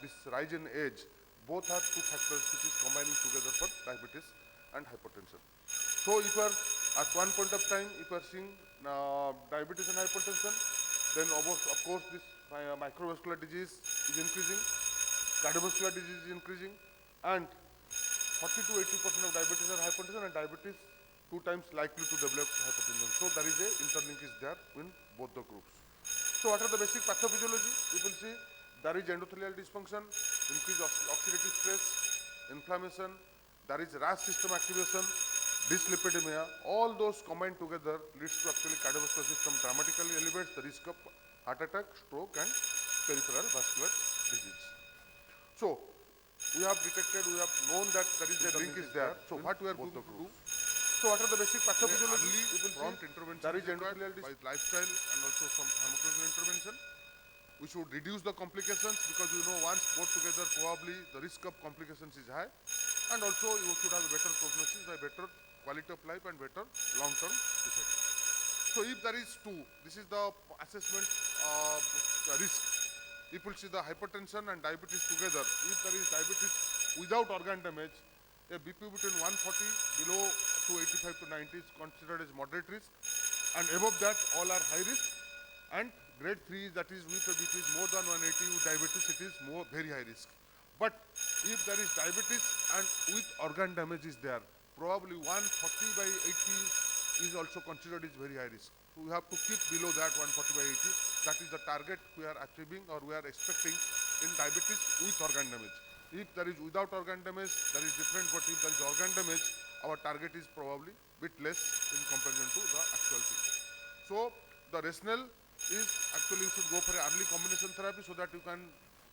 this rise in age, both are two factors which is combining together for diabetes and hypertension. So if you are at one point of time, if you are seeing diabetes and hypertension, then of course this microvascular disease is increasing, cardiovascular disease is increasing, and 40 to 80% of diabetes are hypertension, and diabetes 2 times likely to develop hypertension. So there is a interlink is there in both the groups. So what are the basic pathophysiology? You will see there is endothelial dysfunction, increased oxidative stress, inflammation, there is RAS system activation, dyslipidemia. All those combined together leads to actually cardiovascular system dramatically elevates the risk of heart attack, stroke, and peripheral vascular disease. So we have detected, we have known that there is a link is there. So what we are going to do? So what are the basic pathophysiology? Prompt intervention. There is endothelial by lifestyle and also some pharmacological intervention. We should reduce the complications because once both together probably the risk of complications is high, and also you should have a better prognosis, a better quality of life, and better long-term effect. So if there is this is the assessment of the risk. If we see the hypertension and diabetes together, if there is diabetes without organ damage, a BP between 140 below 285 to 90 is considered as moderate risk, and above that all are high risk, and grade 3 that is with a BP is more than 180 with diabetes, it is very high risk. But if there is diabetes and with organ damage is there, probably 140 by 80 is also considered is very high risk. We have to keep below that 140 by 80. That is the target we are achieving or we are expecting in diabetes with organ damage. If there is without organ damage, that is different, but if there is organ damage, our target is probably bit less in comparison to the actual thing. So the rationale is actually you should go for a early combination therapy so that you can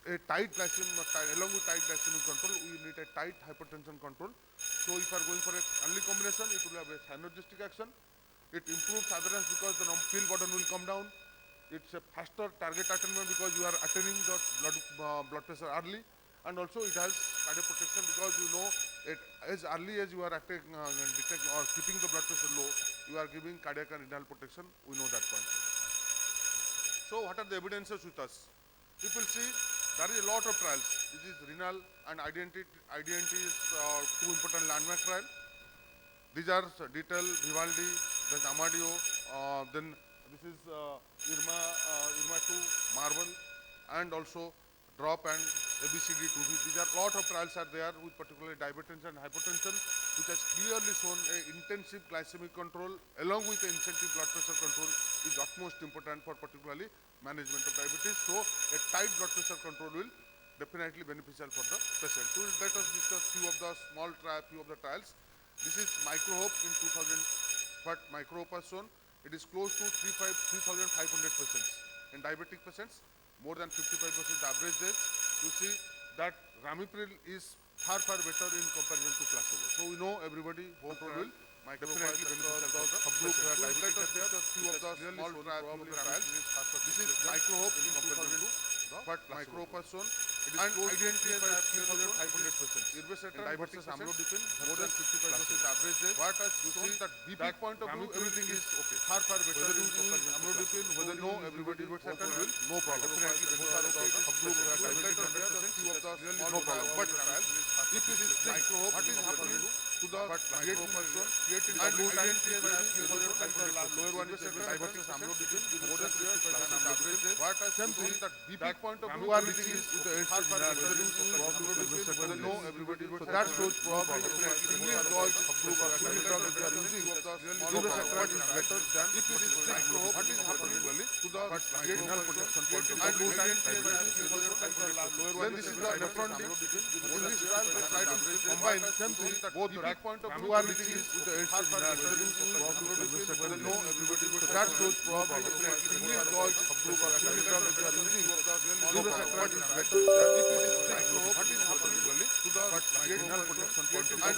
a tight glycemic, along with tight glycemic control, we need a tight hypertension control. So if you are going for a early combination, it will have a synergistic action. It improves adherence because the pill burden will come down. It's a faster target attainment because you are attaining the blood pressure early, and also it has cardiac protection because as early as you are detecting or keeping the blood pressure low, you are giving cardiac and renal protection. We know that point. So what are the evidences with us? People see there is a lot of trials. This is renal and IDNT is two important landmark trial. These are Detail, Vivaldi, there's Amadio, then this is IRMA 2, Marvel, and also DROP and ABCD2V. These are lot of trials are there with particularly diabetes and hypertension, which has clearly shown a intensive glycemic control along with the incentive blood pressure control is utmost important for particularly management of diabetes. So a tight blood pressure control will definitely beneficial for the patient. So let us discuss few of the few of the trials. This is MicroHope in 2000, but MicroHope has shown it is close to 3,500 patients. In diabetic patients, more than 55% average age. You see that Ramipril is far better in comparison to placebo. So we know everybody hope will definitely beneficial for the subgroup where diabetic are there. Few of the small trials. This is MicroHope in comparison to but MicroHope has shown it is identity as 3,500 patients. Irbecetin, diabetes, amlodipine, more than 55% average age. What has shown that BP point of view, everything is okay. Far better. Whether you use amlodipine, whether you know everybody irbecetin will no problem. Definitely beneficial subgroup where diabetic are there. Few of the small no problem. But if it is MicroHope, what is happening to the creatine person? Creatine and identity as 3,500. Lower one is diabetes, amlodipine, more than 50% average age. What has shown that BP point of view are reaching with the heart whether no everybody so that shows probably English laws subgroup of drug they are using what is better than if it is what is happening to the renal protection and when this is the nephron in this trial they try to combine both the point of view are reaching with the heart whether no everybody so that shows probably English laws subgroup of drug they are using what is better than if it is what is happening to the renal protection and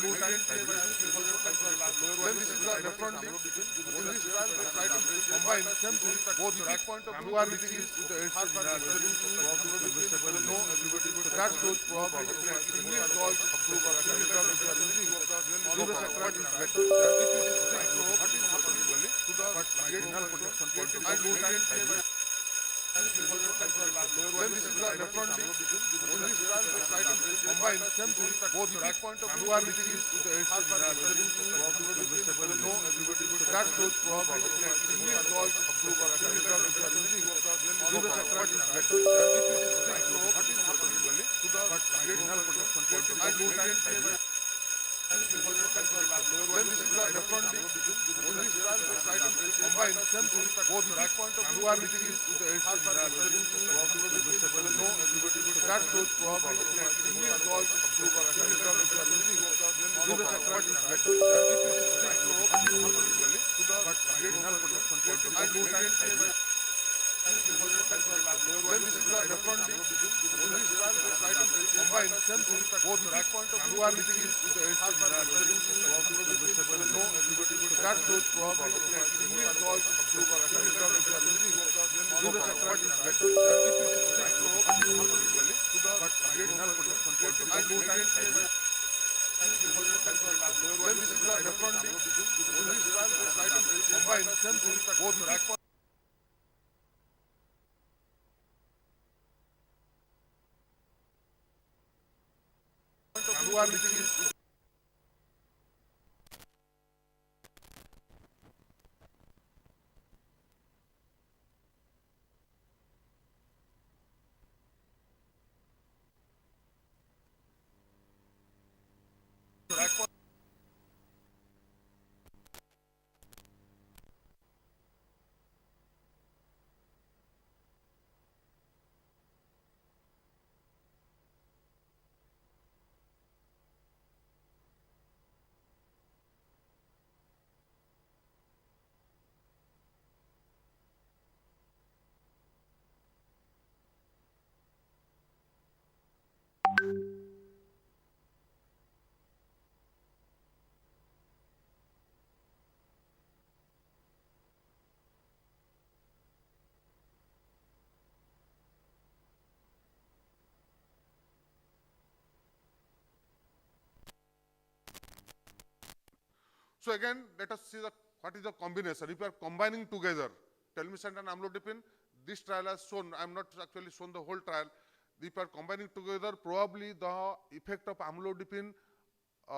when this is the nephron in this trial they try to combine both the point of view are reaching with the whether no everybody so that shows probably English laws subgroup of drug they are using what is better than if it is what is happening to the renal protection and Then this is the nephron D. In this trial, the Statin combine same thing, both the point of view are reaching with the end that shows probably single dose of group or single drug if you are using Lipoprotein is better. If it is strict, what is happening usually to the renal protection and no time. When this is the nephron D, in this trial, the Statin combine same thing, both the point of view are reaching with the end that shows probably single dose of group or single drug if you are using Lipoprotein is better. If it is strict, what is happening usually to the renal protection and no time. When this is the nephron D, in this trial, the Statin combine same thing, both the point of view are reaching with the end that shows probably single dose of group or single drug if you are using Lipoprotein is better. If it is strict, what is happening usually to the renal protection and no time. When this is the nephron D, in this trial, the Statin combine same thing, both the point of view are reaching with So again, let us see what is the combination. If you are combining together telmisartan and amlodipine, this trial has shown, I am not actually shown the whole trial. If you are combining together, probably the effect of amlodipine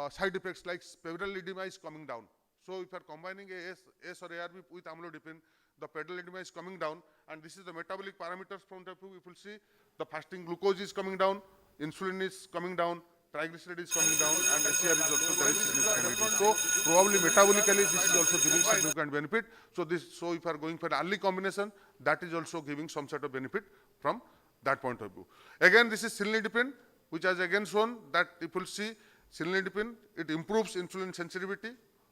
side effects like pedal edema is coming down. So if you are combining a S or ARB with amlodipine, the pedal edema is coming down, and this is the metabolic parameters from the view. If you see, the fasting glucose is coming down, insulin is coming down, triglyceride is coming down, and ACR is also very significant. So probably metabolically this is also giving significant benefit. So if you are going for an early combination, that is also giving some sort of benefit from that point of view. Again, this is cilnidipine, which has again shown that if you see cilnidipine, it improves insulin sensitivity,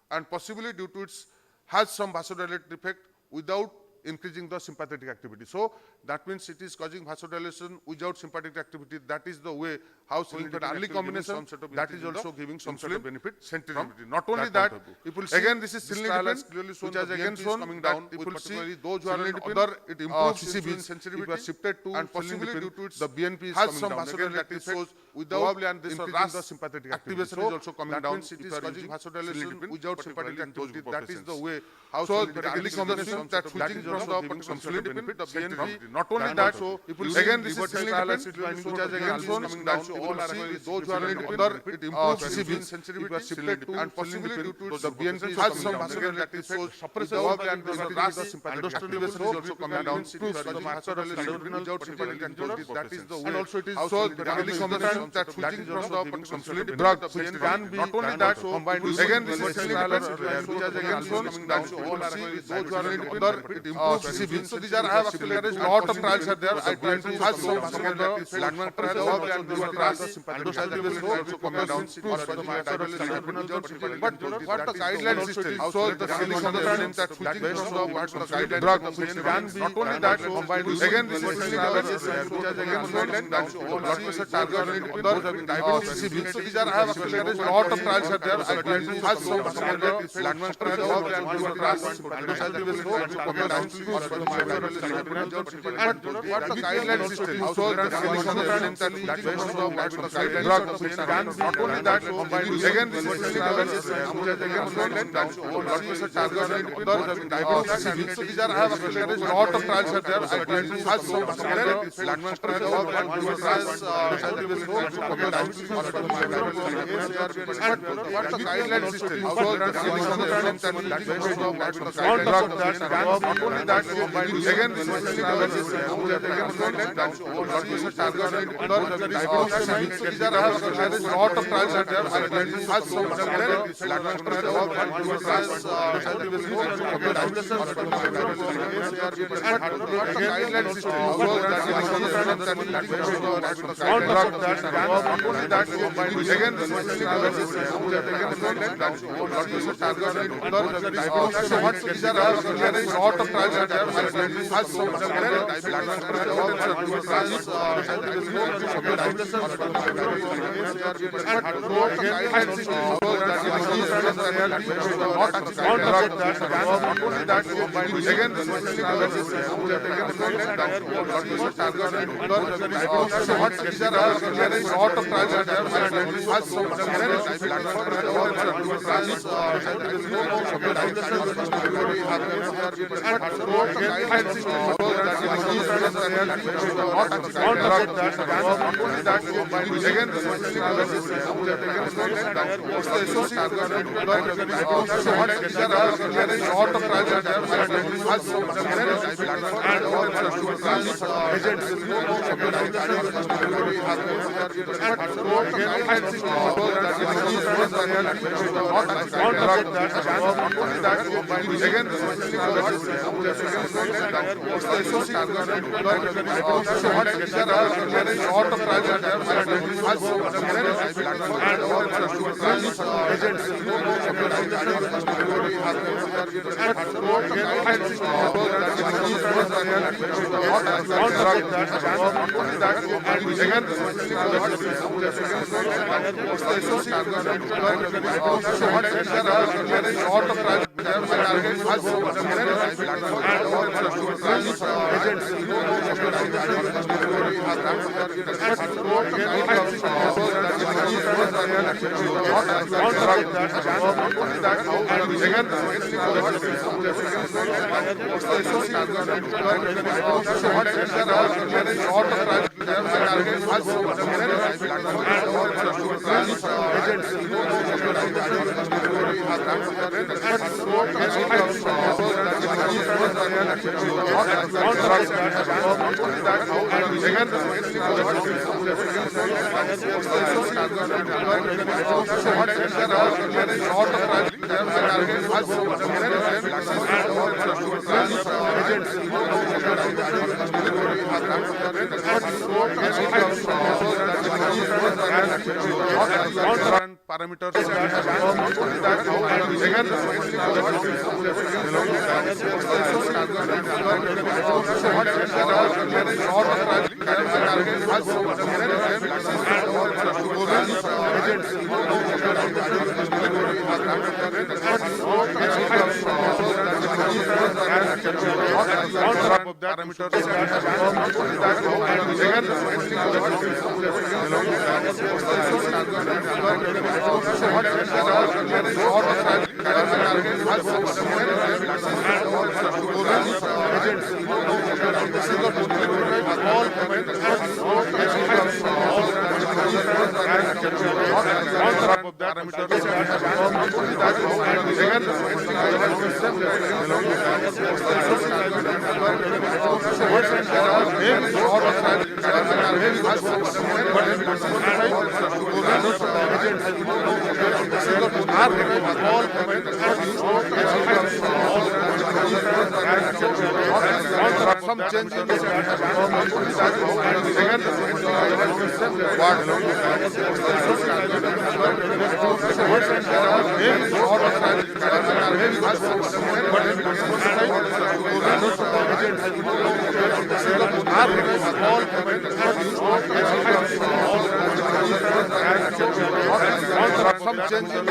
and possibly due to its has some vasodilator effect without increasing the sympathetic activity. So that means it is causing vasodilation without sympathetic activity. That is the way how early combination that is also giving some sort of benefit sensitivity. Not only that, if you see, again this is cilnidipine, which has again shown coming down. If you see those who are in other, it improves CCB sensitivity, shifted to, and possibly due to its the BNP has some vasodilator effect without increasing the sympathetic activation is also coming down. It is causing vasodilation without sympathetic activity. That is the way how early combination that switching from the cilnidipine, the BNP. Not only that, so again this is cilnidipine, which has again shown coming down. All are those who are in other, it improves CCB sensitivity, shifted to, and possibly due to the BNP has some vasodilator effect, suppresses and the sympathetic activation is also coming down. Improves the vasodilation without sympathetic activity. That is the way. And also it is so the early combination that switching from the cilnidipine drug, which can be not only that, so combined again this is cilnidipine, which has again shown coming down. All are those who are in other, it improves CCB. So these are I have actually lot of trials are there. I tried to have some the landmark trials and these trials also coming down. But what the guidelines is still, so the cilnidipine that switching from the what the guideline drug, which can be not only that, combined again this is cilnidipine, which has again shown down. What is the target other diabetes. So these are I have actually lot of trials are there. I tried to have some the landmark trials and these trials also coming down. what the guidelines is telling. So that not only that, again this is so these are have a lot of trials are there. I try to have so much what the guidelines is telling. So that not only that, again this is these are have a lot of trials are there. I try to have so much parameters. Some change in this some change in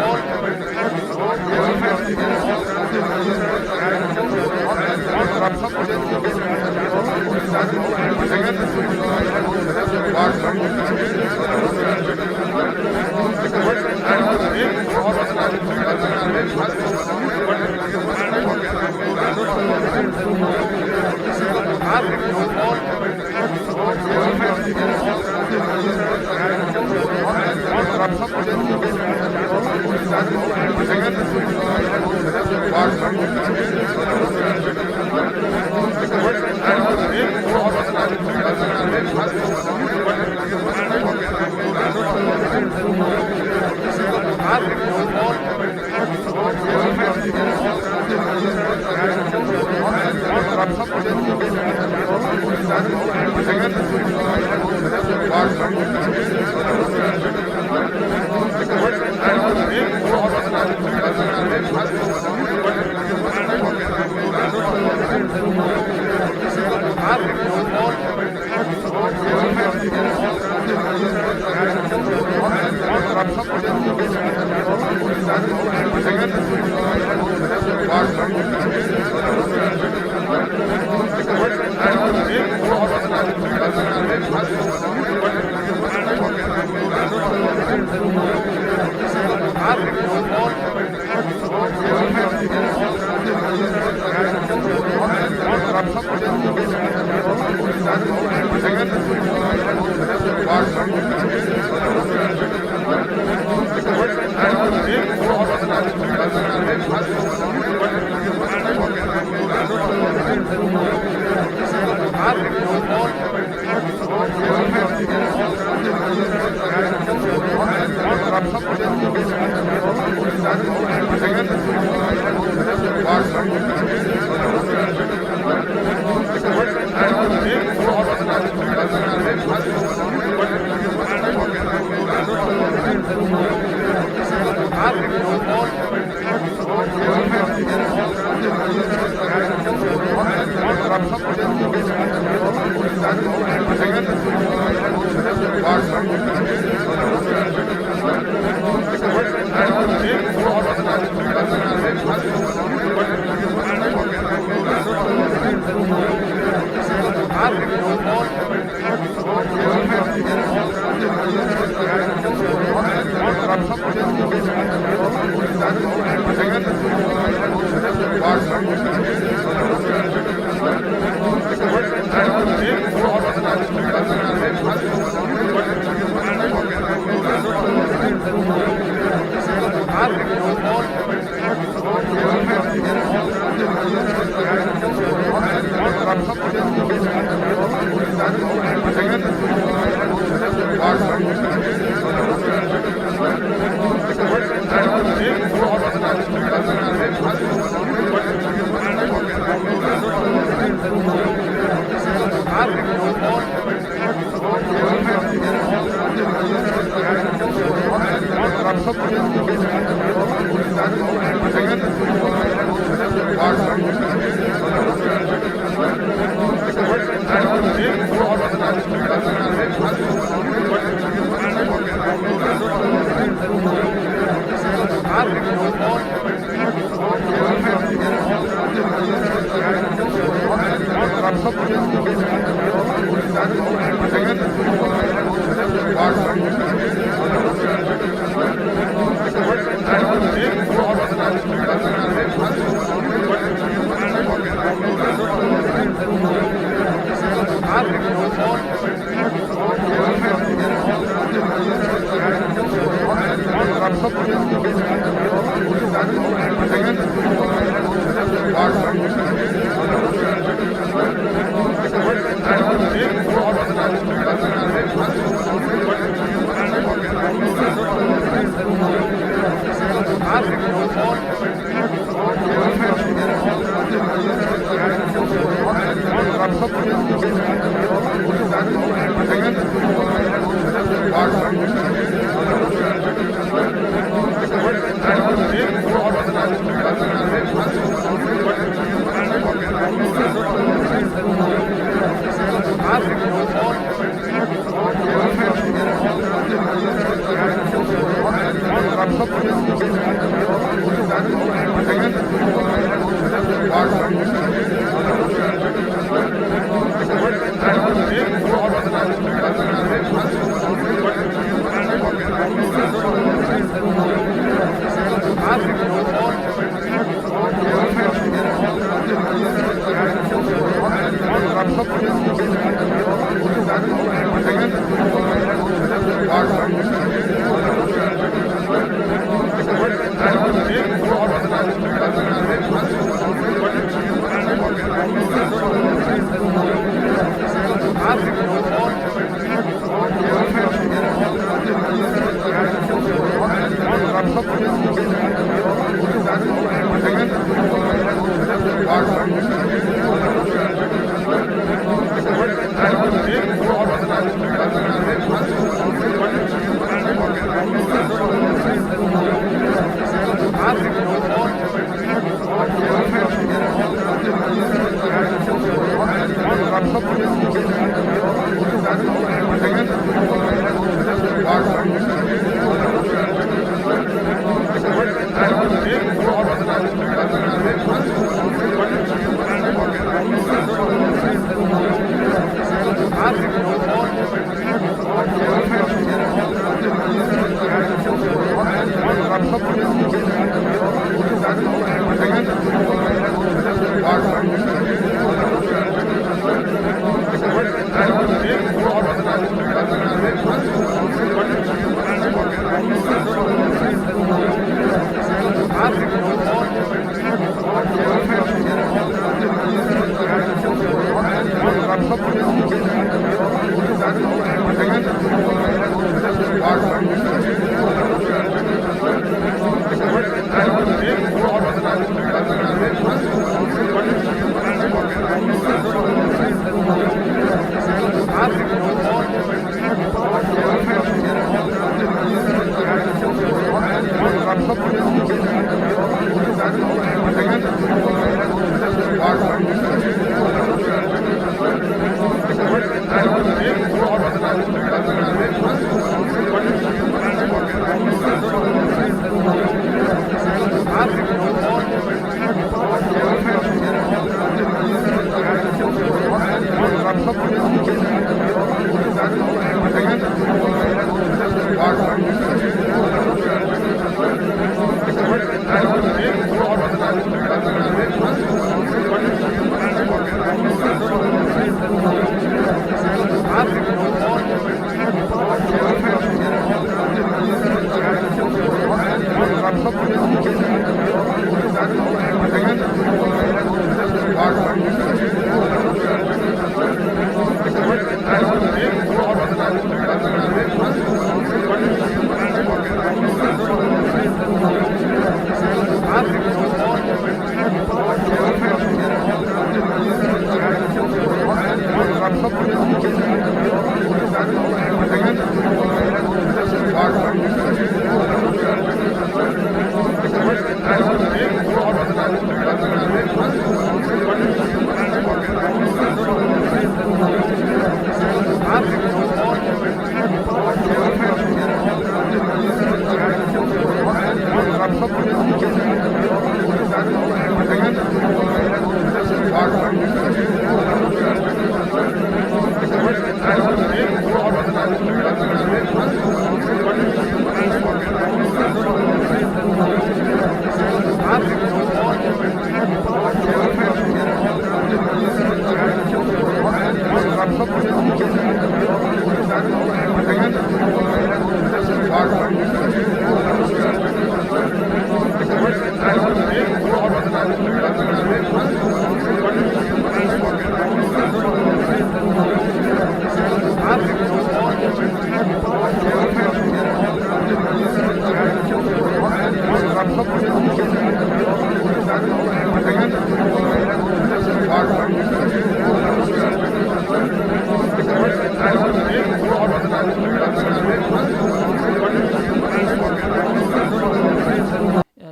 All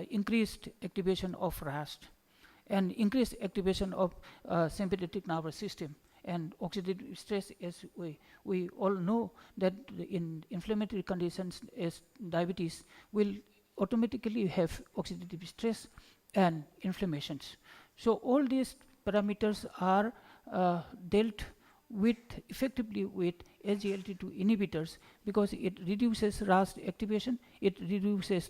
Increased activation of RAST and increased activation of sympathetic nervous system and oxidative stress, as we all know that in inflammatory conditions as diabetes will automatically have oxidative stress and inflammations. So all these parameters are dealt with effectively with SGLT2 inhibitors because it reduces RAS activation, it reduces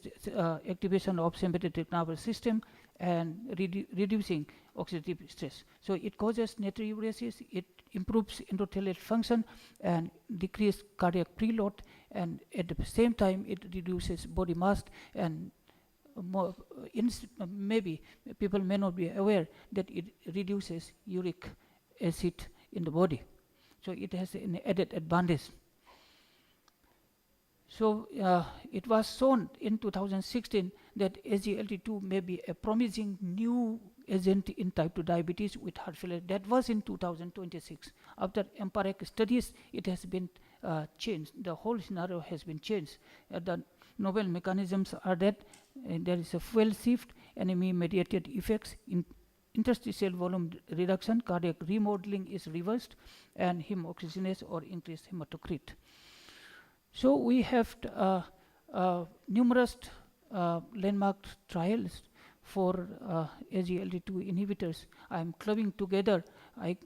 activation of sympathetic nervous system and reducing oxidative stress. So it causes natriuresis, it improves endothelate function and decreases cardiac preload, and at the same time it reduces body mass and maybe people may not be aware that it reduces uric acid in the body. So it has an added advantage. So it was shown in 2016 that SGLT2 may be a promising new agent in type 2 diabetes with heart failure. That was in 2026. After empiric studies, it has been changed. The whole scenario has been changed. The novel mechanisms are that there is a fuel shift, NME-mediated effects, in interstitial volume reduction, cardiac remodeling is reversed, and hemoxygenase or increased hematocrit. So we have numerous landmark trials for SGLT2 inhibitors. I am clubbing together. I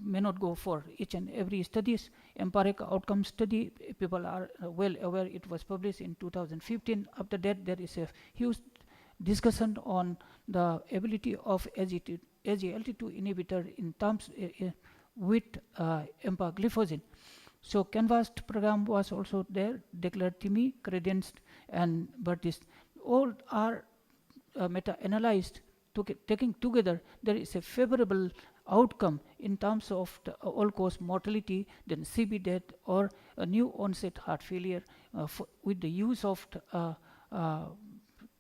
may not go for each and every studies. Empiric outcome study, people are well aware, it was published in 2015. After that, there is a huge discussion on the ability of SGLT2 inhibitor in terms with empagliflozin. So canvassed program was also there, declared TIMI, credenced, and Burtis. All are meta-analyzed. Taking together, there is a favorable outcome in terms of the all-cause mortality, then CV death, or a new onset heart failure with the use of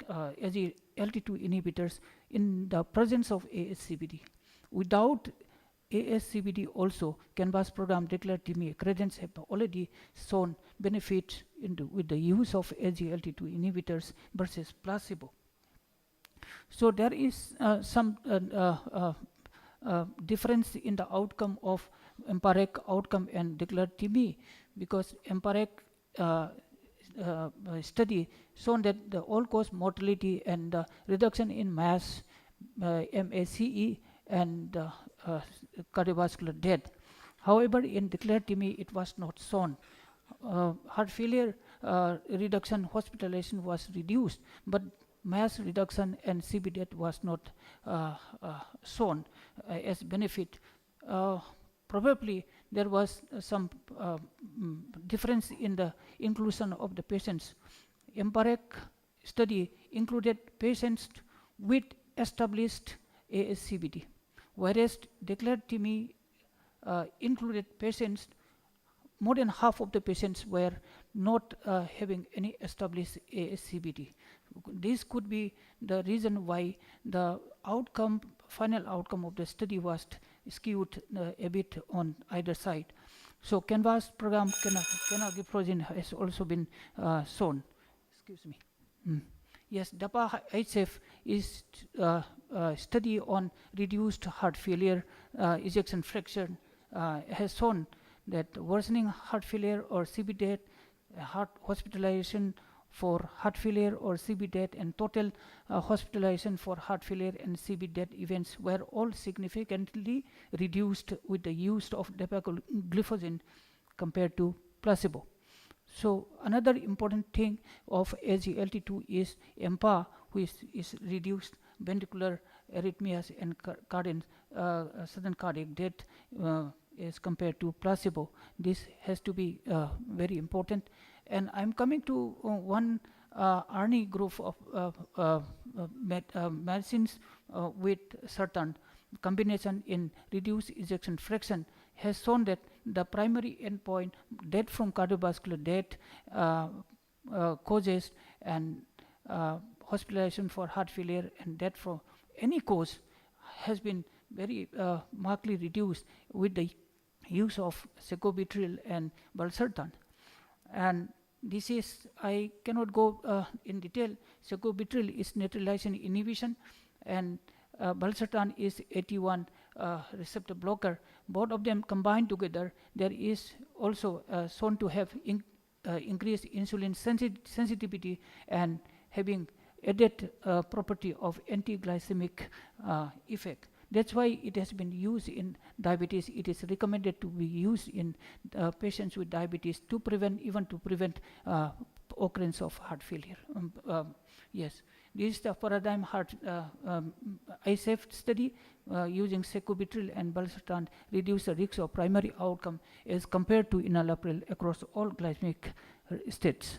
SGLT2 inhibitors in the presence of ASCVD. Without ASCVD also, canvas program declared TIMI credence have already shown benefits with the use of SGLT2 inhibitors versus placebo. So there is some difference in the outcome of EMPA-REG outcome and declared TIMI, because EMPA-REG study shown that the all-cause mortality and reduction in mass, MACE, and cardiovascular death. However, in declared TIMI, it was not shown. Heart failure reduction, hospitalization was reduced, but mass reduction and CV death was not shown as benefit. Probably there was some difference in the inclusion of the patients. EMPA-REG study included patients with established ASCVD, whereas declared TIMI included patients, more than half of the patients were not having any established ASCVD. This could be the reason why the outcome, final outcome of the study was skewed a bit on either side. So canvas program canagliflozin has also been shown. Excuse me. Yes, DAPA-HF is study on reduced heart failure ejection fraction has shown that worsening heart failure or CV death, heart hospitalization for heart failure or CV death, and total hospitalization for heart failure and CV death events were all significantly reduced with the use of dapagliflozin compared to placebo. So another important thing of SGLT2 is EMPA, which is reduced ventricular arrhythmias and sudden cardiac death as compared to placebo. This has to be very important. And I'm coming to one ARNI group of medicines with certain combination in reduced ejection fraction has shown that the primary endpoint, death from cardiovascular death causes, and hospitalization for heart failure and death from any cause has been very markedly reduced with the use of secobitril and valsartan. And this is, I cannot go in detail. Secobitril is neutralization inhibition, and valsartan is AT1 receptor blocker. Both of them combined together, there is also shown to have increased insulin sensitivity and having added property of anti-glycemic effect. That's why it has been used in diabetes. It is recommended to be used in patients with diabetes to prevent occurrence of heart failure. Yes, this is the paradigm heart ISAF study using secobitril and valsartan reduce the risk of primary outcome as compared to enalapril across all glycemic states.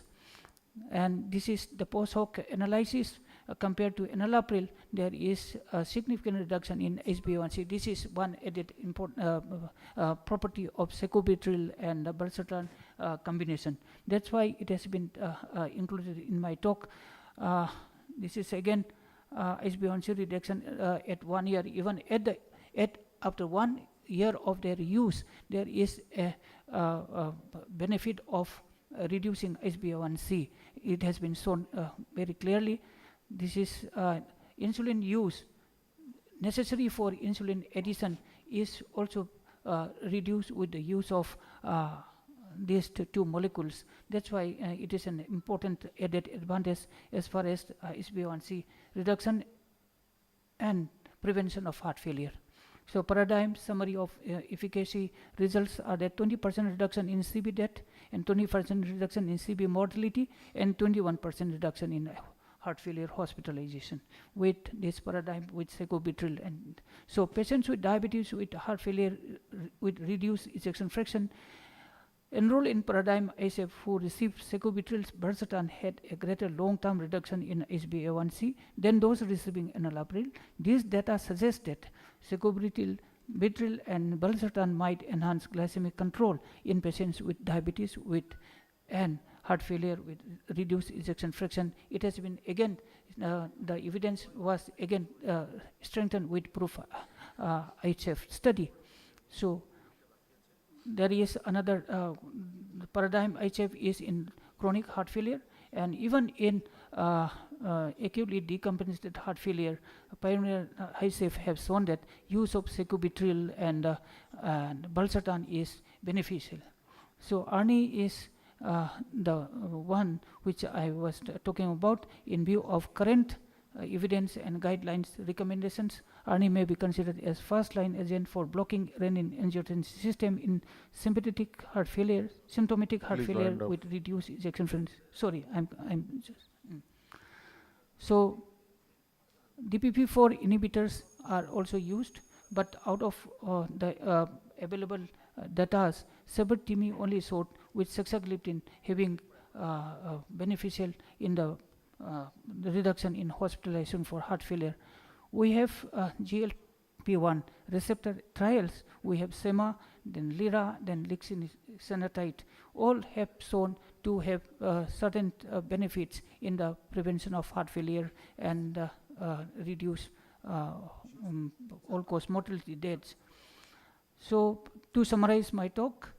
And this is the post hoc analysis. Compared to enalapril, there is a significant reduction in HbA1c. This is one added important property of secobitril and valsartan combination. That's why it has been included in my talk. This is again HbA1c reduction at 1 year. Even after 1 year of their use, there is a benefit of reducing HbA1c. It has been shown very clearly. This is insulin use necessary for insulin addition is also reduced with the use of these two molecules. That's why it is an important added advantage as far as HbA1c reduction and prevention of heart failure. So paradigm summary of efficacy results are that 20% reduction in CV death and 20% reduction in CV mortality and 21% reduction in heart failure hospitalization with this paradigm with sacubitril. And so patients with diabetes with heart failure with reduced ejection fraction enrolled in paradigm ISF who received sacubitril valsartan had a greater long-term reduction in HbA1c than those receiving enalapril. These data suggest that sacubitril and valsartan might enhance glycemic control in patients with diabetes with and heart failure with reduced ejection fraction. It has been again, the evidence was again strengthened with proof IHF study. So there is another paradigm IHF is in chronic heart failure, and even in acutely decompensated heart failure, pioneer IHF have shown that use of sacubitril and valsartan is beneficial. So ARNI is the one which I was talking about. In view of current evidence and guidelines recommendations, ARNI may be considered as first-line agent for blocking renin-angiotensin system in symptomatic heart failure with reduced ejection fraction. Sorry, I'm just. So DPP4 inhibitors are also used, but out of the available data, sebertimi only showed with saxagliptin having beneficial in the reduction in hospitalization for heart failure. We have GLP-1 receptor trials. We have SEMA, then LIRA, then lixisenatide. All have shown to have certain benefits in the prevention of heart failure and reduce all-cause mortality deaths. So to summarize my talk,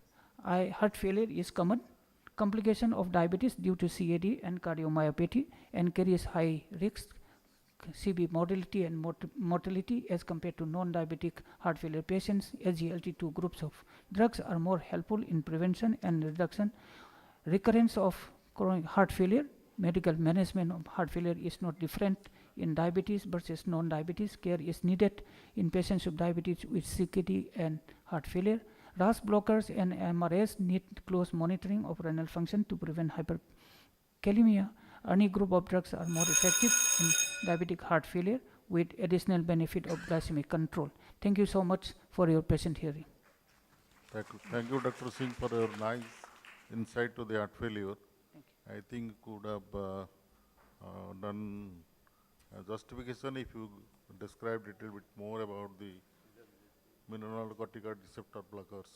heart failure is common complication of diabetes due to CAD and cardiomyopathy and carries high risk CV mortality and mortality as compared to non-diabetic heart failure patients. SGLT2 groups of drugs are more helpful in prevention and reduction. Recurrence of chronic heart failure. Medical management of heart failure is not different in diabetes versus non-diabetes. Care is needed in patients with diabetes with CKD and heart failure. RAS blockers and MRS need close monitoring of renal function to prevent hyperkalemia. ARNI group of drugs are more effective in diabetic heart failure with additional benefit of glycemic control. Thank you so much for your patient hearing. Thank you, Dr. Singh, for your nice insight to the heart failure. I think could have done justification if you described a little bit more about the mineralocorticoid receptor blockers.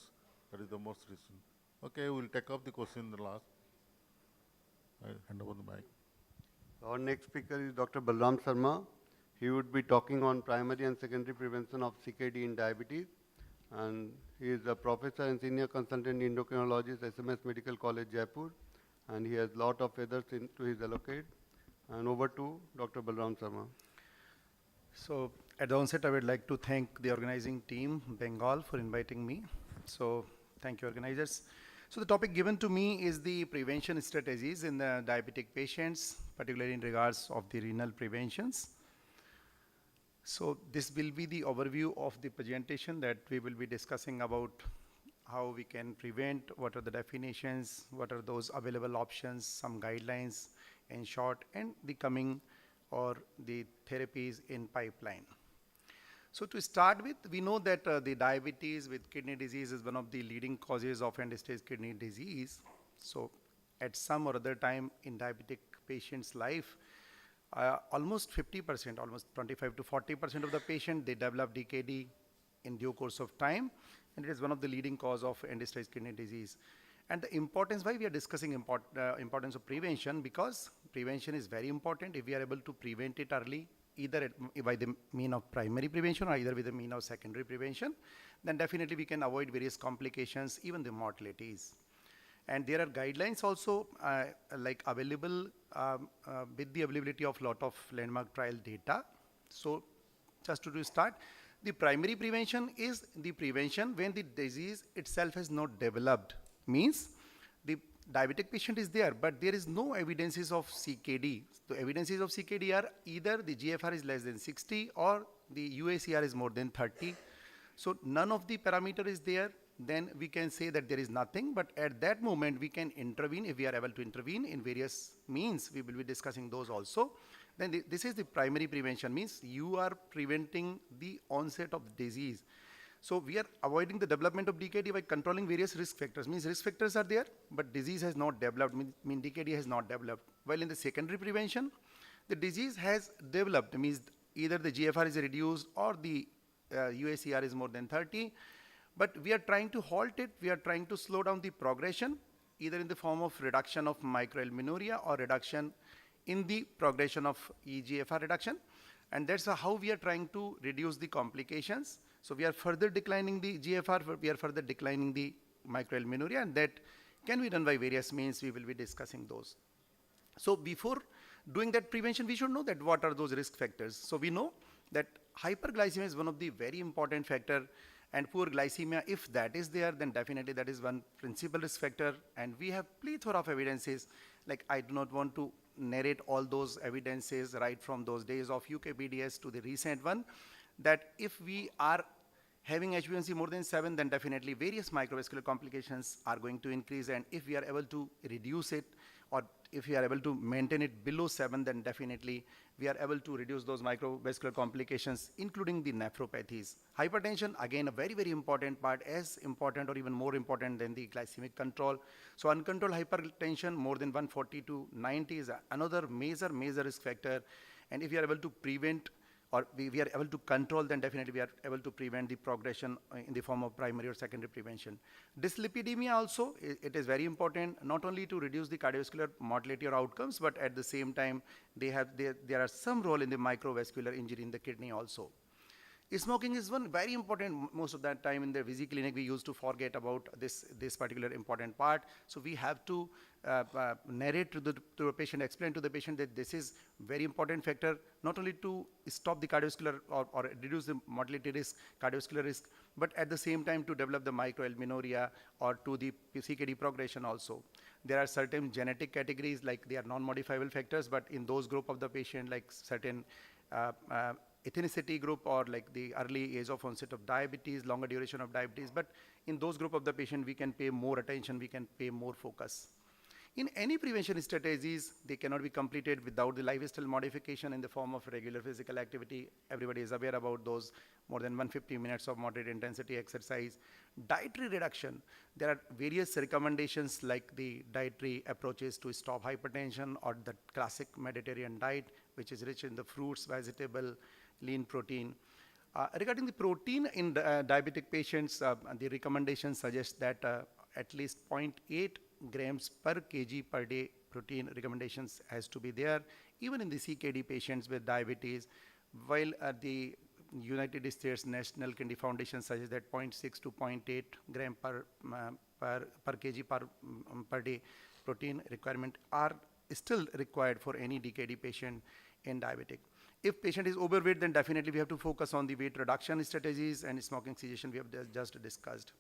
That is the most recent. Okay, we'll take up the question in the last. I hand over the mic. Our next speaker is Dr. Balram Sharma. He would be talking on primary and secondary prevention of CKD in diabetes. And he is a professor and senior consultant endocrinologist, SMS Medical College, Jaipur. And he has lot of others to his allocate. And over to Dr. Balram Sharma. So at the onset, I would like to thank the organizing team, Bengal, for inviting me. So thank you, organizers. So the topic given to me is the prevention strategies in the diabetic patients, particularly in regards of the renal preventions. So this will be the overview of the presentation that we will be discussing about how we can prevent, what are the definitions, what are those available options, some guidelines in short, and the coming or the therapies in pipeline. So to start with, we know that the diabetes with kidney disease is one of the leading causes of end-stage kidney disease. So at some or other time in diabetic patient's life, almost 50%, almost 25 to 40% of the patient, they develop DKD in due course of time, and it is one of the leading cause of end-stage kidney disease. And the importance, why we are discussing importance of prevention, because prevention is very important. If we are able to prevent it early, either by the mean of primary prevention or either with the mean of secondary prevention, then definitely we can avoid various complications, even the mortalities. And there are guidelines also like available with the availability of lot of landmark trial data. So just to start, the primary prevention is the prevention when the disease itself has not developed. Means the diabetic patient is there, but there is no evidences of CKD. The evidences of CKD are either the GFR is less than 60 or the UACR is more than 30. So none of the parameter is there, then we can say that there is nothing, but at that moment we can intervene if we are able to intervene in various means. We will be discussing those also. then this is the primary prevention, means you are preventing the onset of disease. So we are avoiding the development of DKD by controlling various risk factors. Means risk factors are there, but disease has not developed, mean DKD has not developed. While in the secondary prevention, the disease has developed, means either the GFR is reduced or the UACR is more than 30, but we are trying to halt it, we are trying to slow down the progression, either in the form of reduction of microalbuminuria or reduction in the progression of eGFR reduction. And that's how we are trying to reduce the complications. So we are further declining the GFR, we are further declining the microalbuminuria, and that can be done by various means. We will be discussing those. So before doing that prevention, we should know that what are those risk factors. So we know that hyperglycemia is one of the very important factor, and poor glycemia, if that is there, then definitely that is one principal risk factor. And we have plethora of evidences, like I do not want to narrate all those evidences right from those days of UKPDS to the recent one, that if we are having HbA1c more than 7, then definitely various microvascular complications are going to increase, and if we are able to reduce it, or if we are able to maintain it below 7, then definitely we are able to reduce those microvascular complications, including the nephropathies. Hypertension, again, a very, very important part, as important or even more important than the glycemic control. So uncontrolled hypertension more than 140 to 90 is another major risk factor. And if you are able to prevent, or we are able to control, then definitely we are able to prevent the progression in the form of primary or secondary prevention. Dyslipidemia also, it is very important, not only to reduce the cardiovascular mortality or outcomes, but at the same time, there are some role in the microvascular injury in the kidney also. Smoking is one very important. Most of that time in the busy clinic, we used to forget about this particular important part. So we have to narrate to the patient, explain to the patient that this is very important factor, not only to stop the cardiovascular or reduce the mortality risk, cardiovascular risk, but at the same time to develop the microalbuminuria or to the CKD progression also. There are certain genetic categories, like they are non-modifiable factors, but in those group of the patient, like certain ethnicity group, or like the early age of onset of diabetes, longer duration of diabetes, but in those group of the patient, we can pay more attention, we can pay more focus. In any prevention strategies, they cannot be completed without the lifestyle modification in the form of regular physical activity. Everybody is aware about those, more than 150 minutes of moderate intensity exercise. Dietary reduction, there are various recommendations like the dietary approaches to stop hypertension, or the classic Mediterranean diet, which is rich in the fruits, vegetable, lean protein. Regarding the protein in diabetic patients, the recommendations suggest that at least 0.8 grams per kg per day protein recommendations has to be there, even in the CKD patients with diabetes, while the United States National Kidney Foundation suggests that 0.6 to 0.8 gram per kg per day protein requirement are still required for any DKD patient in diabetic. If patient is overweight, then definitely we have to focus on the weight reduction strategies, and smoking cessation we have just discussed.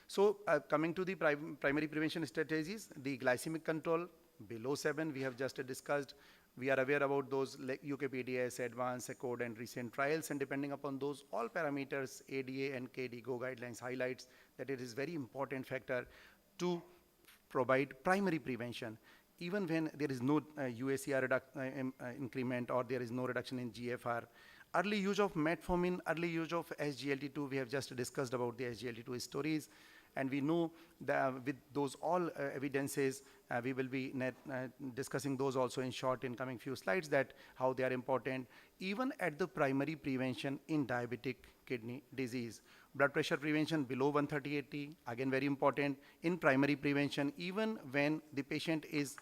So coming to the primary prevention strategies, the glycemic control below 7 we have just discussed. We are aware about those like UKPDS, Advanced, ACCORD, and recent trials, and depending upon those all parameters, ADA and KDIGO guidelines highlights that it is very important factor to provide primary prevention. Even when there is no UACR increment, or there is no reduction in GFR. Early use of metformin, early use of SGLT2, we have just discussed about the SGLT2 stories, and we know that with those all evidences, we will be discussing those also in short in coming few slides, that how they are important, even at the primary prevention in diabetic kidney disease. Blood pressure prevention below 130/80, again very important in primary prevention, even when the patient is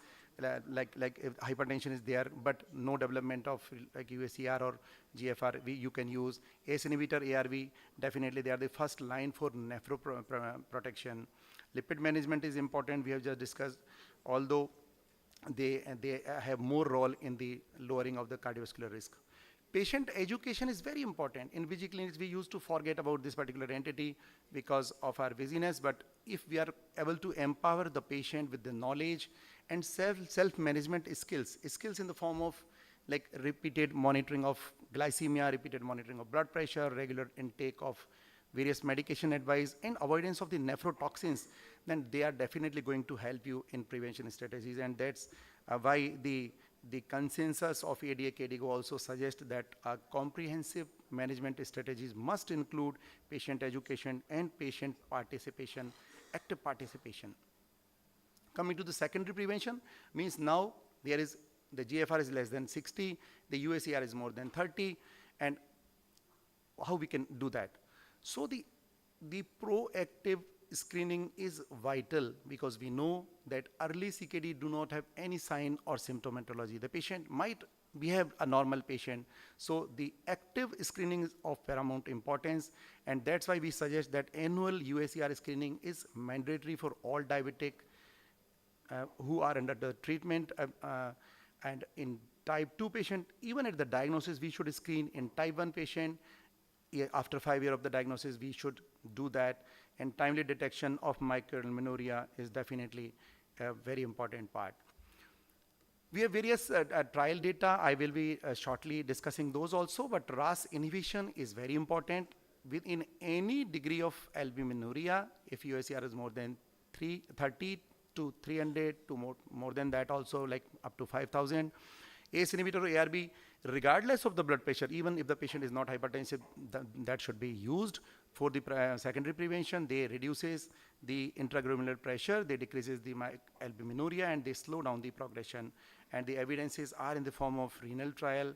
like if hypertension is there, but no development of like UACR or GFR, you can use ACE inhibitor, ARV. Definitely they are the first line for nephroprotection. Lipid management is important, we have just discussed, although they have more role in the lowering of the cardiovascular risk. Patient education is very important. In busy clinics, we used to forget about this particular entity because of our busyness, but if we are able to empower the patient with the knowledge and self-management skills in the form of like repeated monitoring of glycemia, repeated monitoring of blood pressure, regular intake of various medication advice, and avoidance of the nephrotoxins, then they are definitely going to help you in prevention strategies. And that's why the the consensus of ADA KDIGO also suggests that a comprehensive management strategies must include patient education and patient participation, active participation. Coming to the secondary prevention, means now there is, the GFR is less than 60, the UACR is more than 30, and how we can do that. So the proactive screening is vital because we know that early CKD do not have any sign or symptomatology. The patient might behave a normal patient. So the active screening is of paramount importance, and that's why we suggest that annual UACR screening is mandatory for all diabetic who are under the treatment, and in type 2 patient, even at the diagnosis, we should screen. In type 1 patient, after 5 years of the diagnosis, we should do that. And timely detection of microalbuminuria is definitely a very important part. We have various trial data. I will be shortly discussing those also, but RAS inhibition is very important. Within any degree of albuminuria, if UACR is more than 30 to 300 to more than that also, like up to 5,000. ACE inhibitor or ARB, regardless of the blood pressure, even if the patient is not hypertensive, that should be used for the secondary prevention. They reduces the intragranular pressure, they decreases the albuminuria, and they slow down the progression. And the evidences are in the form of renal trial,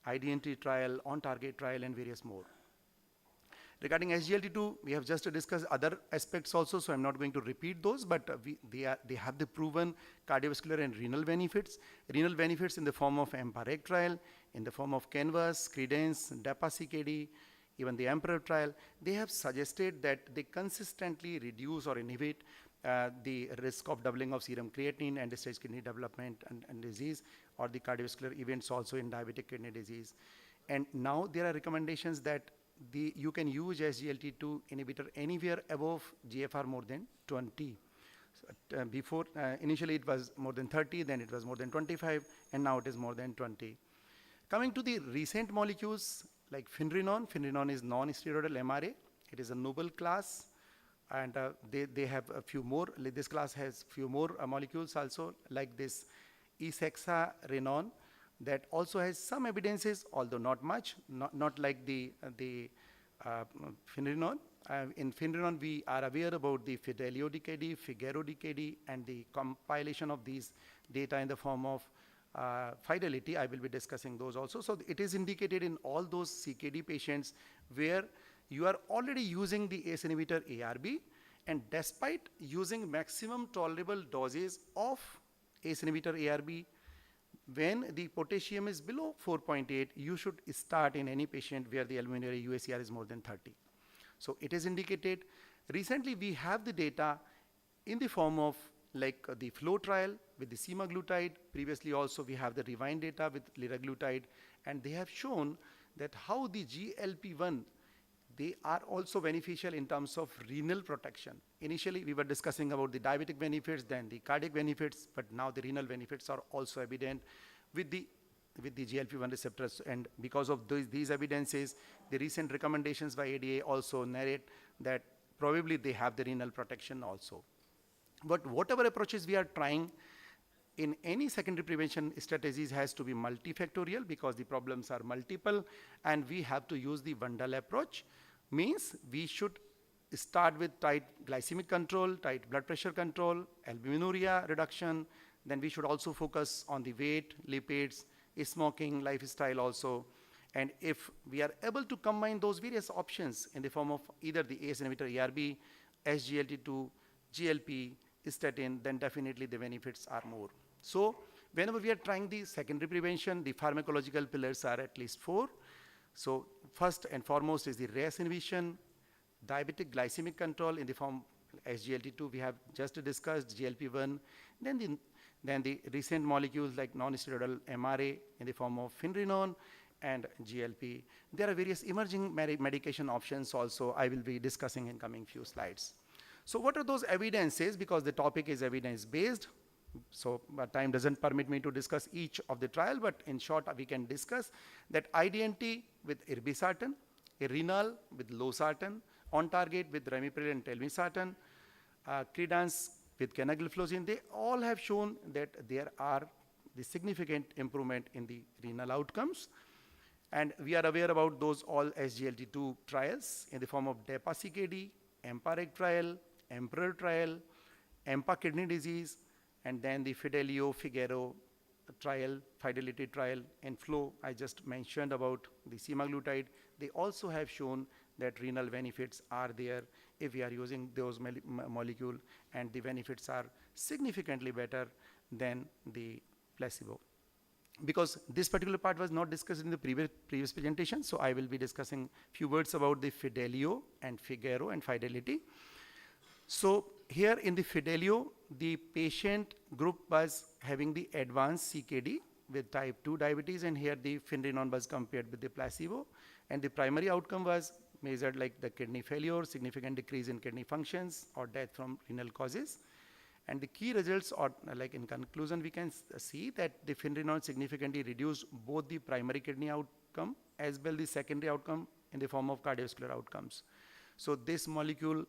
IDNT trial, on-target trial, and various more. Regarding SGLT2, we have just discussed other aspects also, so I'm not going to repeat those, but they have the proven cardiovascular and renal benefits. Renal benefits in the form of EMPA-REG trial, in the form of CANVAS, CREDENCE, DAPA-CKD, even the EMPEROR trial. They have suggested that they consistently reduce or inhibit the risk of doubling of serum creatinine, end-stage kidney development and disease, or the cardiovascular events also in diabetic kidney disease. And now there are recommendations that you can use SGLT2 inhibitor anywhere above GFR more than 20. So, before, initially it was more than 30, then it was more than 25, and now it is more than 20. Coming to the recent molecules like Finerenone is non-steroidal MRA. It is a noble class, and they have a few more. This class has few more molecules also, like this Esaxerenone, that also has some evidences, although not much, not like the Finerenone. In Finerenone, we are aware about the Fidelio DKD, Figaro DKD, and the compilation of these data in the form of Fidelity. I will be discussing those also. So it is indicated in all those CKD patients where you are already using the ACE inhibitor ARB, and despite using maximum tolerable doses of ACE inhibitor ARB, when the potassium is below 4.8, you should start in any patient where the albuminuria UACR is more than 30. So it is indicated. Recently, we have the data in the form of like the FLOW trial with the semaglutide. Previously also we have the REWIND data with liraglutide, and they have shown that how the GLP-1, they are also beneficial in terms of renal protection. Initially, we were discussing about the diabetic benefits, then the cardiac benefits, but now the renal benefits are also evident with the GLP-1 receptors. And because of these evidences, the recent recommendations by ADA also narrate that probably they have the renal protection also. But whatever approaches we are trying, in any secondary prevention strategies has to be multifactorial because the problems are multiple, and we have to use the bundle approach. Means we should start with tight glycemic control, tight blood pressure control, albuminuria reduction. Then we should also focus on the weight, lipids, smoking, lifestyle also. And if we are able to combine those various options in the form of either the ACE inhibitor ARB, SGLT2, GLP, statin, then definitely the benefits are more. So whenever we are trying the secondary prevention, the pharmacological pillars are at least 4. So first and foremost is the RAS inhibition, diabetic glycemic control in the form SGLT2 we have just discussed, GLP-1, then the recent molecules like non-steroidal MRA in the form of Finerenone and GLP. There are various emerging medication options also I will be discussing in coming few slides. So what are those evidences? Because the topic is evidence-based, so time doesn't permit me to discuss each of the trial, but in short, we can discuss that IDNT with irbesartan, renal with losartan, on target with ramipril and telmisartan, CREDENCE with canagliflozin. They all have shown that there are the significant improvement in the renal outcomes. And we are aware about those all SGLT2 trials in the form of DEPA-CKD, EMPA-REG trial, EMPEROR trial, EMPA kidney disease, and then the Fidelio-Figaro trial, Fidelity trial, and FLOW. I just mentioned about the semaglutide. They also have shown that renal benefits are there if we are using those molecule, and the benefits are significantly better than the placebo. Because this particular part was not discussed in the previous presentation, so I will be discussing few words about the Fidelio and Figaro and Fidelity. So here in the Fidelio, the patient group was having the advanced CKD with type 2 diabetes, and here the Finrenon was compared with the placebo, and the primary outcome was measured like the kidney failure, significant decrease in kidney functions, or death from renal causes. And the key results are, like in conclusion, we can see that the Finrenon significantly reduced both the primary kidney outcome as well the secondary outcome in the form of cardiovascular outcomes. So this molecule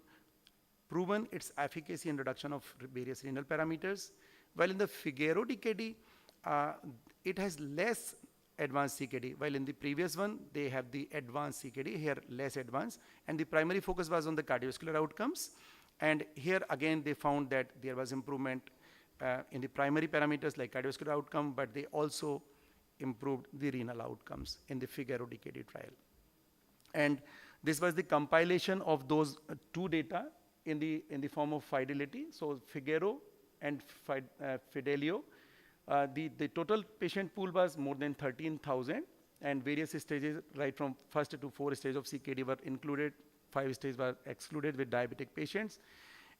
proven its efficacy in reduction of various renal parameters, while in the Figaro DKD, it has less advanced CKD, while in the previous one, they have the advanced CKD, here less advanced, and the primary focus was on the cardiovascular outcomes. And here again, they found that there was improvement in the primary parameters like cardiovascular outcome, but they also improved the renal outcomes in the Figaro DKD trial. And this was the compilation of those two data in the form of Fidelity. So Figaro and Fidelio, the total patient pool was more than 13,000, and various stages right from first to fourth stage of CKD were included. 5 stages were excluded with diabetic patients,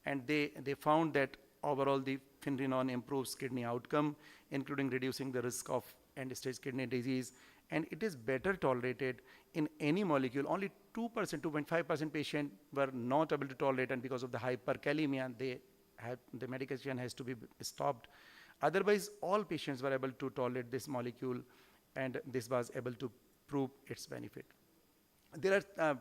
and they found that overall the Finrenon improves kidney outcome, including reducing the risk of end-stage kidney disease, and it is better tolerated in any molecule. Only 2%, 2.5% patients were not able to tolerate, and because of the hyperkalemia, the medication has to be stopped. Otherwise, all patients were able to tolerate this molecule, and this was able to prove its benefit. There are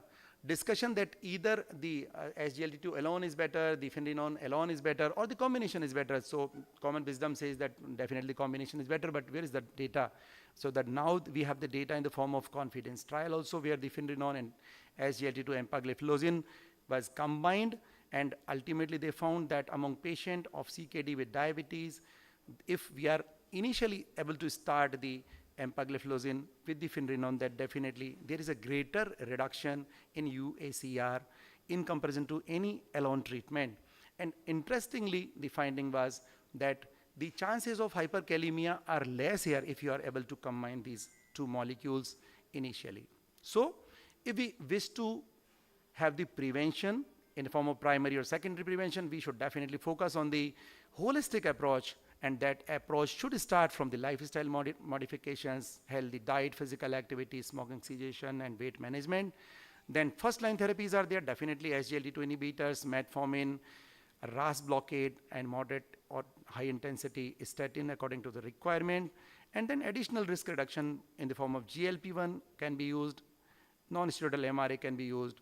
discussion that either the SGLT2 alone is better, the Finrenon alone is better, or the combination is better. So common wisdom says that definitely combination is better, but where is the data? So that now we have the data in the form of confidence trial also, where the Finrenon and SGLT2 empagliflozin was combined, and ultimately they found that among patients of CKD with diabetes, if we are initially able to start the empagliflozin with the Finrenon, that definitely there is a greater reduction in UACR in comparison to any alone treatment. And interestingly, the finding was that the chances of hyperkalemia are less here if you are able to combine these two molecules initially. So if we wish to have the prevention in the form of primary or secondary prevention, we should definitely focus on the holistic approach, and that approach should start from the lifestyle modifications, healthy diet, physical activity, smoking cessation, and weight management. Then first-line therapies are there, definitely SGLT2 inhibitors, metformin, RAS blockade, and moderate or high-intensity statin according to the requirement. And then additional risk reduction in the form of GLP-1 can be used, non-steroidal MRA can be used.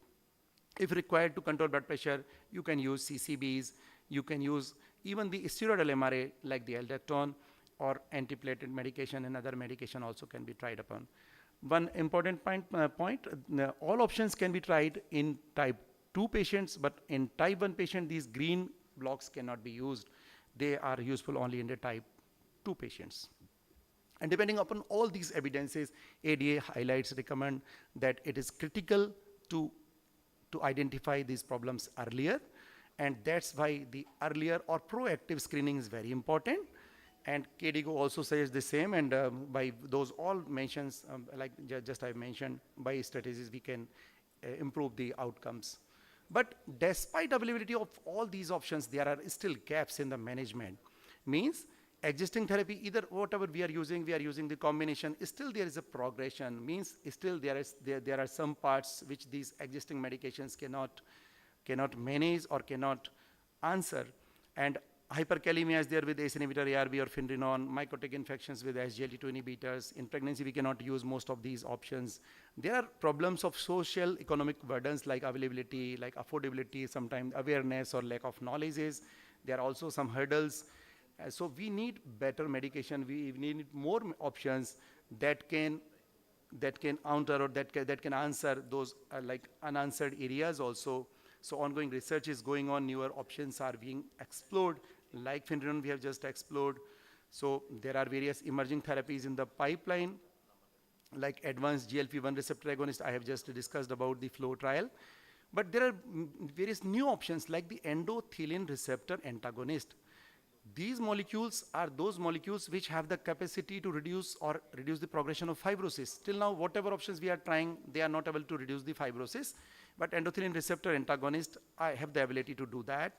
If required to control blood pressure, you can use CCBs, you can use even the steroidal MRA like the aldactone, or antiplatelet medication and other medication also can be tried upon. One important point, all options can be tried in type 2 patients, but in type 1 patient, these green blocks cannot be used. They are useful only in the type 2 patients. And depending upon all these evidences, ADA recommend that it is critical to identify these problems earlier. And that's why the earlier or proactive screening is very important. And KDIGO also says the same, and by those all mentions, like just I mentioned, by strategies we can improve the outcomes. But despite availability of all these options, there are still gaps in the management. Means existing therapy, either whatever we are using the combination, still there is a progression. Means still there are some parts which these existing medications cannot manage or cannot answer. And hyperkalemia is there with ACE inhibitor, ARB or Finrenon, mycotic infections with SGLT2 inhibitors. In pregnancy, we cannot use most of these options. There are problems of social economic burdens like availability, like affordability, sometimes awareness or lack of knowledge. There are also some hurdles So we need better medication. We need more options that can counter or that can answer those like unanswered areas also. So ongoing research is going on. Newer options are being explored, like Finrenon we have just explored. So there are various emerging therapies in the pipeline, like advanced GLP-1 receptor agonist. I have just discussed about the flow trial. But there are various new options like the endothelin receptor antagonist. These molecules are those molecules which have the capacity to reduce the progression of fibrosis. Till now, whatever options we are trying, they are not able to reduce the fibrosis. But endothelin receptor antagonist, I have the ability to do that.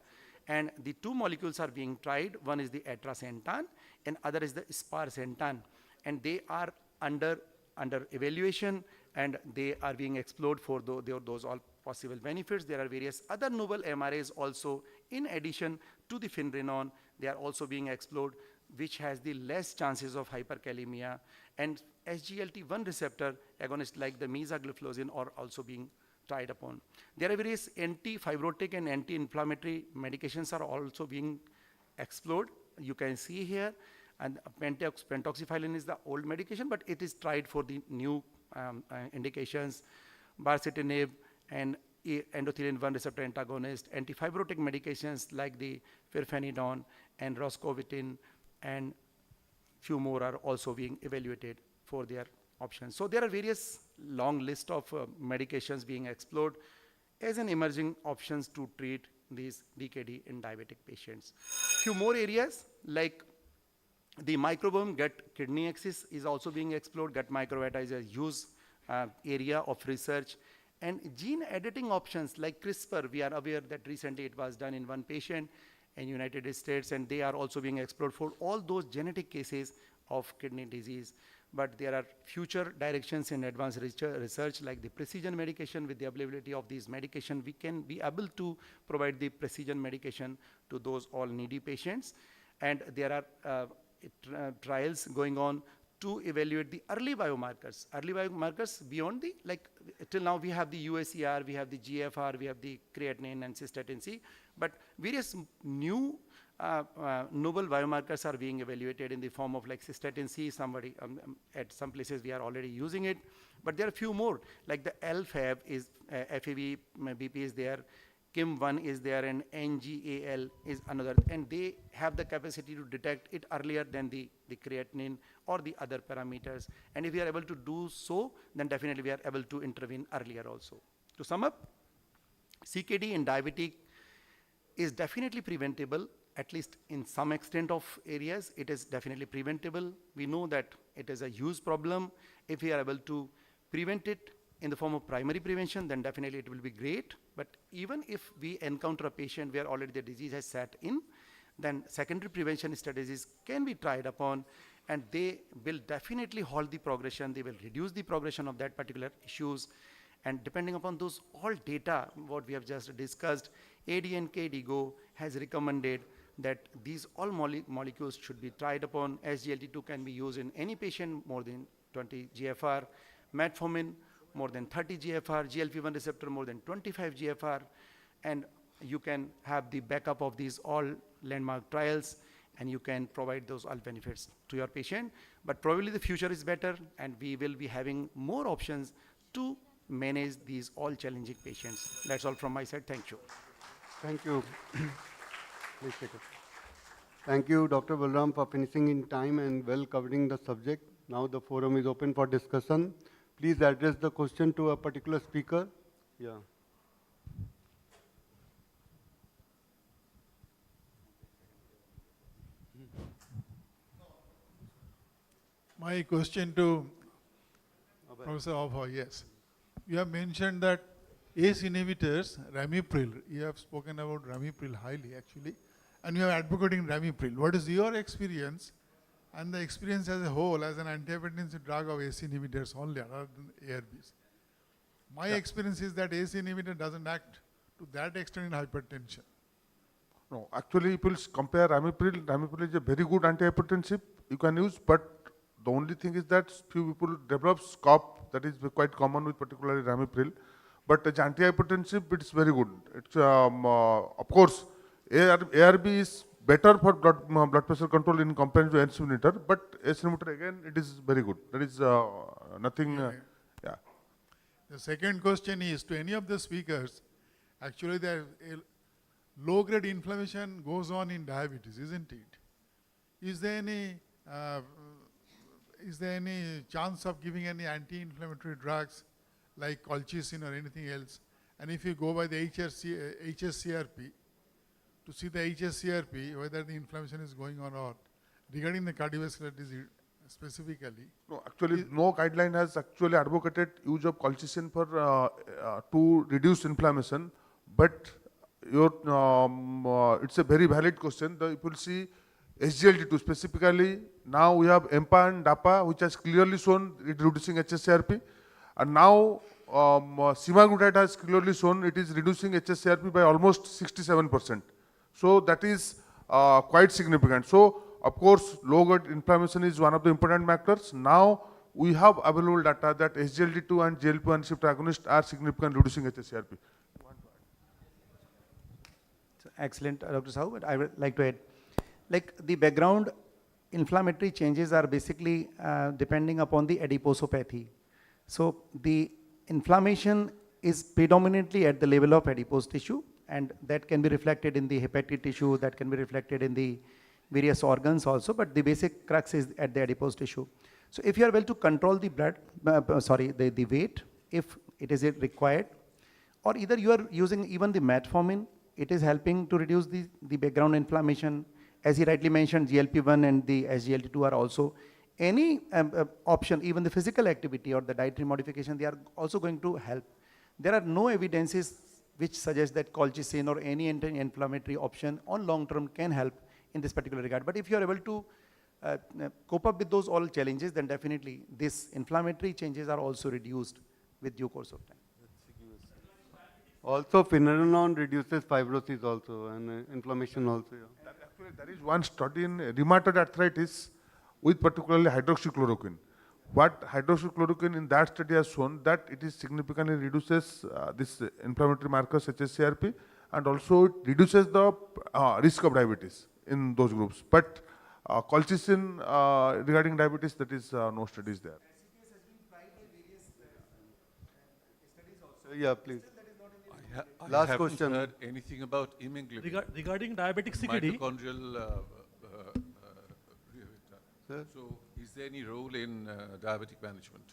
And the two molecules are being tried. One is the atrasentan and other is the sparsentan. And they are under evaluation, and they are being explored for those all possible benefits. There are various other novel MRAs also in addition to the Finrenon. They are also being explored, which has the less chances of hyperkalemia. And SGLT1 receptor agonists like the mesagliflozin are also being tried upon. There are various anti-fibrotic and anti-inflammatory medications are also being explored. You can see here, and pentoxifylline is the old medication, but it is tried for the new indications. Baricitinib and endothelin-1 receptor antagonist, anti-fibrotic medications like the pirfenidone and roscovitin, and few more are also being evaluated for their options. So there are various long list of medications being explored as an emerging options to treat these DKD in diabetic patients. Few more areas like the microbiome gut-kidney axis is also being explored. Gut microbiota is a huge area of research. And gene editing options like CRISPR, we are aware that recently it was done in one patient in United States, and they are also being explored for all those genetic cases of kidney disease. But there are future directions in advanced research like the precision medication. With the availability of these medication, we can be able to provide the precision medication to those all needy patients. And there are trials going on to evaluate the early biomarkers. Early biomarkers beyond the, like till now we have the UACR, we have the GFR, we have the creatinine and cystatin C, but various new novel biomarkers are being evaluated in the form of like cystatin C. At some places we are already using it, but there are a few more like the LFAB is, FAB BP is there, KIM1 is there, and NGAL is another, and they have the capacity to detect it earlier than the creatinine or the other parameters. And if we are able to do so, then definitely we are able to intervene earlier also. To sum up, CKD in diabetic is definitely preventable, at least in some extent of areas. It is definitely preventable. We know that it is a huge problem. If we are able to prevent it in the form of primary prevention, then definitely it will be great. But even if we encounter a patient where already the disease has set in, then secondary prevention strategies can be tried upon, and they will definitely halt the progression. They will reduce the progression of that particular issues. And depending upon those all data, what we have just discussed, AD&K DIGO has recommended that these all molecules should be tried upon. SGLT2 can be used in any patient more than 20 GFR, metformin more than 30 GFR, GLP-1 receptor more than 25 GFR, and you can have the backup of these all landmark trials, and you can provide those all benefits to your patient. But probably the future is better, and we will be having more options to manage these all challenging patients. That's all from my side. Thank you. Thank you. Please take it. Thank you, Dr. Balram, for finishing in time and well covering the subject. Now the forum is open for discussion. Please address the question to a particular speaker. Yeah. My question to Professor Abha, yes. You have mentioned that ACE inhibitors, ramipril, you have spoken about ramipril highly actually, and you are advocating ramipril. What is your experience and the experience as a whole as an antihypertensive drug of ACE inhibitors only rather than ARBs? My experience is that ACE inhibitor doesn't act to that extent in hypertension. No, actually, if you compare ramipril, ramipril is a very good antihypertensive you can use, but the only thing is that few people develop cough, that is quite common with particularly ramipril. But as antihypertensive, it's very good. It's of course, ARB is better for blood pressure control in comparison to ACE inhibitor, but ACE inhibitor again, it is very good. That is nothing, yeah. The second question is to any of the speakers, actually the low-grade inflammation goes on in diabetes, isn't it? Is there any chance of giving any anti-inflammatory drugs like colchicine or anything else? And if you go by the HSCRP, to see the HSCRP, whether the inflammation is going on or not, regarding the cardiovascular disease specifically. No, actually, no guideline has actually advocated use of colchicine for to reduce inflammation. But it's a very valid question. If you see SGLT2 specifically, now we have EMPA and DAPA, which has clearly shown it reducing HSCRP, and now semaglutide has clearly shown it is reducing HSCRP by almost 67%. So that is quite significant. So of course, low-grade inflammation is one of the important factors. Now we have available data that SGLT2 and GLP-1 receptor agonists are significant reducing HSCRP. So excellent, Dr. Sahu, but I would like to add, like the background inflammatory changes are basically depending upon the adiposopathy. So the inflammation is predominantly at the level of adipose tissue, and that can be reflected in the hepatic tissue, that can be reflected in the various organs also, but the basic crux is at the adipose tissue. So if you are able to control the blood, the weight, if it is required, or either you are using even the metformin, it is helping to reduce the background inflammation. As he rightly mentioned, GLP-1 and the SGLT2 are also any option, even the physical activity or the dietary modification, they are also going to help. There are no evidences which suggest that colchicine or any anti-inflammatory option on long term can help in this particular regard. But if you are able to cope up with those all challenges, then definitely these inflammatory changes are also reduced with due course of time. Also, finerenone reduces fibrosis also and inflammation also. Yeah. Actually, there is one study in rheumatoid arthritis with particularly hydroxychloroquine. What hydroxychloroquine in that study has shown that it is significantly reduces this inflammatory markers HSCRP, and also it reduces the risk of diabetes in those groups. But colchicine regarding diabetes, that is no studies there. Yeah, please. I Last haven't question. heard anything about immunoglobulin. Regarding diabetic CKD, Mitochondrial Sir? so is there any role in diabetic management?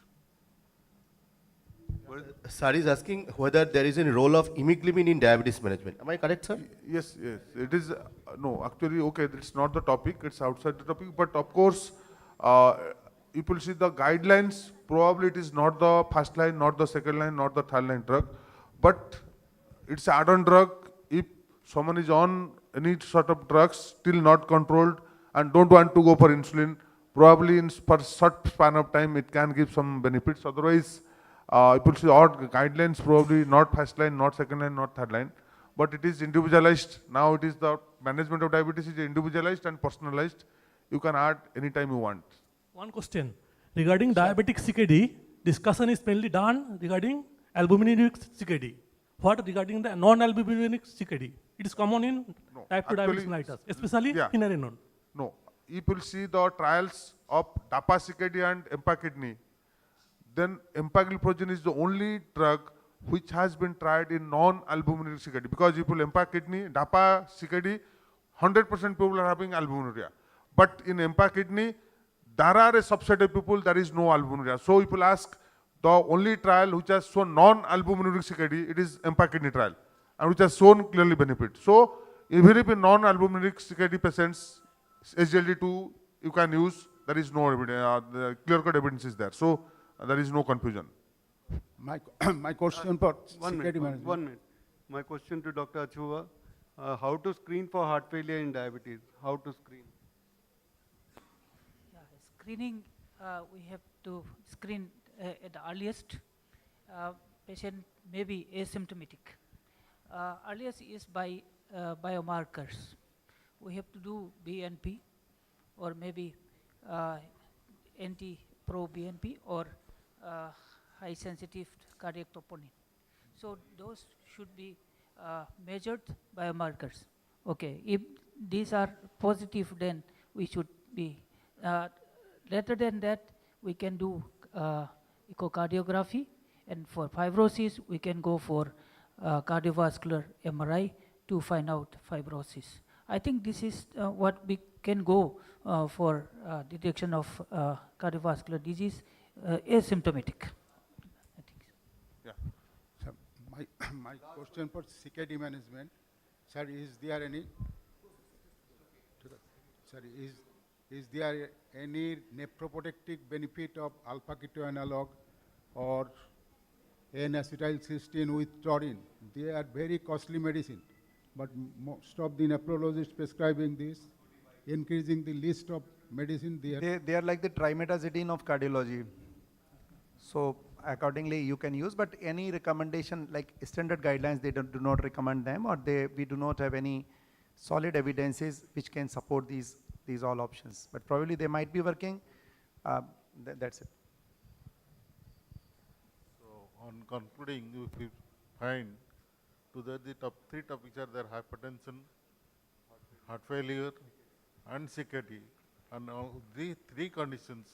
Sir is asking whether there is any role of immunoglobulin in diabetes management. Am I correct, sir? Yes, yes. It is, no, actually, okay, it's not the topic, it's outside the topic, but of course, if you see the guidelines, probably it is not the first line, not the second line, not the third line drug, but it's an add-on drug. If someone is on any sort of drugs, still not controlled, and don't want to go for insulin, probably in for short span of time, it can give some benefits. Otherwise, if you see all guidelines, probably not first line, not second line, not third line, but it is individualized. Now it is the management of diabetes is individualized and personalized. You can add anytime you want. one question. Regarding diabetic CKD, discussion is mainly done regarding albuminic CKD. What regarding the non-albuminic CKD? It is common in No, type 2 diabetes actually, mellitus, especially yeah. finerenone. No, if you see the trials of DAPA CKD and EMPA kidney, then empagliflozin is the only drug which has been tried in non-albuminic CKD. Because if you EMPA kidney, DAPA CKD, 100% people are having albuminuria. But in EMPA kidney, there are a subset of people there is no albuminuria. So if you ask, the only trial which has shown non-albuminuric CKD, it is EMPA kidney trial, and which has shown clearly benefit. So even if in non-albuminic CKD patients, SGLT2 you can use, there is no evidence, the clear-cut evidence is there. So there is no confusion. My question for One security minute, management. 1 minute. My question to Dr. Achuva, how to screen for heart failure in diabetes? How to screen? Yeah, screening, we have to screen at the earliest. Patient may be asymptomatic. Earliest is by biomarkers. We have to do BNP or maybe anti-pro-BNP or high sensitive cardiac troponin. So those should be measured biomarkers. Okay, if these are positive, then we should be. Rather than that, we can do echocardiography, and for fibrosis, we can go for cardiovascular MRI to find out fibrosis. I think this is what we can go for detection of cardiovascular disease asymptomatic. I think so. Yeah. Sir, my question for CKD management, sir, is there any, sir, is there any nephroprotective benefit of alpha keto analog or N-acetylcysteine with taurine? They are very costly medicine, but most of the nephrologists prescribing this, increasing the list of medicine They are like the trimetazidine of cardiology. So accordingly you can use, but any recommendation like standard guidelines, they do not recommend them, or we do not have any solid evidences which can support these all options. But probably they might be working. That's it. So on concluding, if you find the top three topics are there: hypertension, heart failure, and CKD. And these three conditions,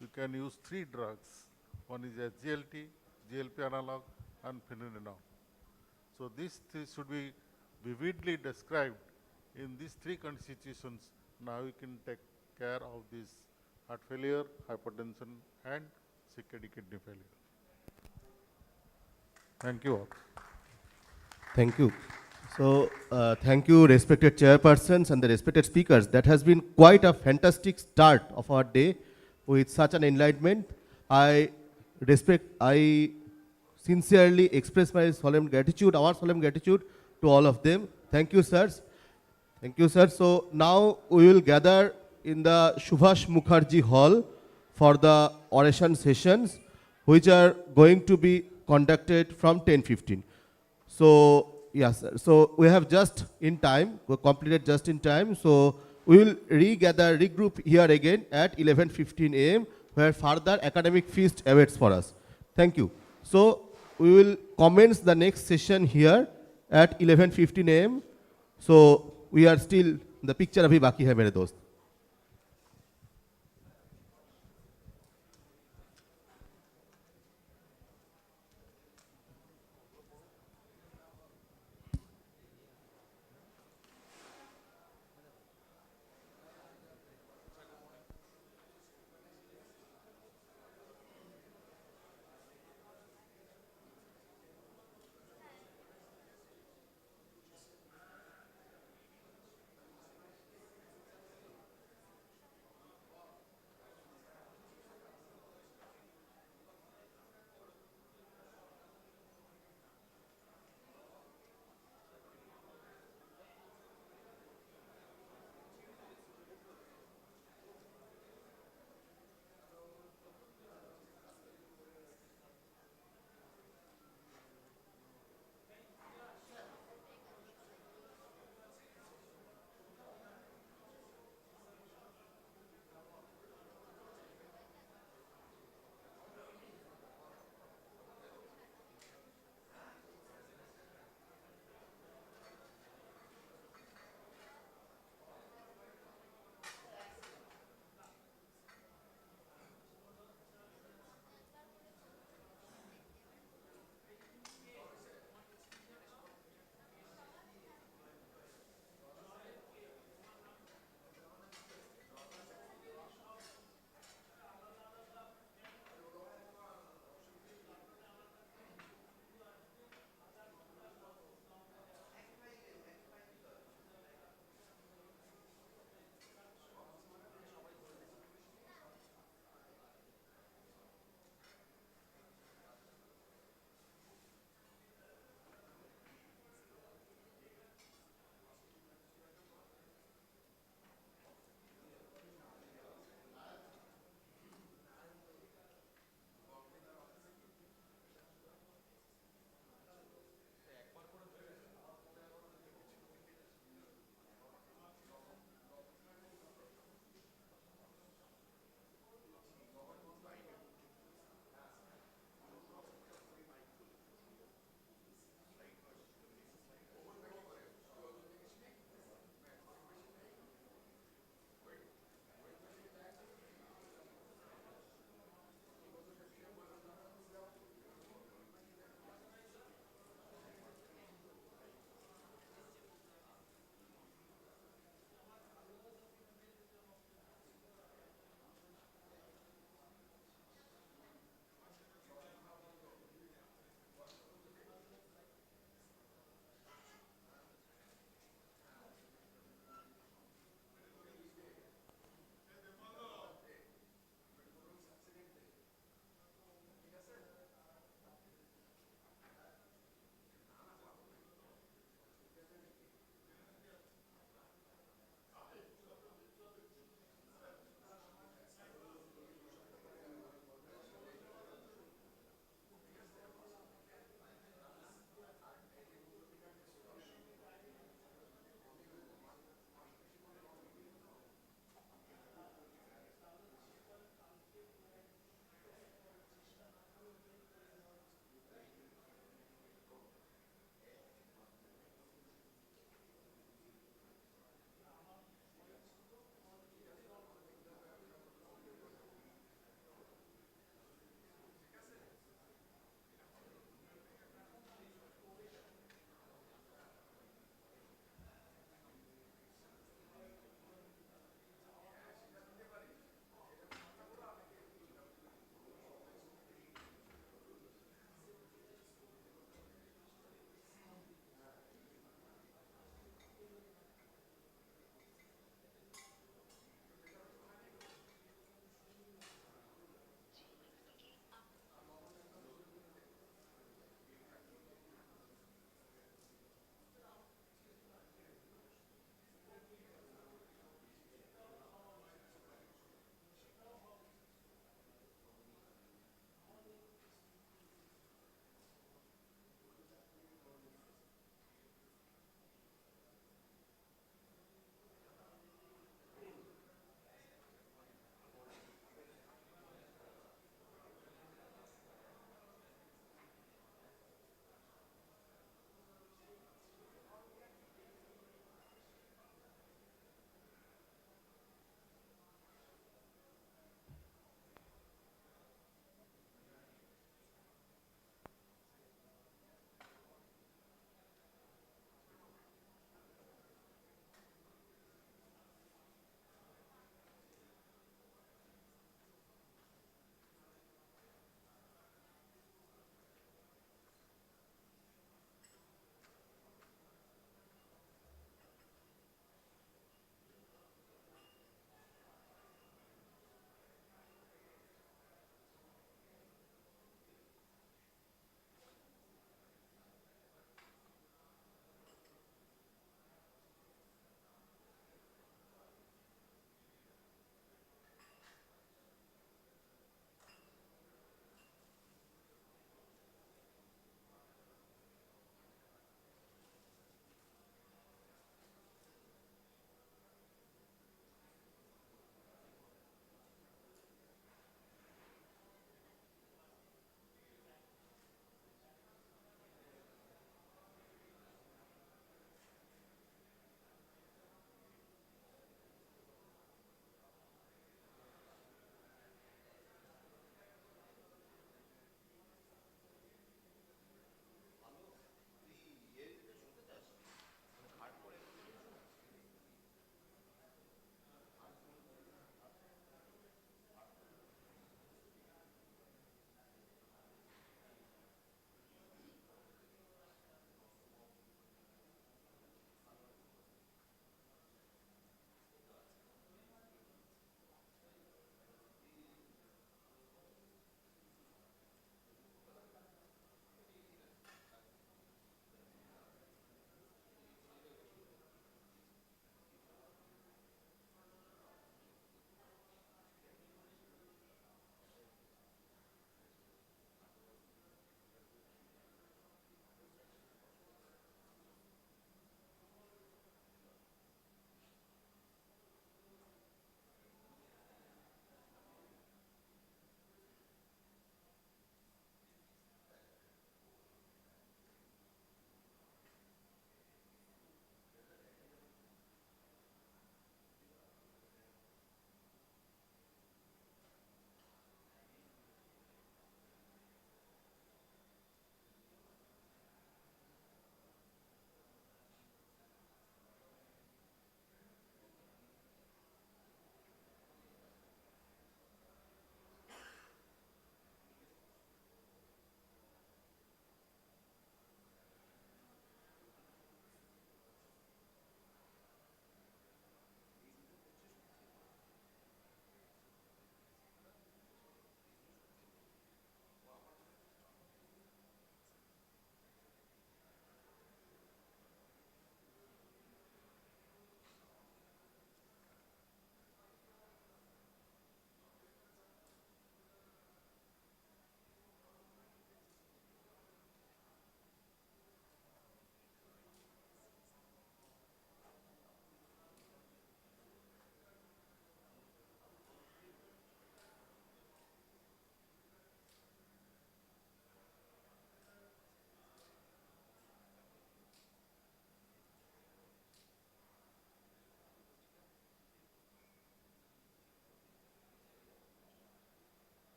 you can use 3 drugs. One is SGLT, GLP analog, and phenylenedione. So these three should be vividly described in these 3 constitutions. Now you can take care of this heart failure, hypertension, and CKD kidney failure. Thank you all. Thank you. So, thank you, respected chairpersons and the respected speakers. That has been quite a fantastic start of our day with such an enlightenment. I sincerely express my solemn gratitude, our solemn gratitude to all of them. Thank you, sirs. Thank you, sir. So now we will gather in the Subhash Mukherjee Hall for the oration sessions, which are going to be conducted from 10:15. So, yes, sir. So we have just in time, we completed just in time. So we will regroup here again at 11:15 a.m., where further academic feast awaits for us. Thank you. So we will commence the next session here at 11:15 a.m. So we are still, the picture abhi baki hai mere dost.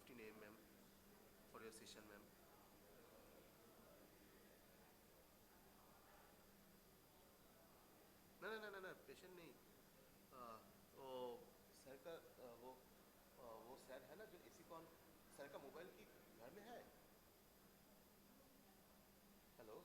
5:15 a.m., ma'am, for your session, ma'am. ना patient नहीं वो sir का वो sir है ना जो इसी कौन सर का मोबाइल की घर में है hello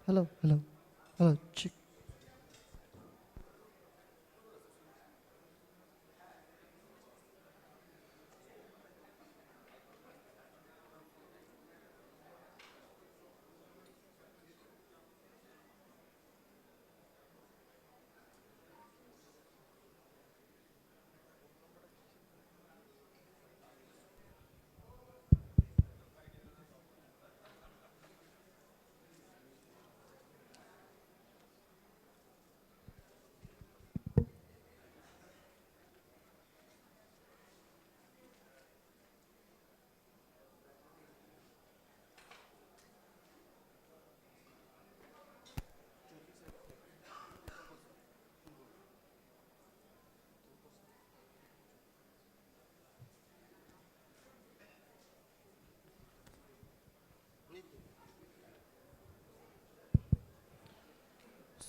hello, hello, hello, check.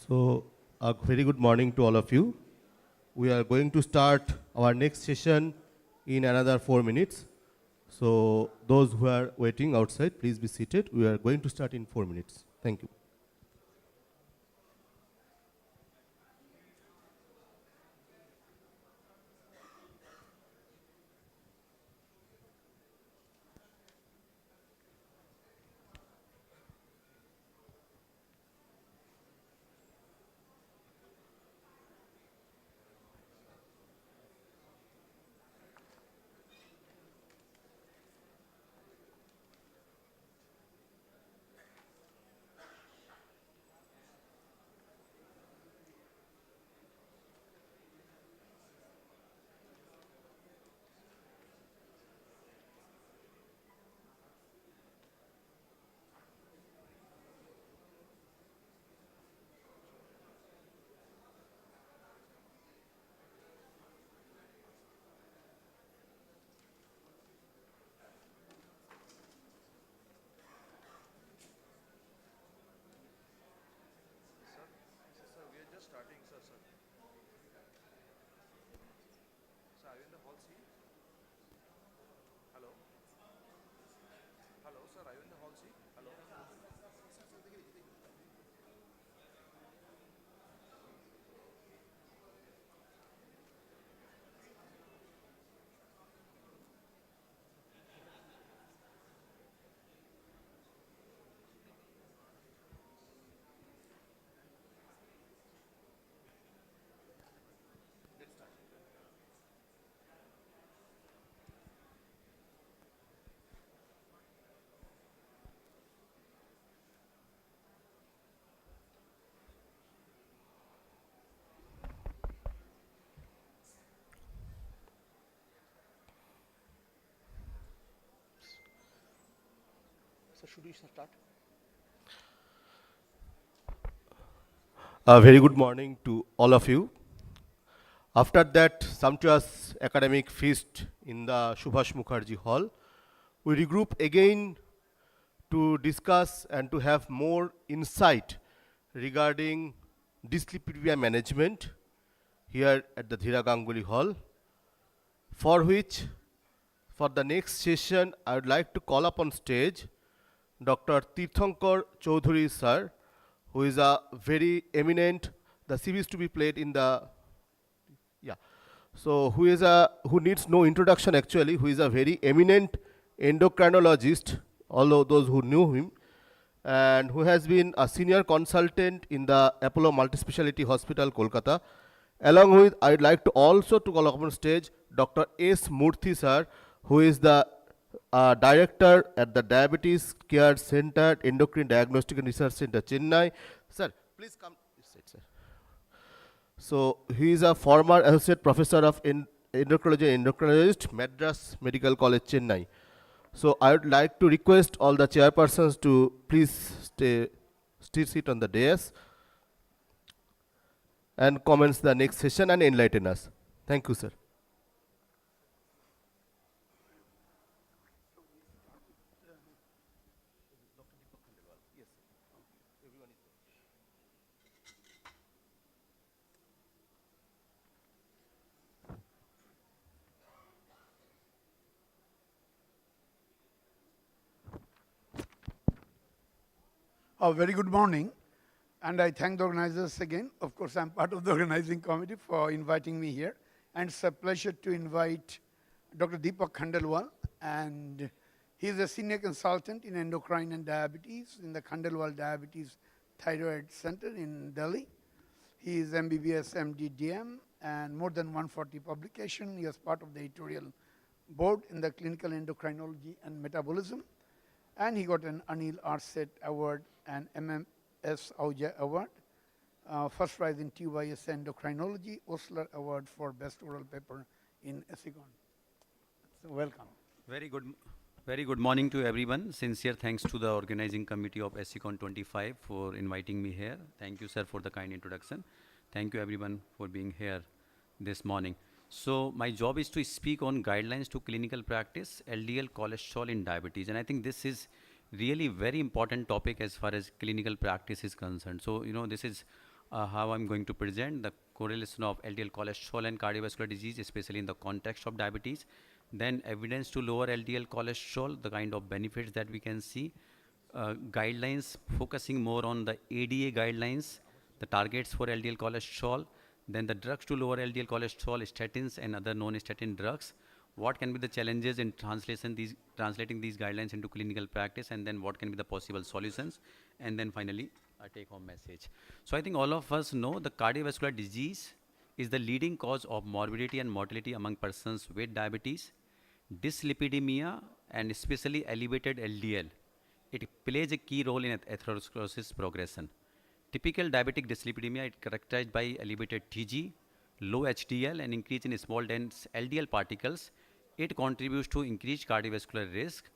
So, a very good morning to all of you. We are going to start our next session in another 4 minutes. So, those who are waiting outside, please be seated. We are going to start in 4 minutes. Thank you. So should we start? A very good morning to all of you. After that sumptuous academic feast in the Subhash Mukherjee Hall, we regroup again to discuss and to have more insight regarding dyslipidemia management here at the Dhira Ganguly Hall, for which, for the next session, I would like to call up on stage Dr. Tirthankar Choudhury sir, who is a very eminent, the series to be played in the, so who needs no introduction actually, who is a very eminent endocrinologist, although those who knew him, and who has been a senior consultant in the Apollo Multispeciality Hospital, Kolkata. Along with, I would like to also to call up on stage Dr. S. Murthy sir, who is the director at the Diabetes Care Center, Endocrine Diagnostic and Research Center, Chennai. Sir, please come. Sir. So he is a former associate professor of endocrinology and endocrinologist, Madras Medical College, Chennai. So I would like to request all the chairpersons to please sit on the dais and commence the next session and enlighten us. Thank you, sir. A very good morning. And I thank the organizers again. Of course, I'm part of the organizing committee for inviting me here. And it's a pleasure to invite Dr. Deepak Khandelwal. And he's a senior consultant in endocrine and diabetes in the Khandelwal Diabetes Thyroid Center in Delhi. He is MBBS MD DM and more than 140 publication. He was part of the editorial board in the clinical endocrinology and metabolism. And he got an Anil Arset Award and MMS Ahuja Award. First prize in TYS Endocrinology, Osler Award for Best Oral Paper in ESICON. So welcome. Very good morning to everyone. Sincere thanks to the organizing committee of ESICON 25 for inviting me here. Thank you, sir, for the kind introduction. Thank you, everyone, for being here this morning. So my job is to speak on guidelines to clinical practice, LDL cholesterol in diabetes. And I think this is really very important topic as far as clinical practice is concerned. So, this is how I'm going to present the correlation of LDL cholesterol and cardiovascular disease, especially in the context of diabetes. Then evidence to lower LDL cholesterol, the kind of benefits that we can see. Guidelines focusing more on the ADA guidelines, the targets for LDL cholesterol. Then the drugs to lower LDL cholesterol, statins and other non-statin drugs. What can be the challenges in translating these guidelines into clinical practice, and then what can be the possible solutions, and then finally a take-home message. So I think all of us know the cardiovascular disease is the leading cause of morbidity and mortality among persons with diabetes. Dyslipidemia and especially elevated LDL, it plays a key role in atherosclerosis progression. Typical diabetic dyslipidemia is characterized by elevated TG, low HDL, and increase in small dense LDL particles. It contributes to increased cardiovascular risk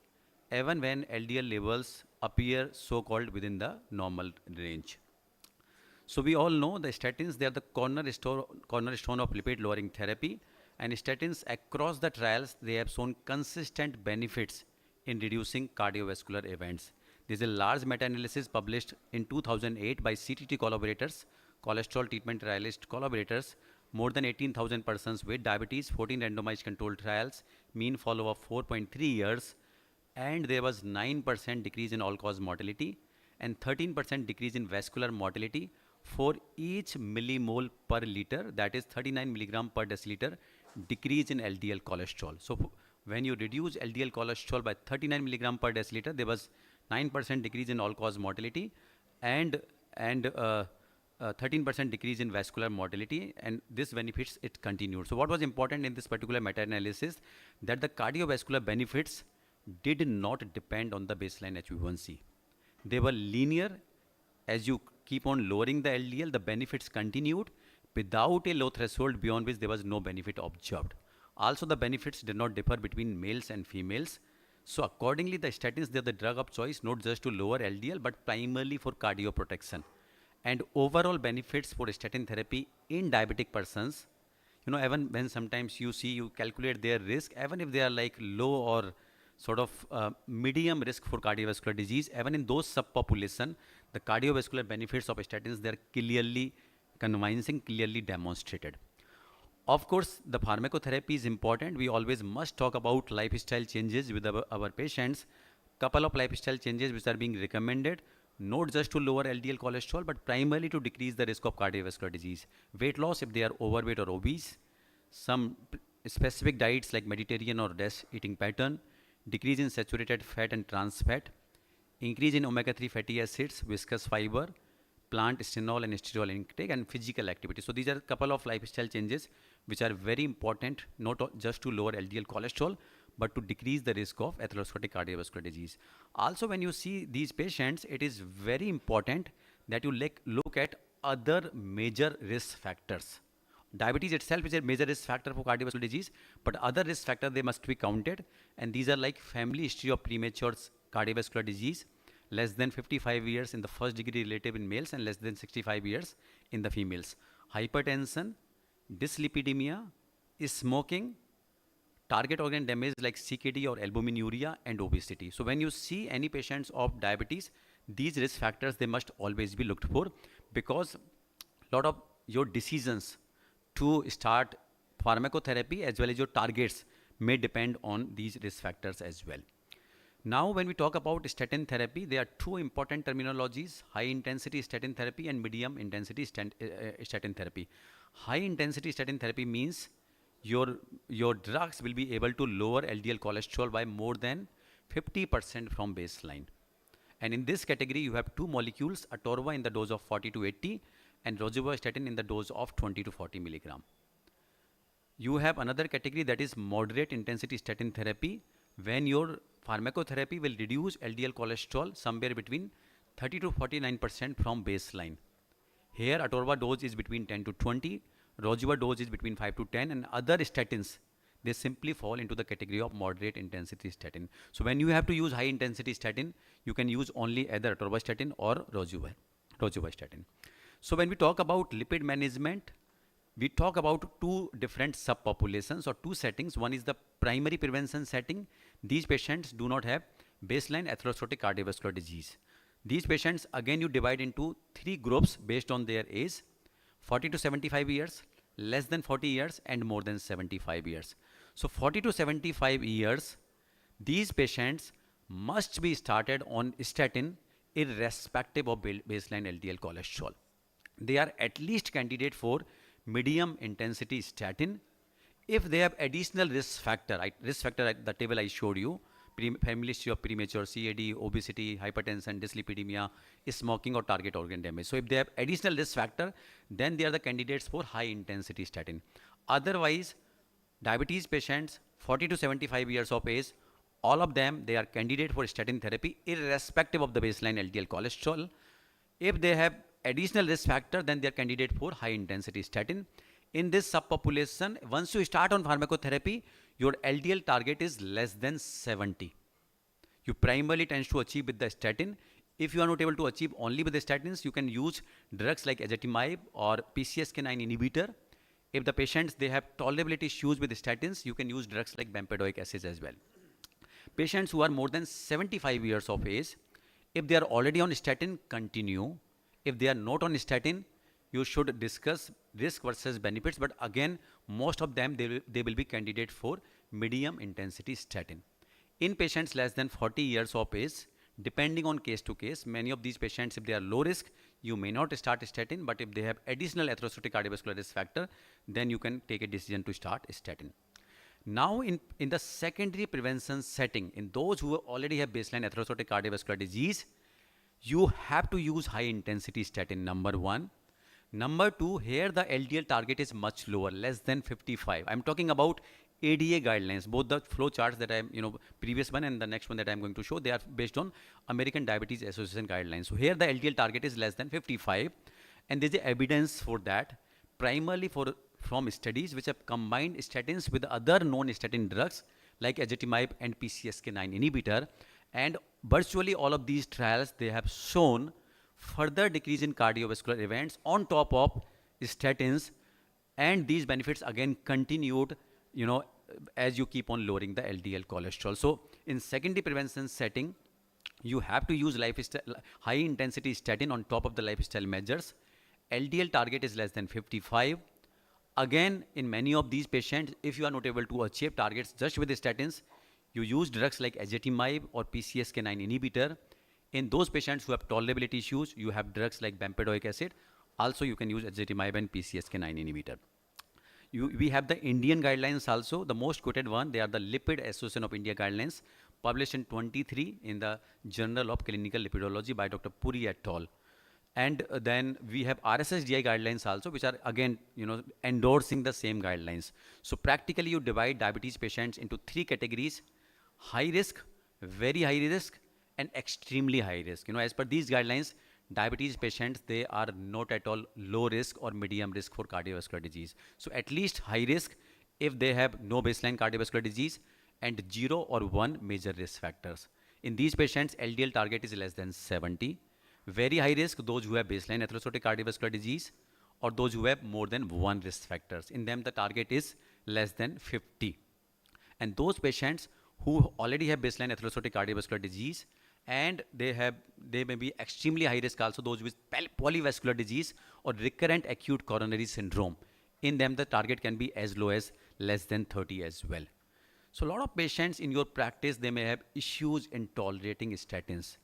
even when LDL levels appear so-called within the normal range. So we all know the statins, they are the cornerstone of lipid-lowering therapy, and statins across the trials, they have shown consistent benefits in reducing cardiovascular events. There is a large meta-analysis published in 2008 by CTT collaborators, cholesterol treatment trialist collaborators, more than 18,000 persons with diabetes, 14 randomized controlled trials, mean follow-up 4.3 years, and there was 9% decrease in all-cause mortality and 13% decrease in vascular mortality for each millimole per liter, that is 39 milligram per deciliter, decrease in LDL cholesterol. So when you reduce LDL cholesterol by 39 milligram per deciliter, there was 9% decrease in all-cause mortality and 13% decrease in vascular mortality, and this benefits it continued. So what was important in this particular meta-analysis, that the cardiovascular benefits did not depend on the baseline HbA1c. They were linear. As you keep on lowering the LDL, the benefits continued without a low threshold beyond which there was no benefit observed. Also, the benefits did not differ between males and females. So accordingly, the statins, they're the drug of choice, not just to lower LDL, but primarily for cardioprotection. And overall benefits for statin therapy in diabetic persons, even when sometimes you calculate their risk, even if they are like low or sort of medium risk for cardiovascular disease, even in those subpopulation, the cardiovascular benefits of statins, they're clearly convincing, clearly demonstrated. Of course, the pharmacotherapy is important. We always must talk about lifestyle changes with our patients. Couple of lifestyle changes which are being recommended, not just to lower LDL cholesterol, but primarily to decrease the risk of cardiovascular disease. Weight loss if they are overweight or obese. Some specific diets like Mediterranean or less eating pattern. Decrease in saturated fat and trans fat. Increase in omega-3 fatty acids, viscous fiber, plant stenol and sterol intake, and physical activity. So these are a couple of lifestyle changes which are very important, not just to lower LDL cholesterol, but to decrease the risk of atherosclerotic cardiovascular disease. Also, when you see these patients, it is very important that you look at other major risk factors. Diabetes itself is a major risk factor for cardiovascular disease, but other risk factors, they must be counted. And these are like family history of premature cardiovascular disease, less than 55 years in the first degree relative in males and less than 65 years in the females. Hypertension, dyslipidemia, smoking, target organ damage like CKD or albuminuria, and obesity. So when you see any patients of diabetes, these risk factors, they must always be looked for, because a lot of your decisions to start pharmacotherapy as well as your targets may depend on these risk factors as well. Now, when we talk about statin therapy, there are two important terminologies: high intensity statin therapy and medium intensity statin therapy. High intensity statin therapy means your drugs will be able to lower LDL cholesterol by more than 50% from baseline. And in this category, you have two molecules, atorva in the dose of 40 to 80 and rosuvastatin in the dose of 20 to 40 milligram. You have another category, that is moderate intensity statin therapy, when your pharmacotherapy will reduce LDL cholesterol somewhere between 30 to 49% from baseline. Here, atorva dose is between 10 to 20, rosuva dose is between 5 to 10, and other statins, they simply fall into the category of moderate intensity statin. So when you have to use high intensity statin, you can use only either atorvastatin or rosuvastatin. So when we talk about lipid management, we talk about two different subpopulations or two settings. One is the primary prevention setting. These patients do not have baseline atherosclerotic cardiovascular disease. These patients, again, you divide into three groups based on their age: 40 to 75 years, less than 40 years, and more than 75 years. So 40 to 75 years, these patients must be started on statin irrespective of baseline LDL cholesterol. They are at least candidate for medium intensity statin. If they have additional risk factor, the table I showed you, family history of premature CAD, obesity, hypertension, dyslipidemia, smoking or target organ damage. So if they have additional risk factor, then they are the candidates for high intensity statin. Otherwise, diabetes patients 40 to 75 years of age, all of them, they are candidate for statin therapy irrespective of the baseline LDL cholesterol. If they have additional risk factor, then they are candidate for high intensity statin. In this subpopulation, once you start on pharmacotherapy, your LDL target is less than 70. You primarily tend to achieve with the statin. If you are not able to achieve only with the statins, you can use drugs like ezetimibe or PCSK9 inhibitor. If the patients, they have tolerability issues with the statins, you can use drugs like bempedoic acid as well. Patients who are more than 75 years of age, if they are already on statin, continue. If they are not on statin, you should discuss risk versus benefits, but again, most of them, they will be candidate for medium intensity statin. In patients less than 40 years of age, depending on case to case, many of these patients, if they are low risk, you may not start statin, but if they have additional atherosclerotic cardiovascular risk factor, then you can take a decision to start statin. Now, in the secondary prevention setting, in those who already have baseline atherosclerotic cardiovascular disease, you have to use high intensity statin, number one. Number two, here the LDL target is much lower, less than 55. I'm talking about ADA guidelines. Both the flow charts that I'm, previous one and the next one that I'm going to show, they are based on American Diabetes Association guidelines. So here the LDL target is less than 55, and there's evidence for that, primarily from studies which have combined statins with other non-statin drugs like ezetimibe and PCSK9 inhibitor, and virtually all of these trials, they have shown further decrease in cardiovascular events on top of statins, and these benefits again continued, as you keep on lowering the LDL cholesterol. So in secondary prevention setting, you have to use high intensity statin on top of the lifestyle measures. LDL target is less than 55. Again, in many of these patients, if you are not able to achieve targets just with the statins, you use drugs like ezetimibe or PCSK9 inhibitor. In those patients who have tolerability issues, you have drugs like bempedoic acid. Also, you can use ezetimibe and PCSK9 inhibitor. We have the Indian guidelines also. The most quoted one, they are the Lipid Association of India guidelines, published in 23 in the Journal of Clinical Lipidology by Dr. Puri et al. And then we have RSSDI guidelines also, which are again, endorsing the same guidelines. So practically you divide diabetes patients into three categories: high risk, very high risk, and extremely high risk. As per these guidelines, diabetes patients, they are not at all low risk or medium risk for cardiovascular disease. So at least high risk if they have no baseline cardiovascular disease and 0 or 1 major risk factors. In these patients, LDL target is less than 70. Very high risk, those who have baseline atherosclerotic cardiovascular disease or those who have more than 1 risk factors. In them, the target is less than 50. And those patients who already have baseline atherosclerotic cardiovascular disease, and they may be extremely high risk also, those with polyvascular disease or recurrent acute coronary syndrome. In them, the target can be as low as less than 30 as well. So a lot of patients in your practice, they may have issues in tolerating statins.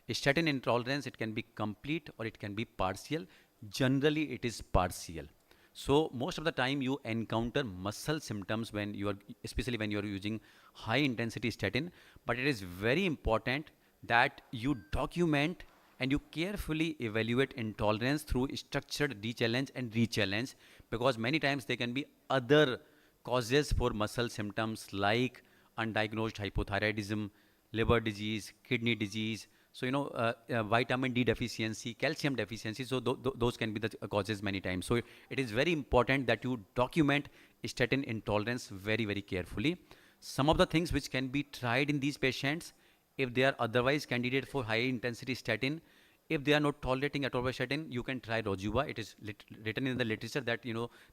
Statin intolerance, it can be complete or it can be partial. Generally, it is partial. So most of the time you encounter muscle symptoms when you are, especially when you are using high intensity statin, but it is very important that you document and you carefully evaluate intolerance through structured de-challenge and re-challenge, because many times there can be other causes for muscle symptoms like undiagnosed hypothyroidism, liver disease, kidney disease. So, vitamin D deficiency, calcium deficiency, so those can be the causes many times. So, it is very important that you document statin intolerance very, very carefully. Some of the things which can be tried in these patients, if they are otherwise candidate for high intensity statin, if they are not tolerating atorvastatin, you can try Rojuva. It is written in the literature that,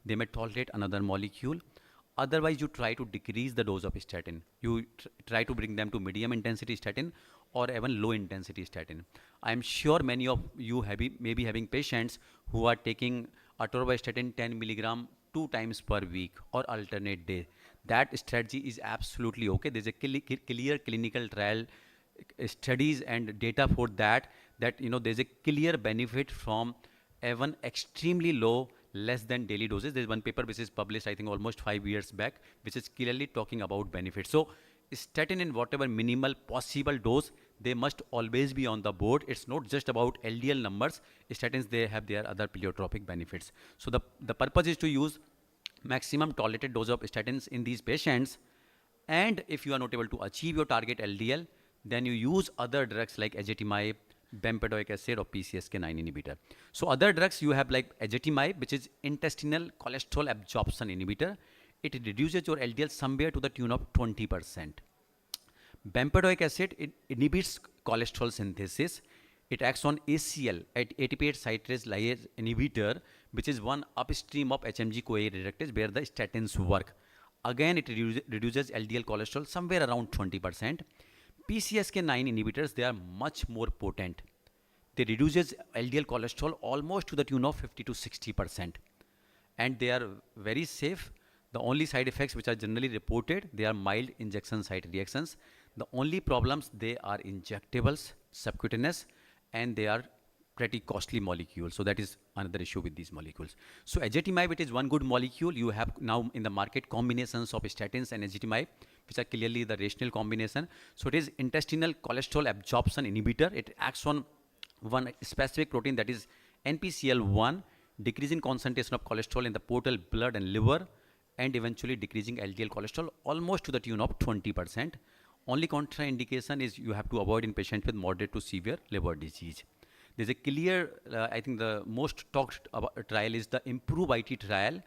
they may tolerate another molecule. Otherwise, you try to decrease the dose of statin. You try to bring them to medium intensity statin or even low intensity statin. I am sure many of you may be having patients who are taking atorvastatin 10 milligram 2 times per week or alternate day. That strategy is absolutely okay. There's a clear clinical trial studies and data for that, there's a clear benefit from even extremely low, less than daily doses. There's one paper which is published, I think, almost 5 years back, which is clearly talking about benefits. So statin in whatever minimal possible dose, they must always be on the board. It's not just about LDL numbers. Statins, they have their other pleiotropic benefits. So the purpose is to use maximum tolerated dose of statins in these patients. And if you are not able to achieve your target LDL, then you use other drugs like ezetimibe, bempedoic acid or PCSK9 inhibitor. So other drugs you have like ezetimibe, which is intestinal cholesterol absorption inhibitor. It reduces your LDL somewhere to the tune of 20%. Bempedoic acid, it inhibits cholesterol synthesis. It acts on ACL, ATPase citrate lyase inhibitor, which is one upstream of HMG-CoA reductase where the statins work. Again, it reduces LDL cholesterol somewhere around 20%. PCSK9 inhibitors, they are much more potent. They reduces LDL cholesterol almost to the tune of 50 to 60%. And they are very safe. The only side effects which are generally reported, they are mild injection site reactions. The only problems, they are injectables, subcutaneous, and they are pretty costly molecules. So that is another issue with these molecules. So ezetimibe, it is one good molecule. You have now in the market combinations of statins and ezetimibe, which are clearly the rational combination. So it is intestinal cholesterol absorption inhibitor. It acts on one specific protein, that is NPCL1, decreasing concentration of cholesterol in the portal, blood and liver, and eventually decreasing LDL cholesterol almost to the tune of 20%. Only contraindication is you have to avoid in patients with moderate to severe liver disease. There's a clear, I think the most talked about trial is the IMPROVE-IT trial,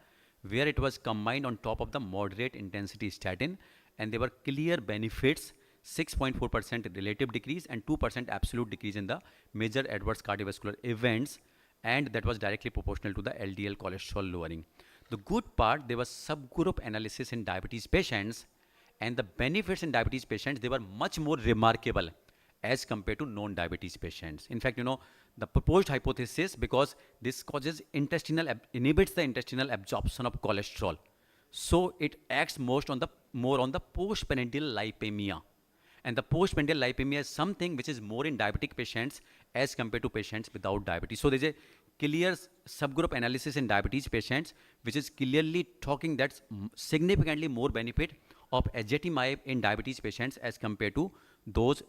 where it was combined on top of the moderate intensity statin, and there were clear benefits, 6.4% relative decrease and 2% absolute decrease in the major adverse cardiovascular events, and that was directly proportional to the LDL cholesterol lowering. The good part, there was subgroup analysis in diabetes patients, and the benefits in diabetes patients, they were much more remarkable as compared to non-diabetes patients. In fact, the proposed hypothesis, because this causes inhibits the intestinal absorption of cholesterol. So it acts more on the postprandial lipemia. And the postprandial lipemia is something which is more in diabetic patients as compared to patients without diabetes. So there's a clear subgroup analysis in diabetes patients, which is clearly talking that significantly more benefit of ezetimibe in diabetes patients as compared to those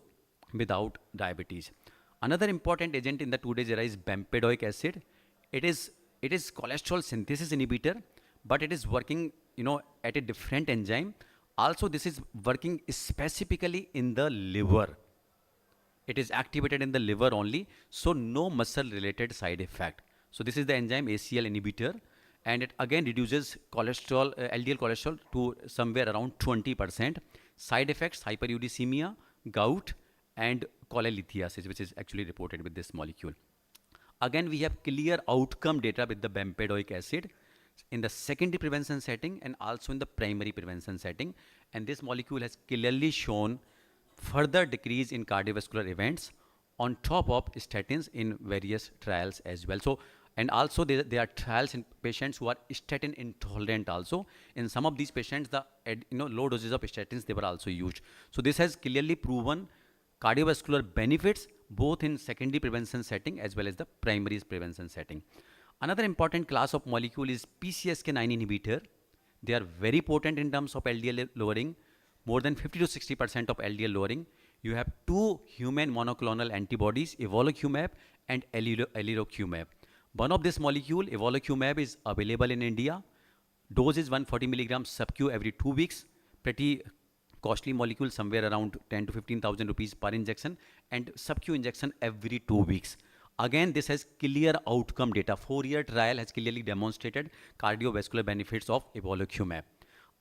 without diabetes. Another important agent in the today's era is bempedoic acid. It is cholesterol synthesis inhibitor, but it is working, at a different enzyme. Also, this is working specifically in the liver. It is activated in the liver only, so no muscle-related side effect. So this is the enzyme ACL inhibitor, and it again reduces cholesterol, LDL cholesterol to somewhere around 20%. Side effects, hyperuricemia, gout, and cholelithiasis, which is actually reported with this molecule. Again, we have clear outcome data with the bempedoic acid in the secondary prevention setting and also in the primary prevention setting. And this molecule has clearly shown further decrease in cardiovascular events on top of statins in various trials as well. So And also there are trials in patients who are statin intolerant also. In some of these patients, the low doses of statins, they were also used. So this has clearly proven cardiovascular benefits both in secondary prevention setting as well as the primary prevention setting. Another important class of molecule is PCSK9 inhibitor. They are very potent in terms of LDL lowering, more than 50 to 60% of LDL lowering. You have two human monoclonal antibodies, evolocumab and alirocumab. One of this molecule, evolocumab, is available in India. Dose is 140 milligrams sub-Q every 2 weeks. Pretty costly molecule, somewhere around 10 to 15,000 rupees per injection, and sub-Q injection every 2 weeks. Again, this has clear outcome data. 4-year trial has clearly demonstrated cardiovascular benefits of evolocumab.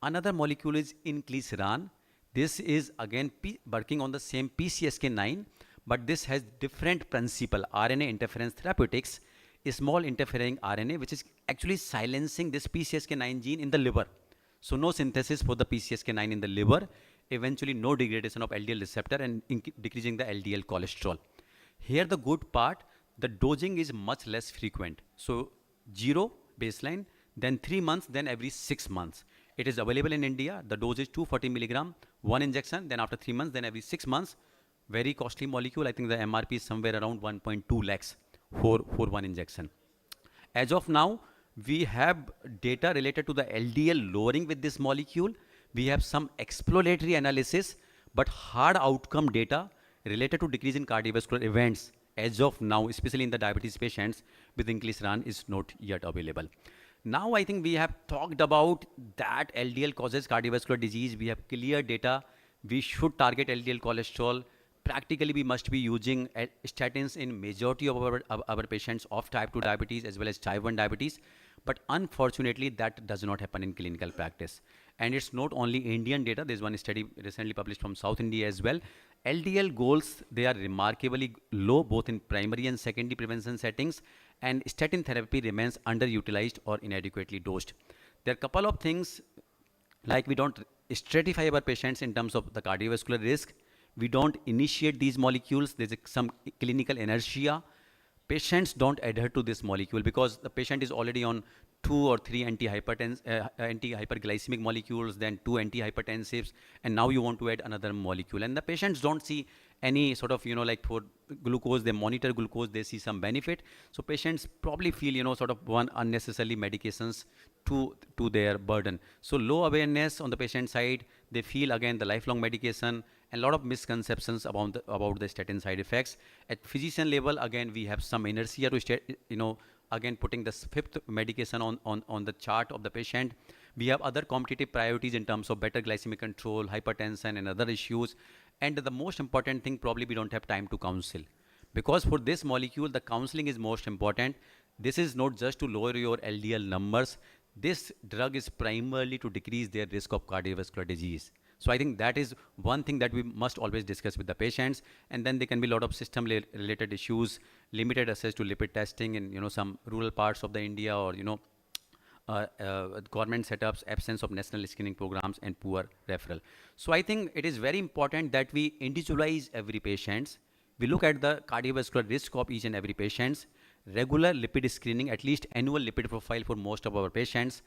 Another molecule is inclisiran. This is again working on the same PCSK9, but this has different principle. RNA interference therapeutics, a small interfering RNA, which is actually silencing this PCSK9 gene in the liver. So no synthesis for the PCSK9 in the liver, eventually no degradation of LDL receptor and decreasing the LDL cholesterol. Here the good part, the dosing is much less frequent. So 0 baseline, then 3 months, then every 6 months. It is available in India. The dose is 240 milligram, 1 injection, then after 3 months, then every 6 months. Very costly molecule. I think the MRP is somewhere around 1.2 lakhs for 1 injection. As of now, we have data related to the LDL lowering with this molecule. We have some exploratory analysis, but hard outcome data related to decrease in cardiovascular events as of now, especially in the diabetes patients with inclisiran, is not yet available. Now I think we have talked about that LDL causes cardiovascular disease. We have clear data. We should target LDL cholesterol. Practically, we must be using statins in majority of our patients of type 2 diabetes as well as type 1 diabetes. But unfortunately, that does not happen in clinical practice. And it's not only Indian data. There's one study recently published from South India as well. LDL goals, they are remarkably low, both in primary and secondary prevention settings. And statin therapy remains underutilized or inadequately dosed. There are a couple of things, like we don't stratify our patients in terms of the cardiovascular risk. We don't initiate these molecules. There's some clinical inertia. Patients don't adhere to this molecule because the patient is already on 2 or 3 anti-hyperglycemic molecules, then 2 antihypertensives, and now you want to add another molecule. And the patients don't see any sort of, like for glucose, they monitor glucose, they see some benefit. So patients probably feel, sort of one unnecessarily medications to their burden. So low awareness on the patient side, they feel again the lifelong medication, and a lot of misconceptions about the statin side effects. At physician level, again, we have some inertia to, again, putting the 5th medication on the chart of the patient. We have other competitive priorities in terms of better glycemic control, hypertension, and other issues. And the most important thing, probably we don't have time to counsel. Because for this molecule, the counseling is most important. This is not just to lower your LDL numbers. This drug is primarily to decrease their risk of cardiovascular disease. So I think that is one thing that we must always discuss with the patients. And then there can be a lot of system-related issues, limited access to lipid testing in some rural parts of the India, or government setups, absence of national screening programs, and poor referral. So I think it is very important that we individualize every patient. We look at the cardiovascular risk of each and every patient, regular lipid screening, at least annual lipid profile for most of our patients,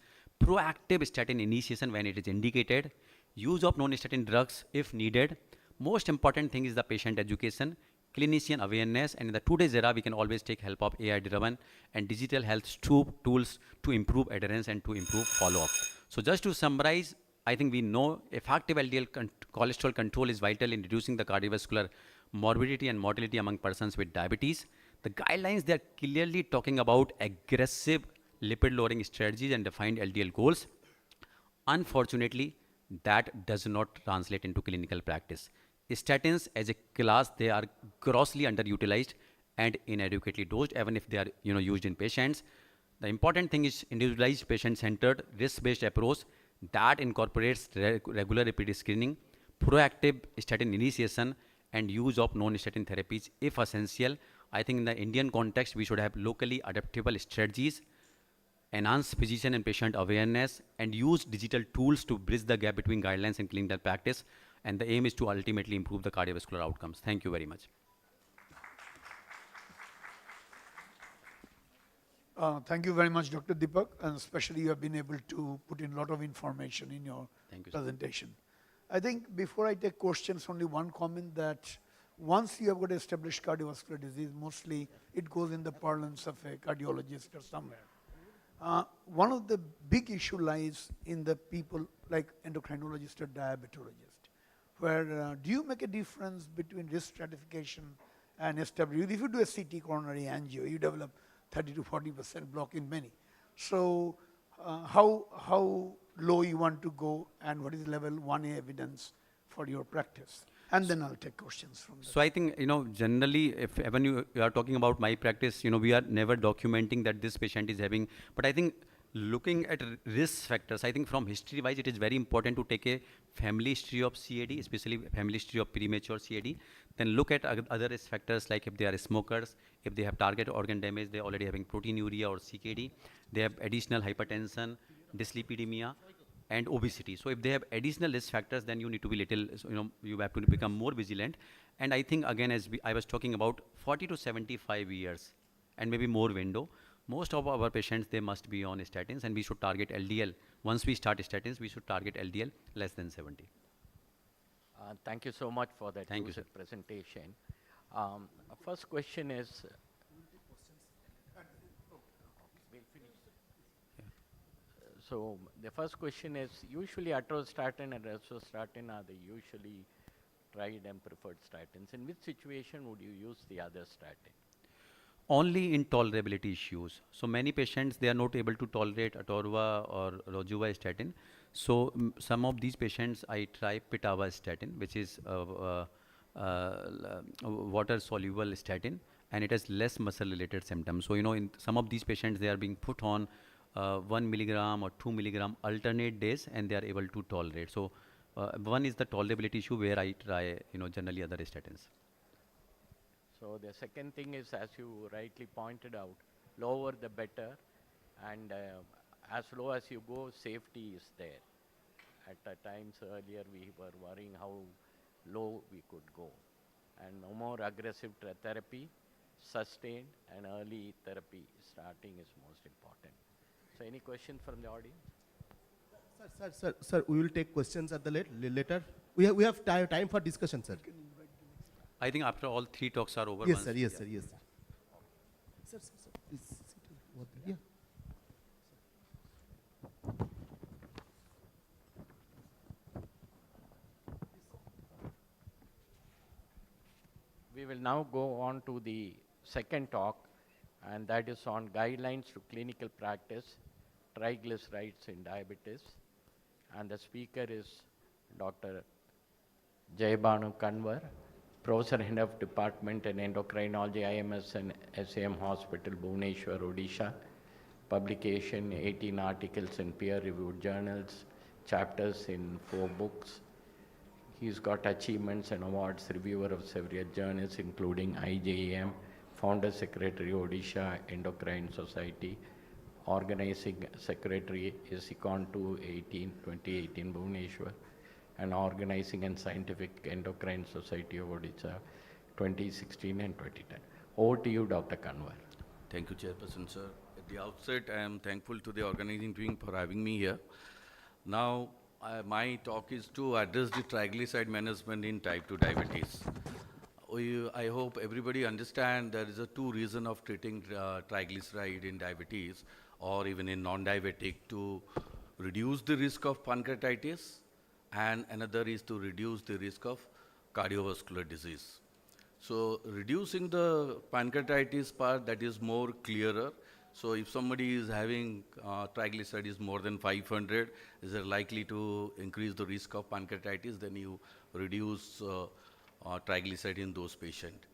proactive statin initiation when it is indicated, use of non-statin drugs if needed. Most important thing is the patient education, clinician awareness, and in the today's era, we can always take help of AI-driven and digital health tools to improve adherence and to improve follow-up. So just to summarize, I think we know effective LDL cholesterol control is vital in reducing the cardiovascular morbidity and mortality among persons with diabetes. The guidelines, they are clearly talking about aggressive lipid-lowering strategies and defined LDL goals. Unfortunately, that does not translate into clinical practice. Statins as a class, they are grossly underutilized and inadequately dosed, even if they are used in patients. The important thing is individualized, patient-centered, risk-based approach that incorporates regular lipid screening, proactive statin initiation, and use of non-statin therapies if essential. I think in the Indian context, we should have locally adaptable strategies, enhance physician and patient awareness, and use digital tools to bridge the gap between guidelines and clinical practice. And the aim is to ultimately improve the cardiovascular outcomes. Thank you very much. Thank you very much, Dr. Deepak, and especially you have been able to put in a lot of information in your Thank you, sir. presentation. I think before I take questions, only one comment that once you have got established cardiovascular disease, mostly it goes in the parlance of a cardiologist or somewhere. One of the big issue lies in the people like endocrinologist or diabetologist, where do you make a difference between risk stratification and establishment? If you do a CT coronary angio, you develop 30 to 40% block in many. So how low you want to go and what is level 1A evidence for your practice? And then I'll take questions from So I think, generally, if when you are talking about my practice, we are never documenting that this patient is having, but I think looking at risk factors, I think from history wise, it is very important to take a family history of CAD, especially family history of premature CAD, then look at other risk factors like if they are smokers, if they have target organ damage, they're already having proteinuria or CKD, they have additional hypertension, dyslipidemia, and obesity. So if they have additional risk factors, then you need to be you have to become more vigilant. And I think again, as I was talking about 40 to 75 years and maybe more window, most of our patients, they must be on statins, and we should target LDL. Once we start statins, we should target LDL less than 70. Thank you so much for that Thank you, sir. presentation. First question is, so the first question is, usually atorvastatin and rosuvastatin are the usually tried and preferred statins. In which situation would you use the other statin? Only in tolerability issues. So many patients, they are not able to tolerate atorva or rosuvastatin. So some of these patients, I try pitavastatin, which is water-soluble statin, and it has less muscle-related symptoms. So, in some of these patients, they are being put on 1 milligram or 2 milligram alternate days, and they are able to tolerate. So one is the tolerability issue where I try, generally other statins. So the second thing is, as you rightly pointed out, lower the better, and as low as you go, safety is there. At times earlier, we were worrying how low we could go. And no more aggressive therapy, sustained and early therapy starting is most important. So any questions from the audience? Sir, we will take questions at the later. We have time for discussion, sir. I think after all three talks are over. Yes, sir. Yes, sir. Yes, sir. Sir, please sit over there. Yeah. We will now go on to the second talk, and that is on guidelines to clinical practice, triglycerides in diabetes. And the speaker is Dr. Jayabhanu Kanwar, Professor Head of Department in Endocrinology, IMS and SAM Hospital, Bhubaneswar, Odisha. Publication, 18 articles in peer-reviewed journals, chapters in 4 books. He's got achievements and awards, reviewer of several journals, including IJEM, Founder Secretary, Odisha Endocrine Society, Organizing Secretary, ESICON 2018, Bhubaneswar, and Organizing and Scientific Endocrine Society of Odisha, 2016 and 2010. Over to you, Dr. Kanwar. Thank you, Chairperson, sir. At the outset, I am thankful to the organizing team for having me here. Now, my talk is to address the triglyceride management in type 2 diabetes. I hope everybody understands there is a 2 reasons of treating triglyceride in diabetes or even in non-diabetic: to reduce the risk of pancreatitis, and another is to reduce the risk of cardiovascular disease. So reducing the pancreatitis part, that is more clearer. So if somebody is having triglyceride is more than 500, is likely to increase the risk of pancreatitis, then you reduce triglyceride in those patients.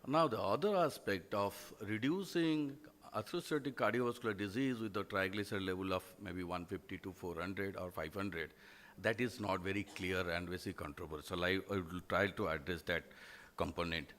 Now the other aspect of reducing associated cardiovascular disease with the triglyceride level of maybe 150 to 400 or 500, that is not very clear and very controversial. I will try to address that component.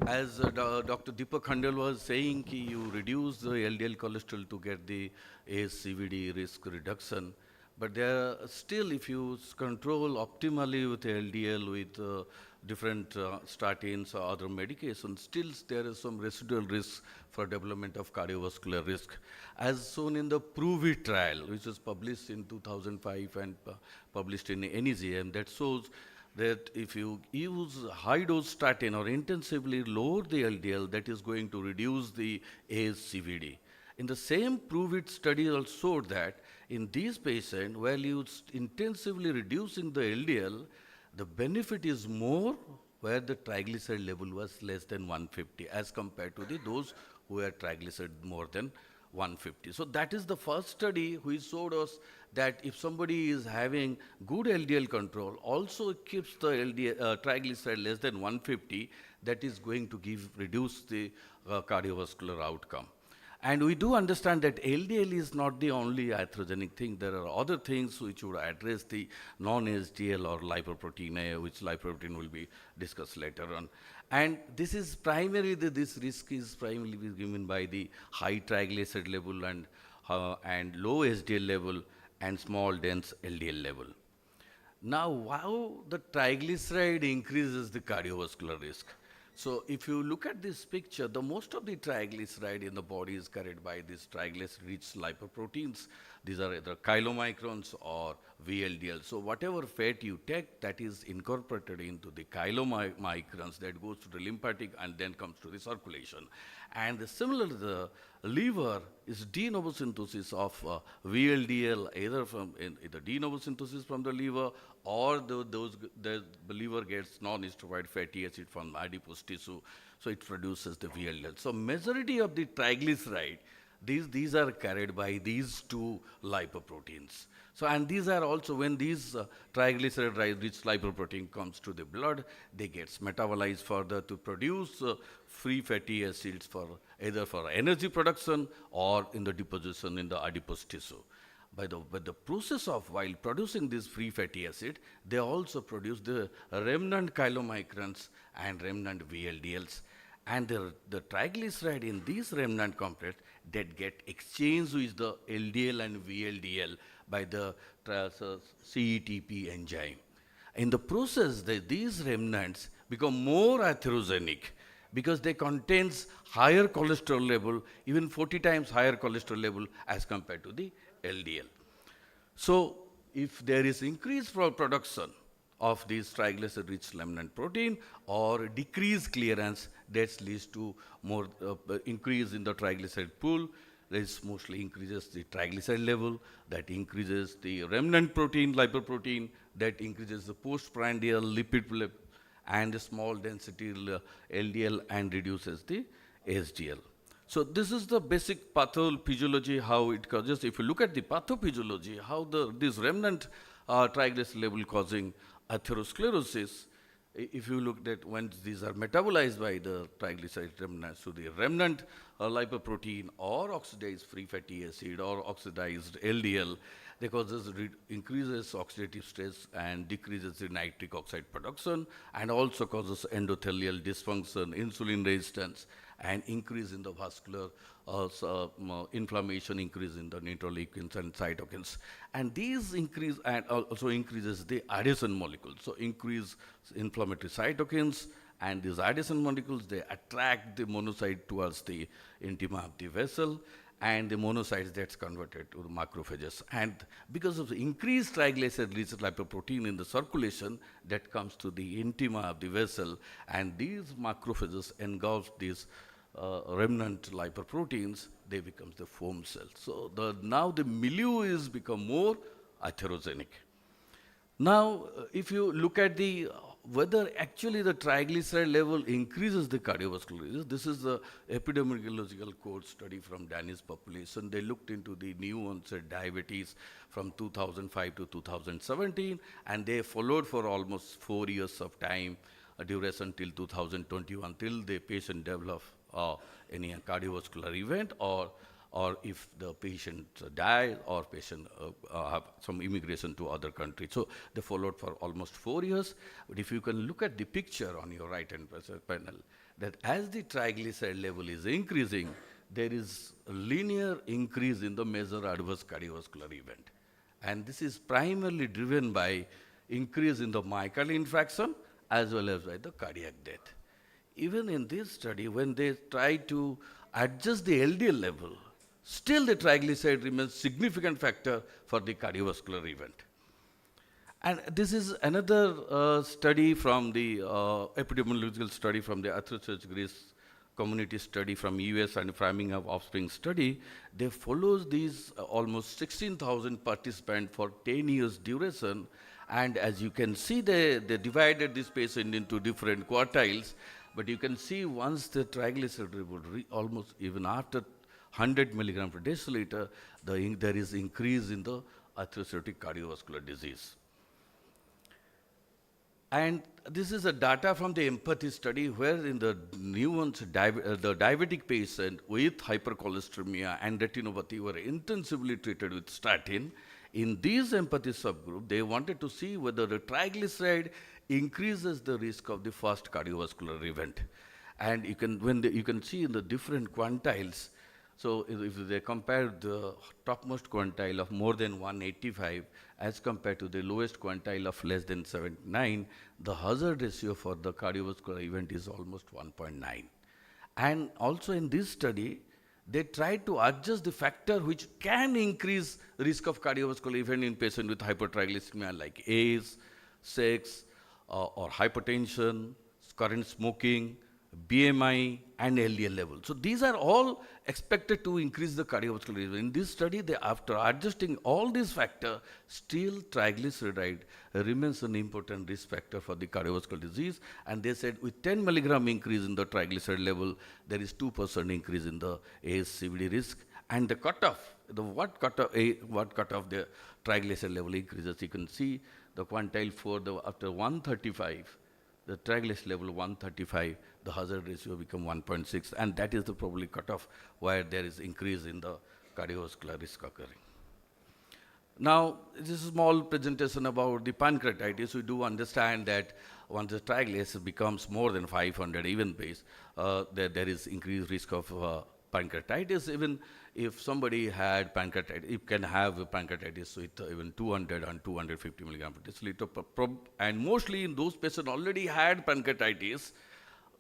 As Dr. Deepak Khandal was saying, you reduce the LDL cholesterol to get the ASCVD risk reduction, But there are still, if you control optimally with LDL, with different statins or other medications, still there is some residual risk for development of cardiovascular risk. As shown in the PROVE-IT trial, which was published in 2005 and published in NEJM, that shows that if you use high-dose statin or intensively lower the LDL, that is going to reduce the ASCVD. In the same PROVE-IT study also showed that in these patients, while you intensively reducing the LDL, the benefit is more where the triglyceride level was less than 150 as compared to those who had triglyceride more than 150. So that is the first study which showed us that if somebody is having good LDL control, also keeps the LDL, triglyceride less than 150, that is going to reduce the cardiovascular outcome. And we do understand that LDL is not the only atherogenic thing. There are other things which would address the non-HDL or lipoprotein, which lipoprotein will be discussed later on. And this is primarily, this risk is primarily given by the high triglyceride level and low HDL level and small dense LDL level. Now, how the triglyceride increases the cardiovascular risk? So if you look at this picture, the most of the triglyceride in the body is carried by these triglyceride-rich lipoproteins. These are either chylomicrons or VLDL. So whatever fat you take, that is incorporated into the chylomicrons that goes to the lymphatic and then comes to the circulation. And similarly, the liver is de novo synthesis of VLDL, either de novo synthesis from the liver or the liver gets non-steroid fatty acid from adipose tissue, so it produces the VLDL. So majority of the triglyceride, these are carried by these two lipoproteins. So, and these are also, when these triglyceride-rich lipoprotein comes to the blood, they get metabolized further to produce free fatty acids for either for energy production or in the deposition in the adipose tissue. By the process of, while producing this free fatty acid, they also produce the remnant chylomicrons and remnant VLDLs. And the triglyceride in these remnant complex that get exchanged with the LDL and VLDL by the CETP enzyme. In the process, these remnants become more atherogenic because they contains higher cholesterol level, even 40 times higher cholesterol level as compared to the LDL. So if there is increased production of these triglyceride-rich remnant protein or decreased clearance, that leads to more increase in the triglyceride pool. This mostly increases the triglyceride level, that increases the remnant protein, lipoprotein, that increases the postprandial lipid level and the small density LDL and reduces the HDL. So this is the basic pathophysiology, how it causes. If you look at the pathophysiology, how this remnant triglyceride level causing atherosclerosis, if you look at when these are metabolized by the triglyceride remnants to the remnant lipoprotein or oxidized free fatty acid or oxidized LDL, they causes increases oxidative stress and decreases the nitric oxide production and also causes endothelial dysfunction, insulin resistance, and increase in the vascular inflammation, increase in the interleukins and cytokines. And these increase and also increases the adhesion molecules. So increase inflammatory cytokines, and these adhesion molecules, they attract the monocyte towards the intima of the vessel, and the monocytes that's converted to the macrophages. And because of the increased triglyceride-rich lipoprotein in the circulation, that comes to the intima of the vessel, and these macrophages engulf these remnant lipoproteins, they become the foam cells. So now the milieu is become more atherogenic. Now, if you look at whether actually the triglyceride level increases the cardiovascular risk, this is the epidemiological cohort study from Danish population. They looked into the new onset diabetes from 2005 to 2017, and they followed for almost 4 years of time, duration till 2021, till the patient develop any cardiovascular event, or if the patient dies or patient have some immigration to other countries. So they followed for almost 4 years. But if you can look at the picture on your right-hand panel, that as the triglyceride level is increasing, there is a linear increase in the major adverse cardiovascular event. And this is primarily driven by increase in the myocardial infarction as well as by the cardiac death. Even in this study, when they try to adjust the LDL level, still the triglyceride remains significant factor for the cardiovascular event. And this is another study from the epidemiological study from the atherosclerotic risk community study from US and Framing of Offspring study. They follows these almost 16,000 participants for 10 years duration. And as you can see, they divided this patient into different quartiles. But you can see once the triglyceride would almost even after 100 milligram per deciliter, there is increase in the atherosclerotic cardiovascular disease. And this is a data from the empathy study where in the new ones, the diabetic patient with hypercholesteremia and retinopathy were intensively treated with statin. In these empathy subgroup, they wanted to see whether the triglyceride increases the risk of the first cardiovascular event. And you can see in the different quantiles. So if they compare the topmost quantile of more than 185 as compared to the lowest quantile of less than 79, the hazard ratio for the cardiovascular event is almost 1.9. And also in this study, they tried to adjust the factor which can increase risk of cardiovascular event in patients with hypertriglycemia like age, sex, or hypertension, current smoking, BMI, and LDL level. So these are all expected to increase the cardiovascular risk. In this study, after adjusting all these factors, still triglyceride remains an important risk factor for the cardiovascular disease. And they said with 10 milligram increase in the triglyceride level, there is 2% increase in the ASCVD risk. And the cutoff, what cutoff the triglyceride level increases, you can see the quantile for after 135, the triglyceride level 135, the hazard ratio become 1.6, and that is the probably cutoff where there is increase in the cardiovascular risk occurring. Now, this is a small presentation about the pancreatitis. We do understand that once the triglyceride becomes more than 500 even base, there is increased risk of pancreatitis. Even if somebody had pancreatitis, you can have pancreatitis with even 200 and 250 milligram per deciliter. And mostly in those patients already had pancreatitis,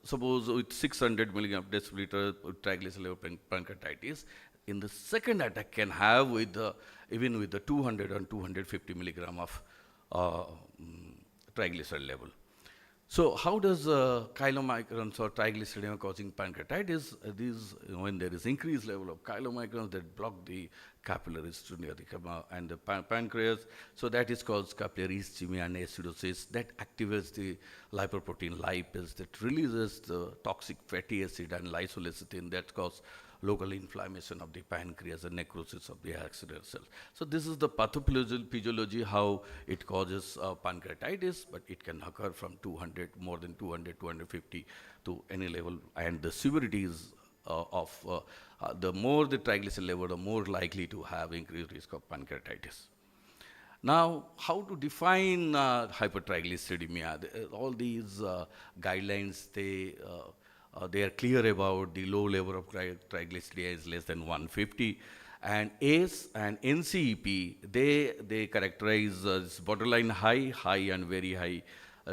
suppose with 600 milligram per deciliter with triglyceride level pancreatitis, in the second attack can have even with the 200 and 250 milligram of triglyceride level. So how does chylomicrons or triglyceridemia causing pancreatitis? When there is increased level of chylomicrons that block the capillaries near the and the pancreas, so that is called capillary ischemia and acidosis that activates the lipoprotein lipase that releases the toxic fatty acid and lysolecithin that cause local inflammation of the pancreas and necrosis of the axillary cells. So this is the pathophysiology how it causes pancreatitis, but it can occur from 200, more than 200, 250 to any level, and the severity is the more the triglyceride level, the more likely to have increased risk of pancreatitis. Now, how to define hypertriglyceridemia? All these guidelines, they are clear about the low level of triglycerides less than 150. And ACE and NCEP, they characterize as borderline high, high and very high,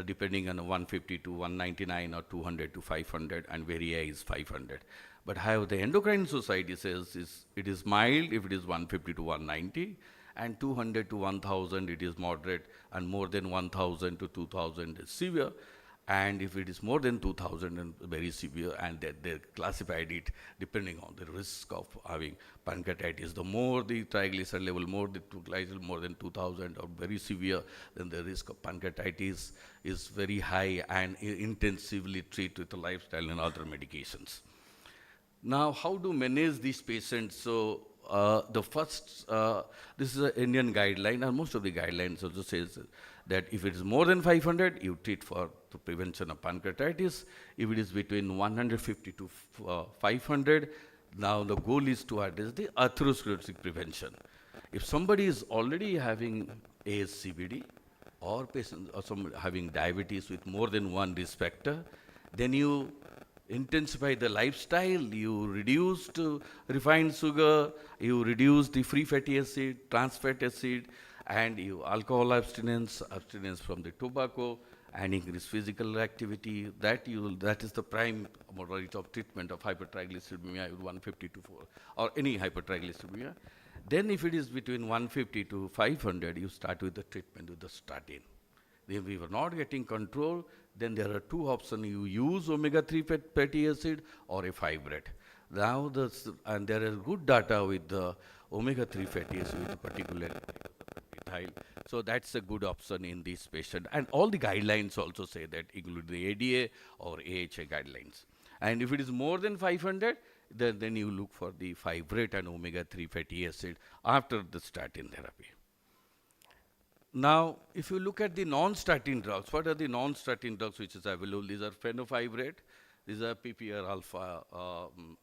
depending on 150 to 199 or 200 to 500, and very high is 500. But how the endocrine society says it is mild if it is 150 to 190, and 200 to 1000 it is moderate, and more than 1000 to 2000 is severe. And if it is more than 2000 and very severe, and they classified it depending on the risk of having pancreatitis. The more the triglyceride level, more the triglyceride more than 2000 or very severe, then the risk of pancreatitis is very high and intensively treated with the lifestyle and other medications. Now, how to manage these patients? So the first, this is an Indian guideline, and most of the guidelines also says that if it is more than 500, you treat for the prevention of pancreatitis. If it is between 150 to 500, now the goal is to address the atherosclerotic prevention. If somebody is already having ASCVD or patient or some having diabetes with more than one risk factor, then you intensify the lifestyle, you reduce refined sugar, you reduce the free fatty acid, trans fat acid, and you alcohol abstinence, abstinence from the tobacco, and increase physical activity, that is the prime modality of treatment of hypertriglyceridemia with 150 to 4, or any hypertriglyceridemia. Then if it is between 150 to 500, you start with the treatment with the statin. If we were not getting control, then there are two options. You use omega-3 fatty acid or a fibrate. Now, and there is good data with the omega-3 fatty acid with particular ethyl. So that's a good option in this patient. And all the guidelines also say that, include the ADA or AHA guidelines. And if it is more than 500, then you look for the fibrate and omega-3 fatty acid after the statin therapy. Now, if you look at the non-statin drugs, what are the non-statin drugs which is available? These are fenofibrate, these are PPR alpha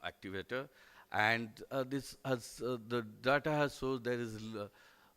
activator, and the data has shown there is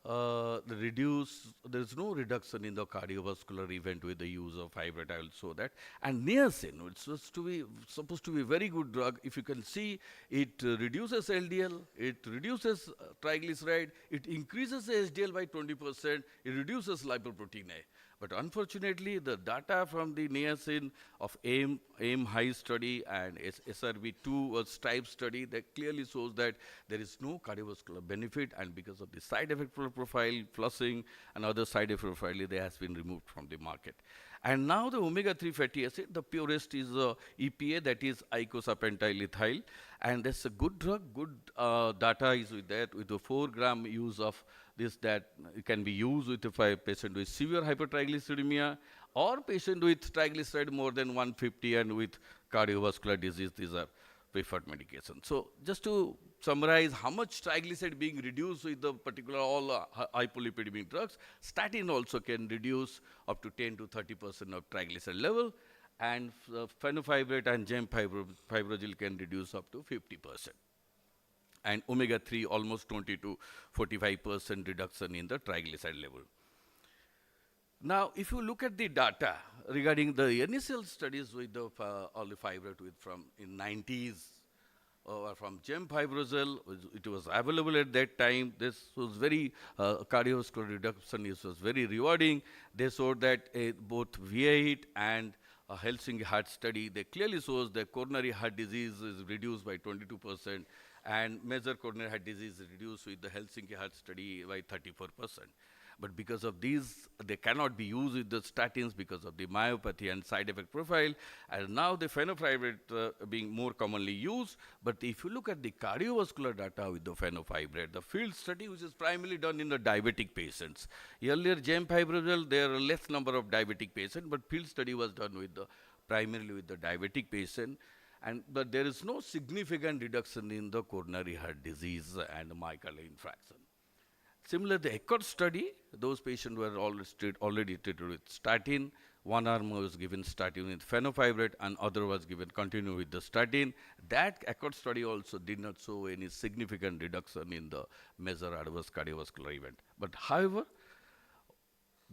there is no reduction in the cardiovascular event with the use of fibrate. I will show that. And niacin, it's supposed to be a very good drug. If you can see, it reduces LDL, it reduces triglyceride, it increases the HDL by 20%, it reduces lipoprotein A. But unfortunately, the data from the niacin of AIM high study and SRB2 STRIPE study that clearly shows that there is no cardiovascular benefit, and because of the side effect profile, flushing, and other side effect profile, they has been removed from the market. And now the omega-3 fatty acid, the purest is EPA, that is icosapentail ethyl, and that's a good drug. Good data is with that, with the 4 gram use of this, that it can be used with a patient with severe hypertriglyceridemia or patient with triglyceride more than 150 and with cardiovascular disease. These are preferred medications. So just to summarize how much triglyceride being reduced with the particular all hypolipidemic drugs, statin also can reduce up to 10 to 30% of triglyceride level, and fenofibrate and gemfibrozil can reduce up to 50%. And omega-3 almost 20 to 45% reduction in the triglyceride level. Now, if you look at the data regarding the initial studies with the all the fibrate from in 90s or from gemfibrozil, it was available at that time. This was very cardiovascular reduction. This was very rewarding. They showed that both VA-HIT and a Helsinki heart study, they clearly shows that coronary heart disease is reduced by 22%. And major coronary heart disease is reduced with the Helsinki heart study by 34%. But because of these, they cannot be used with the statins because of the myopathy and side effect profile. And now the fenofibrate being more commonly used. But if you look at the cardiovascular data with the fenofibrate, the field study, which is primarily done in the diabetic patients. Earlier, gemfibrozil, there are less number of diabetic patients, but field study was done with the primarily with the diabetic patient. But there is no significant reduction in the coronary heart disease and myocardial infarction. Similar, the ECHORD study, those patients were already treated with statin. One arm was given statin with fenofibrate, and other was given continue with the statin. That ECHORD study also did not show any significant reduction in the major adverse cardiovascular event. But however,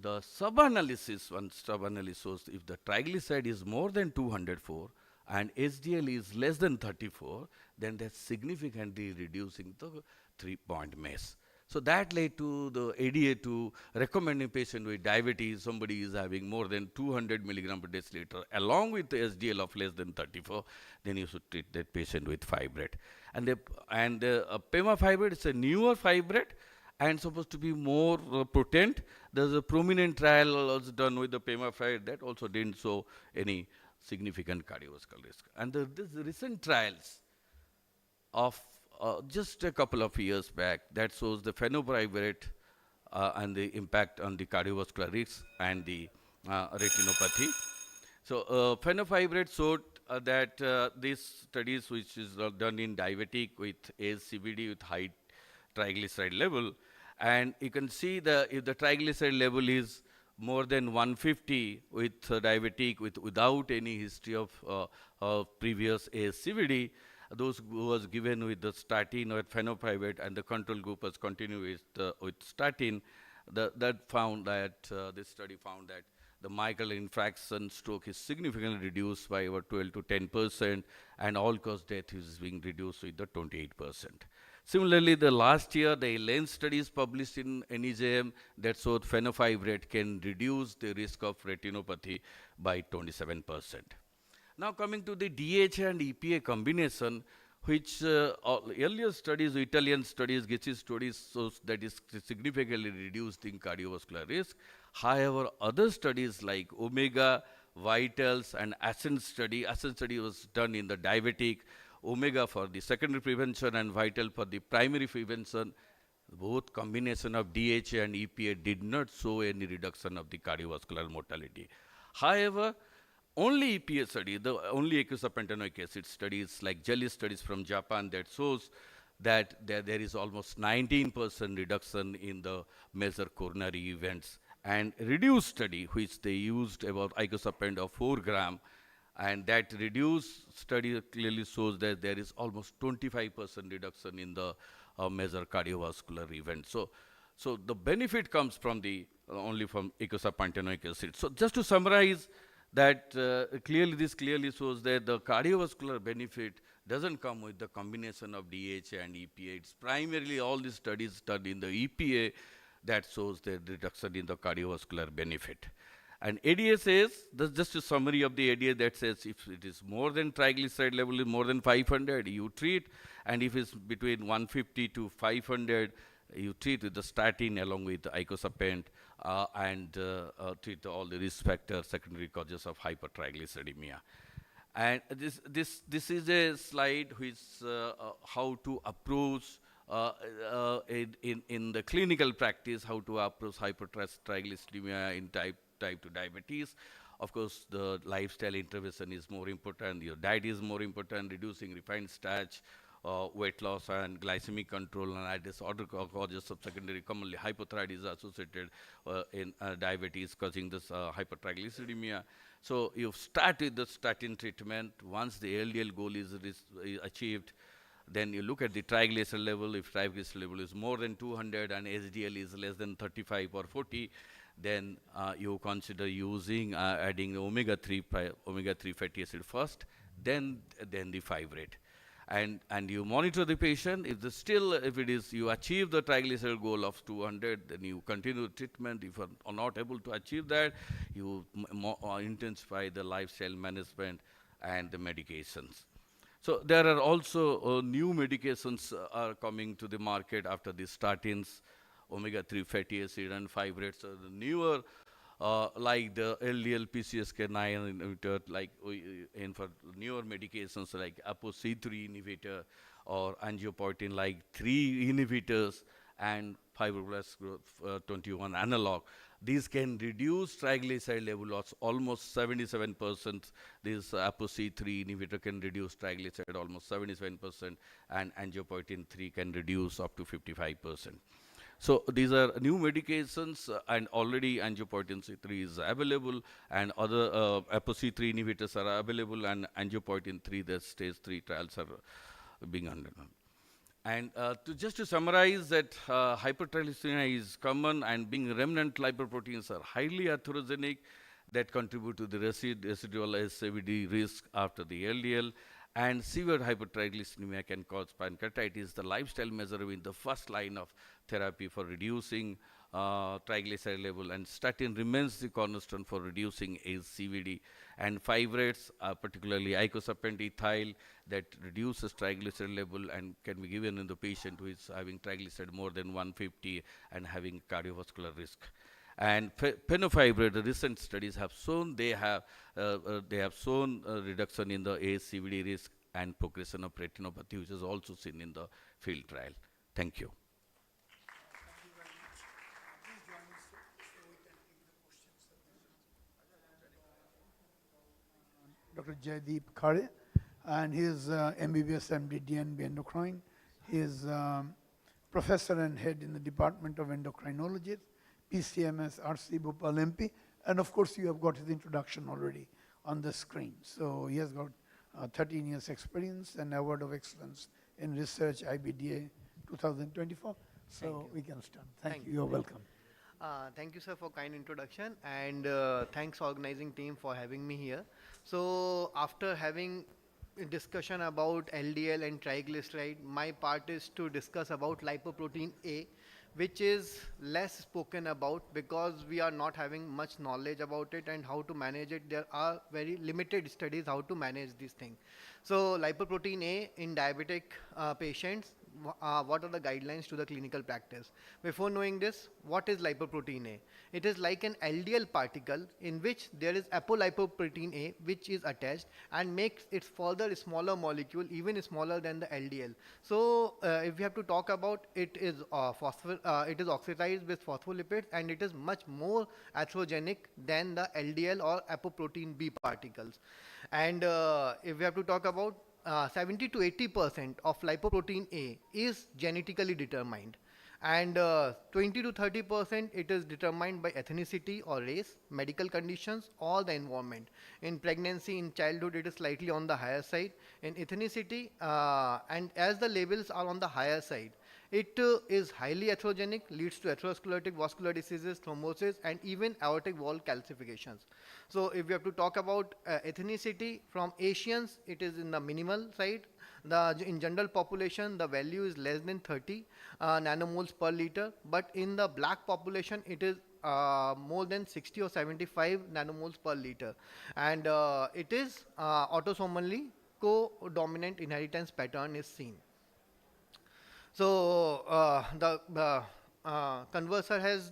the sub-analysis, one sub-analysis shows if the triglyceride is more than 204, and HDL is less than 34, then that's significantly reducing the 3-point MACE. So that led to the ADA to recommending patient with diabetes, somebody is having more than 200 milligram per deciliter, along with the HDL of less than 34, then you should treat that patient with fibrate. And pemafibrate is a newer fibrate and supposed to be more potent. There's a prominent trial also done with the pemafibrate that also didn't show any significant cardiovascular risk. And these recent trials of just a couple of years back that shows the fenofibrate and the impact on the cardiovascular risk and the retinopathy. So fenofibrate showed that these studies which is done in diabetic with ASCVD with high triglyceride level, and you can see if the triglyceride level is more than 150 with diabetic without any history of previous ASCVD, those who was given with the statin or fenofibrate and the control group was continued with statin, this study found that the myocardial infarction stroke is significantly reduced by about 12 to 10%, and all-cause death is being reduced with the 28%. Similarly, the last year, the lens studies published in NEJM that showed fenofibrate can reduce the risk of retinopathy by 27%. Now coming to the DHA and EPA combination, which earlier studies, Italian studies, Gitsi studies, shows that is significantly reduced in cardiovascular risk. However, other studies like Omega, Vitals, and Ascent study was done in the diabetic, Omega for the secondary prevention and Vital for the primary prevention. Both combination of DHA and EPA did not show any reduction of the cardiovascular mortality. However, only EPA study, the only eicosapentaenoic acid studies like jelly studies from Japan that shows that there is almost 19% reduction in the major coronary events, and reduced study which they used about icosapent of 4 gram, and that reduced study clearly shows that there is almost 25% reduction in the major cardiovascular events. So the benefit comes from the only from eicosapentaenoic acid. So just to summarize, that this clearly shows that the cardiovascular benefit doesn't come with the combination of DHA and EPA. It's primarily all the studies done in the EPA that shows the reduction in the cardiovascular benefit. And ADA says, that's just a summary of the ADA that says if it is more than triglyceride level is more than 500, you treat, and if it's between 150 to 500, you treat with the statin along with the icosapent and treat all the risk factors, secondary causes of hypertriglyceridemia. And this is a slide which how to approach in the clinical practice, how to approach hypertriglyceridemia in type 2 diabetes. Of course, the lifestyle intervention is more important, your diet is more important, reducing refined starch, weight loss and glycemic control, and address other causes of secondary, commonly hypothyroid is associated in diabetes causing this hypertriglyceridemia. So you start with the statin treatment. Once the LDL goal is achieved, then you look at the triglyceride level. If triglyceride level is more than 200 and HDL is less than 35 or 40, then you consider using adding omega-3 fatty acid first, then the fibrate. And you monitor the patient. If it is you achieve the triglyceride goal of 200, then you continue treatment. If you are not able to achieve that, you intensify the lifestyle management and the medications. So there are also new medications are coming to the market after the statins, omega-3 fatty acid and fibrates. So the newer like the LDL PCSK9 inhibitor, like in for newer medications like ApoC3 inhibitor or angiopoietin like 3 inhibitors and fibroblast growth 21 analog. These can reduce triglyceride level of almost 77%. This ApoC3 inhibitor can reduce triglyceride almost 77%, and angiopoietin 3 can reduce up to 55%. So these are new medications, and already angiopoietin C3 is available, and other ApoC3 inhibitors are available, and angiopoietin 3, the stage 3 trials are being undergone. And just to summarize that hypertriglyceridemia is common, and being remnant lipoproteins are highly atherogenic that contribute to the residual SAVD risk after the LDL. And severe hypertriglyceridemia can cause pancreatitis. The lifestyle measure will be the first line of therapy for reducing triglyceride level, and statin remains the cornerstone for reducing ACVD. And fibrates, particularly icosapent ethyl, that reduces triglyceride level and can be given in the patient who is having triglyceride more than 150 and having cardiovascular risk. And fenofibrate, the recent studies have shown they have shown a reduction in the ASCVD risk and progression of retinopathy, which is also seen in the field trial. Thank you. Dr. Jaideep Khare, and he is MBBS MD DNB endocrine. He is professor and head in the Department of Endocrinology, PCMS, RC Bhopal MP, and of course you have got his introduction already on the screen. So he has got 13 years experience and Award of Excellence in Research IBDA 2024. So we can start. Thank you. You're welcome. Thank you, sir, for kind introduction, and thanks organizing team for having me here. So after having discussion about LDL and triglyceride. My part is to discuss about lipoprotein A, which is less spoken about because we are not having much knowledge about it and how to manage it. There are very limited studies how to manage this thing. So lipoprotein A in diabetic patients, what are the guidelines to the clinical practice? Before knowing this, what is lipoprotein A? It is like an LDL particle in which there is apolipoprotein A which is attached and makes it further smaller molecule, even smaller than the LDL. So if we have to talk about it, is it is oxidized with phospholipids and it is much more atherogenic than the LDL or apoprotein B particles. And if we have to talk about 70 to 80% of lipoprotein A is genetically determined, and 20 to 30% it is determined by ethnicity or race, medical conditions, or the environment. In pregnancy, in childhood, it is slightly on the higher side. In ethnicity, and as the levels are on the higher side, it is highly atherogenic, leads to atherosclerotic vascular diseases, thrombosis, and even aortic wall calcifications. So if we have to talk about ethnicity, from Asians, it is in the minimal side. In general population, the value is less than 30 nanomoles per liter, but in the black population, it is more than 60 or 75 nanomoles per liter. And it is autosomally co-dominant inheritance pattern is seen. So the converser has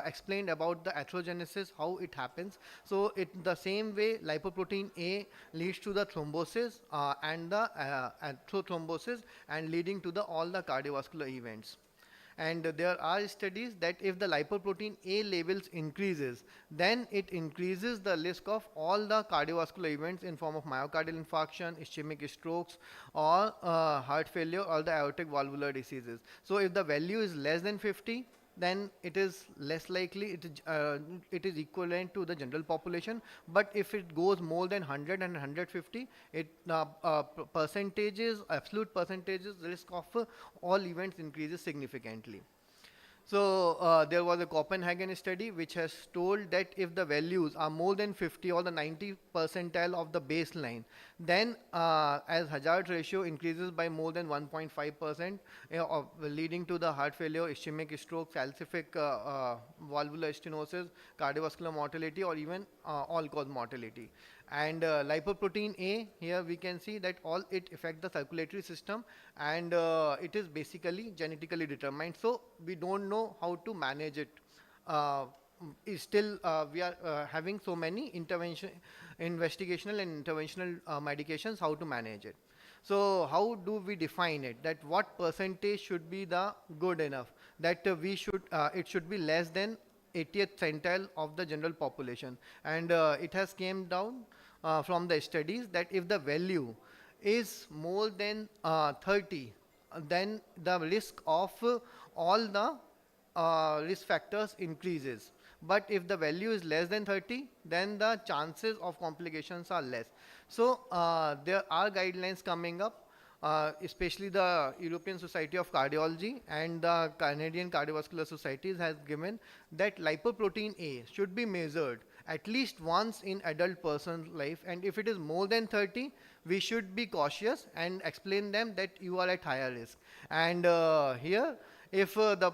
explained about the atherogenesis, how it happens. So the same way lipoprotein A leads to the thrombosis and the atherothrombosis and leading to all the cardiovascular events. And there are studies that if the lipoprotein A levels increases, then it increases the risk of all the cardiovascular events in form of myocardial infarction, ischemic strokes, or heart failure, or the aortic valvular diseases. So if the value is less than 50, then it is less likely, it is equivalent to the general population. But if it goes more than 100 and 150, percentages, absolute percentages, the risk of all events increases significantly. So there was a Copenhagen study which has told that if the values are more than 50 or the 90 percentile of the baseline, then as hazard ratio increases by more than 1.5%, leading to the heart failure, ischemic stroke, calcific valvular stenosis, cardiovascular mortality, or even all-cause mortality. And lipoprotein A, here we can see that it affects the circulatory system, and it is basically genetically determined. So we don't know how to manage it. Still, we are having so many investigational and interventional medications, how to manage it. So how do we define it? That what percentage should be the good enough? That it should be less than 80th centile of the general population. And it has came down from the studies that if the value is more than 30, then the risk of all the risk factors increases. But if the value is less than 30, then the chances of complications are less. So there are guidelines coming up, especially the European Society of Cardiology and the Canadian Cardiovascular Societies has given that lipoprotein A should be measured at least once in adult person's life, and if it is more than 30, we should be cautious and explain them that you are at higher risk. And here, if the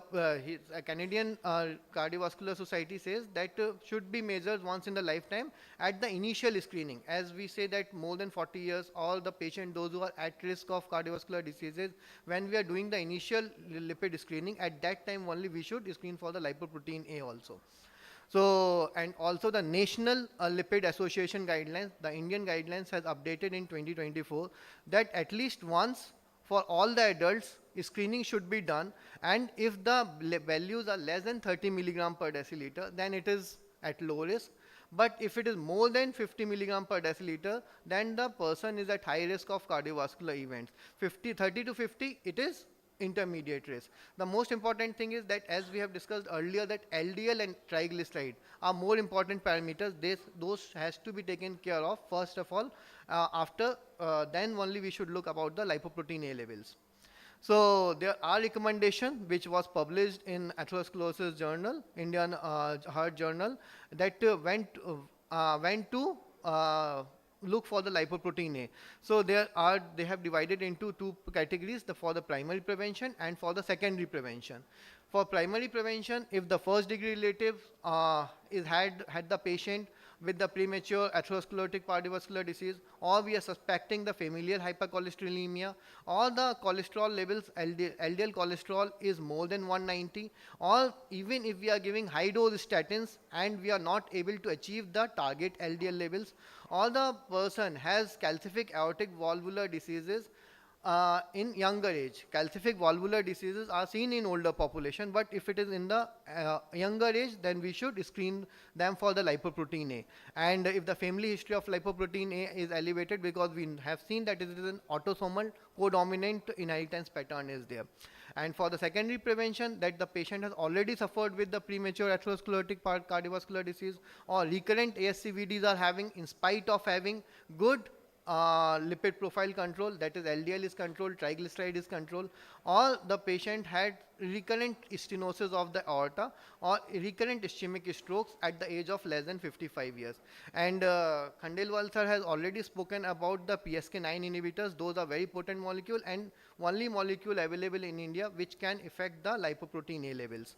Canadian Cardiovascular Society says that should be measured once in the lifetime at the initial screening, as we say that more than 40 years, all the patient, those who are at risk of cardiovascular diseases, when we are doing the initial lipid screening, at that time only we should screen for the lipoprotein A also. So, and also the National Lipid Association guidelines, the Indian guidelines has updated in 2024 that at least once for all the adults, screening should be done, and if the values are less than 30 milligram per deciliter, then it is at low risk. But if it is more than 50 milligram per deciliter, then the person is at high risk of cardiovascular events. 30 to 50, it is intermediate risk. The most important thing is that, as we have discussed earlier, that LDL and triglyceride are more important parameters. Those has to be taken care of first of all. Then only we should look about the lipoprotein A levels. So there are recommendations which was published in Atherosclerosis Journal, Indian Heart Journal, that went to look for the lipoprotein A. So they have divided into two categories, for the primary prevention and for the secondary prevention. For primary prevention, if the first degree relative had the patient with the premature atherosclerotic cardiovascular disease, or we are suspecting the familial hypercholesterolemia, or the cholesterol levels, LDL cholesterol is more than 190, or even if we are giving high dose statins and we are not able to achieve the target LDL levels, or the person has calcific aortic valvular diseases, in younger age. Calcific valvular diseases are seen in older population, but if it is in the younger age, then we should screen them for the lipoprotein A. And if the family history of lipoprotein A is elevated, because we have seen that it is an autosomal codominant inheritance pattern is there. And for the secondary prevention, that the patient has already suffered with the premature atherosclerotic cardiovascular disease, or recurrent ASCVDs are having, in spite of having good lipid profile control, that is LDL is controlled, triglyceride is controlled, or the patient had recurrent stenosis of the aorta or recurrent ischemic strokes at the age of less than 55 years. And Khandelwal sir has already spoken about the PCSK9 inhibitors. Those are very potent molecule and only molecule available in India which can affect the lipoprotein A levels.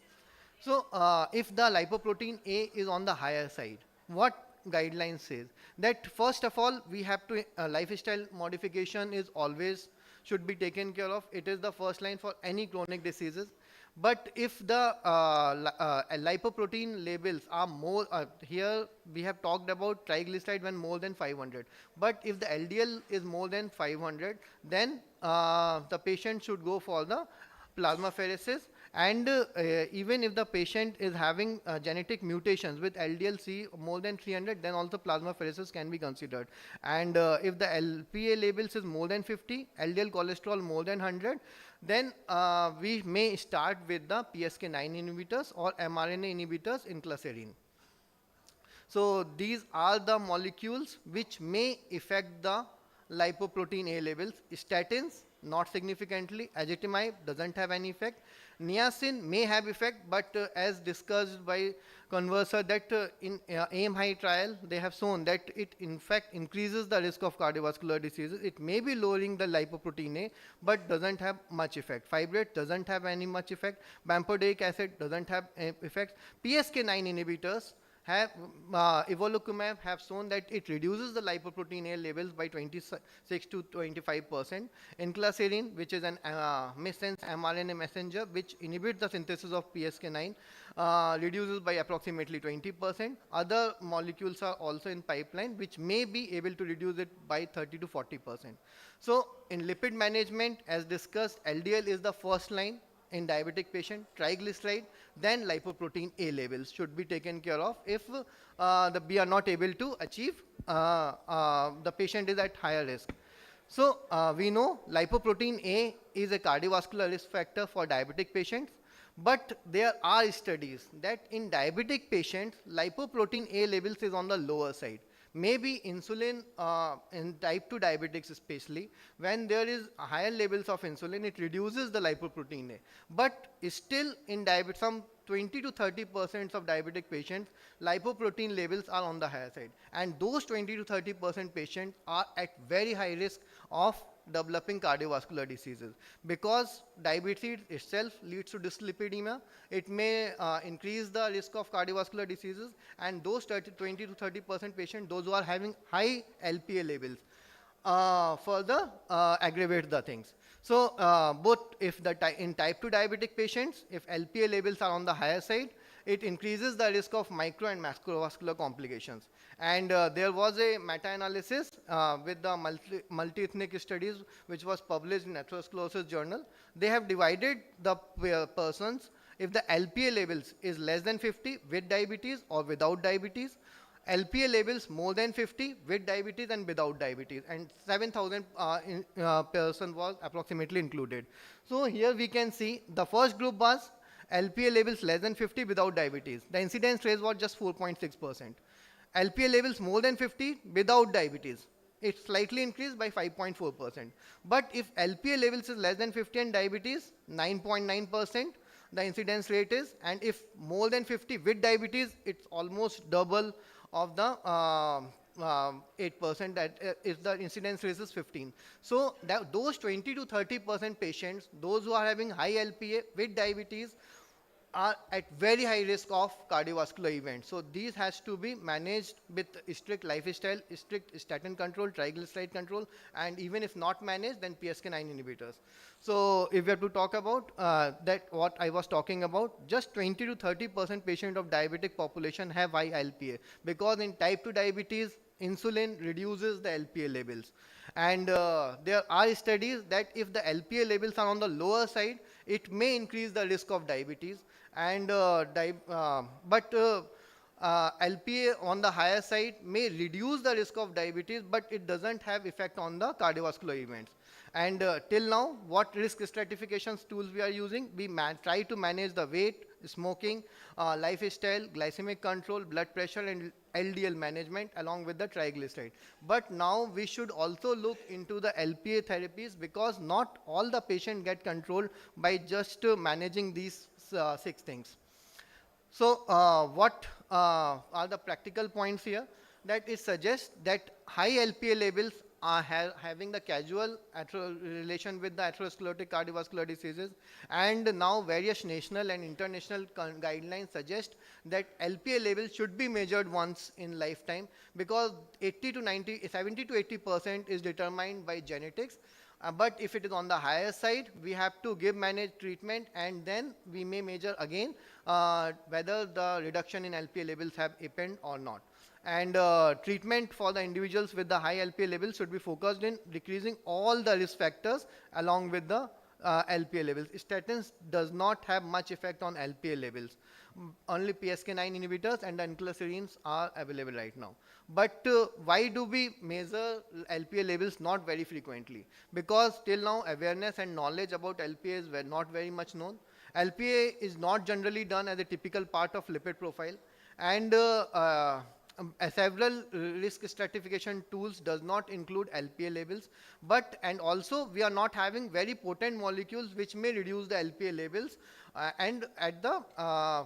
So if the lipoprotein A is on the higher side, what guidelines says that first of all we have to lifestyle modification is always should be taken care of. It is the first line for any chronic diseases. But if the lipoprotein levels are more, here we have talked about triglyceride when more than 500, but if the LDL is more than 500, then the patient should go for the plasmapheresis. And even if the patient is having genetic mutations with LDL-C more than 300, then also plasmapheresis can be considered. And if the LPA levels is more than 50, LDL cholesterol more than 100, then we may start with the PCSK9 inhibitors or mRNA inhibitors, inclisiran. So these are the molecules which may affect the lipoprotein A levels. Statins, not significantly. Ezetimibe doesn't have any effect. Niacin may have effect, but as discussed by converser, that in AIM-HIGH trial, they have shown that it in fact increases the risk of cardiovascular diseases. It may be lowering the lipoprotein A, but doesn't have much effect. Fibrate doesn't have any much effect. Bempedoic acid doesn't have effects. PCSK9 inhibitors have evolocumab have shown that it reduces the lipoprotein A levels by 26 to 25%. Inclisiran, which is an missense mRNA messenger which inhibits the synthesis of PCSK9, reduces by approximately 20%. Other molecules are also in pipeline which may be able to reduce it by 30 to 40%. So in lipid management, as discussed, LDL is the first line in diabetic patient, triglyceride, then lipoprotein A levels should be taken care of if we are not able to achieve, the patient is at higher risk. So we know lipoprotein A is a cardiovascular risk factor for diabetic patients, but there are studies that in diabetic patients, lipoprotein A levels is on the lower side. Maybe insulin in type 2 diabetics especially, when there is higher levels of insulin, it reduces the lipoprotein A. But still in diabetes, some 20 to 30% of diabetic patients, lipoprotein levels are on the higher side. And those 20 to 30% patients are at very high risk of developing cardiovascular diseases, because diabetes itself leads to dyslipidemia. It may increase the risk of cardiovascular diseases, and those 20 to 30% patients, those who are having high LPA levels, further aggravate the things. So both if in type 2 diabetic patients, if LPA levels are on the higher side, it increases the risk of micro and macrovascular complications. And there was a meta-analysis with the multi-ethnic studies which was published in Atherosclerosis Journal. They have divided the persons if the LPA levels is less than 50 with diabetes or without diabetes, LPA levels more than 50 with diabetes and without diabetes, and 7,000 person was approximately included. So here we can see the first group was LPA levels less than 50 without diabetes. The incidence rate was just 4.6%. LPA levels more than 50 without diabetes, it slightly increased by 5.4%. But if LPA levels is less than 50 and diabetes, 9.9% the incidence rate is, and if more than 50 with diabetes, it's almost double of the 8%, that if the incidence rate is 15. So that those 20 to 30% patients, those who are having high LPA with diabetes, are at very high risk of cardiovascular events. So these has to be managed with strict lifestyle, strict statin control, triglyceride control, and even if not managed, then PCSK9 inhibitors. So if we have to talk about that, what I was talking about, just 20 to 30% patient of diabetic population have high LPA, because in type 2 diabetes, insulin reduces the LPA levels. And there are studies that if the LPA levels are on the lower side, it may increase the risk of diabetes. And LPA on the higher side may reduce the risk of diabetes, but it doesn't have effect on the cardiovascular events. And till now, what risk stratification tools we are using? We try to manage the weight, smoking, lifestyle, glycemic control, blood pressure, and LDL management along with the triglyceride. But now we should also look into the LPA therapies, because not all the patients get controlled by just managing these 6 things. So what are the practical points here? That it suggests that high LPA levels are having the causal relation with the atherosclerotic cardiovascular diseases, and now various national and international guidelines suggest that LPA levels should be measured once in lifetime, because 70 to 80% is determined by genetics. But if it is on the higher side, we have to give managed treatment, and then we may measure again whether the reduction in LPA levels have happened or not. And treatment for the individuals with the high LPA levels should be focused in decreasing all the risk factors along with the LPA levels. Statins does not have much effect on LPA levels. Only PCSK9 inhibitors and the inclisiran are available right now. But why do we measure LPA levels not very frequently? Because till now awareness and knowledge about LPA is not very much known. LPA is not generally done as a typical part of lipid profile, and several risk stratification tools does not include LPA levels, and also we are not having very potent molecules which may reduce the LPA levels and at the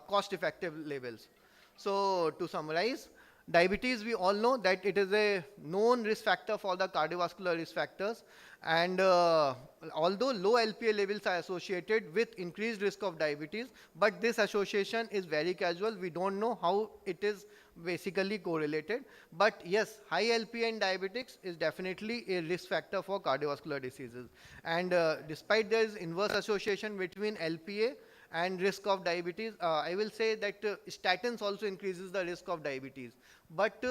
cost effective levels. So to summarize, diabetes, we all know that it is a known risk factor for the cardiovascular risk factors, and although low LPA levels are associated with increased risk of diabetes, but this association is very casual. We don't know how it is basically correlated. But yes, high LPA in diabetics is definitely a risk factor for cardiovascular diseases. And despite there is inverse association between LPA and risk of diabetes, I will say that statins also increases the risk of diabetes, but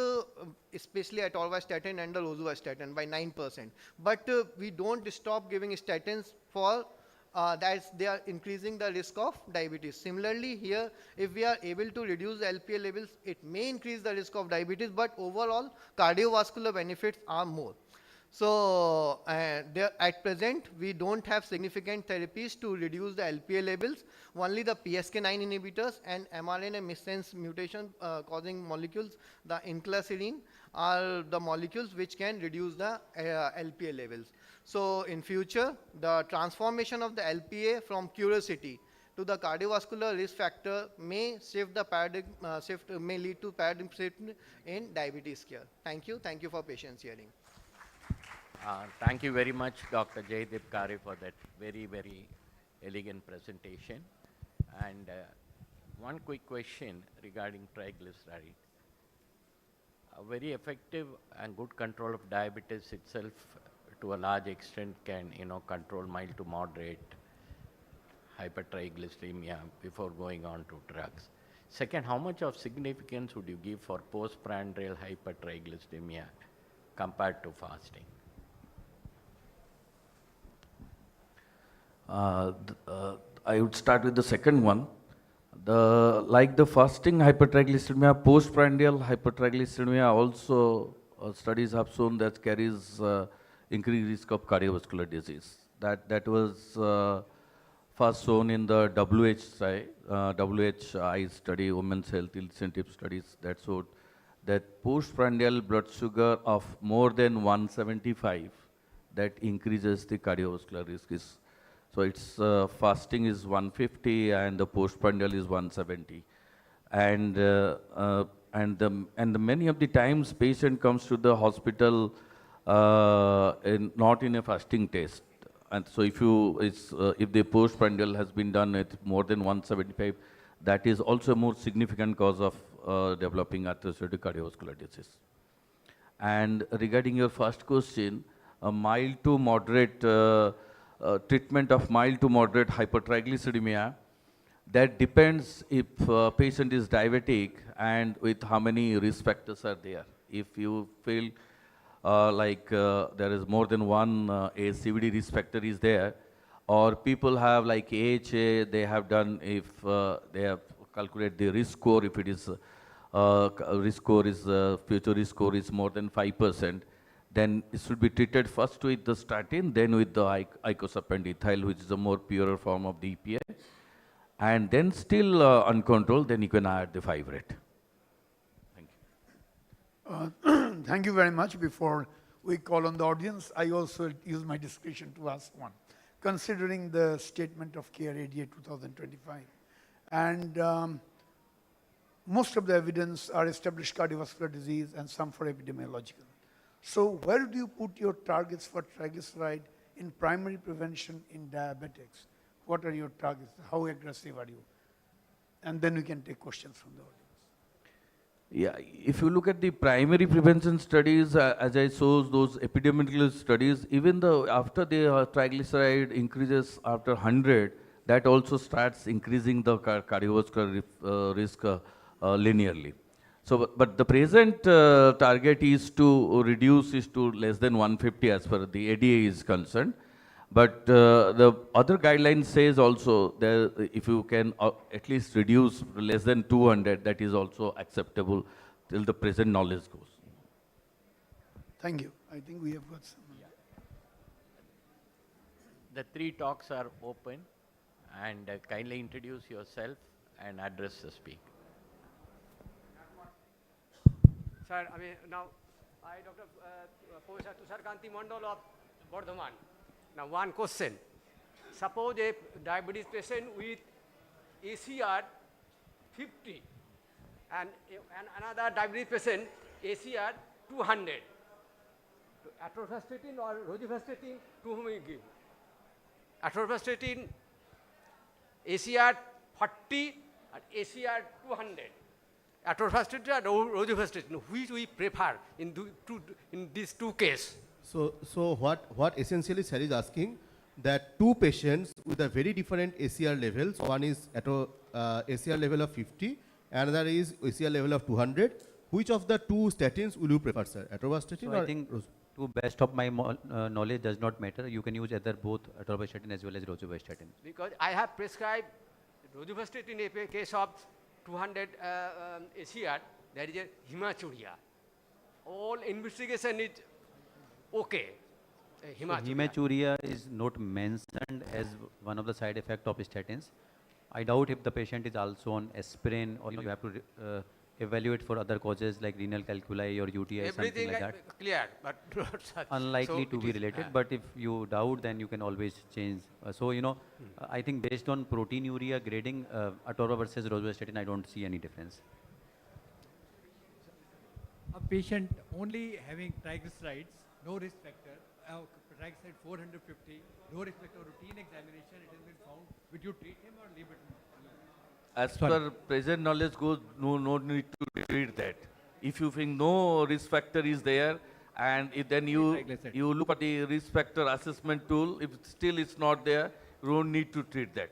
especially atorvastatin and the rosuvastatin by 9%. But we don't stop giving statins for that they are increasing the risk of diabetes. Similarly here, if we are able to reduce the LPA levels, it may increase the risk of diabetes, but overall cardiovascular benefits are more. So at present, we don't have significant therapies to reduce the LPA levels. Only the PCSK9 inhibitors and mRNA missense mutation causing molecules, the inclisiran, are the molecules which can reduce the LPA levels. So in future, the transformation of the LPA from curiosity to the cardiovascular risk factor may shift the paradigm, may lead to paradigm shift in diabetes care. Thank you. Thank you for patience hearing. Thank you very much, Dr. Jaydeep Kare, for that very, very elegant presentation. And one quick question regarding triglyceride. A very effective and good control of diabetes itself, to a large extent, can control mild to moderate hypertriglyceridemia before going on to drugs. Second, how much of significance would you give for postprandial hypertriglyceridemia compared to fasting? I would start with the second one. Like the fasting hypertriglyceridemia, postprandial hypertriglyceridemia also studies have shown that carries increased risk of cardiovascular disease. That was first shown in the WHI study, Women's Health Incentive Studies, that showed that postprandial blood sugar of more than 175, that increases the cardiovascular risk. So its fasting is 150 and the postprandial is 170. And and many of the times patient comes to the hospital not in a fasting test. And so if the postprandial has been done at more than 175, that is also a more significant cause of developing atherosclerotic cardiovascular disease. And regarding your first question, a mild to moderate treatment of mild to moderate hypertriglyceridemia, that depends if patient is diabetic and with how many risk factors are there. If you feel there is more than one CVD risk factor is there, or people have like AHA, they have done, if they have calculated the risk score, if it is future risk score is more than 5%, then it should be treated first with the statin, then with the icosapent which is a more purer form of the EPA, and then still uncontrolled, then you can add the fibrate. Thank you. Thank you very much. Before we call on the audience, I also use my discretion to ask one. Considering the statement of care ADA 2025, and most of the evidence are established cardiovascular disease and some for epidemiological. So where do you put your targets for triglyceride in primary prevention in diabetics? What are your targets? How aggressive are you? And then we can take questions from the audience. Yeah, if you look at the primary prevention studies, as I showed those epidemiological studies, even after the triglyceride increases after 100, that also starts increasing the cardiovascular risk linearly. So, but the present target is to reduce to less than 150 as far as the ADA is concerned. But the other guidelines says also that if you can at least reduce less than 200, that is also acceptable till the present knowledge goes. Thank you. I think we have got some. Yeah. The three talks are open, and kindly introduce yourself and address the speaker. Sir, now I, Dr. Professor Tushar Mondal of Bardhaman. Now one question. Suppose a diabetes patient with ACR 50 and another diabetes patient ACR 200. Atorvastatin or rosuvastatin, to whom you give? Atorvastatin ACR 40 and ACR 200. Atorvastatin and rosuvastatin, which we prefer in these two cases? So what essentially sir is asking, that two patients with a very different ACR levels, one is at ACR level of 50, another is ACR level of 200. Which of the two statins will you prefer, sir? Atorvastatin So or I think to best of my knowledge does not matter. You can use either both atorvastatin as well as rosuvastatin. Because I have prescribed rosuvastatin in a case of 200 ACR, there is a hematuria. All investigation is okay. Hematuria is not mentioned as one of the side effects of statins. I doubt if the patient is also on aspirin, or you have to evaluate for other causes like renal calculi or UTI, everything something like that. Clear, but not such. Unlikely so to be related, but if you doubt, then you can always change. So, I think based on proteinuria grading, atorva versus rosuvastatin, I don't see any difference. A patient only having triglycerides, no risk factor, triglyceride 450, no risk factor, routine examination, it has been found. Would you treat him or leave it? As per present knowledge goes, no need to treat that. If you think no risk factor is there, and then you look at the risk factor assessment tool, if still it's not there, you don't need to treat that.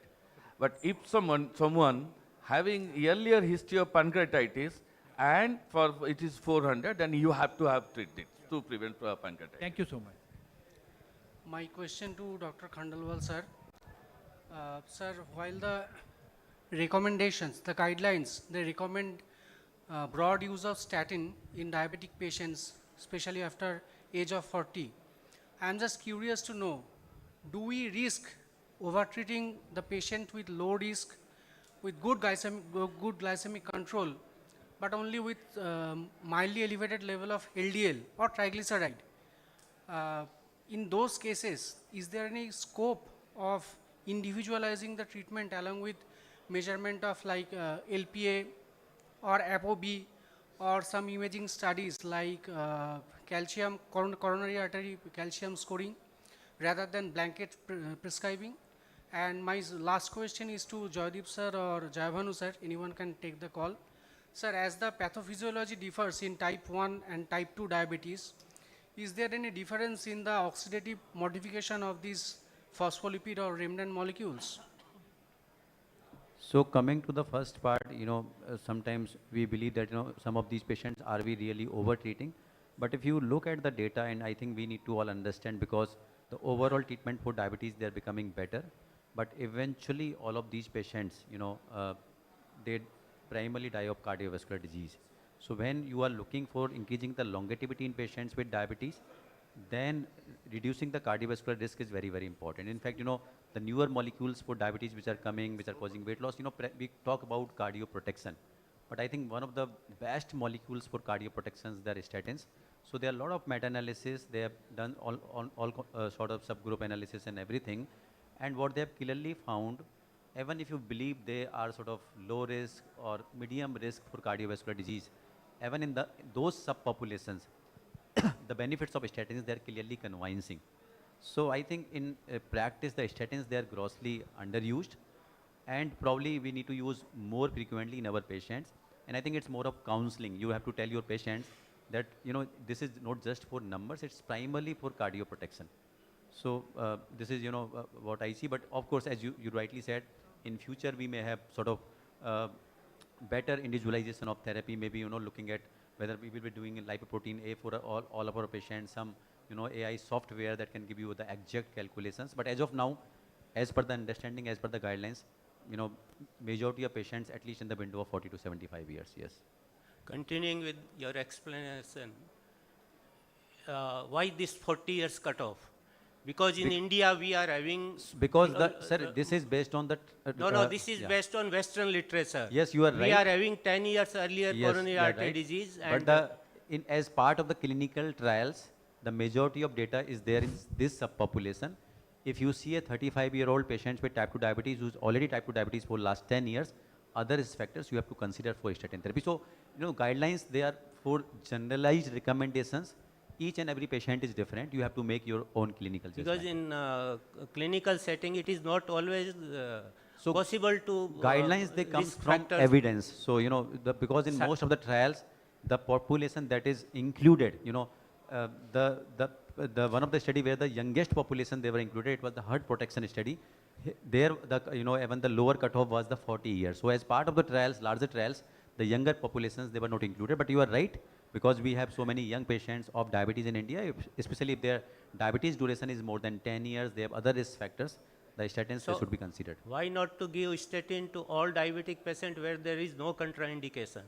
But if someone having earlier history of pancreatitis, and for it is 400, then you have to have treated to prevent pancreatitis. Thank you so much. My question to Dr. Khandelwal, sir. Sir, while the recommendations, the guidelines, they recommend broad use of statin in diabetic patients, especially after age of 40. I'm just curious to know, do we risk overtreating the patient with low risk, with good glycemic control, but only with mildly elevated level of LDL or triglyceride? In those cases, is there any scope of individualizing the treatment along with measurement of like LPA or ApoB or some imaging studies like coronary artery calcium scoring rather than blanket prescribing? And my last question is to Joydeep sir or Jayabhanu sir, anyone can take the call. Sir, as the pathophysiology differs in type 1 and type 2 diabetes, is there any difference in the oxidative modification of these phospholipid or remnant molecules? So coming to the first part, sometimes we believe that, some of these patients, are we really over-treating? But if you look at the data, and I think we need to all understand, because the overall treatment for diabetes, they're becoming better. But eventually, all of these patients, they primarily die of cardiovascular disease. So when you are looking for increasing the longevity in patients with diabetes, then reducing the cardiovascular risk is very, very important. In fact, the newer molecules for diabetes which are coming, which are causing weight loss, we talk about cardioprotection. But I think one of the best molecules for cardioprotection, they are statins. So there are a lot of meta-analysis. They have done all sort of subgroup analysis and everything. And what they have clearly found, even if you believe they are sort of low risk or medium risk for cardiovascular disease, even in those subpopulations, the benefits of statins, they are clearly convincing. So I think in practice, the statins, they are grossly underused, and probably we need to use more frequently in our patients. And I think it's more of counseling. You have to tell your patients that, this is not just for numbers, it's primarily for cardioprotection. So this is, what I see. But of course, as you rightly said, in future, we may have sort of better individualization of therapy, maybe, looking at whether we will be doing lipoprotein A for all of our patients, some, AI software that can give you the exact calculations. But as of now, as per the understanding, as per the guidelines, majority of patients, at least in the window of 40 to 75 years, yes. Continuing with your explanation, why this 40 years cutoff? Because in India, we are having... Because, sir, this is based on the... no, this is based on Western literature. Yes, you are right. We are having 10 years earlier coronary artery disease. And but as part of the clinical trials, the majority of data is there in this subpopulation. If you see a 35-year-old patient with type 2 diabetes who's already type 2 diabetes for last 10 years, other risk factors you have to consider for statin therapy. So, guidelines, they are for generalized recommendations. Each and every patient is different. You have to make your own clinical judgment. Because in clinical setting, it is not always possible to... Guidelines, they come from evidence. So, because in most of the trials, the population that is included, one of the study where the youngest population they were included, it was the heart protection study. There, even the lower cutoff was the 40 years. So as part of the trials, larger trials, the younger populations, they were not included. But you are right, because we have so many young patients of diabetes in India, especially if their diabetes duration is more than 10 years, they have other risk factors, the statins, they should be considered. Why not to give statin to all diabetic patients where there is no contraindication?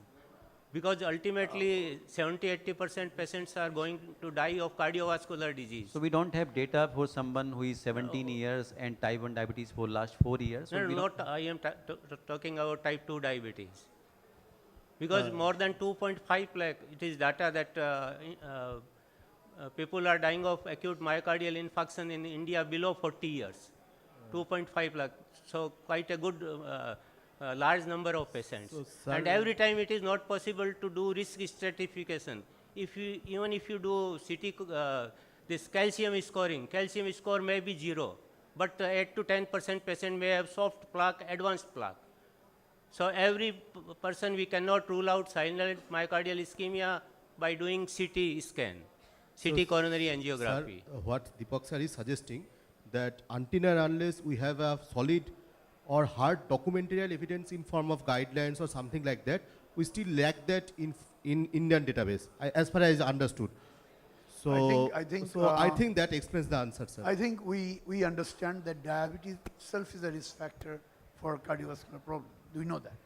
Because ultimately 70-80% patients are going to die of cardiovascular disease. So we don't have data for someone who is 17 years and type 1 diabetes for last 4 years. So no, I am talking about type 2 diabetes. Because more than 2.5 lakh, it is data that people are dying of acute myocardial infarction in India below 40 years. 2.5 lakh, so quite a good large number of patients. So, and every time it is not possible to do risk stratification. Even if you do CT, this calcium score may be 0, but 8 to 10% patient may have soft plaque, advanced plaque. So every person we cannot rule out silent myocardial ischemia by doing CT scan, CT coronary angiography. Sir, what Deepak sir is suggesting, that until and unless we have a solid or hard documentary evidence in form of guidelines or something like that, we still lack that in Indian database, as far as I understood. So I think that explains the answer, sir. I think we understand that diabetes itself is a risk factor for cardiovascular problem. Do we know that?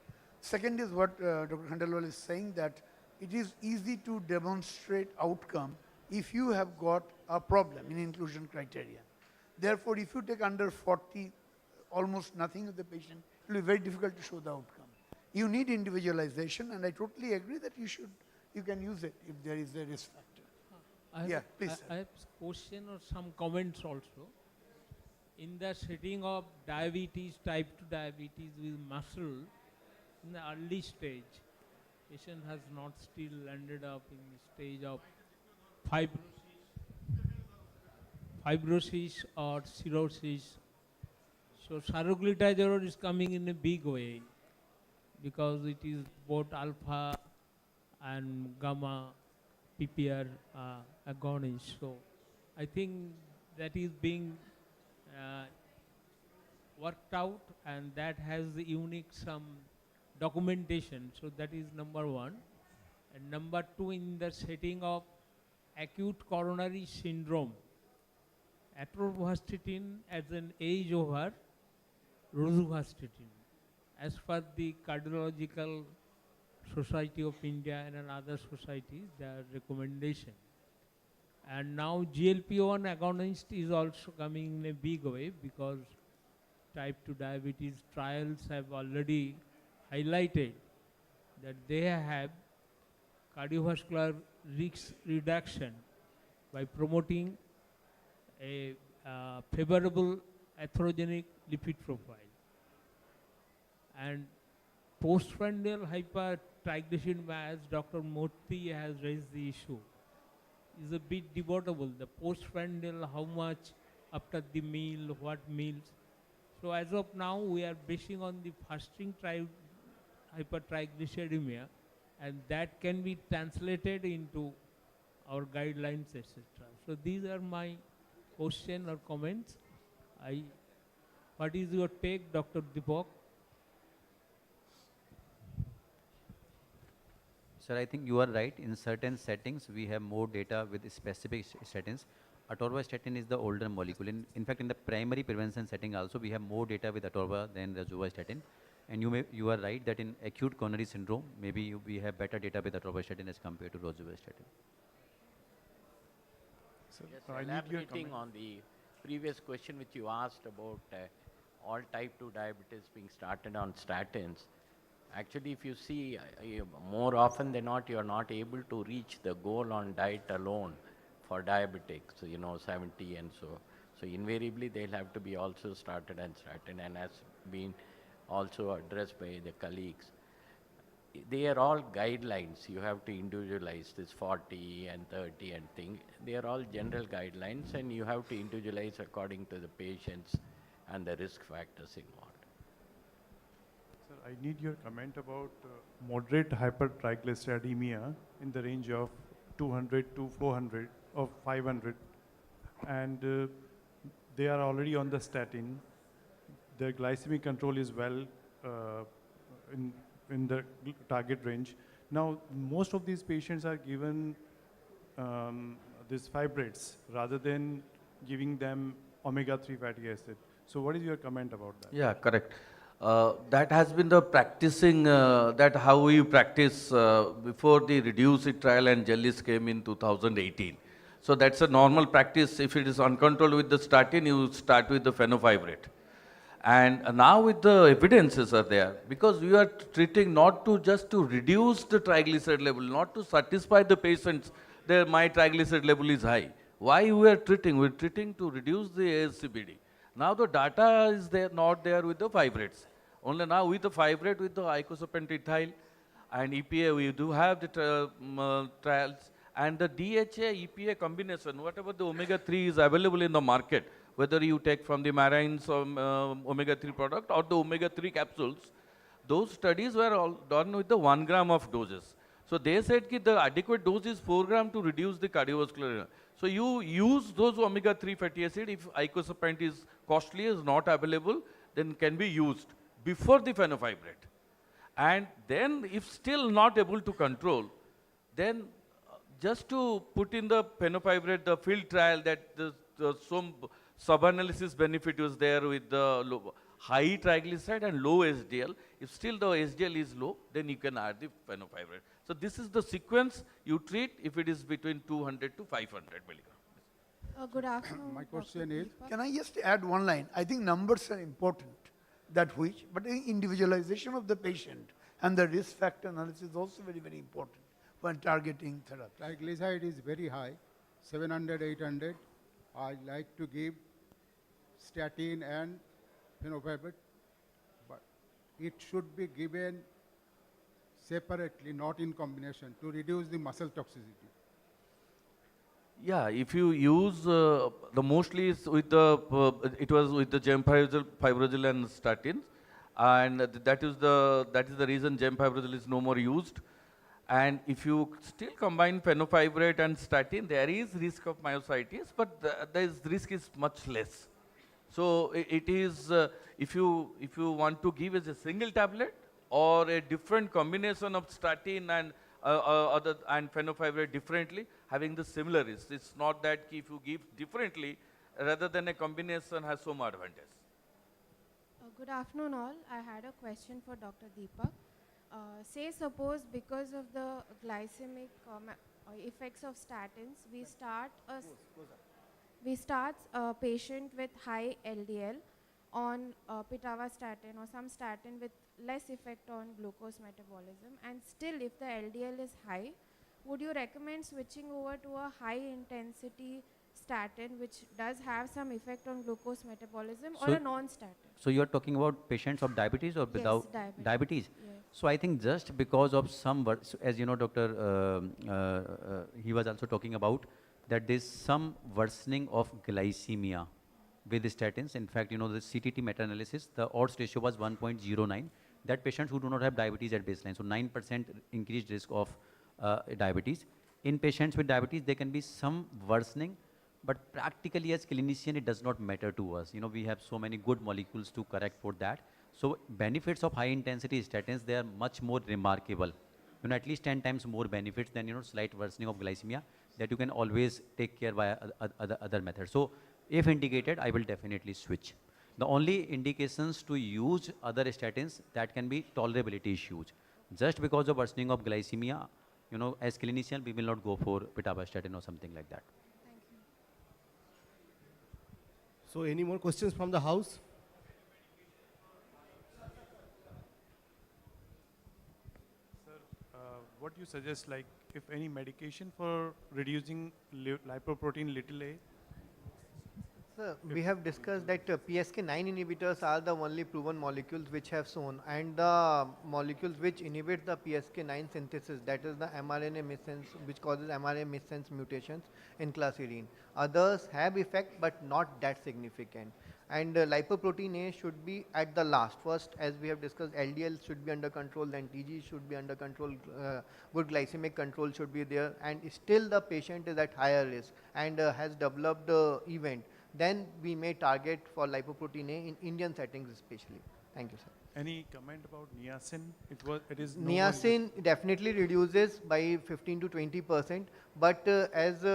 Second is what Dr. Khandelwal is saying, that it is easy to demonstrate outcome if you have got a problem in inclusion criteria. Therefore, if you take under 40, almost nothing of the patient, it will be very difficult to show the outcome. You need individualization, and I totally agree that you can use it if there is a risk factor. Please. I have a question or some comments also. In the setting of diabetes, type 2 diabetes with muscle, in the early stage, patient has not still ended up in the stage of fibrosis or cirrhosis. So saroglitazole is coming in a big way because it is both alpha and gamma PPR agonist. So I think that is being worked out, and that has unique some documentation. So that is number one. And number two, in the setting of acute coronary syndrome, atorvastatin as an age over rosuvastatin, as per the Cardiological Society of India and other societies, their recommendation. And now GLP-1 agonist is also coming in a big way because type 2 diabetes trials have already highlighted that they have cardiovascular risk reduction by promoting a favorable atherogenic lipid profile. And postprandial hypertriglyceridemia, as Dr. Murthy has raised the issue, is a bit debatable. The postprandial, how much after the meal, what meals. So as of now, we are basing on the fasting hypertriglyceridemia, and that can be translated into our guidelines, etc. So these are my question or comments. What is your take, Dr. Deepak? Sir, I think you are right. In certain settings, we have more data with specific statins. Atorvastatin is the older molecule. In fact, in the primary prevention setting also, we have more data with atorva than rosuvastatin. And you are right that in acute coronary syndrome, maybe we have better data with atorvastatin as compared to rosuvastatin. Just elaborating on the previous question which you asked about all type 2 diabetes being started on statins. Actually, if you see, more often than not, you are not able to reach the goal on diet alone for diabetics, 70 and so. So invariably, they'll have to be also started on statin, and has been also addressed by the colleagues. They are all guidelines. You have to individualize this 40 and 30 and thing. They are all general guidelines, and you have to individualize according to the patients and the risk factors involved. Sir, I need your comment about moderate hypertriglyceridemia in the range of 200 to 400 or 500, and they are already on the statin. Their glycemic control is well in the target range. Now, most of these patients are given these fibrates rather than giving them omega-3 fatty acid. So what is your comment about that? Yeah, correct. That has been the practicing, that how we practice before the reduced trial and jellies came in 2018. So that's a normal practice. If it is uncontrolled with the statin, you start with the fenofibrate. And now with the evidences are there, because we are treating not to just to reduce the triglyceride level, not to satisfy the patients that my triglyceride level is high. Why we are treating? We are treating to reduce the ASCVD. Now the data is there, not there with the fibrates. Only now with the fibrate, with the icosapentaethyl and EPA, we do have the trials. And the DHA, EPA combination, whatever the omega-3 is available in the market, whether you take from the marines omega-3 product or the omega-3 capsules, those studies were all done with the 1 gram of doses. So they said that the adequate dose is 4 gram to reduce the cardiovascular. So you use those omega-3 fatty acid if icosapent is costly, is not available, then can be used before the fenofibrate. And then if still not able to control, then just to put in the fenofibrate, the field trial that some sub-analysis benefit was there with the high triglyceride and low SDL. If still the SDL is low, then you can add the fenofibrate. So this is the sequence you treat if it is between 200 to 500 milligrams. Good afternoon. My question is, can I just add one line? I think numbers are important, but the individualization of the patient and the risk factor analysis is also very, very important when targeting therapy. Triglyceride is very high, 700, 800. I like to give statin and fenofibrate, but it should be given separately, not in combination, to reduce the muscle toxicity? Yeah, if you use the mostly is with the it was with the gemfibrozil and statins, and that is the reason gemfibrozil is no more used. And if you still combine fenofibrate and statin, there is risk of myositis, but the risk is much less. So it is if you want to give as a single tablet or a different combination of statin and other and fenofibrate differently, having the similar risk. It's not that if you give differently rather than a combination has some advantage. Good afternoon all. I had a question for Dr. Deepak. Say suppose because of the glycemic effects of statins, we start a patient with high LDL on pitavastatin or some statin with less effect on glucose metabolism, and still if the LDL is high, would you recommend switching over to a high intensity statin which does have some effect on glucose metabolism, or a non-statin? So you are talking about patients of diabetes or without diabetes? Yes. So I think just because of some, so as you know, doctor, he was also talking about that there is some worsening of glycemia with the statins. In fact, you know, the CTT meta-analysis, the odds ratio was 1.09. That patients who do not have diabetes at baseline, so 9% increased risk of diabetes. In patients with diabetes, there can be some worsening, but practically as clinician, it does not matter to us. You know, we have so many good molecules to correct for that. So benefits of high intensity statins, they are much more remarkable. You know, at least 10 times more benefits than, you know, slight worsening of glycemia that you can always take care by other methods. So if indicated, I will definitely switch. The only indications to use other statins, that can be tolerability issues. Just because of worsening of glycemia, you know, as clinician, we will not go for pitavastatin or something like that. So any more questions from the house? Sir, what do you suggest, like, if any medication for reducing lipoprotein little a? Sir, we have discussed that PSK9 inhibitors are the only proven molecules which have shown, and the molecules which inhibit the PSK9 synthesis, that is the mRNA missense, which causes mRNA missense mutations in claserine. Others have effect, but not that significant. And lipoprotein A should be at the last. First, as we have discussed, LDL should be under control, then TG should be under control, good glycemic control should be there, and still the patient is at higher risk and has developed event. Then we may target for lipoprotein A in Indian settings especially. Thank you, sir. Any comment about niacin? It is Niacin definitely reduces by 15 to 20%, but as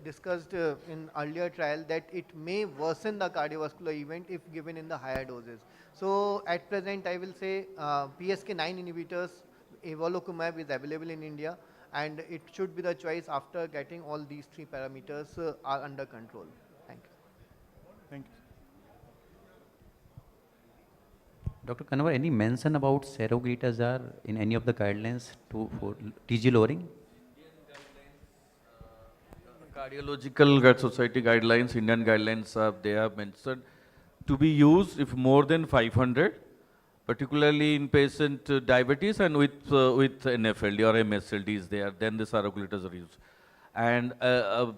discussed in earlier trial, that it may worsen the cardiovascular event if given in the higher doses. So at present, I will say PSK9 inhibitors, evolocumab is available in India, and it should be the choice after getting all these three parameters are under control. Thank you. Thank you. Dr. Kanwar, any mention about seroglitazar in any of the guidelines for TG lowering? Cardiological Society guidelines, Indian guidelines, they have mentioned to be used if more than 500, particularly in patient diabetes and with NFLD or MSLD is there, then the saroglitazar is used. And the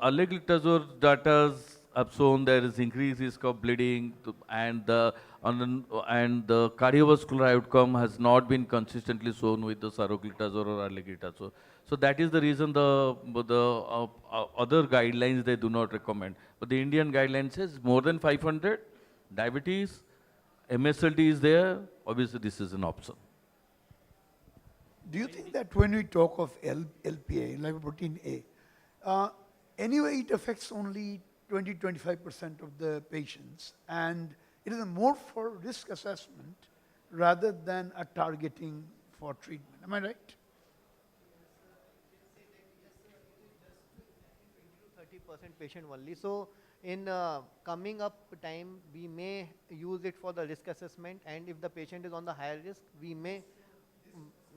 alloglitazar data have shown there is increased risk of bleeding, and the cardiovascular outcome has not been consistently shown with the saroglitazar or alloglitazar. So that is the reason the other guidelines they do not recommend. But the Indian guidelines says more than 500, diabetes, MSLD is there, obviously this is an option. Do you think that when we talk of LPA, lipoprotein A, anyway it affects only 20-25% of the patients, and it is more for risk assessment rather than a targeting for treatment. Am I right? 30% patient only. So in coming up time, we may use it for the risk assessment, and if the patient is on the higher risk, we may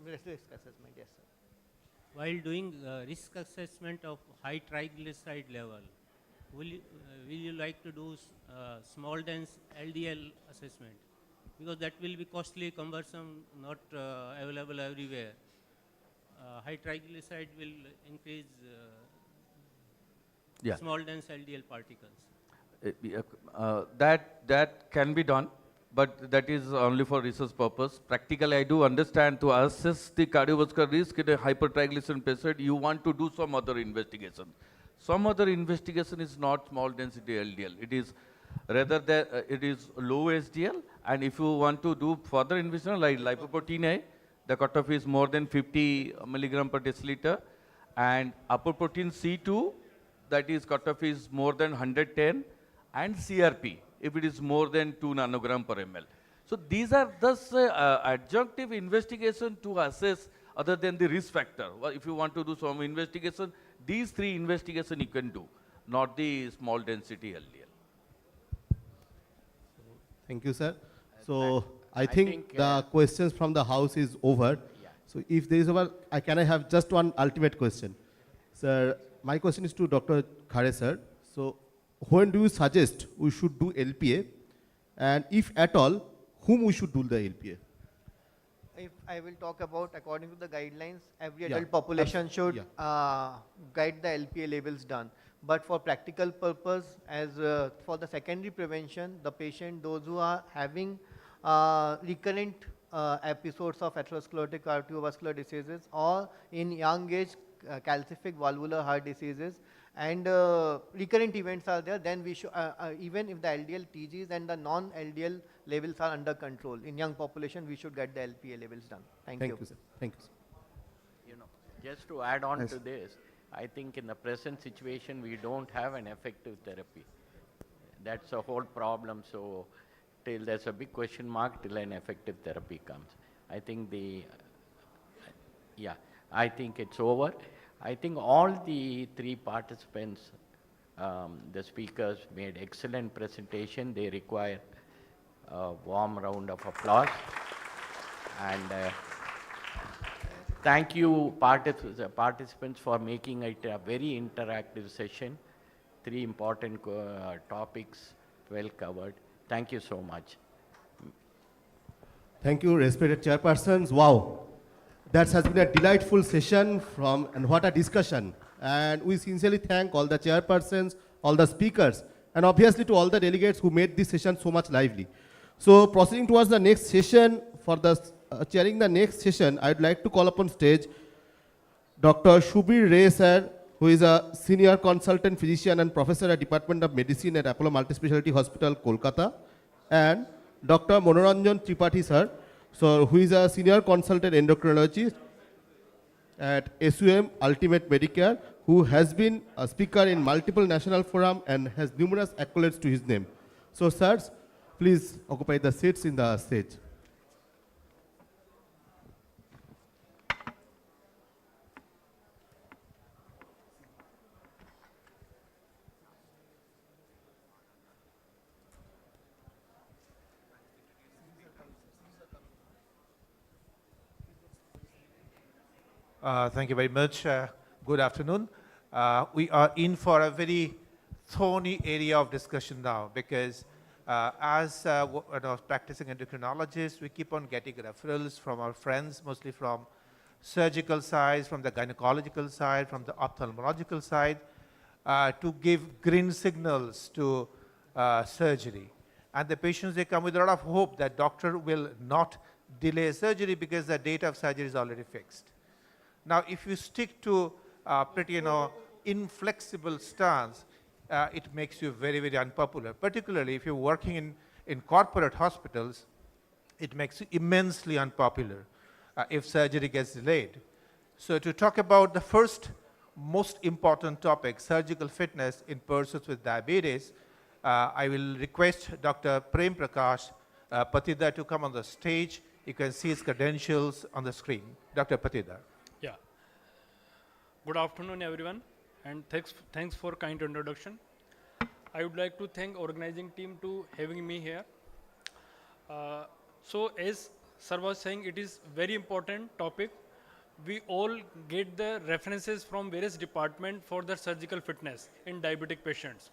risk assessment. Yes, sir. While doing risk assessment of high triglyceride level, will you like to do small dense LDL assessment? because that will be costly, cumbersome, not available everywhere. High triglyceride will increase small dense LDL particles. That can be done, but that is only for research purpose. Practically, I do understand to assess the cardiovascular risk in a hypertriglyceridemia patient, you want to do some other investigation. Some other investigation is not small density LDL. It is rather that it is low HDL, and if you want to do further investigation like lipoprotein, the cutoff is more than 50 milligram per deciliter, and upper protein C2, that is cutoff is more than 110, and CRP, if it is more than 2 nanogram per ml. So these are thus adjunctive investigation to assess other than the risk factor. Well, if you want to do some investigation, these 3 investigation you can do, not the small density LDL. Thank you, sir. So I think the questions from the house is over. So if there is over, can I have just one ultimate question? Sir, my question is to Dr. Khare, sir. So when do you suggest we should do LPA? And if at all, whom we should do the LPA? If I will talk about, according to the guidelines, every adult population should guide the LPA levels done. But for practical purpose, as for the secondary prevention, the patient, those who are having recurrent episodes of atherosclerotic cardiovascular diseases, or in young age calcific valvular heart diseases, and recurrent events are there, then we should, even if the LDL TGs and the non-LDL levels are under control, in young population, we should get the LPA levels done. Thank you. Thank you, sir. Thank you, sir. You know, just to add on to this, I think in the present situation, we don't have an effective therapy. That's a whole problem. So till there's a big question mark till an effective therapy comes. I think I think it's over. I think all the 3 participants, the speakers made excellent presentation. They require a warm round of applause. And thank you participants for making it a very interactive session. 3 important topics well covered. Thank you so much. Thank you, respected chairpersons. Wow. That has been a delightful session and what a discussion. And we sincerely thank all the chairpersons, all the speakers, and obviously to all the delegates who made this session so much lively. So proceeding towards the next session, for the chairing the next session, I'd like to call upon stage Dr. Shubir Ray, sir, who is a senior consultant physician and professor at Department of Medicine at Apollo Multispecialty Hospital, Kolkata, and Dr. Monoranjan Tripathi, sir, who is a senior consultant endocrinologist at SUM Ultimate Medicare, who has been a speaker in multiple national forums and has numerous accolades to his name. So, sirs, please occupy the seats in the stage. Thank you very much. Good afternoon. We are in for a very thorny area of discussion now because as practicing endocrinologists, we keep on getting referrals from our friends, mostly from surgical side, from the gynecological side, from the ophthalmological side, to give green signals to surgery. And the patients, they come with a lot of hope that doctor will not delay surgery because the date of surgery is already fixed. Now, if you stick to pretty, inflexible stance, it makes you very, very unpopular. Particularly if you're working in corporate hospitals, it makes you immensely unpopular if surgery gets delayed. So to talk about the first most important topic, surgical fitness in persons with diabetes, I will request Dr. Prem Prakash Patidar to come on the stage. You can see his credentials on the screen. Dr. Patidar. Yeah. Good afternoon, everyone, and thanks for kind introduction. I would like to thank organizing team to having me here. So as sir was saying, it is very important topic. We all get the references from various departments for the surgical fitness in diabetic patients.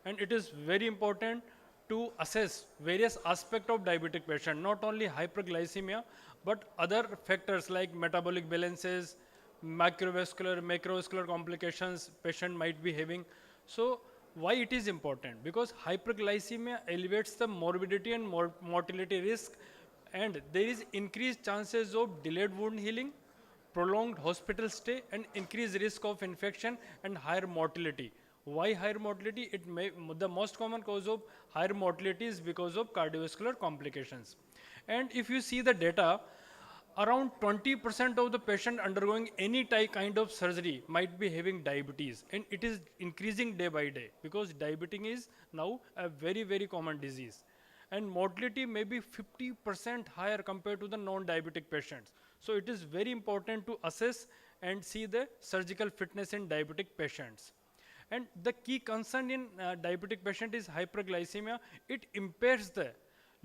And it is very important to assess various aspects of diabetic patient, not only hyperglycemia, but other factors like metabolic balances, macrovascular complications patient might be having. So why it is important? Because hyperglycemia elevates the morbidity and mortality risk, and there is increased chances of delayed wound healing, prolonged hospital stay, and increased risk of infection and higher mortality. Why higher mortality? The most common cause of higher mortality is because of cardiovascular complications. And if you see the data, around 20% of the patient undergoing any kind of surgery might be having diabetes, and it is increasing day by day because diabetes is now a very, very common disease. And mortality may be 50% higher compared to the non-diabetic patients. So it is very important to assess and see the surgical fitness in diabetic patients. And the key concern in diabetic patient is hyperglycemia. It impairs the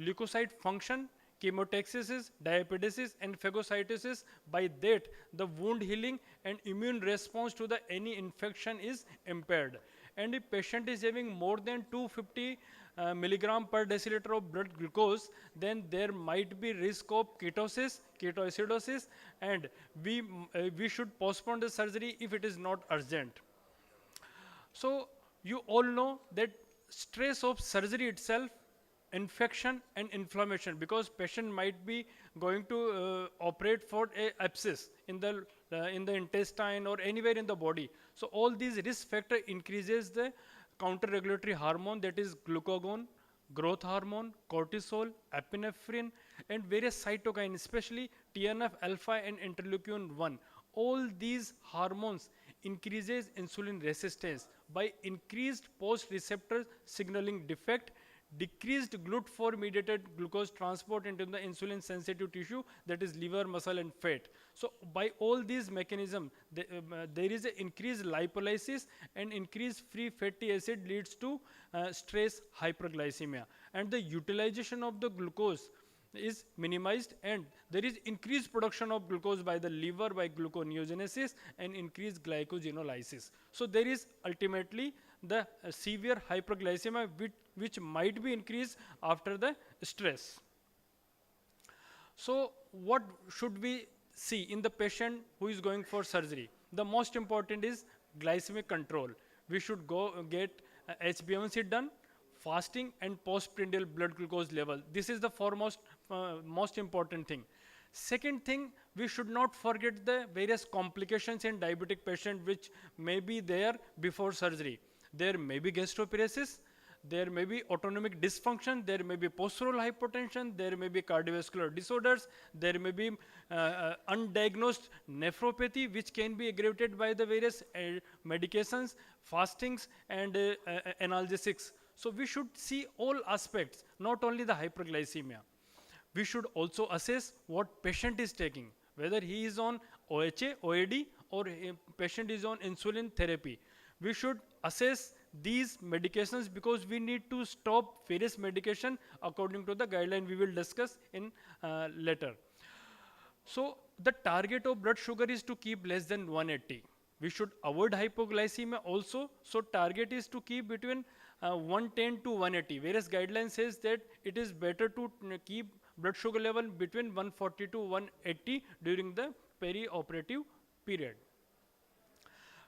leukocyte function, chemotaxis, diapedesis, and phagocytosis. By that, the wound healing and immune response to the any infection is impaired. And if patient is having more than 250 milligram per deciliter of blood glucose, then there might be risk of ketosis, ketoacidosis, and we should postpone the surgery if it is not urgent. So you all know that stress of surgery itself, infection and inflammation, because patient might be going to operate for a abscess in the intestine or anywhere in the body. So all these risk factor increases the counter-regulatory hormone, that is glucagon, growth hormone, cortisol, epinephrine, and various cytokines, especially TNF-alpha and interleukin-1. All these hormones increases insulin resistance by increased post-receptor signaling defect, decreased GLUT4 mediated glucose transport into the insulin sensitive tissue, that is liver, muscle and fat. So by all these mechanisms, there is an increased lipolysis, and increased free fatty acid leads to stress hyperglycemia, and the utilization of the glucose is minimized, and there is increased production of glucose by the liver by gluconeogenesis and increased glycogenolysis. So there is ultimately the severe hyperglycemia which might be increased after the stress. So what should we see in the patient who is going for surgery? The most important is glycemic control. We should go get HbA1c done, fasting and postprandial blood glucose level. This is the foremost most important thing. Second thing, we should not forget the various complications in diabetic patient which may be there before surgery. There may be gastroparesis, there may be autonomic dysfunction, there may be postural hypertension, there may be cardiovascular disorders, there may be undiagnosed nephropathy which can be aggravated by the various medications, fastings and analgesics. So we should see all aspects, not only the hyperglycemia. We should also assess what patient is taking, whether he is on OHA, OAD, or a patient is on insulin therapy. We should assess these medications because we need to stop various medication according to the guideline we will discuss in later. So the target of blood sugar is to keep less than 180. We should avoid hypoglycemia also. So target is to keep between 110 to 180. Various guidelines says that it is better to keep blood sugar level between 140 to 180 during the perioperative period.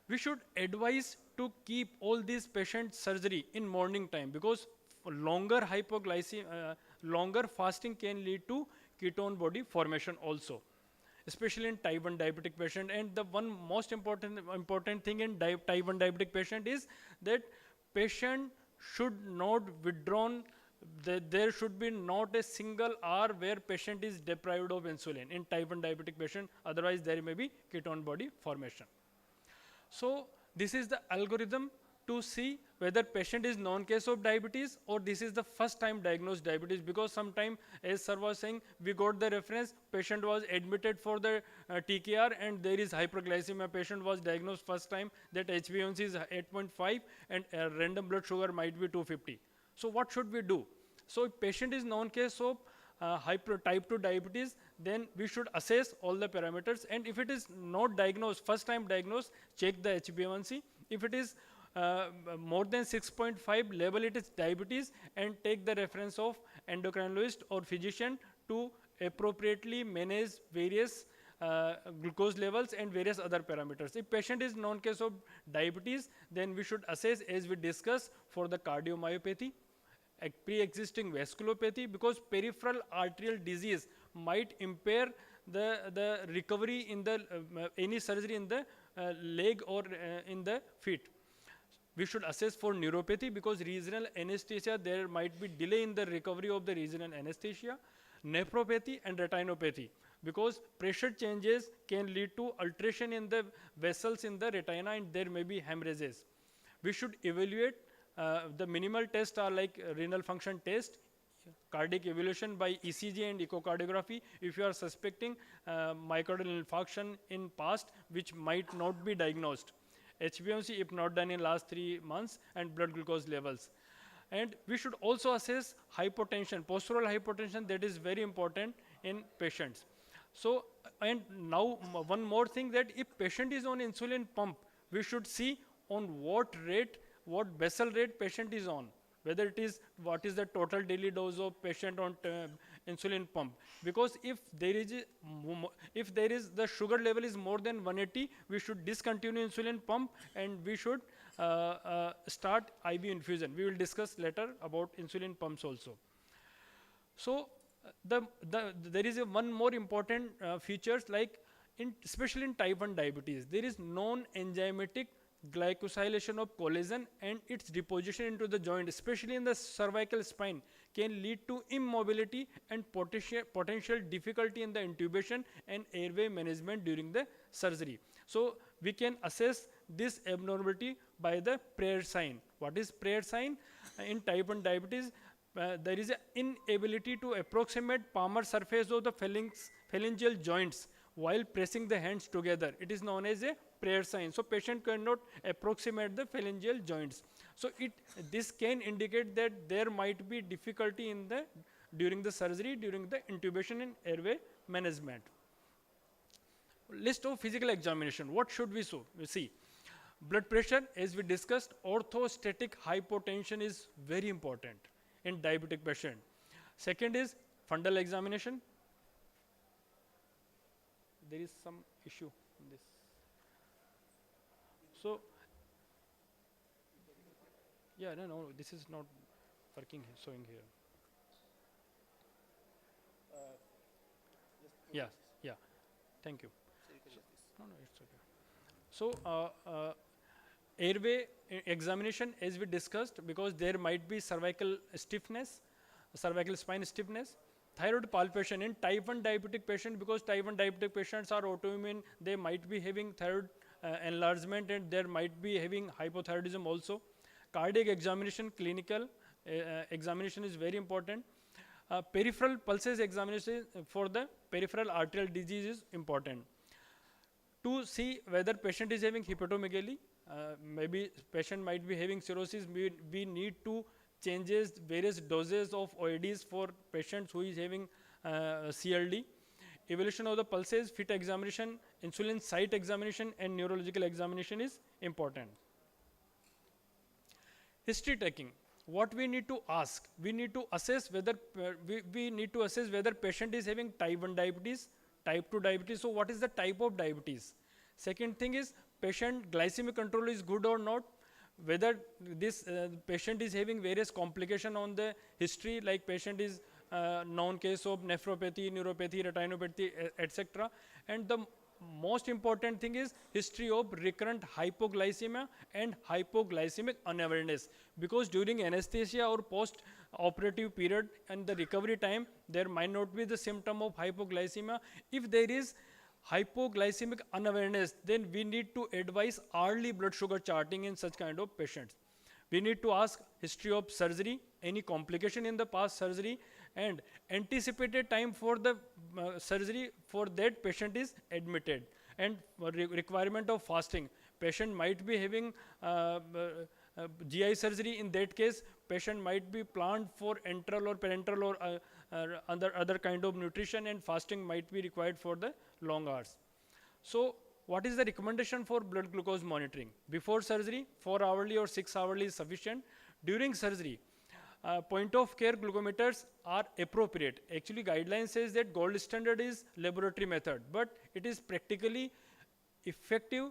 We should advise to keep all these patients surgery in morning time because longer hypoglycemia, longer fasting can lead to ketone body formation also, especially in type 1 diabetic patient. And the one most important thing in type 1 diabetic patient is that patient should not withdrawn. There should be not a single hour where patient is deprived of insulin in type 1 diabetic patient, otherwise there may be ketone body formation. So this is the algorithm to see whether patient is non-case of diabetes or this is the first time diagnosed diabetes, because sometime, as sir was saying, we got the reference, patient was admitted for the TKR and there is hyperglycemia, patient was diagnosed first time that HbA1c is 8.5 and random blood sugar might be 250. So what should we do? So if patient is non-case of type 2 diabetes, then we should assess all the parameters, and if it is not diagnosed, first time diagnosed, check the HbA1c. If it is more than 6.5, label it as diabetes and take the reference of endocrinologist or physician to appropriately manage various glucose levels and various other parameters. If patient is known case of diabetes, then we should assess, as we discussed, for the cardiomyopathy, a pre-existing vasculopathy, because peripheral arterial disease might impair the recovery in the any surgery in the leg or in the feet. We should assess for neuropathy, because regional anesthesia, there might be delay in the recovery of the regional anesthesia. Nephropathy and retinopathy, because pressure changes can lead to alteration in the vessels in the retina and there may be hemorrhages. We should evaluate the minimal tests are like renal function test, cardiac evaluation by ECG and echocardiography if you are suspecting myocardial infarction in past which might not be diagnosed. HbA1c if not done in last 3 months, and blood glucose levels. And we should also assess hypotension, postural hypotension, that is very important in patients. So, and now one more thing, that if patient is on insulin pump, we should see on what rate, what basal rate patient is on, whether it is, what is the total daily dose of patient on insulin pump. Because if there is the sugar level is more than 180, we should discontinue insulin pump and we should start IV infusion. We will discuss later about insulin pumps also. So there is one more important features, like especially in type 1 diabetes, there is non-enzymatic glycosylation of collagen, and its deposition into the joint, especially in the cervical spine, can lead to immobility and potential difficulty in the intubation and airway management during the surgery. So we can assess this abnormality by the prayer sign. What is prayer sign? In type 1 diabetes, there is an inability to approximate palmar surface of the phalangeal joints while pressing the hands together. It is known as a prayer sign. So patient cannot approximate the phalangeal joints. So this can indicate that there might be difficulty in the during the surgery, during the intubation and airway management. List of physical examination. What should we see? Blood pressure, as we discussed, orthostatic hypotension is very important in diabetic patient. Second is fundal examination. There is some issue in this. So, yeah, no, this is not working, showing here. Yeah, thank you. No, it's okay. So, airway examination, as we discussed, because there might be cervical stiffness, cervical spine stiffness. Thyroid palpation in type 1 diabetic patient, because type 1 diabetic patients are autoimmune, they might be having thyroid enlargement and there might be having hypothyroidism also. Cardiac examination, clinical examination is very important. Peripheral pulses examination for the peripheral arterial disease is important. To see whether patient is having hepatomegaly, maybe patient might be having cirrhosis, we need to changes various doses of OADs for patients who is having CLD. Evaluation of the pulses, fit examination, insulin site examination and neurological examination is important. History taking. What we need to ask? We need to assess whether we need to assess whether patient is having type 1 diabetes, type 2 diabetes. So what is the type of diabetes? Second thing is patient glycemic control is good or not. Whether this patient is having various complication on the history, like patient is known case of nephropathy, neuropathy, retinopathy, etc. And the most important thing is history of recurrent hypoglycemia and hypoglycemic unawareness, because during anesthesia or post-operative period and the recovery time, there might not be the symptom of hypoglycemia. If there is hypoglycemic unawareness, then we need to advise early blood sugar charting in such kind of patients. We need to ask history of surgery, any complication in the past surgery, and anticipated time for the surgery for that patient is admitted, and requirement of fasting. Patient might be having GI surgery. In that case, patient might be planned for enteral or parenteral or other kind of nutrition, and fasting might be required for the long hours. So what is the recommendation for blood glucose monitoring? Before surgery, 4 hourly or 6 hourly is sufficient. During surgery, point of care glucometers are appropriate. Actually, guidelines says that gold standard is laboratory method, but it is practically effective,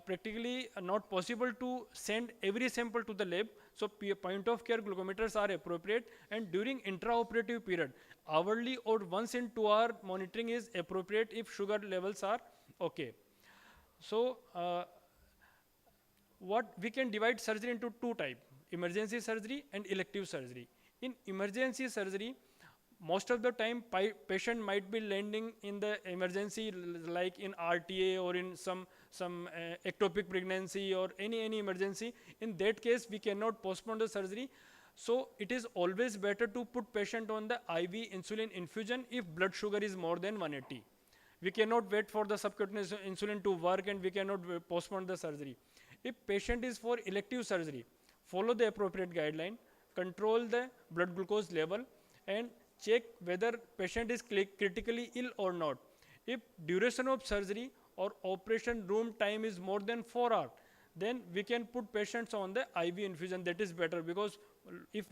practically not possible to send every sample to the lab. So point of care glucometers are appropriate, and during intraoperative period, hourly or once in 2 hour monitoring is appropriate if sugar levels are okay. So what we can divide surgery into two types: emergency surgery and elective surgery. In emergency surgery, most of the time patient might be landing in the emergency, like in RTA or in some ectopic pregnancy or any emergency. In that case, we cannot postpone the surgery. So it is always better to put patient on the IV insulin infusion if blood sugar is more than 180. We cannot wait for the subcutaneous insulin to work, and we cannot postpone the surgery. If patient is for elective surgery, follow the appropriate guideline, control the blood glucose level, and check whether patient is critically ill or not. If duration of surgery or operation room time is more than 4 hours, then we can put patients on the IV infusion. That is better, because if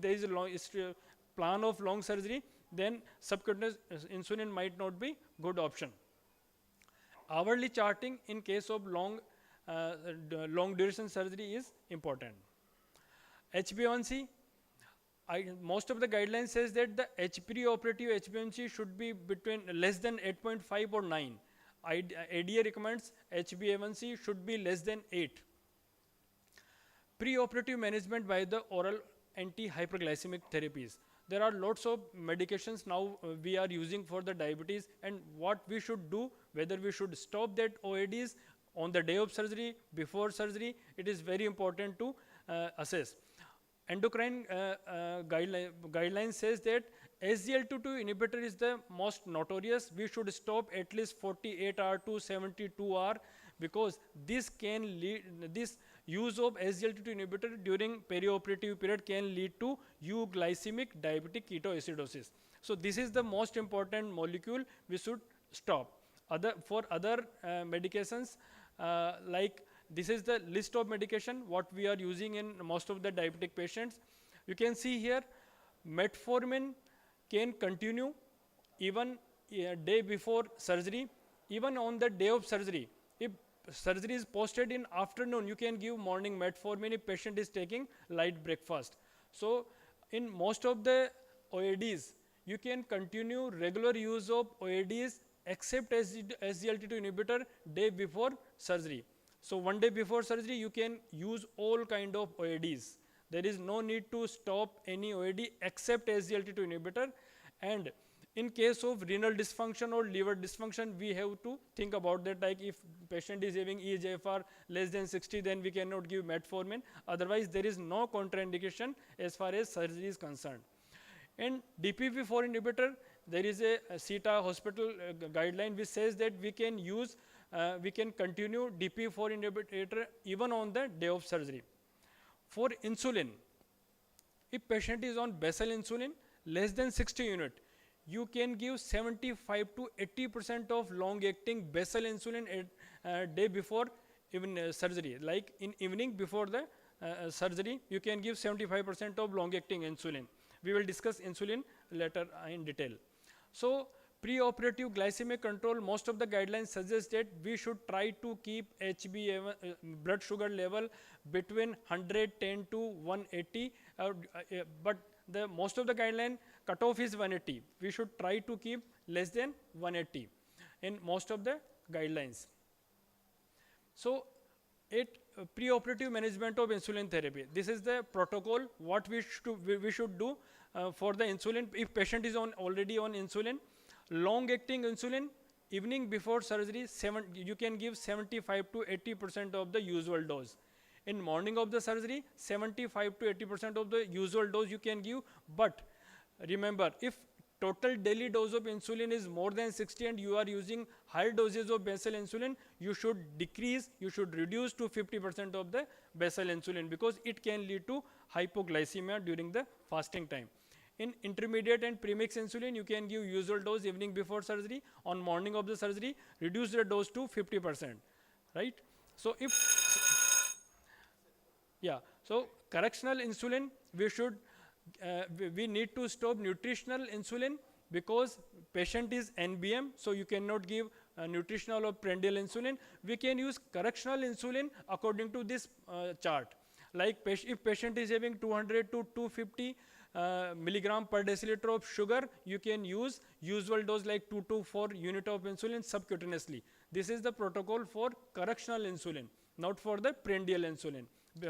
there is a plan of long surgery, then subcutaneous insulin might not be good option. Hourly charting in case of long duration surgery is important. HbA1c, most of the guidelines says that the preoperative HbA1c should be between less than 8.5 or 9. ADA recommends HbA1c should be less than 8. Preoperative management by the oral anti-hyperglycemic therapies. There are lots of medications now we are using for the diabetes, and what we should do, whether we should stop that OADs on the day of surgery, before surgery, it is very important to assess. Endocrine guideline says that SGLT2 inhibitor is the most notorious. We should stop at least 48 hour to 72 hour, because this can lead, this use of SGLT2 inhibitor during perioperative period can lead to euglycemic diabetic ketoacidosis. So this is the most important molecule we should stop. For other medications, like this is the list of medication what we are using in most of the diabetic patients. You can see here metformin can continue even a day before surgery, even on the day of surgery. If surgery is posted in afternoon, you can give morning metformin if patient is taking light breakfast. So in most of the OADs, you can continue regular use of OADs except SGLT2 inhibitor day before surgery. So one day before surgery, you can use all kind of OADs. There is no need to stop any OAD except SGLT2 inhibitor. And in case of renal dysfunction or liver dysfunction, we have to think about that, like if patient is having eGFR less than 60, then we cannot give metformin. Otherwise, there is no contraindication as far as surgery is concerned. And DPP4 inhibitor, there is a CETA hospital guideline which says that we can use, we can continue DPP4 inhibitor even on the day of surgery. For insulin, if patient is on basal insulin less than 60 unit, you can give 75 to 80% of long-acting basal insulin at day before even surgery. Like in evening before the surgery, you can give 75% of long-acting insulin. We will discuss insulin later in detail. So preoperative glycemic control, most of the guidelines suggest that we should try to keep blood sugar level between 110 to 180, but most of the guideline cutoff is 180. We should try to keep less than 180 in most of the guidelines. So preoperative management of insulin therapy. This is the protocol what we should do for the insulin if patient is already on insulin. Long-acting insulin, evening before surgery, you can give 75 to 80% of the usual dose. In morning of the surgery, 75 to 80% of the usual dose you can give. But remember, if total daily dose of insulin is more than 60 and you are using higher doses of basal insulin, you should reduce to 50% of the basal insulin, because it can lead to hypoglycemia during the fasting time. In intermediate and premix insulin, you can give usual dose evening before surgery. On morning of the surgery, reduce the dose to 50%, right? So if, yeah, so correctional insulin, we need to stop nutritional insulin because patient is NBM, so you cannot give nutritional or prandial insulin. We can use correctional insulin according to this chart. Like if patient is having 200 to 250 milligram per deciliter of sugar, you can use usual dose like 2 to 4 unit of insulin subcutaneously. This is the protocol for correctional insulin, not for the prandial insulin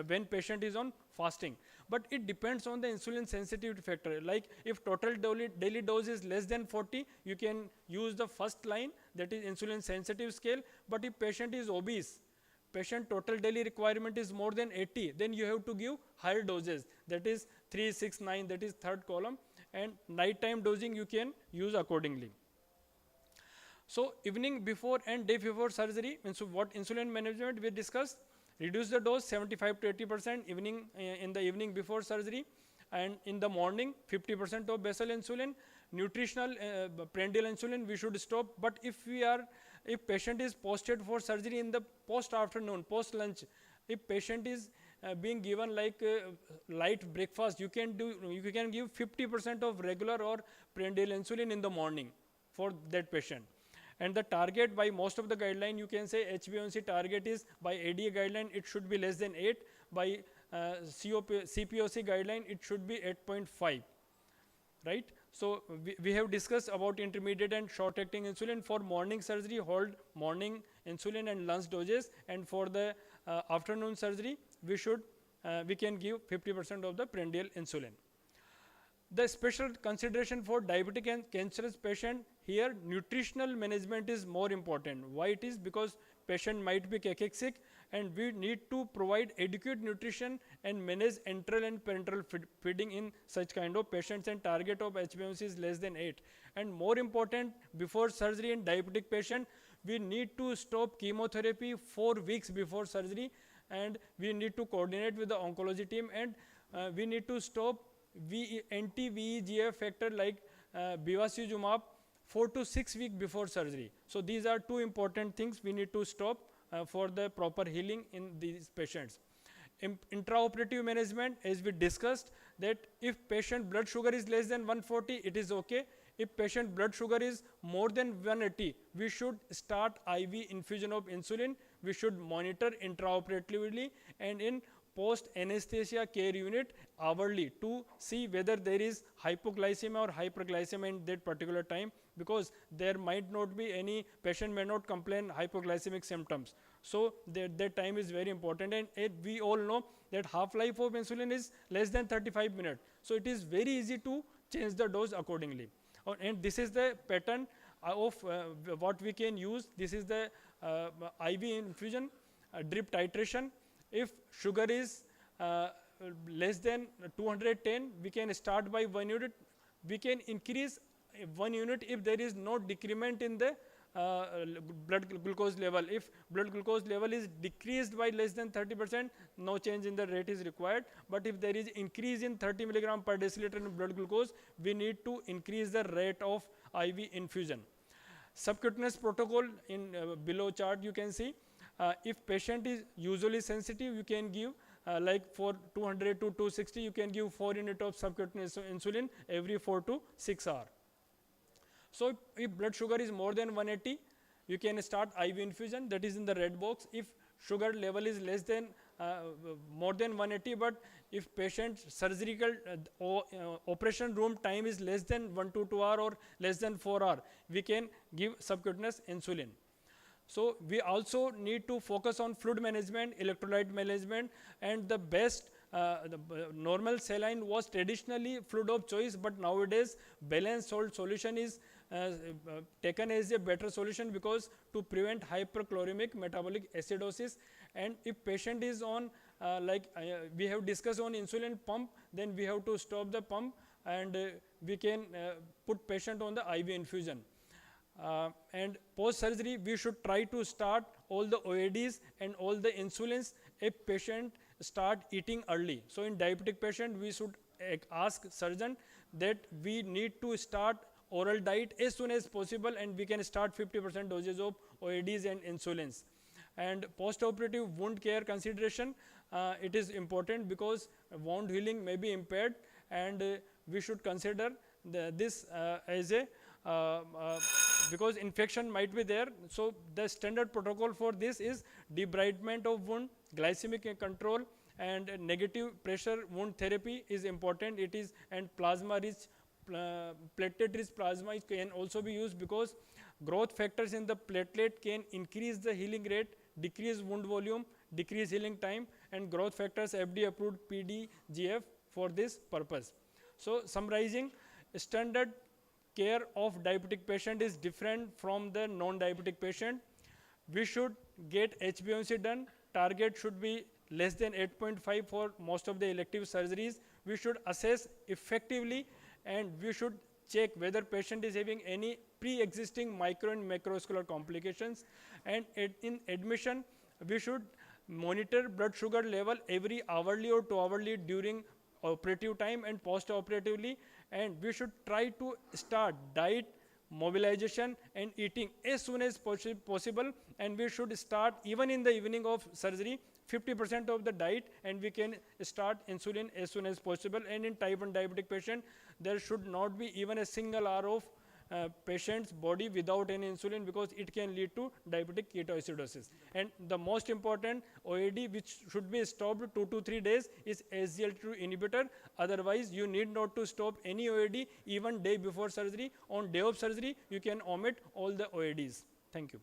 when patient is on fasting. But it depends on the insulin sensitivity factor. Like if total daily dose is less than 40, you can use the first line, that is insulin sensitive scale. But if patient is obese, patient total daily requirement is more than 80, then you have to give higher doses, that is 3, 6, 9, that is third column, and nighttime dosing you can use accordingly. So evening before and day before surgery, and so what insulin management we discussed, reduce the dose 75 to 80% evening in the evening before surgery, and in the morning 50% of basal insulin. Nutritional prandial insulin we should stop, but if patient is posted for surgery in the post afternoon, post lunch, if patient is being given like light breakfast, you can give 50% of regular or prandial insulin in the morning for that patient. And the target by most of the guideline, you can say HbA1c target is by ADA guideline, it should be less than 8. By CPOC guideline, it should be 8.5, right? So we have discussed about intermediate and short acting insulin. For morning surgery, hold morning insulin and lunch doses, and for the afternoon surgery, we can give 50% of the prandial insulin. The special consideration for diabetic and cancerous patient, here nutritional management is more important. Why it is? Because patient might be cachexic, and we need to provide adequate nutrition and manage enteral and parenteral feeding in such kind of patients, and target of HbA1c is less than 8. And more important, before surgery in diabetic patient, we need to stop chemotherapy 4 weeks before surgery, and we need to coordinate with the oncology team, and we need to stop anti-VEGF factor like bevacizumab 4 to 6 weeks before surgery. So these are 2 important things we need to stop for the proper healing in these patients. Intraoperative management, as we discussed, that if patient blood sugar is less than 140, it is okay. If patient blood sugar is more than 180, we should start IV infusion of insulin. We should monitor intraoperatively and in post anesthesia care unit hourly to see whether there is hypoglycemia or hyperglycemia in that particular time, because there might not be any, patient may not complain hypoglycemic symptoms. So that time is very important, and we all know that half-life of insulin is less than 35 minutes. So it is very easy to change the dose accordingly. And this is the pattern of what we can use. This is the IV infusion, drip titration. If sugar is less than 210, we can start by 1 unit. We can increase 1 unit if there is no decrement in the blood glucose level. If blood glucose level is decreased by less than 30%, no change in the rate is required. But if there is increase in 30 milligram per deciliter in blood glucose, we need to increase the rate of IV infusion. Subcutaneous protocol in below chart you can see. If patient is usually sensitive, you can give like for 200 to 260, you can give 4 units of subcutaneous insulin every 4 to 6 hours. So if blood sugar is more than 180, you can start IV infusion, that is in the red box. If sugar level is less than more than 180, but if patient surgical operation room time is less than 1 to 2 hours or less than 4 hours, we can give subcutaneous insulin. So we also need to focus on fluid management, electrolyte management, and the best normal saline was traditionally fluid of choice, but nowadays balanced salt solution is taken as a better solution, because to prevent hyperchloremic metabolic acidosis. And if patient is on we have discussed on insulin pump, then we have to stop the pump, and we can put patient on the IV infusion. And post surgery, we should try to start all the OADs and all the insulins if patient start eating early. So in diabetic patient, we should ask surgeon that we need to start oral diet as soon as possible, and we can start 50% doses of OADs and insulins. And post-operative wound care consideration, it is important because wound healing may be impaired, and we should consider this as a because infection might be there. So the standard protocol for this is debridement of wound, glycemic control, and negative pressure wound therapy is important. It is, and plasma rich platelet rich plasma can also be used, because growth factors in the platelet can increase the healing rate, decrease wound volume, decrease healing time, and growth factors FDA approved PDGF for this purpose. So summarizing, standard care of diabetic patient is different from the non-diabetic patient. We should get HbA1c done. Target should be less than 8.5 for most of the elective surgeries. We should assess effectively, and we should check whether patient is having any pre-existing micro and macrovascular complications. And in admission, we should monitor blood sugar level every hourly or 2 hourly during operative time and post-operatively, and we should try to start diet, mobilization, and eating as soon as possible, and we should start even in the evening of surgery 50% of the diet, and we can start insulin as soon as possible. And in type 1 diabetic patient, there should not be even a single hour of patient's body without any insulin, because it can lead to diabetic ketoacidosis. And the most important OAD, which should be stopped 2 to 3 days, is SGLT2 inhibitor. Otherwise, you need not to stop any OAD even day before surgery. On day of surgery, you can omit all the OADs. Thank you.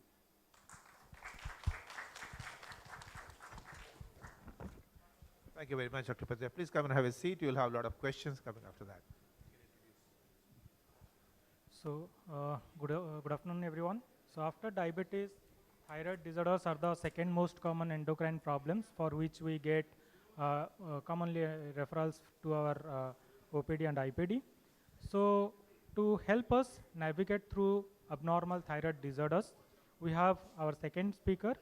Thank you very much, Dr. Patel. Please come and have a seat. You'll have a lot of questions coming after that. So, good afternoon, everyone. So, after diabetes, thyroid disorders are the second most common endocrine problems for which we get commonly referrals to our OPD and IPD. So, to help us navigate through abnormal thyroid disorders, we have our second speaker,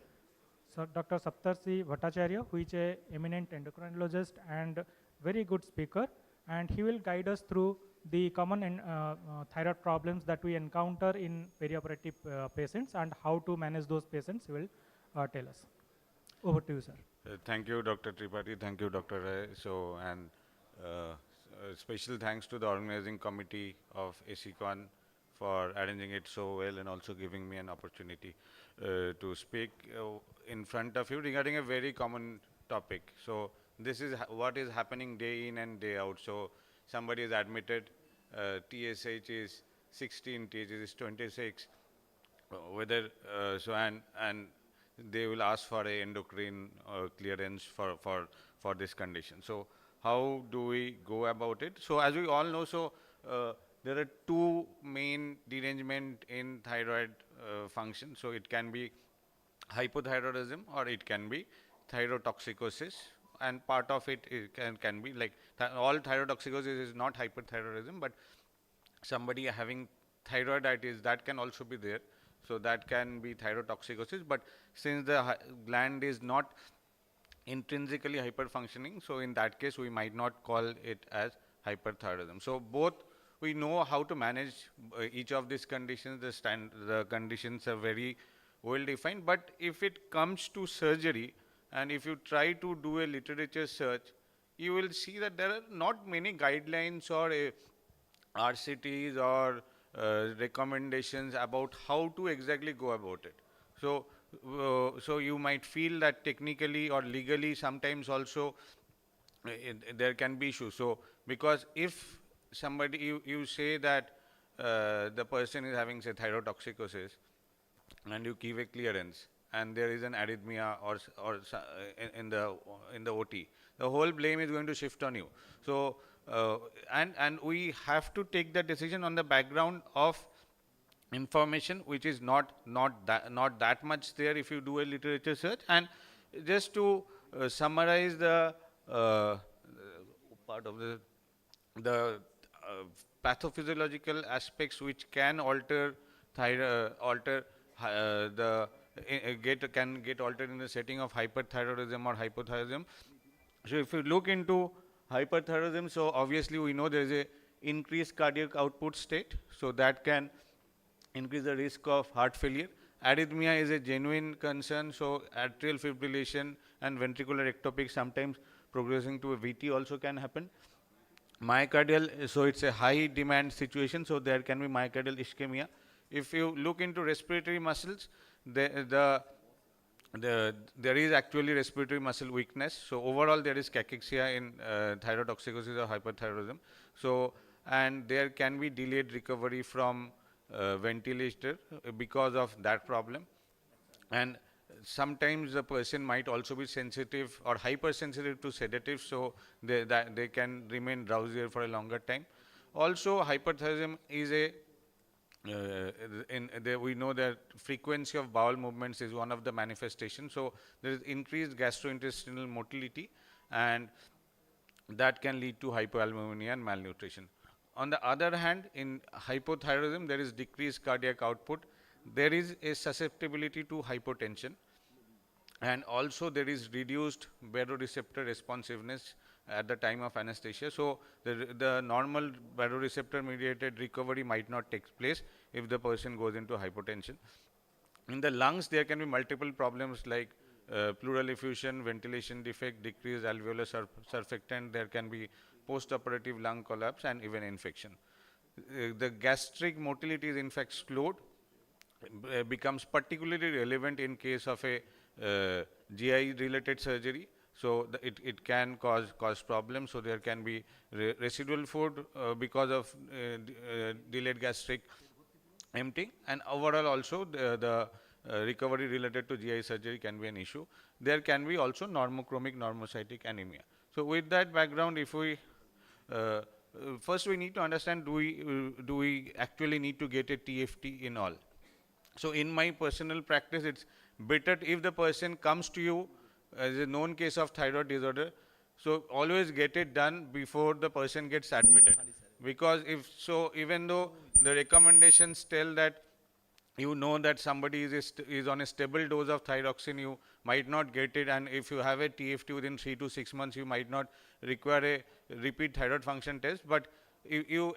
Dr. Saptarshi Bhattacharya, who is an eminent endocrinologist and very good speaker, and he will guide us through the common thyroid problems that we encounter in perioperative patients and how to manage those patients. He will tell us. Over to you, sir. Thank you, Dr. Tripathi. Thank you, Dr. Ray. So, and special thanks to the organizing committee of ASICON for arranging it so well and also giving me an opportunity to speak in front of you regarding a very common topic. So, this is what is happening day in and day out. So, somebody is admitted, TSH is 16, TSH is 26, whether, so and they will ask for a endocrine clearance for this condition. So, how do we go about it? So, as we all know, so there are two main derangement in thyroid function. So, it can be hypothyroidism or it can be thyrotoxicosis, and part of it can be like all thyrotoxicosis is not hyperthyroidism, but somebody having thyroiditis, that can also be there. So, that can be thyrotoxicosis, but since the gland is not intrinsically hyperfunctioning, so in that case we might not call it as hyperthyroidism. So, both we know how to manage each of these conditions. The conditions are very well defined, but if it comes to surgery and if you try to do a literature search, you will see that there are not many guidelines or RCTs or recommendations about how to exactly go about it. So, so you might feel that technically or legally sometimes also there can be issues. So, because if somebody, you say that the person is having, say, thyrotoxicosis, and you give a clearance, and there is an arrhythmia or in the OT, the whole blame is going to shift on you. So, and we have to take the decision on the background of information which is not that much there if you do a literature search. And just to summarize the part of the pathophysiological aspects which can alter can get altered in the setting of hyperthyroidism or hypothyroidism. So, if you look into hyperthyroidism, so obviously we know there is a increased cardiac output state, so that can increase the risk of heart failure. Arrhythmia is a genuine concern, so atrial fibrillation and ventricular ectopic, sometimes progressing to a VT also can happen. Myocardial, so it's a high demand situation, so there can be myocardial ischemia. If you look into respiratory muscles, there is actually respiratory muscle weakness. So overall there is cachexia in thyrotoxicosis or hyperthyroidism. So, and there can be delayed recovery from ventilator because of that problem. And sometimes the person might also be sensitive or hypersensitive to sedatives, so they can remain drowsier for a longer time. Also, hyperthyroidism is a we know that frequency of bowel movements is one of the manifestations. So there is increased gastrointestinal motility, and that can lead to hypoalbuminemia and malnutrition. On the other hand, in hypothyroidism, there is decreased cardiac output. There is a susceptibility to hypotension, and also there is reduced baroreceptor responsiveness at the time of anesthesia. So the normal baroreceptor mediated recovery might not take place if the person goes into hypotension. In the lungs, there can be multiple problems like pleural effusion, ventilation defect, decreased alveolar surfactant. There can be post-operative lung collapse and even infection. The gastric motility is in fact slowed, becomes particularly relevant in case of a GI related surgery. So it can cause problems. So there can be residual food because of delayed gastric emptying, and overall also the recovery related to GI surgery can be an issue. There can be also normochromic normocytic anemia. So with that background, if we first we need to understand, do we actually need to get a TFT in all? So in my personal practice, it's better if the person comes to you as a known case of thyroid disorder, so always get it done before the person gets admitted. Because if so, even though the recommendations tell that you know that somebody is on a stable dose of thyroxine, you might not get it, and if you have a TFT within 3 to 6 months, you might not require a repeat thyroid function test. But you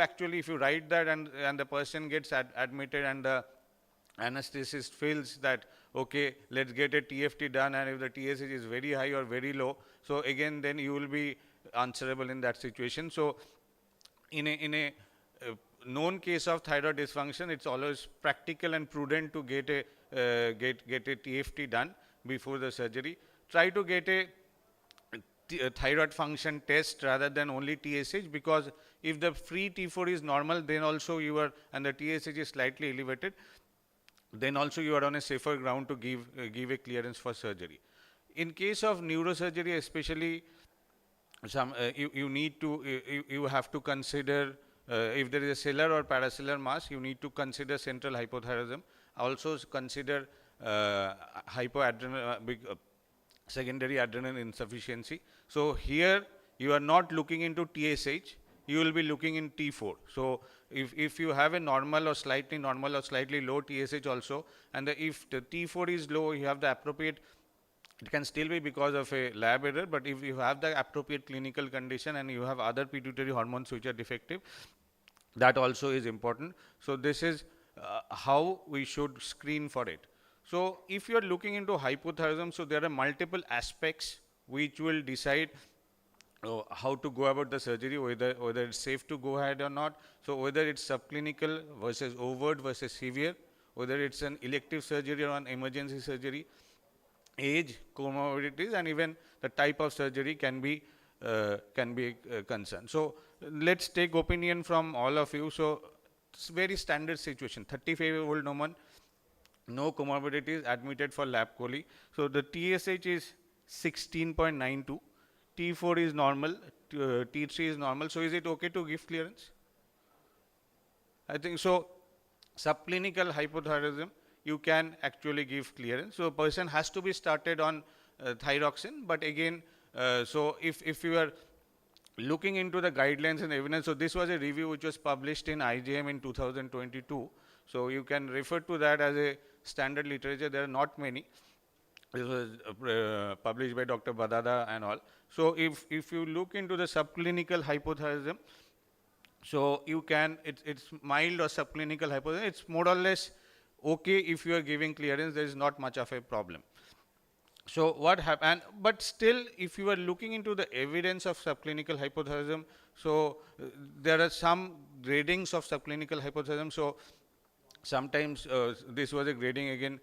actually, if you write that and the person gets admitted and the anesthetist feels that, okay, let's get a TFT done, and if the TSH is very high or very low, so again then you will be answerable in that situation. So in a known case of thyroid dysfunction, it's always practical and prudent to get a TFT done before the surgery. Try to get a thyroid function test rather than only TSH, because if the free T4 is normal, then also you are, and the TSH is slightly elevated, then also you are on a safer ground to give a clearance for surgery. In case of neurosurgery, especially, you have to consider if there is a cellular or paracellular mass, you need to consider central hypothyroidism. Also consider secondary adrenal insufficiency. So here you are not looking into TSH, you will be looking in T4. So if you have a normal or slightly low TSH also, and if the T4 is low, you have the appropriate, it can still be because of a lab error, but if you have the appropriate clinical condition and you have other pituitary hormones which are defective, that also is important. So this is how we should screen for it. So if you are looking into hypothyroidism, so there are multiple aspects which will decide how to go about the surgery, whether it's safe to go ahead or not. So whether it's subclinical versus overt versus severe, whether it's an elective surgery or an emergency surgery, age, comorbidities, and even the type of surgery can be a concern. So let's take opinion from all of you. So it's very standard situation. 35-year-old woman, no comorbidities, admitted for lab chole. So the TSH is 16.92. T4 is normal, T3 is normal. So is it okay to give clearance? I think so. Subclinical hypothyroidism, you can actually give clearance. So a person has to be started on thyroxine, but again, so if you are looking into the guidelines and evidence, so this was a review which was published in IJM in 2022. So you can refer to that as a standard literature. There are not many. This was published by Dr. Badada and all. So if you look into the subclinical hypothyroidism, so you can, it's mild or subclinical hypothyroidism. It's more or less okay if you are giving clearance. There is not much of a problem. So what happened? But still, if you are looking into the evidence of subclinical hypothyroidism, so there are some gradings of subclinical hypothyroidism. So sometimes this was a grading again.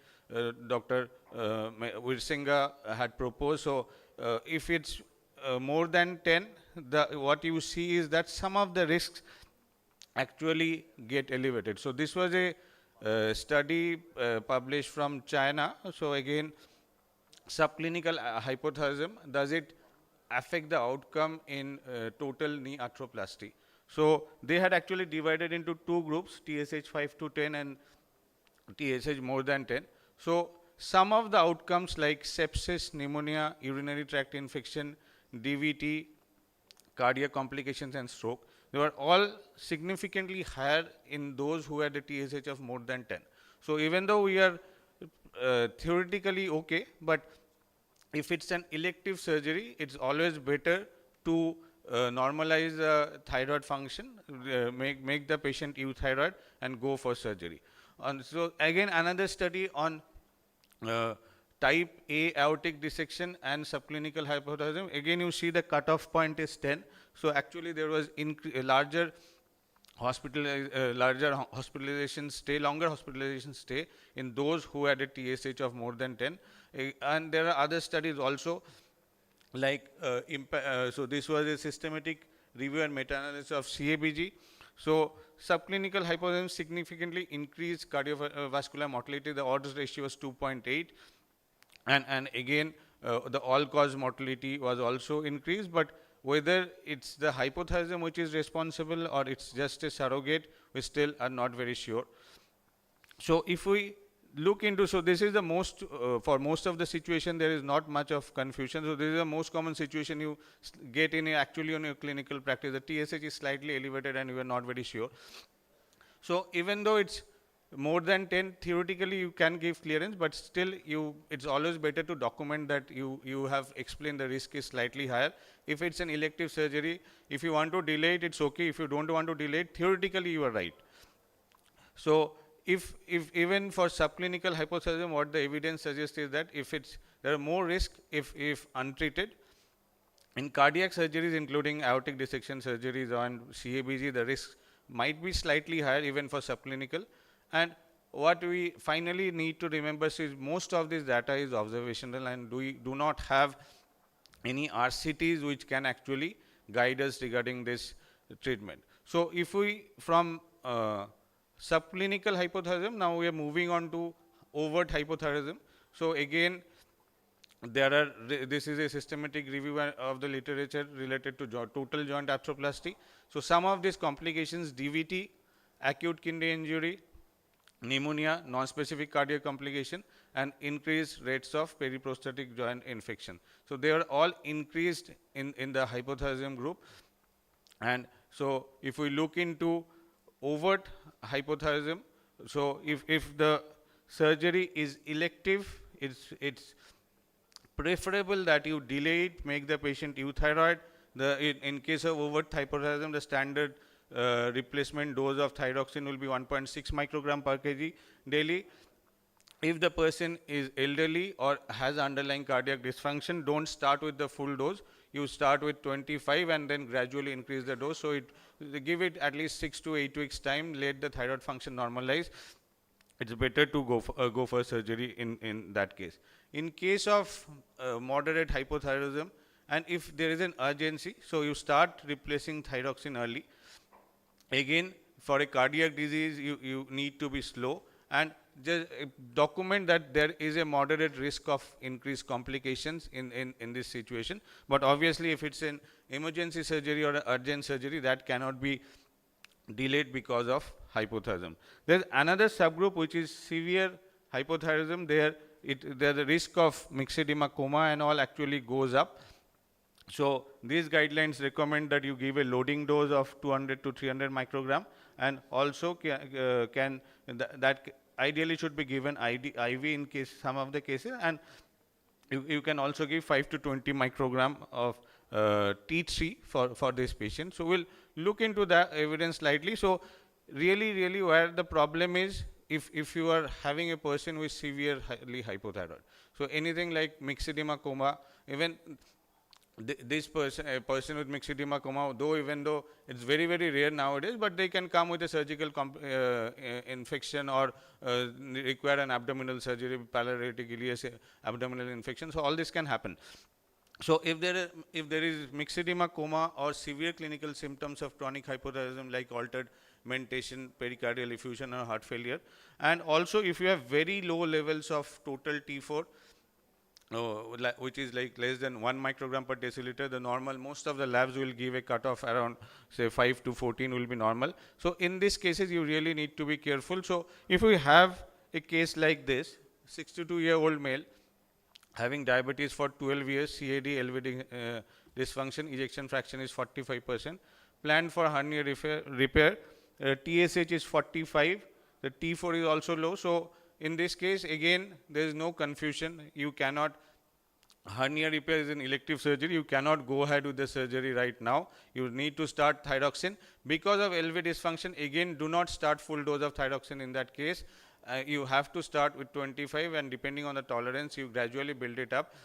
Dr. Wirsinga had proposed. So if it's more than 10, what you see is that some of the risks actually get elevated. So this was a study published from China. So again, subclinical hypothyroidism, does it affect the outcome in total knee arthroplasty? So they had actually divided into two groups, TSH 5 to 10 and TSH more than 10. So some of the outcomes like sepsis, pneumonia, urinary tract infection, DVT, cardiac complications and stroke, they were all significantly higher in those who had a TSH of more than 10. So even though we are theoretically okay, but if it's an elective surgery, it's always better to normalize thyroid function, make the patient euthyroid and go for surgery. And so again, another study on type A aortic dissection and subclinical hypothyroidism. Again, you see the cutoff point is 10. So actually, there was larger hospitalization stay, longer hospitalization stay in those who had a TSH of more than 10. And there are other studies also, like so this was a systematic review and meta-analysis of CABG. So subclinical hypothyroidism significantly increased cardiovascular mortality. The odds ratio was 2.8, and again the all-cause mortality was also increased. But whether it's the hypothyroidism which is responsible or it's just a surrogate, we still are not very sure. So if we look into, so this is the most, for most of the situation there is not much of confusion. So this is the most common situation you get in actually on your clinical practice. The TSH is slightly elevated and you are not very sure. So even though it's more than 10, theoretically you can give clearance, but still it's always better to document that you have explained the risk is slightly higher. If it's an elective surgery, if you want to delay it, it's okay. If you don't want to delay it, theoretically you are right. So if even for subclinical hypothyroidism, what the evidence suggests is that there are more risk if untreated. In cardiac surgeries, including aortic dissection surgeries and CABG, the risk might be slightly higher even for subclinical. And what we finally need to remember is most of this data is observational, and we do not have any RCTs which can actually guide us regarding this treatment. So if we, from subclinical hypothyroidism, now we are moving on to overt hypothyroidism. So again, this is a systematic review of the literature related to total joint arthroplasty. So some of these complications, DVT, acute kidney injury, pneumonia, non-specific cardiac complication, and increased rates of periprostatic joint infection. So they are all increased in the hypothyroidism group. And so if we look into overt hypothyroidism, so if the surgery is elective, it's preferable that you delay it, make the patient euthyroid. In case of overt hypothyroidism, the standard replacement dose of thyroxine will be 1.6 microgram per kg daily. If the person is elderly or has underlying cardiac dysfunction, don't start with the full dose. You start with 25 and then gradually increase the dose. So give it at least 6 to 8 weeks time, let the thyroid function normalize. It's better to go for surgery in that case. In case of moderate hypothyroidism, and if there is an urgency, so you start replacing thyroxine early. Again, for a cardiac disease, you need to be slow and just document that there is a moderate risk of increased complications in this situation. But obviously, if it's an emergency surgery or an urgent surgery, that cannot be delayed because of hypothyroidism. There's another subgroup which is severe hypothyroidism. There the risk of myxedema, coma and all actually goes up. So these guidelines recommend that you give a loading dose of 200 to 300 microgram, and also that ideally should be given IV in case some of the cases, and you can also give 5 to 20 microgram of T3 for this patient. So we'll look into that evidence slightly. So really where the problem is, if you are having a person with severely hypothyroid, so anything like myxedema coma, even this person, a person with myxedema coma, even though it's very rare nowadays, but they can come with a surgical infection or require an abdominal surgery, paralytic ileus abdominal infection. So all this can happen. So if there is myxedema coma or severe clinical symptoms of chronic hypothyroidism like altered mentation, pericardial effusion or heart failure, and also if you have very low levels of total T4, which is like less than 1 microgram per deciliter, the normal, most of the labs will give a cutoff around say 5 to 14 will be normal. So in these cases you really need to be careful. So if we have a case like this, 62-year-old male having diabetes for 12 years, CAD, LVD dysfunction, ejection fraction is 45%, planned for hernia repair, TSH is 45, the T4 is also low. So in this case, again, there is no confusion. You cannot, hernia repair is an elective surgery. You cannot go ahead with the surgery right now. You need to start thyroxine. Because of LV dysfunction, again, do not start full dose of thyroxine in that case. You have to start with 25, and depending on the tolerance, you gradually build it up.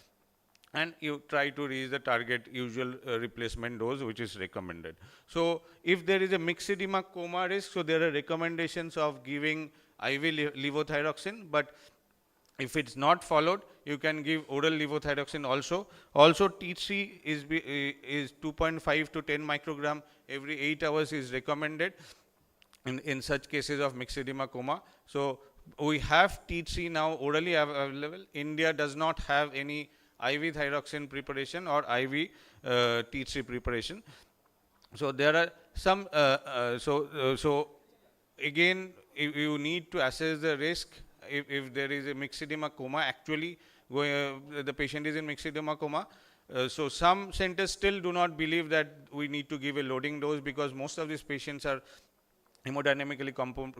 And you try to reach the target usual replacement dose which is recommended. So if there is a myxedema coma risk, so there are recommendations of giving IV levothyroxine, but if it's not followed, you can give oral levothyroxine also. Also T3 is 2.5 to 10 microgram every 8 hours is recommended in such cases of myxedema coma. So we have T3 now orally available. India does not have any IV thyroxine preparation or IV T3 preparation. So there are some, so again, you need to assess the risk. If there is a myxedema coma, actually the patient is in myxedema coma. So some centers still do not believe that we need to give a loading dose because most of these patients are hemodynamically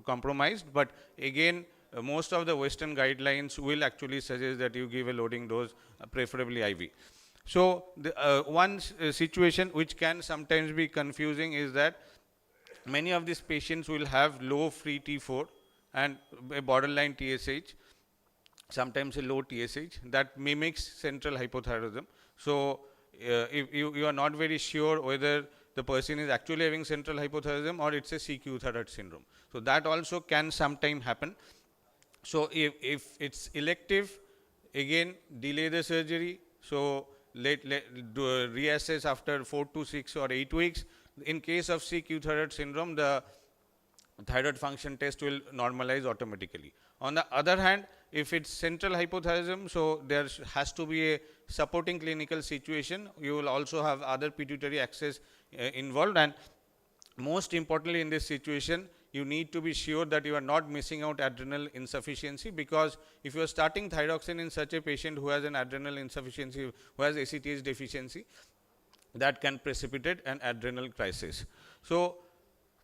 compromised. But again, most of the Western guidelines will actually suggest that you give a loading dose, preferably IV. So the one situation which can sometimes be confusing is that many of these patients will have low free T4 and a borderline TSH, sometimes a low TSH that mimics central hypothyroidism. So if you are not very sure whether the person is actually having central hypothyroidism or it's a CQ thyroid syndrome. So that also can sometime happen. So if it's elective, again delay the surgery. So reassess after 4 to 6 or 8 weeks. In case of CQ thyroid syndrome, the thyroid function test will normalize automatically. On the other hand, if it's central hypothyroidism, so there has to be a supporting clinical situation. You will also have other pituitary axis involved, and most importantly in this situation, you need to be sure that you are not missing out adrenal insufficiency, because if you are starting thyroxine in such a patient who has an adrenal insufficiency, who has ACTH deficiency, that can precipitate an adrenal crisis. So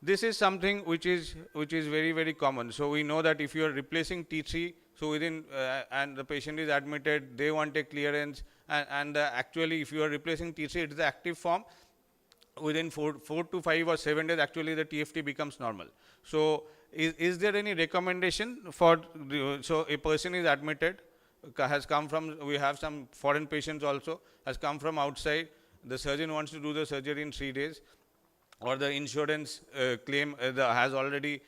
this is something which is very common. So we know that if you are replacing T3, so within and the patient is admitted, they want a clearance, and actually if you are replacing T3, it is the active form. Within 4 to 5 or 7 days, actually the TFT becomes normal. So is there any recommendation for, so a person is admitted, has come from, we have some foreign patients also, has come from outside, the surgeon wants to do the surgery in 3 days, or the insurance claim has already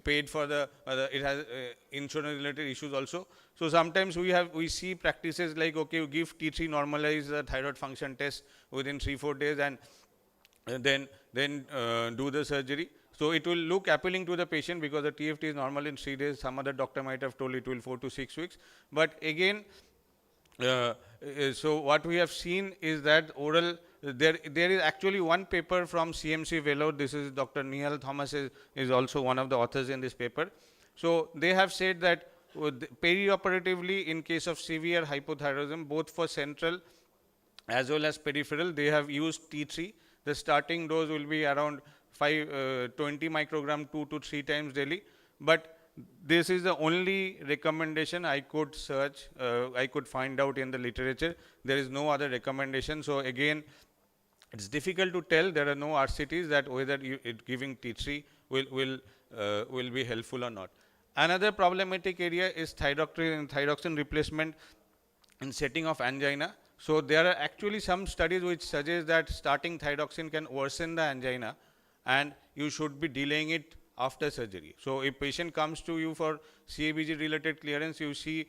paid for the, it has insurance related issues also. So sometimes we see practices like, okay, you give T3, normalize the thyroid function test within 3-4 days, and then do the surgery. So it will look appealing to the patient because the TFT is normal in 3 days. Some other doctor might have told it will 4 to 6 weeks. But again, so what we have seen is that oral, there is actually one paper from CMC Vellore. This is Dr. Nihal Thomas is also one of the authors in this paper. So they have said that perioperatively, in case of severe hypothyroidism, both for central as well as peripheral, they have used T3. The starting dose will be around 20 microgram 2 to 3 times daily. But this is the only recommendation I could search, I could find out in the literature. There is no other recommendation. So again, it's difficult to tell. There are no RCTs that whether giving T3 will be helpful or not. Another problematic area is thyroxine replacement in setting of angina. So there are actually some studies which suggest that starting thyroxine can worsen the angina, and you should be delaying it after surgery. So if patient comes to you for CABG related clearance, you see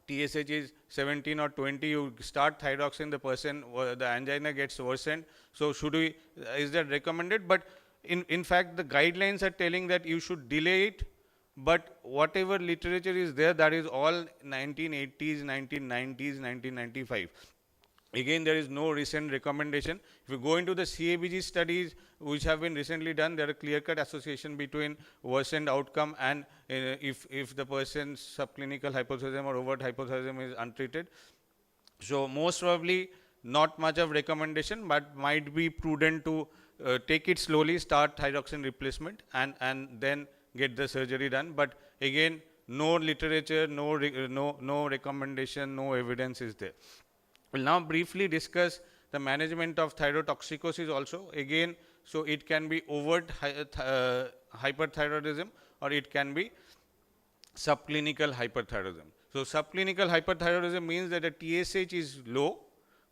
TSH is 17 or 20, you start thyroxine, the angina gets worsened. So is that recommended? But in fact, the guidelines are telling that you should delay it, but whatever literature is there, that is all 1980s, 1990s, 1995. Again, there is no recent recommendation. If you go into the CABG studies which have been recently done, there are clear-cut association between worsened outcome and if the person's subclinical hypothyroidism or overt hypothyroidism is untreated. So most probably not much of recommendation, but might be prudent to take it slowly, start thyroxine replacement, and then get the surgery done. But again, no literature, no recommendation, no evidence is there. We'll now briefly discuss the management of thyrotoxicosis also. Again, so it can be overt hyperthyroidism or it can be subclinical hyperthyroidism. So subclinical hyperthyroidism means that the TSH is low,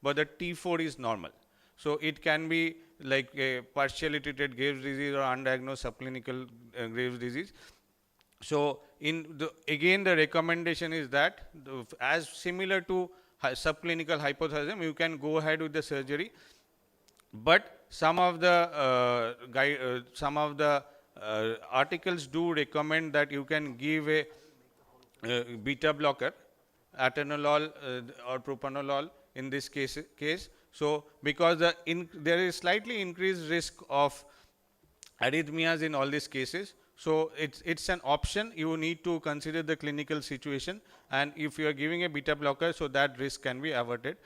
but the T4 is normal. So it can be like a partially treated Graves' disease or undiagnosed subclinical Graves' disease. So again, the recommendation is that as similar to subclinical hypothyroidism, you can go ahead with the surgery, but some of the articles do recommend that you can give a beta blocker, atenolol or propranolol in this case. So because there is slightly increased risk of arrhythmias in all these cases. So it's an option. You need to consider the clinical situation, and if you are giving a beta blocker, so that risk can be averted.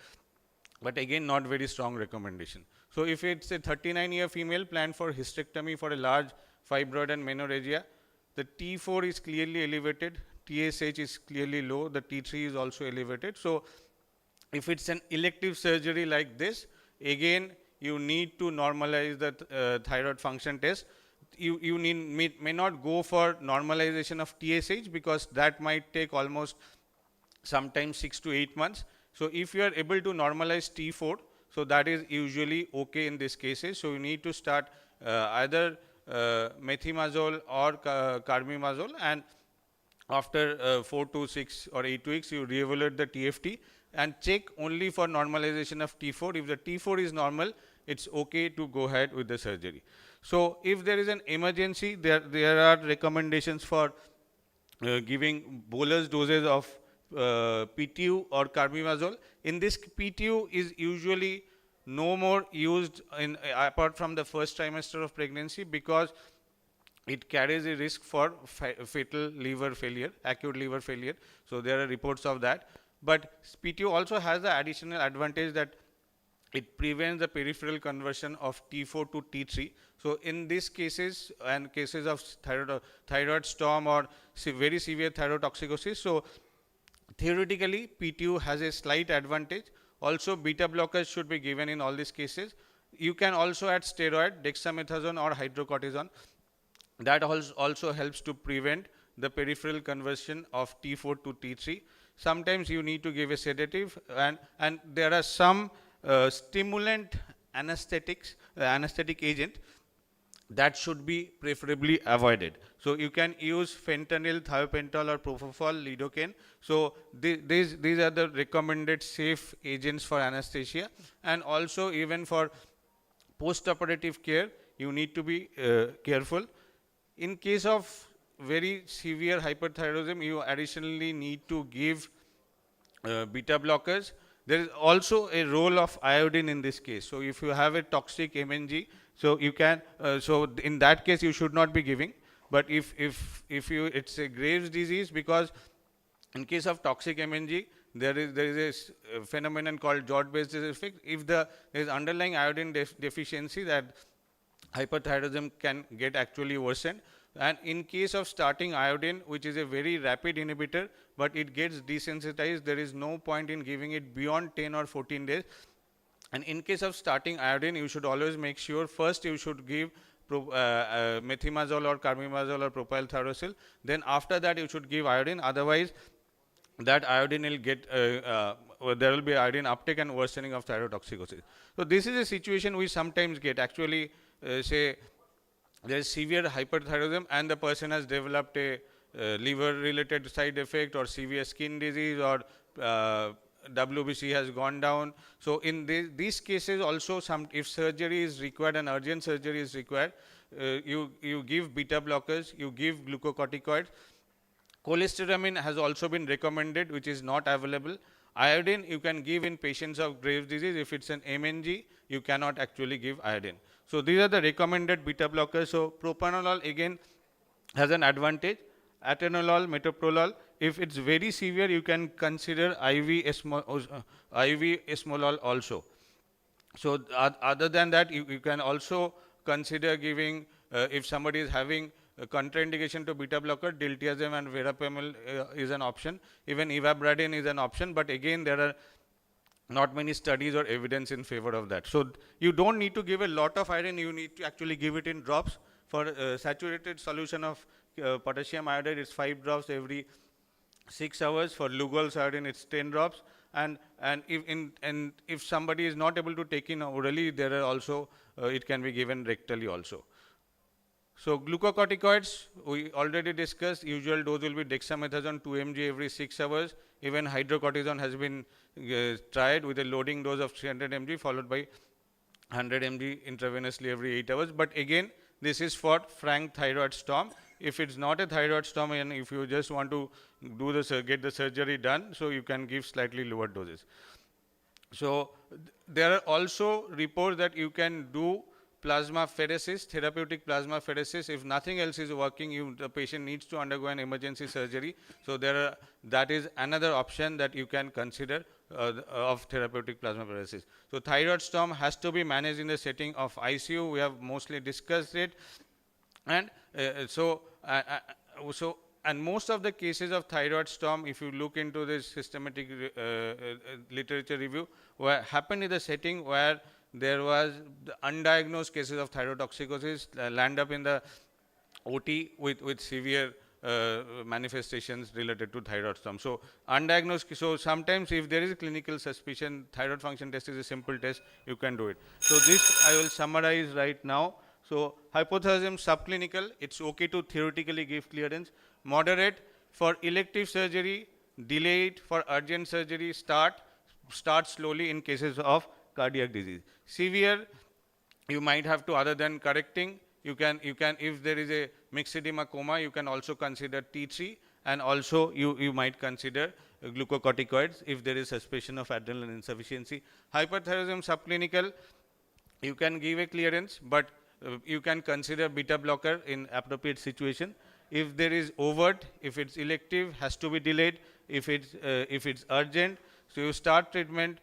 But again, not very strong recommendation. So if it's a 39-year female planned for hysterectomy for a large fibroid and menorrhagia, the T4 is clearly elevated, TSH is clearly low, the T3 is also elevated. So if it's an elective surgery like this, again, you need to normalize the thyroid function test. You may not go for normalization of TSH because that might take almost sometimes 6 to 8 months. So if you are able to normalize T4, so that is usually okay in these cases. So you need to start either methimazole or carbimazole, and after 4 to 6 or 8 weeks, you reevaluate the TFT and check only for normalization of T4. If the T4 is normal, it's okay to go ahead with the surgery. So if there is an emergency, there are recommendations for giving bolus doses of PTU or carbimazole. In this, PTU is usually no more used apart from the first trimester of pregnancy because it carries a risk for fatal liver failure, acute liver failure. So there are reports of that. But PTU also has the additional advantage that it prevents the peripheral conversion of T4 to T3. So in these cases and cases of thyroid storm or very severe thyrotoxicosis, so theoretically PTU has a slight advantage. Also beta blockers should be given in all these cases. You can also add steroid, dexamethasone or hydrocortisone. That also helps to prevent the peripheral conversion of T4 to T3. Sometimes you need to give a sedative, and there are some stimulant anesthetic agent that should be preferably avoided. So you can use fentanyl, thiopental or propofol, lidocaine. So these are the recommended safe agents for anesthesia. And also even for post-operative care, you need to be careful. In case of very severe hyperthyroidism, you additionally need to give beta blockers. There is also a role of iodine in this case. So if you have a toxic MNG, so you can, so in that case you should not be giving. But if it's a Graves' disease, because in case of toxic MNG, there is a phenomenon called Jod-based effect. If there is underlying iodine deficiency, that hyperthyroidism can get actually worsened. And in case of starting iodine, which is a very rapid inhibitor, but it gets desensitized, there is no point in giving it beyond 10 or 14 days. And in case of starting iodine, you should always make sure first you should give methimazole or carbimazole or propylthiouracil. Then after that you should give iodine. Otherwise, that iodine will get there will be iodine uptake and worsening of thyrotoxicosis. So this is a situation we sometimes get. Actually, say there is severe hyperthyroidism and the person has developed a liver-related side effect or severe skin disease or WBC has gone down. So in these cases also, if surgery is required and urgent surgery is required, you give beta blockers, you give glucocorticoids. Cholestyramine has also been recommended, which is not available. Iodine you can give in patients of Graves' disease. If it's an MNG, you cannot actually give iodine. So these are the recommended beta blockers. So propranolol again has an advantage. Atenolol, metoprolol. If it's very severe, you can consider IV esmolol also. So other than that, you can also consider giving, if somebody is having a contraindication to beta blocker, diltiazem and verapamil is an option. Even ivabradine is an option, but again there are not many studies or evidence in favor of that. So you don't need to give a lot of iodine, you need to actually give it in drops. For saturated solution of potassium iodide, it's 5 drops every 6 hours. For Lugol's iodine, it's 10 drops. And if somebody is not able to take in orally, there are also, it can be given rectally also. So glucocorticoids, we already discussed, usual dose will be dexamethasone 2 mg every 6 hours. Even hydrocortisone has been tried with a loading dose of 300 mg followed by 100 mg intravenously every 8 hours. But again, this is for frank thyroid storm. If it's not a thyroid storm and if you just want to do get the surgery done, so you can give slightly lower doses. So there are also reports that you can do plasmapheresis, therapeutic plasmapheresis. If nothing else is working, the patient needs to undergo an emergency surgery. So that is another option that you can consider of therapeutic plasmapheresis. So thyroid storm has to be managed in the setting of ICU. We have mostly discussed it. And and most of the cases of thyroid storm, if you look into this systematic literature review, happened in the setting where there was the undiagnosed cases of thyrotoxicosis land up in the OT with severe manifestations related to thyroid storm. So undiagnosed, so sometimes if there is a clinical suspicion, thyroid function test is a simple test, you can do it. So this I will summarize right now. So hypothyroidism subclinical, it's okay to theoretically give clearance. Moderate for elective surgery, delayed for urgent surgery, start slowly in cases of cardiac disease. Severe, you might have to, other than correcting, you can if there is a mixed edema coma, you can also consider T3, and also you might consider glucocorticoids if there is suspicion of adrenal insufficiency. Hyperthyroidism subclinical, you can give a clearance, but you can consider beta blocker in appropriate situation. If there is overt, if it's elective, has to be delayed. If it's urgent, so you start treatment.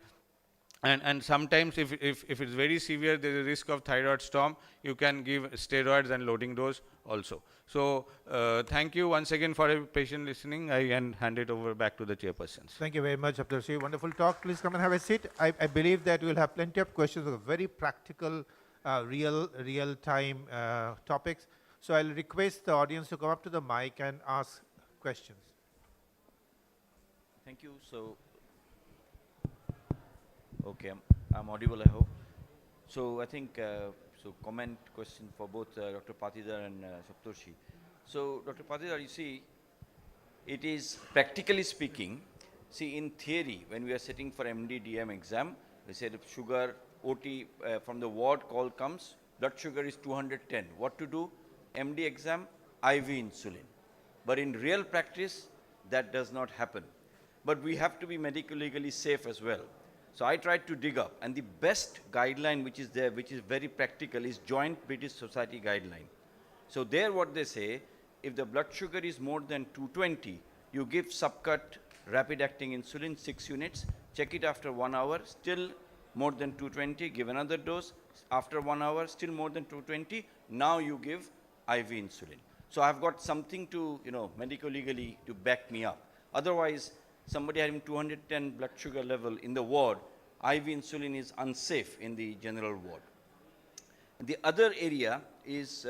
And sometimes if it's very severe, there is a risk of thyroid storm, you can give steroids and loading dose also. So thank you once again for a patient listening. I can hand it over back to the chairpersons. Thank you very much, Dr. Shi. Wonderful talk. Please come and have a seat. I believe that we will have plenty of questions of very practical, real-time topics. So I'll request the audience to come up to the mic and ask questions. Thank you. So, okay, I'm audible, I hope. So I think, so comment question for both Dr. Patidar and Saptarshi. So Dr. Patidar, you see, it is practically speaking, see in theory, when we are sitting for MD DM exam, we said if sugar, OT, from the ward call comes, blood sugar is 210. What to do? MD exam, IV insulin. But in real practice, that does not happen. But we have to be medically legally safe as well. So I tried to dig up, and the best guideline which is there, which is very practical, is Joint British Society guideline. So there what they say, if the blood sugar is more than 220, you give subcut rapid acting insulin 6 units, check it after 1 hour, still more than 220, give another dose, after 1 hour, still more than 220, now you give IV insulin. So I've got something to, medico-legally to back me up. Otherwise, somebody having 210 blood sugar level in the ward, IV insulin is unsafe in the general ward. The other area is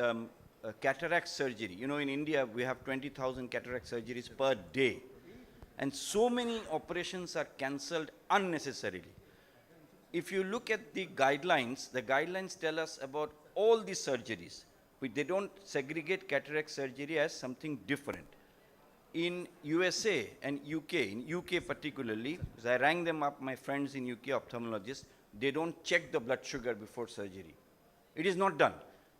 cataract surgery. In India, we have 20,000 cataract surgeries per day. And so many operations are cancelled unnecessarily. If you look at the guidelines tell us about all the surgeries. They don't segregate cataract surgery as something different. In USA and UK, in UK particularly, as I rang them up, my friends in UK, ophthalmologists, they don't check the blood sugar before surgery. It is not done.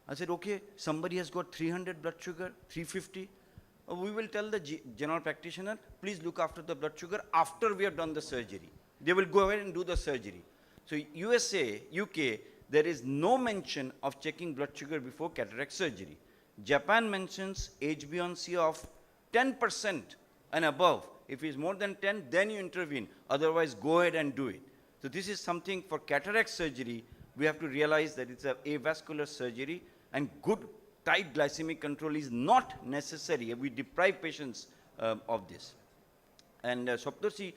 I said, okay, somebody has got 300 blood sugar, 350. We will tell the general practitioner, please look after the blood sugar after we have done the surgery. They will go ahead and do the surgery. So USA, UK, there is no mention of checking blood sugar before cataract surgery. Japan mentions HbA1c of 10% and above. If it's more than 10, then you intervene. Otherwise, go ahead and do it. So this is something for cataract surgery. We have to realize that it's an avascular surgery, and good tight glycemic control is not necessary. We deprive patients of this. And Swapnarshi,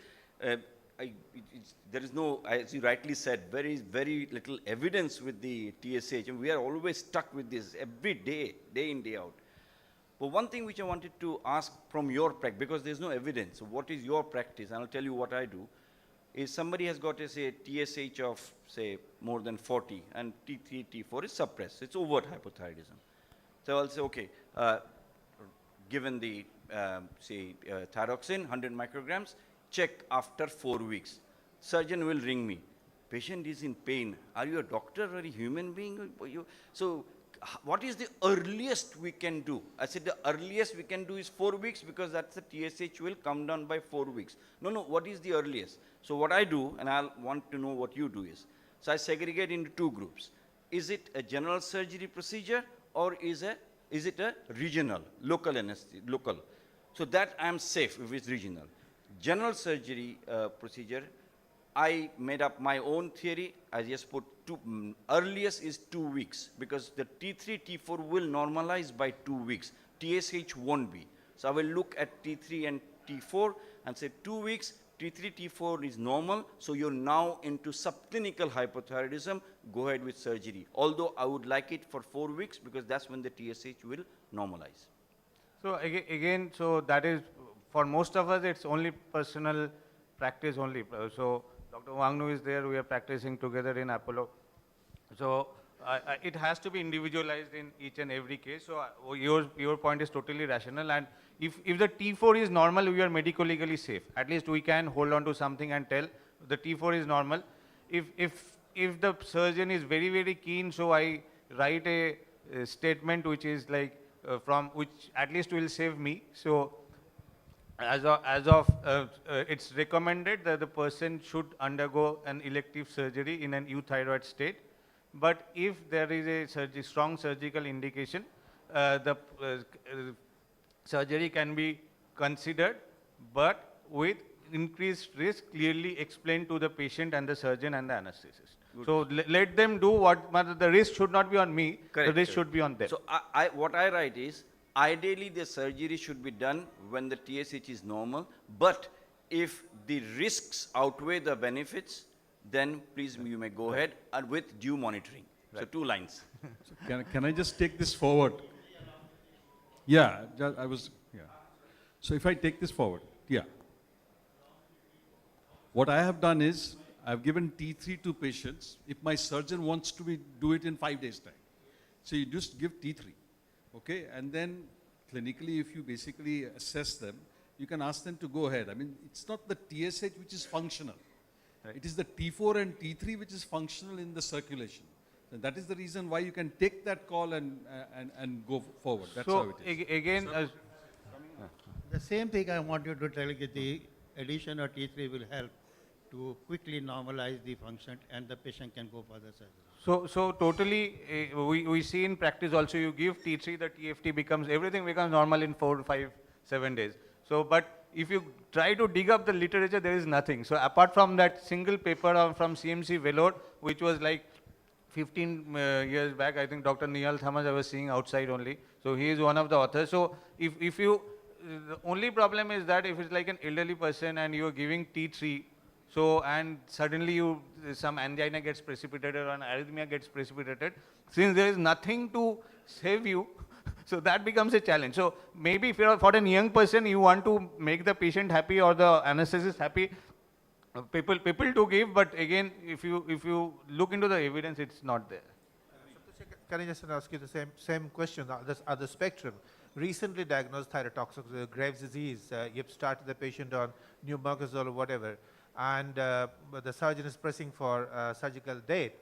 there is no, as you rightly said, very little evidence with the TSH, and we are always stuck with this every day, day in, day out. But one thing which I wanted to ask from your practice, because there's no evidence, so what is your practice? And I'll tell you what I do. Is somebody has got, say, TSH of, say, more than 40, and T3, T4 is suppressed. It's overt hypothyroidism. So I'll say, okay, given the, thyroxine, 100 micrograms, check after 4 weeks. Surgeon will ring me. Patient is in pain. Are you a doctor or a human being? So what is the earliest we can do? I said the earliest we can do is 4 weeks, because that's the TSH will come down by 4 weeks. No, what is the earliest? So what I do, and I'll want to know what you do is, so I segregate into 2 groups. Is it a general surgery procedure, or is it a regional, local anesthesia, local? So that I'm safe if it's regional. General surgery procedure, I made up my own theory. I just put earliest is 2 weeks, because the T3, T4 will normalize by 2 weeks. TSH won't be. So I will look at T3 and T4 and say 2 weeks, T3, T4 is normal, so you're now into subclinical hypothyroidism, go ahead with surgery. Although I would like it for 4 weeks, because that's when the TSH will normalize. So again, so that is, for most of us, it's only personal practice only. So Dr. Wangnu is there, we are practicing together in Apollo. So it has to be individualized in each and every case. So your point is totally rational. And if the T4 is normal, we are medico-legally safe. At least we can hold on to something and tell the T4 is normal. If the surgeon is very keen, so I write a statement which is like from which at least will save me. So as of it's recommended that the person should undergo an elective surgery in an euthyroid state. But if there is a strong surgical indication, the surgery can be considered, but with increased risk clearly explained to the patient and the surgeon and the anesthetist. Good. So let them do what, the risk should not be on me, correct, the risk should be on them. So what I write is, ideally the surgery should be done when the TSH is normal, but if the risks outweigh the benefits, then please you may go ahead and with due monitoring. Right. So 2 lines. So can I just take this forward? So if I take this forward, what I have done is, I've given T3 to patients if my surgeon wants to do it in 5 days' time. So you just give T3, okay? And then clinically, if you basically assess them, you can ask them to go ahead. I mean, it's not the TSH which is functional. Right. It is the T4 and T3 which is functional in the circulation. And that is the reason why you can take that call and go forward. That's so how it is. Again, the same thing I want you to tell you, the addition of T3 will help to quickly normalize the function, and the patient can go for the surgery. So totally, we see in practice also, you give T3, the TFT everything becomes normal in 4, 5, 7 days. So, but if you try to dig up the literature, there is nothing. So apart from that single paper from CMC Velour, which was like 15 years back, I think Dr. Nihal Thamas I was seeing outside only. So he is one of the authors. So if you, the only problem is that if it's like an elderly person and you're giving T3, so and suddenly you, some angina gets precipitated or an arrhythmia gets precipitated, since there is nothing to save you, so that becomes a challenge. So maybe if you're for a young person, you want to make the patient happy or the anesthetist happy, people do give, but again, if you look into the evidence, it's not there. Can I just ask you the same question, other spectrum? Recently diagnosed thyrotoxic Graves' disease, you've started the patient on Numergazole or whatever, and the surgeon is pressing for surgical date.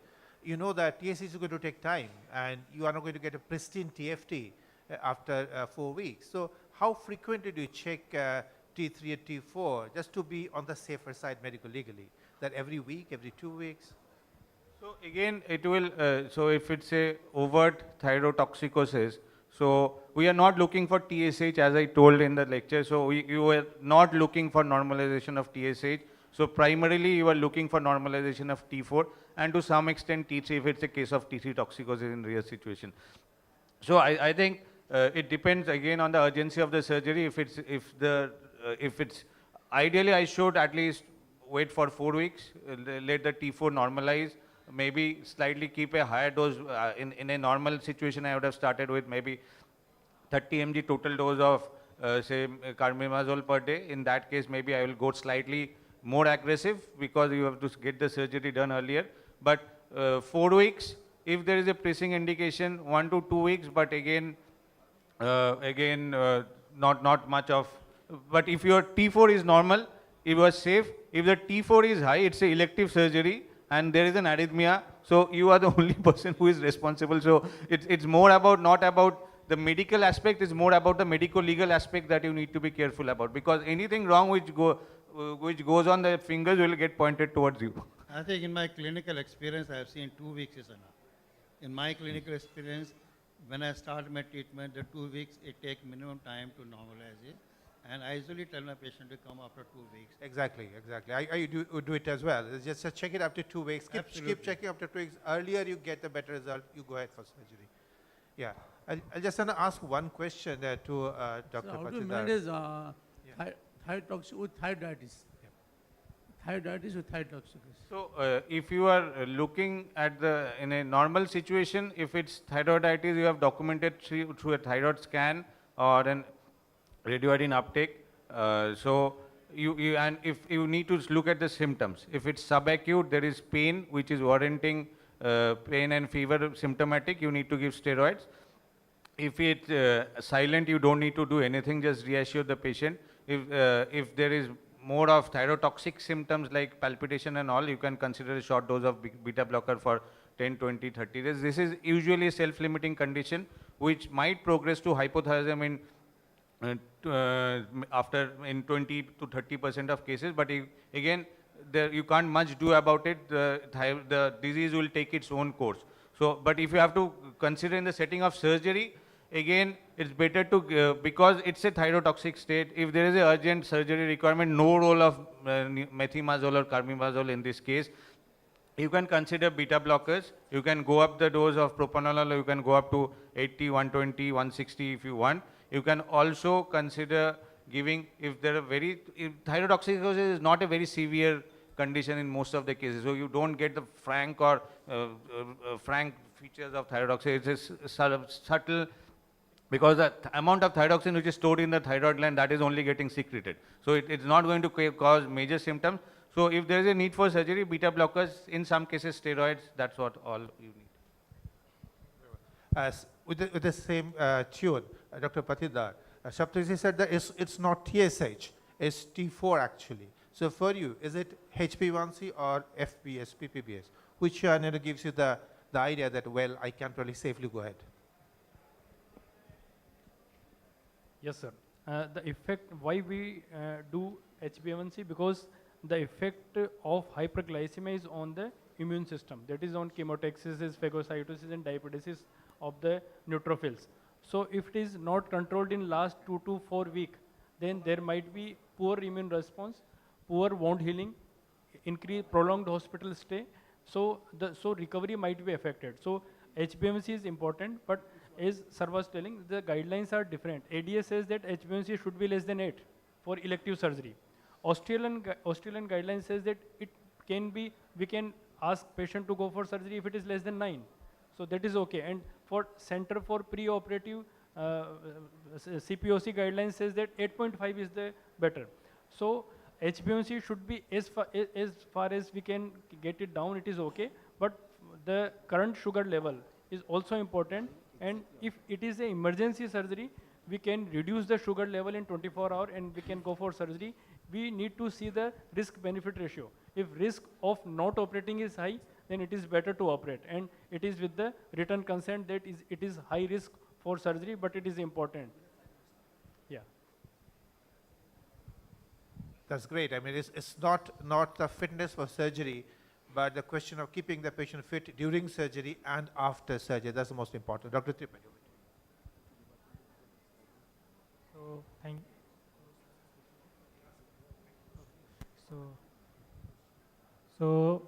You know that TSH is going to take time, and you are not going to get a pristine TFT after 4 weeks. So how frequently do you check T3 and T4 just to be on the safer side medical legally? That every week, every 2 weeks? So again, it will, so if it's a overt thyrotoxicosis, so we are not looking for TSH as I told in the lecture. So you are not looking for normalization of TSH. So primarily you are looking for normalization of T4 and to some extent T3 if it's a case of T3 toxicosis in real situation. So I think it depends again on the urgency of the surgery. If it's ideally I should at least wait for 4 weeks, let the T4 normalize, maybe slightly keep a higher dose. In a normal situation, I would have started with maybe 30 mg total dose of say carbimazole per day. In that case, maybe I will go slightly more aggressive because you have to get the surgery done earlier. But 4 weeks, if there is a pressing indication, 1 to 2 weeks, but again, not much of, but if your T4 is normal, it was safe. If the T4 is high, it's an elective surgery and there is an arrhythmia, so you are the only person who is responsible. So it's more about, not about the medical aspect, it's more about the medico-legal aspect that you need to be careful about, because anything wrong which goes on, the fingers will get pointed towards you. I think in my clinical experience, I have seen 2 weeks is enough. In my clinical experience, when I start my treatment, the 2 weeks, it takes minimum time to normalize it. And I usually tell my patient to come after 2 weeks. Exactly. I do it as well. It's just check it after 2 weeks. Keep checking after 2 weeks. Earlier you get the better result, you go ahead for surgery. Yeah. I just want to ask one question to Dr. So how to Patidar. manage thyrotoxic with thyroiditis? Thyroiditis with thyrotoxicosis. So if you are looking at in a normal situation, if it's thyroiditis, you have documented through a thyroid scan or an radioiodine uptake. So and if you need to look at the symptoms, if it's subacute, there is pain which is warranting pain and fever symptomatic, you need to give steroids. If it's silent, you don't need to do anything, just reassure the patient. If there is more of thyrotoxic symptoms like palpitation and all, you can consider a short dose of beta blocker for 10, 20, 30 days. This is usually a self-limiting condition which might progress to hypothyroidism in 20 to 30% of cases, but again, you can't much do about it. The disease will take its own course. So, but if you have to consider in the setting of surgery, again, it's better to, because it's a thyrotoxic state, if there is an urgent surgery requirement, no role of methimazole or carbimazole in this case. You can consider beta blockers. You can go up the dose of propranolol, you can go up to 80, 120, 160 if you want. You can also consider giving, if there are thyrotoxicosis is not a very severe condition in most of the cases, so you don't get the frank or frank features of thyrotoxin. It's a subtle, because the amount of thyroxine which is stored in the thyroid gland, that is only getting secreted. So it's not going to cause major symptoms. So if there is a need for surgery, beta blockers, in some cases steroids, that's what all you need. With the same tune, Dr. Patidar, Saptarshi said that it's not TSH, it's T4 actually. So for you, is it HbA1c or FBS, PPBS? Which gives you the idea that, well, I can probably safely go ahead? Yes, sir. The effect, why we do HbA1c, because the effect of hyperglycemia is on the immune system, that is on chemotaxis, phagocytosis and diabetes of the neutrophils. So if it is not controlled in last 2 to 4 weeks, then there might be poor immune response, poor wound healing, prolonged hospital stay. So recovery might be affected. So HbA1c is important, but as sir was telling, the guidelines are different. ADA says that HbA1c should be less than 8 for elective surgery. Australian guidelines says that it can be, we can ask patient to go for surgery if it is less than 9. So that is okay. And for Center for Preoperative CPOC guidelines says that 8.5 is the better. So HbA1c should be as far as we can get it down, it is okay. But the current sugar level is also important. And if it is an emergency surgery, we can reduce the sugar level in 24 hours and we can go for surgery. We need to see the risk-benefit ratio. If risk of not operating is high, then it is better to operate. And it is with the written consent that it is high risk for surgery, but it is important. Yeah. That's great. I mean, it's not the fitness for surgery, but the question of keeping the patient fit during surgery and after surgery. That's the most important. Dr. Tripathi. So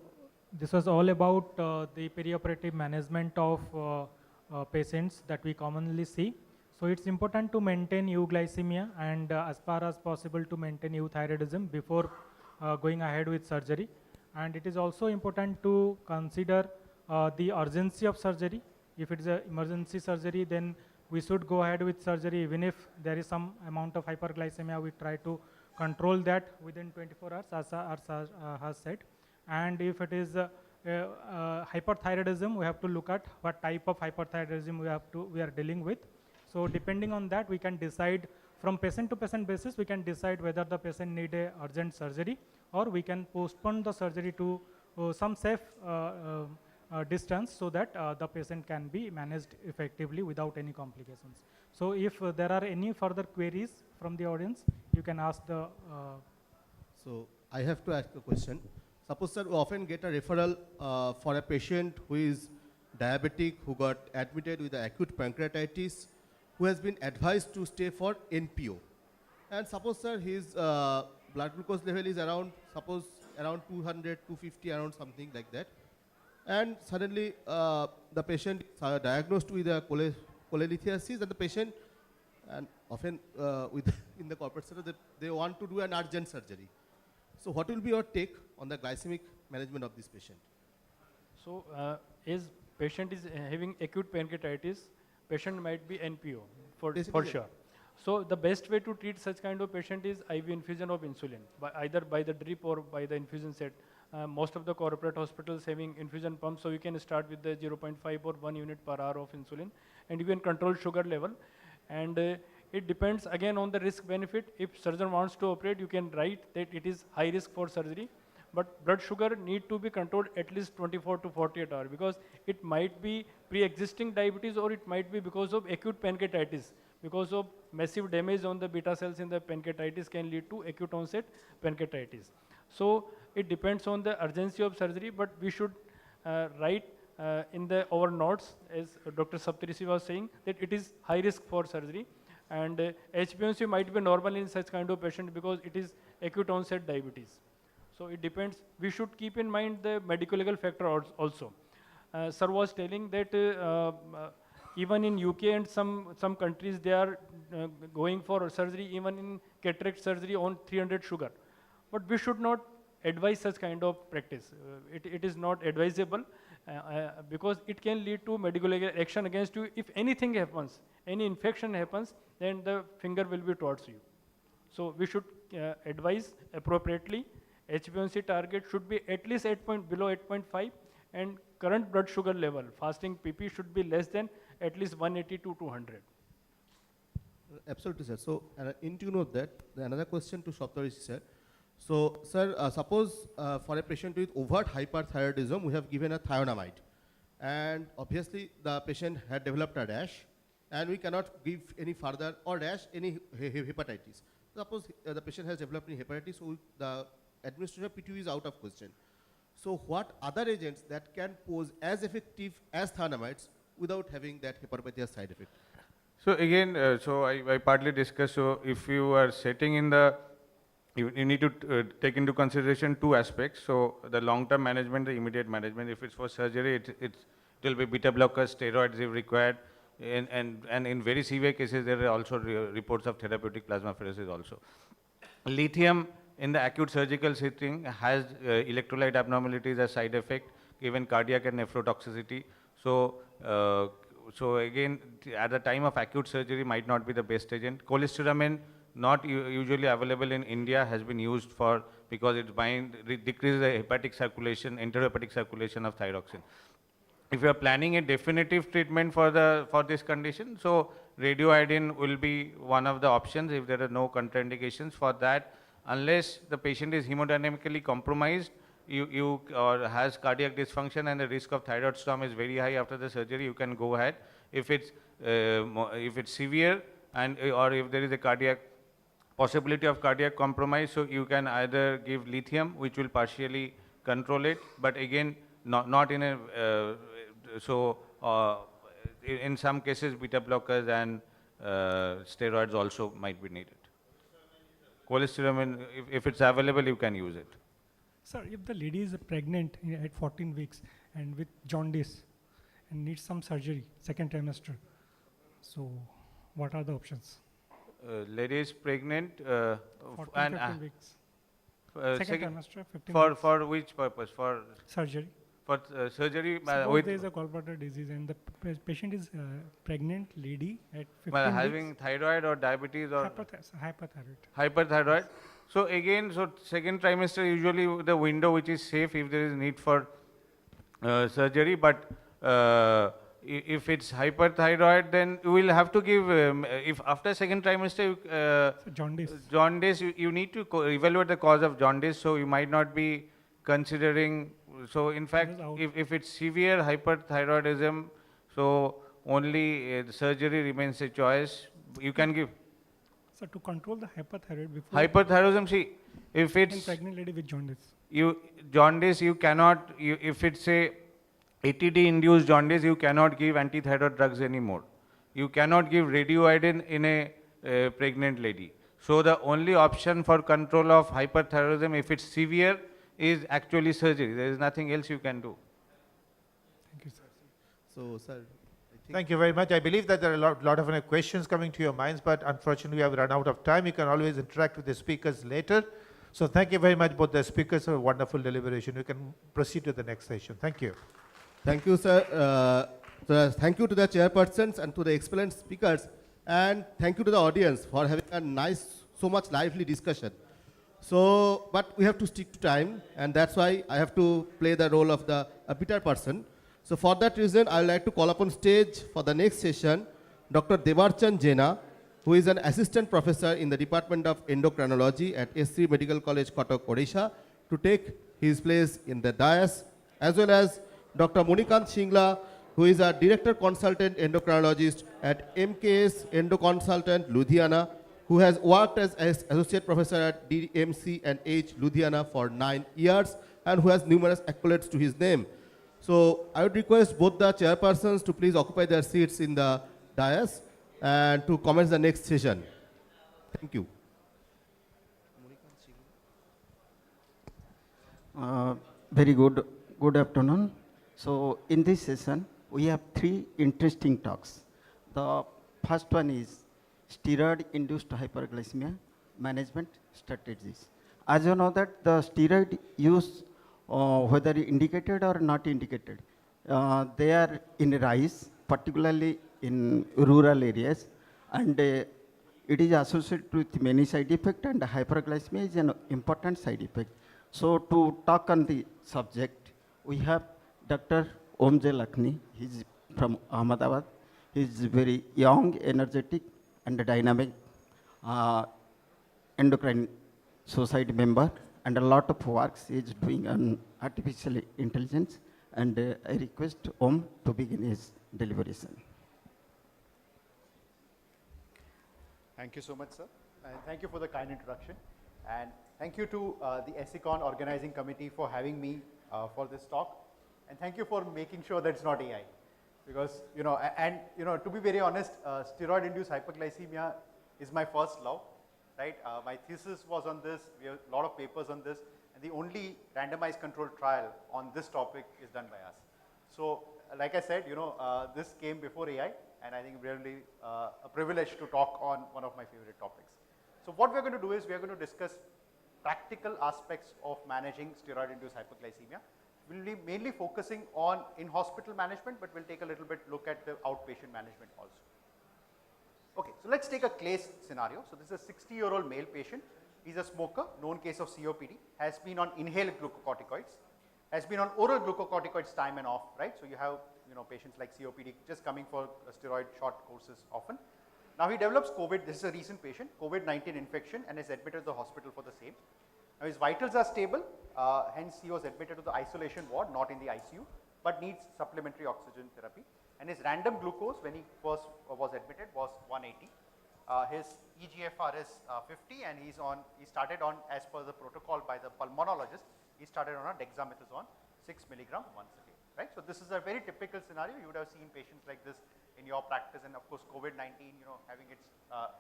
this was all about the perioperative management of patients that we commonly see. So it's important to maintain euglycemia and as far as possible to maintain euthyroidism before going ahead with surgery. And it is also important to consider the urgency of surgery. If it is an emergency surgery, then we should go ahead with surgery. Even if there is some amount of hyperglycemia, we try to control that within 24 hours, as has said. And if it is hyperthyroidism, we have to look at what type of hyperthyroidism we are dealing with. So depending on that, we can decide from patient to patient basis, we can decide whether the patient need a urgent surgery or we can postpone the surgery to some safe distance so that the patient can be managed effectively without any complications. So if there are any further queries from the audience, you can ask the... So I have to ask a question. Suppose, sir, we often get a referral for a patient who is diabetic, who got admitted with acute pancreatitis, who has been advised to stay for NPO. And suppose, sir, his blood glucose level is around 200, 250, around something like that. And suddenly the patient is diagnosed with a cholelithiasis, and the patient, and often in the corporate sector, that they want to do an urgent surgery. So what will be your take on the glycemic management of this patient? So as patient is having acute pancreatitis, patient might be NPO for sure. So the best way to treat such kind of patient is IV infusion of insulin, either by the drip or by the infusion set. Most of the corporate hospitals having infusion pumps, so you can start with the 0.5 or 1 unit per hour of insulin, and you can control sugar level. And it depends again on the risk benefit. If surgeon wants to operate, you can write that it is high risk for surgery, but blood sugar need to be controlled at least 24 to 48 hours, because it might be pre-existing diabetes or it might be because of acute pancreatitis. Because of massive damage on the beta cells in the pancreatitis can lead to acute onset pancreatitis. So it depends on the urgency of surgery, but we should write in our notes, as Dr. Saptarshi was saying, that it is high risk for surgery. And HbA1c might be normal in such kind of patient because it is acute onset diabetes. So it depends. We should keep in mind the medical legal factor also. Sir was telling that even in UK and some countries, they are going for surgery, even in cataract surgery on 300 sugar. But we should not advise such kind of practice. It is not advisable because it can lead to medical action against you. If anything happens, any infection happens, then the finger will be towards you. So we should advise appropriately. HbA1c target should be at least below 8.5, and current blood sugar level, fasting PP, should be less than at least 180 to 200. Absolutely, sir. So in tune of that, another question to Saptarshi, sir. So, sir, suppose for a patient with overt hyperthyroidism, we have given a thionamide, and obviously the patient had developed a rash, and we cannot give any further or rash any hepatitis. Suppose the patient has developed any hepatitis, so the administration of PTU is out of question. So what other agents that can pose as effective as thionamides without having that hyperpathia side effect? So again, so I partly discussed, so if you are setting in the you need to take into consideration two aspects. So the long-term management, the immediate management. If it's for surgery, it will be beta blockers, steroids if required, and in very severe cases, there are also reports of therapeutic plasmapheresis also. Lithium in the acute surgical setting has electrolyte abnormalities as side effect, even cardiac and nephrotoxicity. So, so again, at the time of acute surgery might not be the best agent. Cholestyramine, not usually available in India, has been used for, because it decreases the hepatic circulation, enterohepatic circulation of thyroxine. If you are planning a definitive treatment for this condition, so radioiodine will be one of the options if there are no contraindications for that. Unless the patient is hemodynamically compromised, or has cardiac dysfunction and the risk of thyroid storm is very high after the surgery, you can go ahead. If it's severe and or if there is a possibility of cardiac compromise, so you can either give lithium, which will partially control it, but again, not in a in some cases beta blockers and steroids also might be needed. Cholestyramine, if it's available, you can use it. Sir, if the lady is pregnant at 14 weeks and with jaundice and needs some surgery, second trimester, so what are the options? Lady is pregnant 14, 15 weeks. Second trimester, 15 weeks. For which purpose? For surgery. For surgery Suppose there is a gallbladder disease and the patient is pregnant lady at 15 weeks. Having thyroid or diabetes or hyperthyroid. Hyperthyroid. So again, so second trimester usually the window which is safe if there is need for surgery, but if it's hyperthyroid, then you will have to give, if after second trimester, jaundice, you need to evaluate the cause of jaundice, so you might not be considering, so in fact, if it's severe hyperthyroidism, so only surgery remains a choice. You can give. So to control the hyperthyroid before. Hyperthyroidism, see, if it's. In pregnant lady with jaundice. Jaundice, you cannot, if it's a ATD-induced jaundice, you cannot give antithyroid drugs anymore. You cannot give radioiodine in a pregnant lady. So the only option for control of hyperthyroidism, if it's severe, is actually surgery. There is nothing else you can do. Thank you, sir. So, sir. Thank you very much. I believe that there are a lot of questions coming to your minds, but unfortunately we have run out of time. You can always interact with the speakers later. So thank you very much, both the speakers, for a wonderful deliberation. We can proceed to the next session. Thank you. Thank you, sir. Thank you to the chairpersons and to the excellent speakers, and thank you to the audience for having a nice, so much lively discussion. So, but we have to stick to time, and that's why I have to play the role of the arbiter person. So for that reason, I would like to call upon stage for the next session, Dr. Devarchan Jena, who is an assistant professor in the Department of Endocrinology at SC Medical College, Cuttack, Odisha, to take his place in the dais, as well as Dr. Monikant Shingla, who is a director consultant endocrinologist at MKS Endoconsultant, Ludhiana, who has worked as associate professor at DMC and H, Ludhiana for 9 years, and who has numerous accolades to his name. So I would request both the chairpersons to please occupy their seats in the dais and to commence the next session. Thank you. Very good afternoon. So in this session, we have 3 interesting talks. The first one is steroid-induced hyperglycemia management strategies. As you know that the steroid use, whether indicated or not indicated, they are in rise, particularly in rural areas, and it is associated with many side effects, and hyperglycemia is an important side effect. So to talk on the subject, we have Dr. Om J. Lakhni. He's from Ahmedabad. He's very young, energetic, and dynamic endocrine society member, and a lot of works he is doing on artificial intelligence. And I request Om to begin his deliberation. Thank you so much, sir. And thank you for the kind introduction. And thank you to the ESICON organizing committee for having me for this talk. And thank you for making sure that it's not AI. Because, to be very honest, steroid-induced hyperglycemia is my first love. right? My thesis was on this. We have a lot of papers on this. And the only randomized controlled trial on this topic is done by us. So like I said, this came before AI, and I think really a privilege to talk on one of my favorite topics. So what we're going to do is we're going to discuss practical aspects of managing steroid-induced hyperglycemia. We'll be mainly focusing on in-hospital management, but we'll take a little bit look at the outpatient management also. Okay, so let's take a case scenario. So this is a 60-year-old male patient. He's a smoker, known case of COPD, has been on inhaled glucocorticoids, has been on oral glucocorticoids time and off, right? So you have patients like COPD just coming for steroid short courses often. Now he develops COVID, this is a recent patient, COVID-19 infection, and is admitted to the hospital for the same. Now his vitals are stable, hence he was admitted to the isolation ward, not in the ICU, but needs supplementary oxygen therapy. And his random glucose when he first was admitted was 180. His eGFR is 50, and he started on, as per the protocol by the pulmonologist, he started on a dexamethasone 6 milligram once a day, right? So this is a very typical scenario. You would have seen patients like this in your practice, and of course COVID-19, having its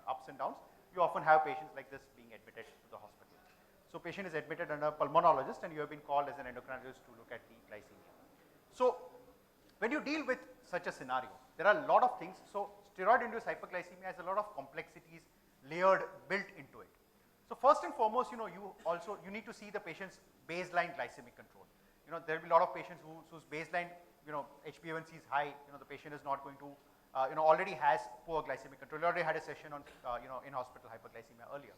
ups and downs, you often have patients like this being admitted to the hospital. So patient is admitted under a pulmonologist, and you have been called as an endocrinologist to look at the glycemia. So when you deal with such a scenario, there are a lot of things. So steroid-induced hyperglycemia has a lot of complexities layered, built into it. So first and foremost, you need to see the patient's baseline glycemic control. There will be a lot of patients whose baseline, HbA1c is high. The patient is not going to, already has poor glycemic control. You already had a session on, in-hospital hyperglycemia earlier.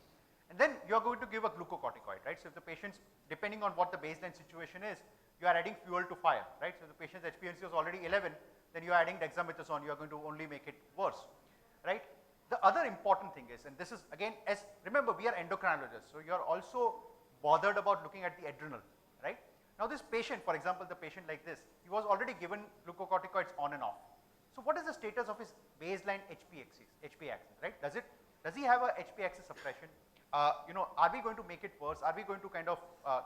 And then you are going to give a glucocorticoid, right? So if the patient's, depending on what the baseline situation is, you are adding fuel to fire, right? So if the patient's HbA1c was already 11, then you are adding dexamethasone, you are going to only make it worse, right? The other important thing is, and this is again, remember we are endocrinologists, so you are also bothered about looking at the adrenal, right? Now this patient, for example, the patient like this, he was already given glucocorticoids on and off. So what is the status of his baseline HPA axis, right? Does he have a HPA axis suppression? Are we going to make it worse? Are we going to kind of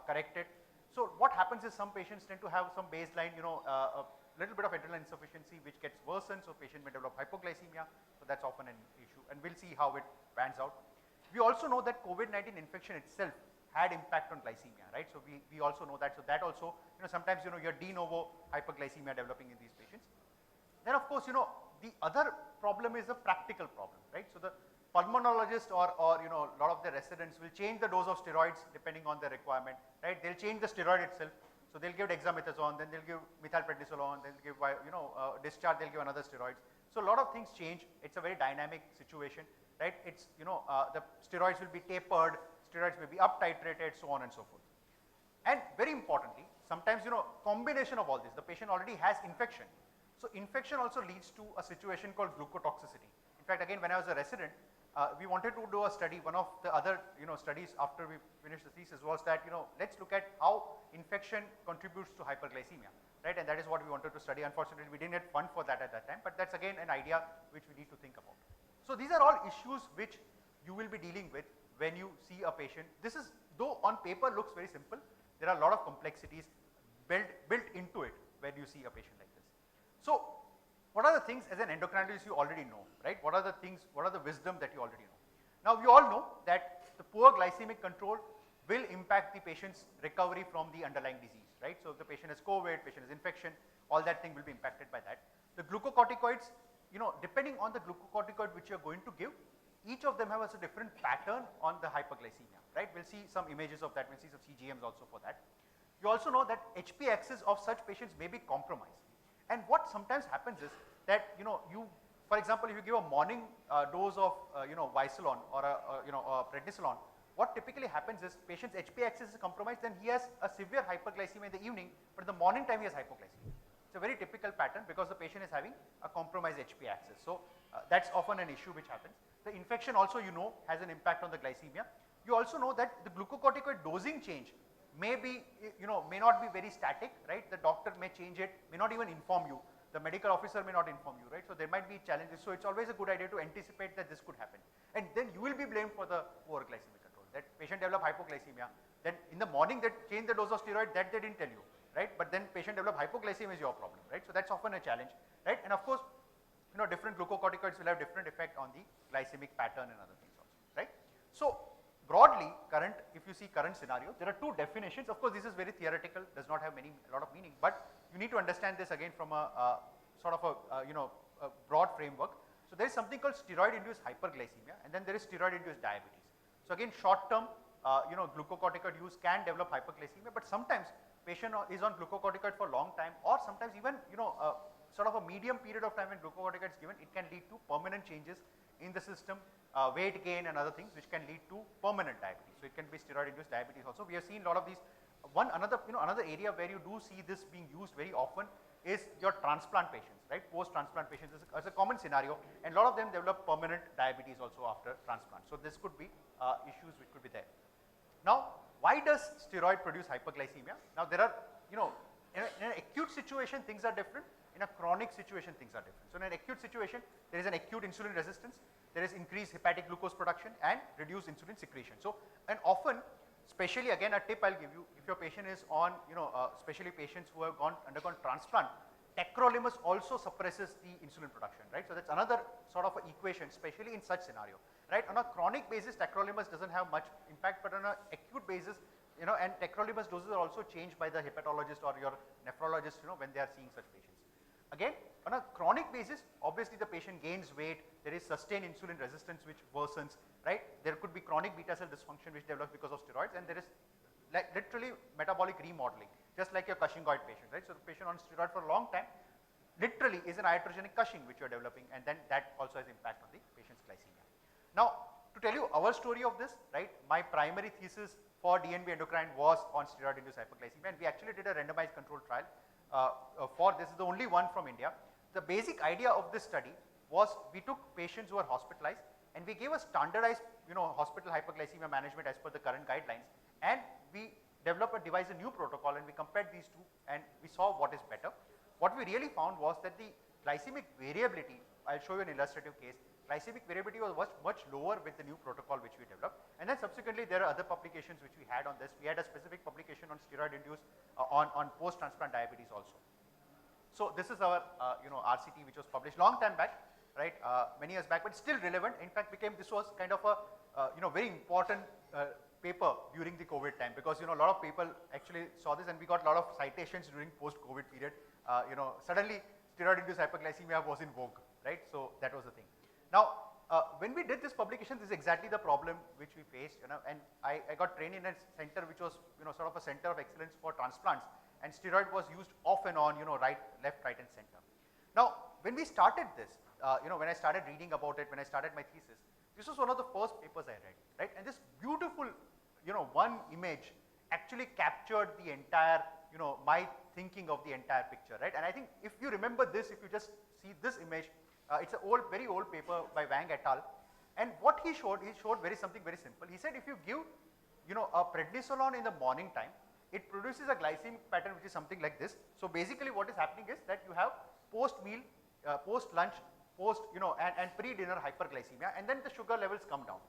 correct it? So what happens is some patients tend to have some baseline, a little bit of adrenal insufficiency which gets worsened, so patient may develop hypoglycemia, so that's often an issue, and we'll see how it pans out. We also know that COVID-19 infection itself had impact on glycemia, right? So we also know that, so that also, sometimes, you have de novo hyperglycemia developing in these patients. Then of course, the other problem is a practical problem, right? So the pulmonologist or a lot of the residents will change the dose of steroids depending on the requirement, right? They'll change the steroid itself. So they'll give dexamethasone, then they'll give methylprednisolone, then they'll give, discharge, they'll give another steroids. So a lot of things change. It's a very dynamic situation, right? It's, the steroids will be tapered, steroids may be up titrated, so on and so forth. And very importantly, sometimes, combination of all this, the patient already has infection. So infection also leads to a situation called glucotoxicity. In fact, again, when I was a resident, we wanted to do a study. One of the other studies after we finished the thesis was that let's look at how infection contributes to hyperglycemia, right? And that is what we wanted to study. Unfortunately, we didn't get fund for that at that time, but that's again an idea which we need to think about. So these are all issues which you will be dealing with when you see a patient. This is, though on paper looks very simple, there are a lot of complexities built into it when you see a patient like this. So what are the things as an endocrinologist you already know, right? What are the things, what are the wisdom that you already know? Now we all know that the poor glycemic control will impact the patient's recovery from the underlying disease, right? So if the patient has COVID, patient has infection, all that thing will be impacted by that. The glucocorticoids, depending on the glucocorticoid which you are going to give, each of them has a different pattern on the hyperglycemia, right? We'll see some images of that, we'll see some CGMs also for that. You also know that HP axis of such patients may be compromised. And what sometimes happens is that, for example, if you give a morning dose of, Visolon or a prednisolone, what typically happens is patient's HP axis is compromised, then he has a severe hyperglycemia in the evening, but in the morning time he has hypoglycemia. It's a very typical pattern because the patient is having a compromised HP axis. So that's often an issue which happens. The infection also, has an impact on the glycemia. You also know that the glucocorticoid dosing change may be, may not be very static, right? The doctor may change it, may not even inform you. The medical officer may not inform you, right? So there might be challenges. So it's always a good idea to anticipate that this could happen. And then you will be blamed for the poor glycemic control. That patient developed hypoglycemia. Then in the morning they change the dose of steroid, that they didn't tell you, right? But then patient developed hypoglycemia is your problem, right? So that's often a challenge, right? And of course, different glucocorticoids will have different effect on the glycemic pattern and other things also, right? So broadly, if you see current scenario, there are two definitions. Of course, this is very theoretical, does not have a lot of meaning, but you need to understand this again from a sort of a broad framework. So there is something called steroid-induced hyperglycemia, and then there is steroid-induced diabetes. So again, short-term, glucocorticoid use can develop hyperglycemia, but sometimes patient is on glucocorticoid for a long time, or sometimes even sort of a medium period of time when glucocorticoid is given, it can lead to permanent changes in the system, weight gain and other things which can lead to permanent diabetes. So it can be steroid-induced diabetes also. We have seen a lot of these. Another area where you do see this being used very often is your transplant patients, right? Post-transplant patients is a common scenario, and a lot of them develop permanent diabetes also after transplant. So this could be issues which could be there. Now, why does steroid produce hyperglycemia? Now there are, in an acute situation things are different, in a chronic situation things are different. So in an acute situation, there is an acute insulin resistance, there is increased hepatic glucose production and reduced insulin secretion. So, and often, especially again a tip I'll give you, if your patient is on, especially patients who have undergone transplant, tacrolimus also suppresses the insulin production, right? So that's another sort of equation, especially in such scenario, right? On a chronic basis, tacrolimus doesn't have much impact, but on an acute basis, and tacrolimus doses are also changed by the hepatologist or your nephrologist, when they are seeing such patients. Again, on a chronic basis, obviously the patient gains weight, there is sustained insulin resistance which worsens, right? There could be chronic beta cell dysfunction which develops because of steroids, and there is literally metabolic remodeling, just like your Cushingoid patient, right? So the patient on steroid for a long time literally is an iatrogenic Cushing which you are developing, and then that also has impact on the patient's glycemia. Now, to tell you our story of this, right, my primary thesis for DNB endocrine was on steroid-induced hyperglycemia, and we actually did a randomized control trial for this. Is the only one from India. The basic idea of this study was we took patients who were hospitalized and we gave a standardized hospital hyperglycemia management as per the current guidelines, and we developed a new protocol, and we compared these two and we saw what is better. What we really found was that the glycemic variability, I'll show you an illustrative case, glycemic variability was much lower with the new protocol which we developed, and then subsequently there are other publications which we had on this. We had a specific publication on steroid-induced on post-transplant diabetes also. So this is our RCT which was published long time back, right, many years back, but still relevant. In fact, this was kind of a very important paper during the COVID time, because a lot of people actually saw this, and we got a lot of citations during post-COVID period. Suddenly steroid-induced hyperglycemia was in vogue, right? So that was the thing. Now, when we did this publication, this is exactly the problem which we faced, and I got trained in a center which was, sort of a center of excellence for transplants, and steroid was used off and on, left, right, and center. Now, when we started this, when I started reading about it, when I started my thesis, this was one of the first papers I read, right? And this beautiful, one image actually captured the entire, my thinking of the entire picture, right? And I think if you remember this, if you just see this image, it's a very old paper by Wang et al. And what he showed something very simple. He said if you give, a prednisolone in the morning time, it produces a glycemic pattern which is something like this. So basically what is happening is that you have post-meal, post-lunch, and pre-dinner hyperglycemia, and then the sugar levels come down.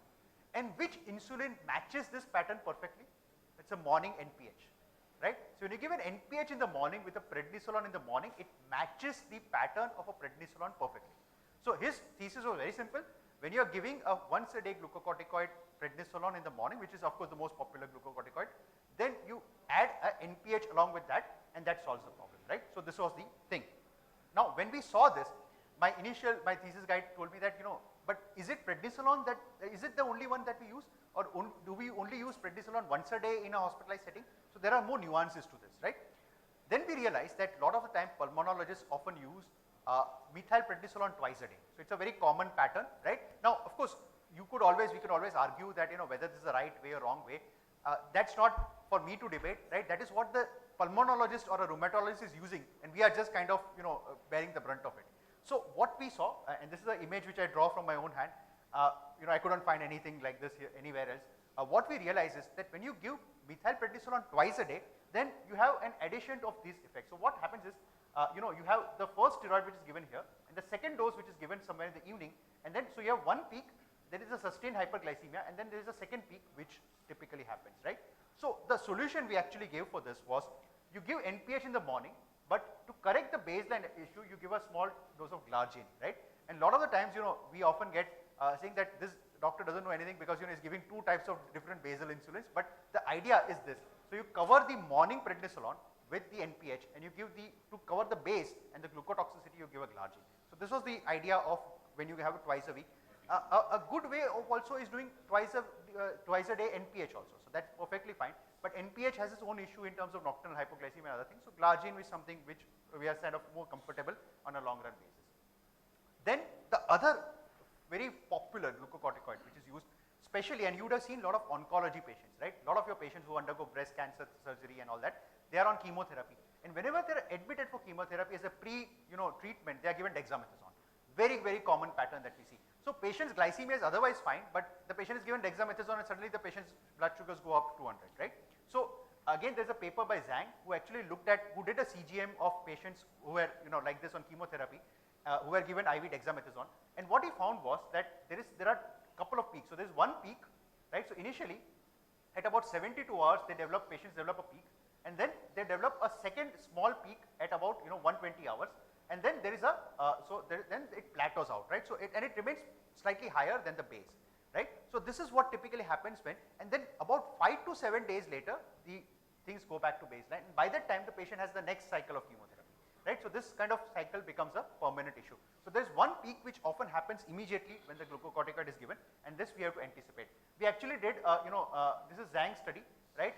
And which insulin matches this pattern perfectly? It's a morning NPH, right? So when you give an NPH in the morning with a prednisolone in the morning, it matches the pattern of a prednisolone perfectly. So his thesis was very simple. When you are giving a once a day glucocorticoid prednisolone in the morning, which is of course the most popular glucocorticoid, then you add a NPH along with that, and that solves the problem, right? So this was the thing. Now when we saw this, my thesis guide told me that, but is it prednisolone is it the only one that we use, or do we only use prednisolone once a day in a hospitalized setting? So there are more nuances to this, right? Then we realized that a lot of the time pulmonologists often use methylprednisolone twice a day. So it's a very common pattern, right? Now, of course, we could always argue that, whether this is the right way or wrong way. That's not for me to debate, right? That is what the pulmonologist or a rheumatologist is using, and we are just kind of, bearing the brunt of it. So what we saw, and this is an image which I draw from my own hand, I couldn't find anything like this here anywhere else. What we realize is that when you give methylprednisolone twice a day, then you have an addition of these effects. So what happens is, you have the first steroid which is given here, and the second dose which is given somewhere in the evening, and then so you have one peak, there is a sustained hyperglycemia, and then there is a second peak which typically happens, right? So the solution we actually gave for this was, you give NPH in the morning, but to correct the baseline issue, you give a small dose of glargine, right? And a lot of the times, we often get saying that this doctor doesn't know anything because he's giving 2 types of different basal insulins, but the idea is this. So you cover the morning prednisolone with the NPH and you give to cover the base and the glucotoxicity you give a glargine. So this was the idea of when you have it twice a week. A good way of also is doing twice a day NPH also, so that's perfectly fine. But NPH has its own issue in terms of nocturnal hypoglycemia and other things, so glargine is something which we are kind of more comfortable on a long run basis. Then the other very popular glucocorticoid which is used especially, and you would have seen a lot of oncology patients, right? A lot of your patients who undergo breast cancer surgery and all that, they are on chemotherapy. And whenever they are admitted for chemotherapy as a treatment, they are given dexamethasone. Very, very common pattern that we see. So patient's glycemia is otherwise fine, but the patient is given dexamethasone and suddenly the patient's blood sugars go up to 200, right? So again, there's a paper by Zhang who actually who did a CGM of patients who were, like this on chemotherapy, who were given IV dexamethasone. And what he found was that there are couple of peaks. So there's one peak, right? So initially, at about 72 hours, patients develop a peak, and then they develop a second small peak at about 120 hours, and then there is then it plateaus out, right? So it remains slightly higher than the base, right? So this is what typically happens and then about 5 to 7 days later, the things go back to baseline, and by that time the patient has the next cycle of chemotherapy. Right? So this kind of cycle becomes a permanent issue. So there is one peak which often happens immediately when the glucocorticoid is given, and this we have to anticipate. We actually did, this is Zhang's study, right?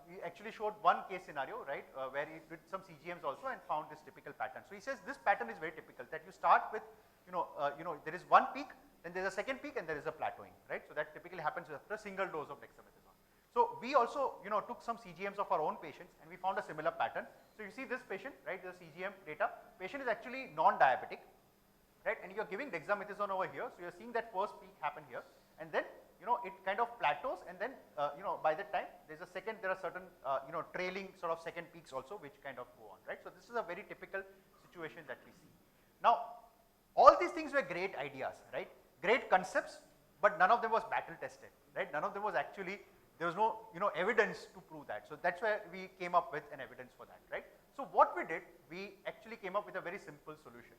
We actually showed one case scenario, right, where he did some CGMs also and found this typical pattern. So he says this pattern is very typical, that you start with, there is one peak, then there is a second peak, and there is a plateauing, right? So that typically happens after a single dose of dexamethasone. So we also, took some CGMs of our own patients, and we found a similar pattern. So you see this patient, right, the CGM data, patient is actually non-diabetic, right, and you're giving dexamethasone over here, so you're seeing that first peak happen here, and then, it kind of plateaus, and then, by that time, there are certain, trailing sort of second peaks also, which kind of go on, right. So this is a very typical situation that we see. Now, all these things were great ideas, right, great concepts, but none of them was battle tested, right, none of them was actually, there was no evidence to prove that. So that's why we came up with an evidence for that, right? So what we did, we actually came up with a very simple solution.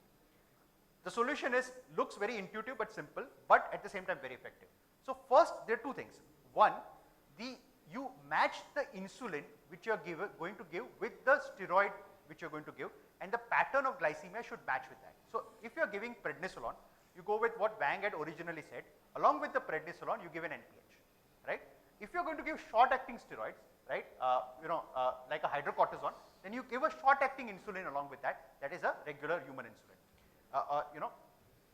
The solution looks very intuitive but simple, but at the same time very effective. So first, there are two things. One, you match the insulin which you are going to give with the steroid which you are going to give, and the pattern of glycemia should match with that. So if you are giving prednisolone, you go with what Wang had originally said. Along with the prednisolone, you give an NPH, right? If you are going to give short-acting steroids, right, like a hydrocortisone, then you give a short-acting insulin along with that. That is a regular human insulin.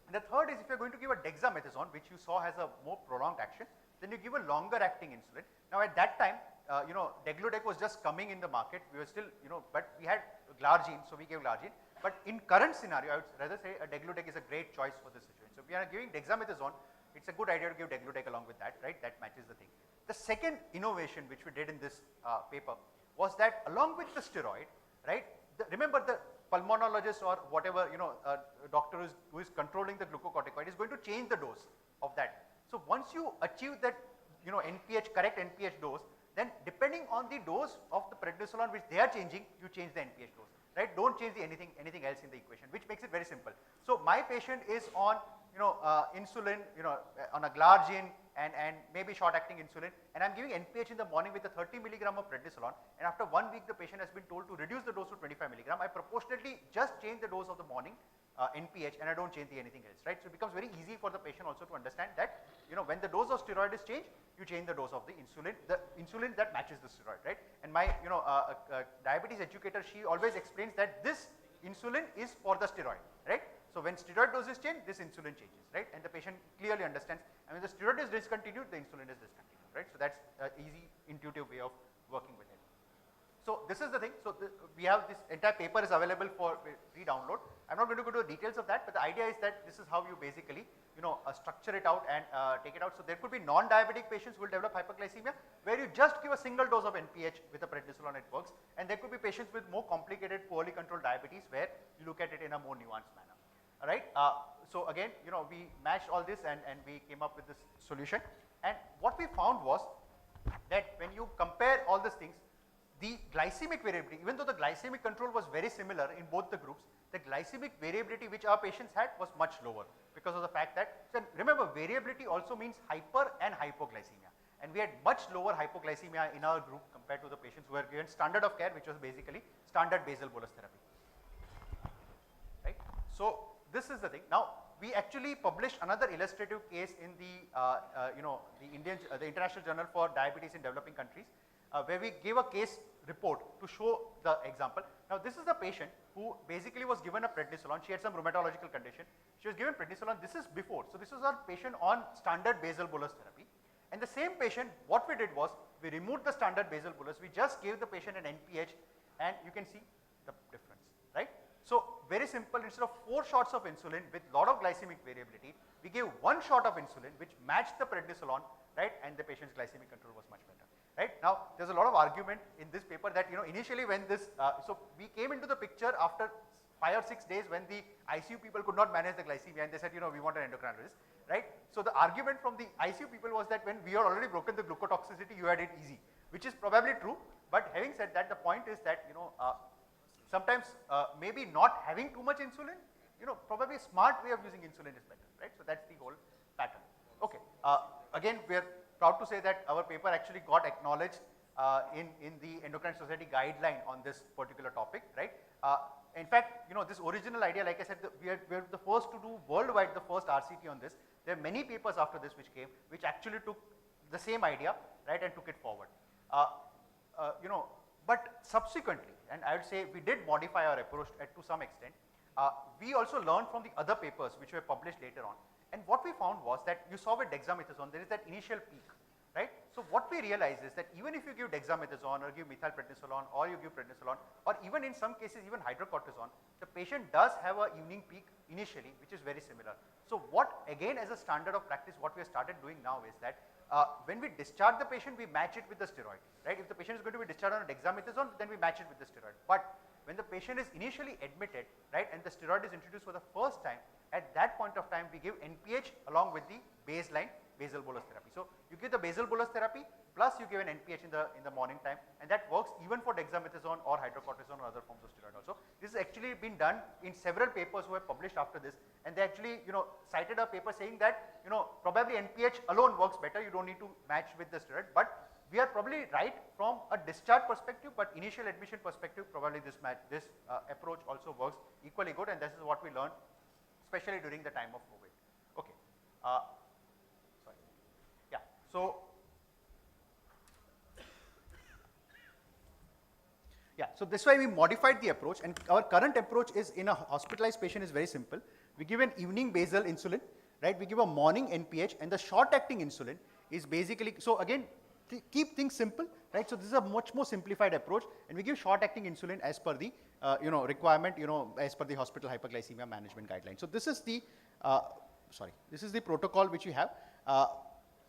And the third is if you are going to give a dexamethasone, which you saw has a more prolonged action, then you give a longer-acting insulin. Now at that time, Degludec was just coming in the market. We were still, but we had glargine, so we gave glargine. But in current scenario, I would rather say a Degludec is a great choice for this situation. So if we are giving dexamethasone, it's a good idea to give Degludec along with that, right? That matches the thing. The second innovation which we did in this paper was that along with the steroid, right, remember the pulmonologist or whatever, doctor who is controlling the glucocorticoid is going to change the dose of that. So once you achieve that, correct NPH dose, then depending on the dose of the prednisolone which they are changing, you change the NPH dose, right? Don't change anything else in the equation, which makes it very simple. So my patient is on, insulin, on a glargine, and maybe short-acting insulin, and I'm giving NPH in the morning with a 30 milligram of prednisolone, and after 1 week the patient has been told to reduce the dose to 25 milligram. I proportionately just change the dose of the morning NPH, and I don't change anything else, right? So it becomes very easy for the patient also to understand that, when the dose of steroid is changed, you change the dose of the insulin that matches the steroid, right? And my, diabetes educator, she always explains that this insulin is for the steroid, right? So when steroid dose is changed, this insulin changes, right? And the patient clearly understands. And when the steroid is discontinued, the insulin is discontinued, right? So that's an easy, intuitive way of working with it. So this is the thing. So we have this entire paper is available for free download. I'm not going to go to the details of that, but the idea is that this is how you basically, structure it out and take it out. So there could be non-diabetic patients who will develop hyperglycemia, where you just give a single dose of NPH with a prednisolone, it works. And there could be patients with more complicated, poorly controlled diabetes, where you look at it in a more nuanced manner. All right. So again, we matched all this and we came up with this solution. And what we found was that when you compare all these things, the glycemic variability, even though the glycemic control was very similar in both the groups, the glycemic variability which our patients had was much lower because of the fact that, so remember, variability also means hyper and hypoglycemia. And we had much lower hypoglycemia in our group compared to the patients who were given standard of care, which was basically standard basal bolus therapy. Right? So this is the thing. Now we actually published another illustrative case in the the International Journal for Diabetes in Developing Countries, where we gave a case report to show the example. Now this is the patient who basically was given a prednisolone. She had some rheumatological condition. She was given prednisolone. This is before. So this was our patient on standard basal bolus therapy. And the same patient, what we did was, we removed the standard basal bolus. We just gave the patient an NPH, and you can see the difference, right? So very simple, instead of 4 shots of insulin with lot of glycemic variability, we gave 1 shot of insulin which matched the prednisolone, right, and the patient's glycemic control was much better, right? Now there's a lot of argument in this paper that, initially when this, so we came into the picture after 5 or 6 days when the ICU people could not manage the glycemia, and they said, we want an endocrinologist, right? So the argument from the ICU people was that when we had already broken the glucotoxicity, you had it easy, which is probably true. But having said that, the point is that, sometimes maybe not having too much insulin, probably a smart way of using insulin is better, right? So that's the whole pattern. Okay. Again, we are proud to say that our paper actually got acknowledged in the Endocrine Society guideline on this particular topic, right? In fact, this original idea, like I said, we are the first to do worldwide the first RCT on this. There are many papers after this which came, which actually took the same idea, right, and took it forward. But subsequently, and I would say we did modify our approach to some extent. We also learned from the other papers which were published later on. And what we found was that you saw with dexamethasone, there is that initial peak, right? So what we realized is that even if you give dexamethasone or give methylprednisolone or you give prednisolone, or even in some cases even hydrocortisone, the patient does have a evening peak initially, which is very similar. So what, again, as a standard of practice, what we have started doing now is that when we discharge the patient, we match it with the steroid, right? If the patient is going to be discharged on a dexamethasone, then we match it with the steroid. But when the patient is initially admitted, right, and the steroid is introduced for the first time, at that point of time, we give NPH along with the baseline basal bolus therapy. So you give the basal bolus therapy plus you give an NPH in the morning time, and that works even for dexamethasone or hydrocortisone or other forms of steroid also. This has actually been done in several papers who have published after this, and they actually cited a paper saying that probably NPH alone works better. You don't need to match with the steroid, but we are probably right from a discharge perspective, but initial admission perspective, probably this approach also works equally good, and this is what we learned, especially during the time of COVID. Okay. Sorry. Yeah. So. Yeah, so this way we modified the approach, and our current approach is in a hospitalized patient is very simple. We give an evening basal insulin, right? We give a morning NPH, and the short-acting insulin is basically, so again, keep things simple, right? So this is a much more simplified approach, and we give short-acting insulin as per the requirement, as per the hospital hyperglycemia management guidelines. So this is the, this is the protocol which we have.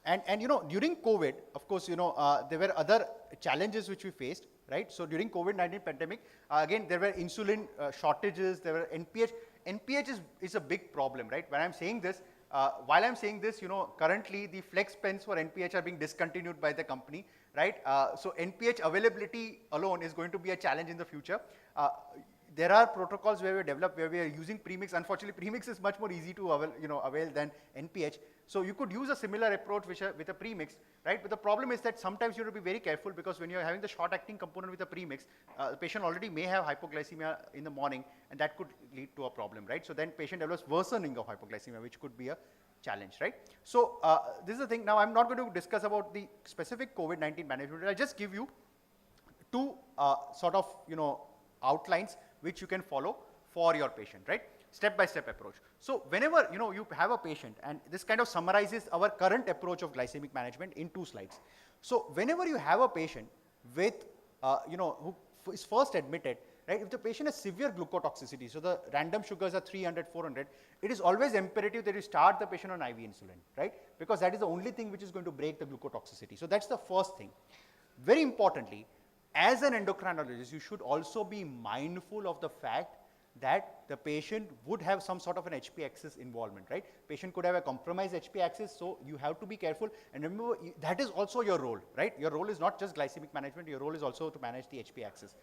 And during COVID, of course, there were other challenges which we faced, right? So during COVID-19 pandemic, again, there were insulin shortages, there were NPH. NPH is a big problem, right? When I'm saying this, while I'm saying this, currently the flex pens for NPH are being discontinued by the company, right? So NPH availability alone is going to be a challenge in the future. There are protocols where we develop where we are using premix. Unfortunately, premix is much more easy to avail than NPH. So you could use a similar approach with a premix, right? But the problem is that sometimes you have to be very careful, because when you're having the short-acting component with a premix, the patient already may have hypoglycemia in the morning, and that could lead to a problem, right? So then patient develops worsening of hypoglycemia, which could be a challenge, right? So this is the thing. Now I'm not going to discuss about the specific COVID-19 management. I'll just give you two sort of outlines which you can follow for your patient, right? Step-by-step approach. So whenever you have a patient, and this kind of summarizes our current approach of glycemic management in 2 slides. So whenever you have a patient with who is first admitted, right? If the patient has severe glucotoxicity, so the random sugars are 300, 400, it is always imperative that you start the patient on IV insulin, right? Because that is the only thing which is going to break the glucotoxicity. So that's the first thing. Very importantly, as an endocrinologist, you should also be mindful of the fact that the patient would have some sort of an HP axis involvement, right? Patient could have a compromised HP axis, so you have to be careful. And remember, that is also your role, right? Your role is not just glycemic management, your role is also to manage the HP axis.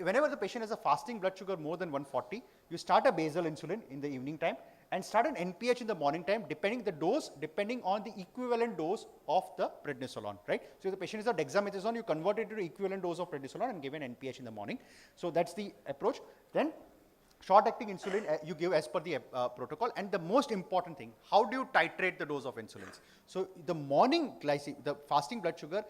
whenever the patient has a fasting blood sugar more than 140, you start a basal insulin in the evening time and start an NPH in the morning time, depending on the equivalent dose of the prednisolone, right? So if the patient is on dexamethasone, you convert it to the equivalent dose of prednisolone and give an NPH in the morning. So that's the approach. Then short-acting insulin you give as per the protocol. And the most important thing, how do you titrate the dose of insulins? So the morning the fasting blood sugar,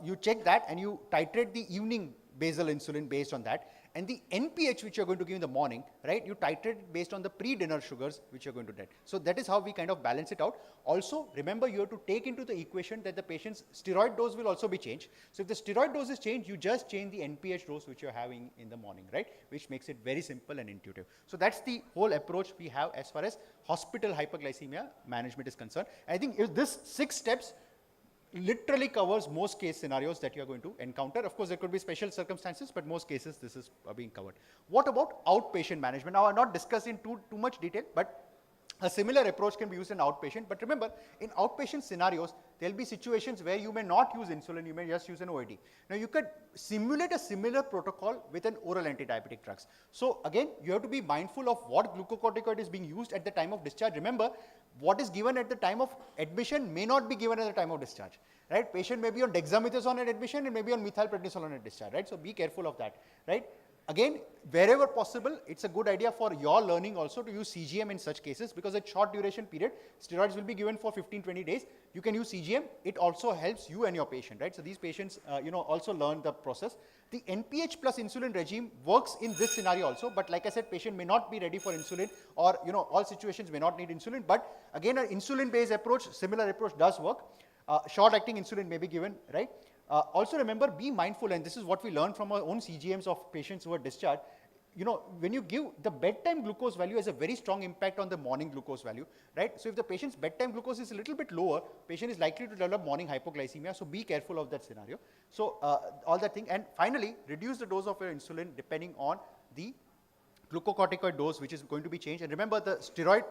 you check that and you titrate the evening basal insulin based on that. And the NPH which you're going to give in the morning, right, you titrate it based on the pre-dinner sugars which you're going to get. So that is how we kind of balance it out. Also, remember you have to take into the equation that the patient's steroid dose will also be changed. So if the steroid dose is changed, you just change the NPH dose which you're having in the morning, right, which makes it very simple and intuitive. So that's the whole approach we have as far as hospital hyperglycemia management is concerned. I think if this 6 steps literally covers most case scenarios that you are going to encounter. Of course, there could be special circumstances, but most cases this is being covered. What about outpatient management? Now, I will not discuss in too much detail, but a similar approach can be used in outpatient. But remember, in outpatient scenarios, there will be situations where you may not use insulin, you may just use an OAD. Now, you could simulate a similar protocol with an oral antidiabetic drugs. So again, you have to be mindful of what glucocorticoid is being used at the time of discharge. Remember, what is given at the time of admission may not be given at the time of discharge, right? Patient may be on dexamethasone at admission and may be on methylprednisolone at discharge, right? So be careful of that, right? Again, wherever possible, it's a good idea for your learning also to use CGM in such cases, because at short duration period, steroids will be given for 15-20 days. You can use CGM. It also helps you and your patient, right? So these patients, also learn the process. The NPH plus insulin regime works in this scenario also, but like I said, patient may not be ready for insulin, or all situations may not need insulin. But again, an insulin-based approach, similar approach does work. Short-acting insulin may be given, right? Also remember, be mindful, and this is what we learned from our own CGMs of patients who are discharged. When you give the bedtime glucose value has a very strong impact on the morning glucose value, right? So if the patient's bedtime glucose is a little bit lower, patient is likely to develop morning hypoglycemia. So be careful of that scenario. So all that thing. And finally, reduce the dose of your insulin depending on the glucocorticoid dose which is going to be changed. And remember, the steroid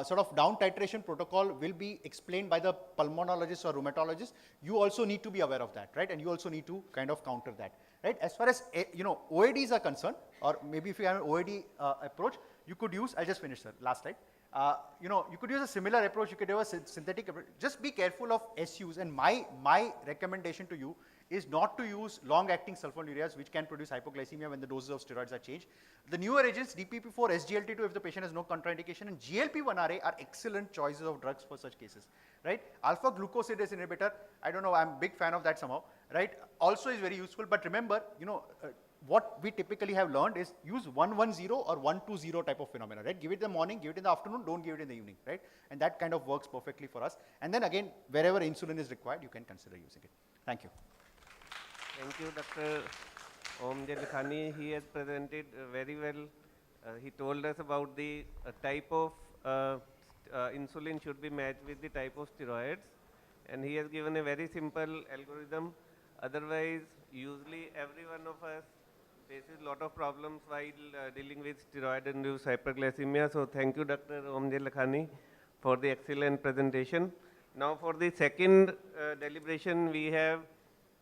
sort of down titration protocol will be explained by the pulmonologist or rheumatologist. You also need to be aware of that, right? And you also need to kind of counter that, right? As far as OADs are concerned, or maybe if you have an OAD approach, you could use, I'll just finish, sir, last slide. You could use a similar approach. You could have a synthetic approach. Just be careful of SUs. And my recommendation to you is not to use long-acting sulfonylureas, which can produce hypoglycemia when the doses of steroids are changed. The newer agents, DPP-4, SGLT2, if the patient has no contraindication, and GLP-1RA are excellent choices of drugs for such cases, right? Alpha-glucosidase inhibitor, I don't know, I'm a big fan of that somehow, right? Also is very useful, but remember, what we typically have learned is use 110 or 120 type of phenomena, right? Give it in the morning, give it in the afternoon, don't give it in the evening, right? And that kind of works perfectly for us. And then again, wherever insulin is required, you can consider using it. Thank you. Thank you, Dr. Om Lakhani. He has presented very well. He told us about the type of insulin should be matched with the type of steroids. And he has given a very simple algorithm. Otherwise, usually every one of us faces a lot of problems while dealing with steroid-induced hyperglycemia. So thank you, Dr. Om Lakhani, for the excellent presentation. Now for the second deliberation, we have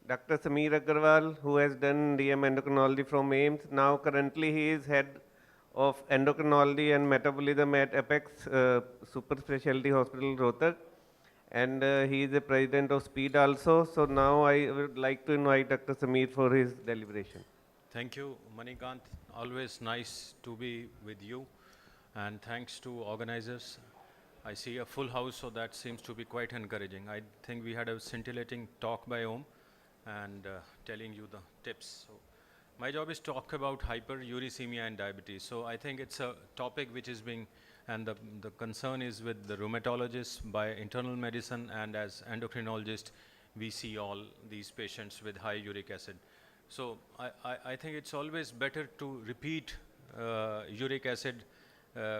Dr. Sameer Agarwal, who has done DM endocrinology from AIMS. Now currently he is head of endocrinology and metabolism at Apex Super Specialty Hospital, Rohtak. And he is the president of SPEED also. So now I would like to invite Dr. Sameer for his deliberation. Thank you, Manikant. Always nice to be with you. And thanks to organizers. I see a full house, so that seems to be quite encouraging. I think we had a scintillating talk by Om and telling you the tips. So my job is to talk about hyperuricemia and diabetes. So I think it's a topic which is being, and the concern is with the rheumatologists by internal medicine, and as endocrinologists, we see all these patients with high uric acid. So I think it's always better to repeat uric acid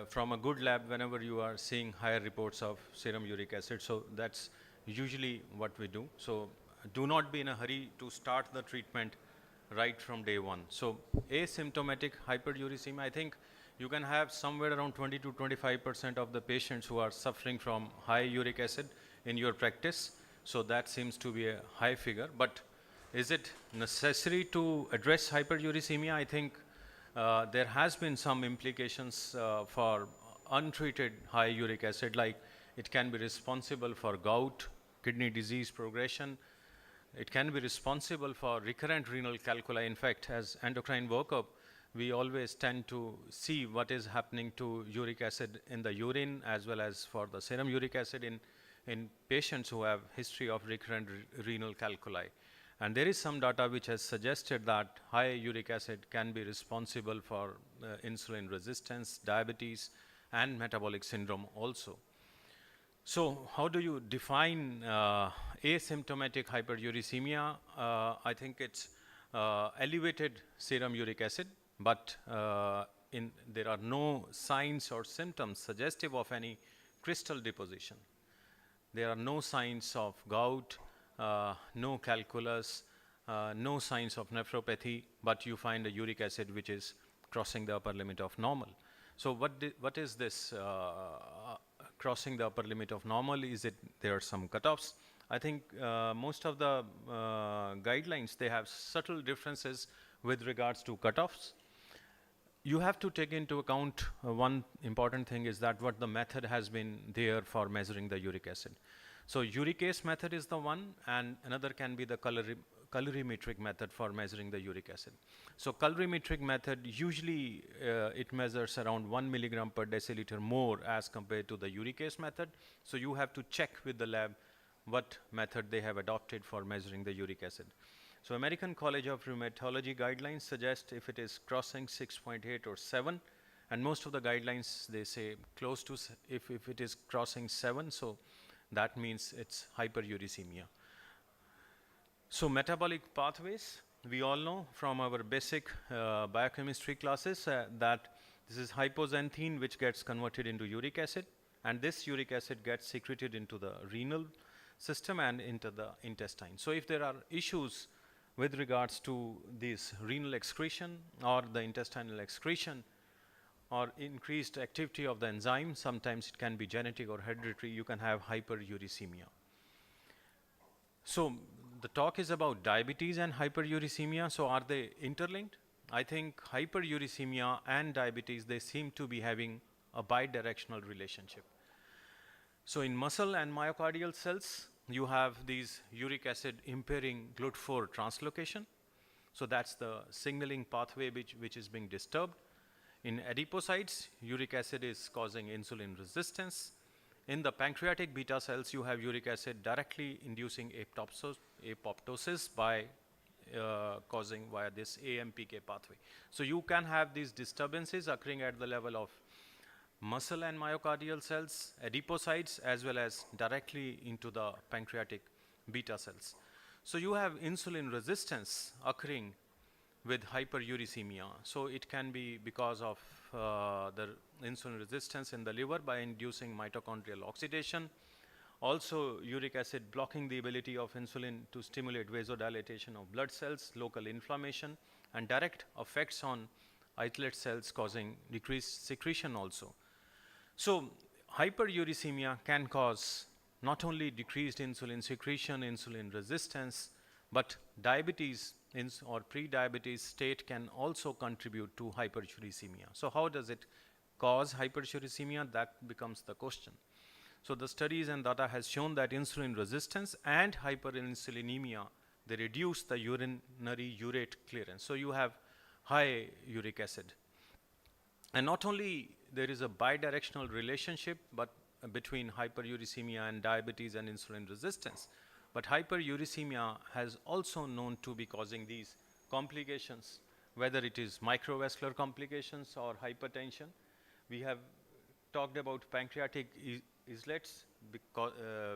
from a good lab whenever you are seeing higher reports of serum uric acid. So that's usually what we do. So do not be in a hurry to start the treatment right from day one. So asymptomatic hyperuricemia, I think you can have somewhere around 20 to 25% of the patients who are suffering from high uric acid in your practice. So that seems to be a high figure. But is it necessary to address hyperuricemia? I think there has been some implications for untreated high uric acid, like it can be responsible for gout, kidney disease progression. It can be responsible for recurrent renal calculi. In fact, as endocrine workup, we always tend to see what is happening to uric acid in the urine as well as for the serum uric acid in patients who have history of recurrent renal calculi. And there is some data which has suggested that high uric acid can be responsible for insulin resistance, diabetes, and metabolic syndrome also. So how do you define asymptomatic hyperuricemia? I think it's elevated serum uric acid, but there are no signs or symptoms suggestive of any crystal deposition. There are no signs of gout, no calculus, no signs of nephropathy, but you find a uric acid which is crossing the upper limit of normal. So what is this crossing the upper limit of normal? Is it there are some cutoffs? I think most of the guidelines, they have subtle differences with regards to cutoffs. You have to take into account one important thing is that what the method has been there for measuring the uric acid. So uricase method is the one, and another can be the colorimetric method for measuring the uric acid. So colorimetric method, usually it measures around 1 milligram per deciliter more as compared to the uricase method. So you have to check with the lab what method they have adopted for measuring the uric acid. So American College of Rheumatology guidelines suggest if it is crossing 6.8 or 7, and most of the guidelines, they say close to, if it is crossing 7, so that means it's hyperuricemia. So metabolic pathways, we all know from our basic biochemistry classes that this is hypoxanthine which gets converted into uric acid, and this uric acid gets secreted into the renal system and into the intestine. So if there are issues with regards to this renal excretion or the intestinal excretion or increased activity of the enzyme, sometimes it can be genetic or hereditary, you can have hyperuricemia. So the talk is about diabetes and hyperuricemia. So are they interlinked? I think hyperuricemia and diabetes, they seem to be having a bidirectional relationship. So in muscle and myocardial cells, you have these uric acid impairing GLUT4 translocation. So that's the signaling pathway which is being disturbed. In adipocytes, uric acid is causing insulin resistance. In the pancreatic beta cells, you have uric acid directly inducing apoptosis by causing via this AMPK pathway. So you can have these disturbances occurring at the level of muscle and myocardial cells, adipocytes, as well as directly into the pancreatic beta cells. So you have insulin resistance occurring with hyperuricemia. So it can be because of the insulin resistance in the liver by inducing mitochondrial oxidation. Also, uric acid blocking the ability of insulin to stimulate vasodilatation of blood cells, local inflammation, and direct effects on islet cells causing decreased secretion also. So hyperuricemia can cause not only decreased insulin secretion, insulin resistance, but diabetes or pre-diabetes state can also contribute to hyperuricemia. So how does it cause hyperuricemia? That becomes the question. So the studies and data has shown that insulin resistance and hyperinsulinemia, they reduce the urinary urate clearance. So you have high uric acid. And not only there is a bidirectional relationship between hyperuricemia and diabetes and insulin resistance, but hyperuricemia has also known to be causing these complications, whether it is microvascular complications or hypertension. We have talked about pancreatic islets,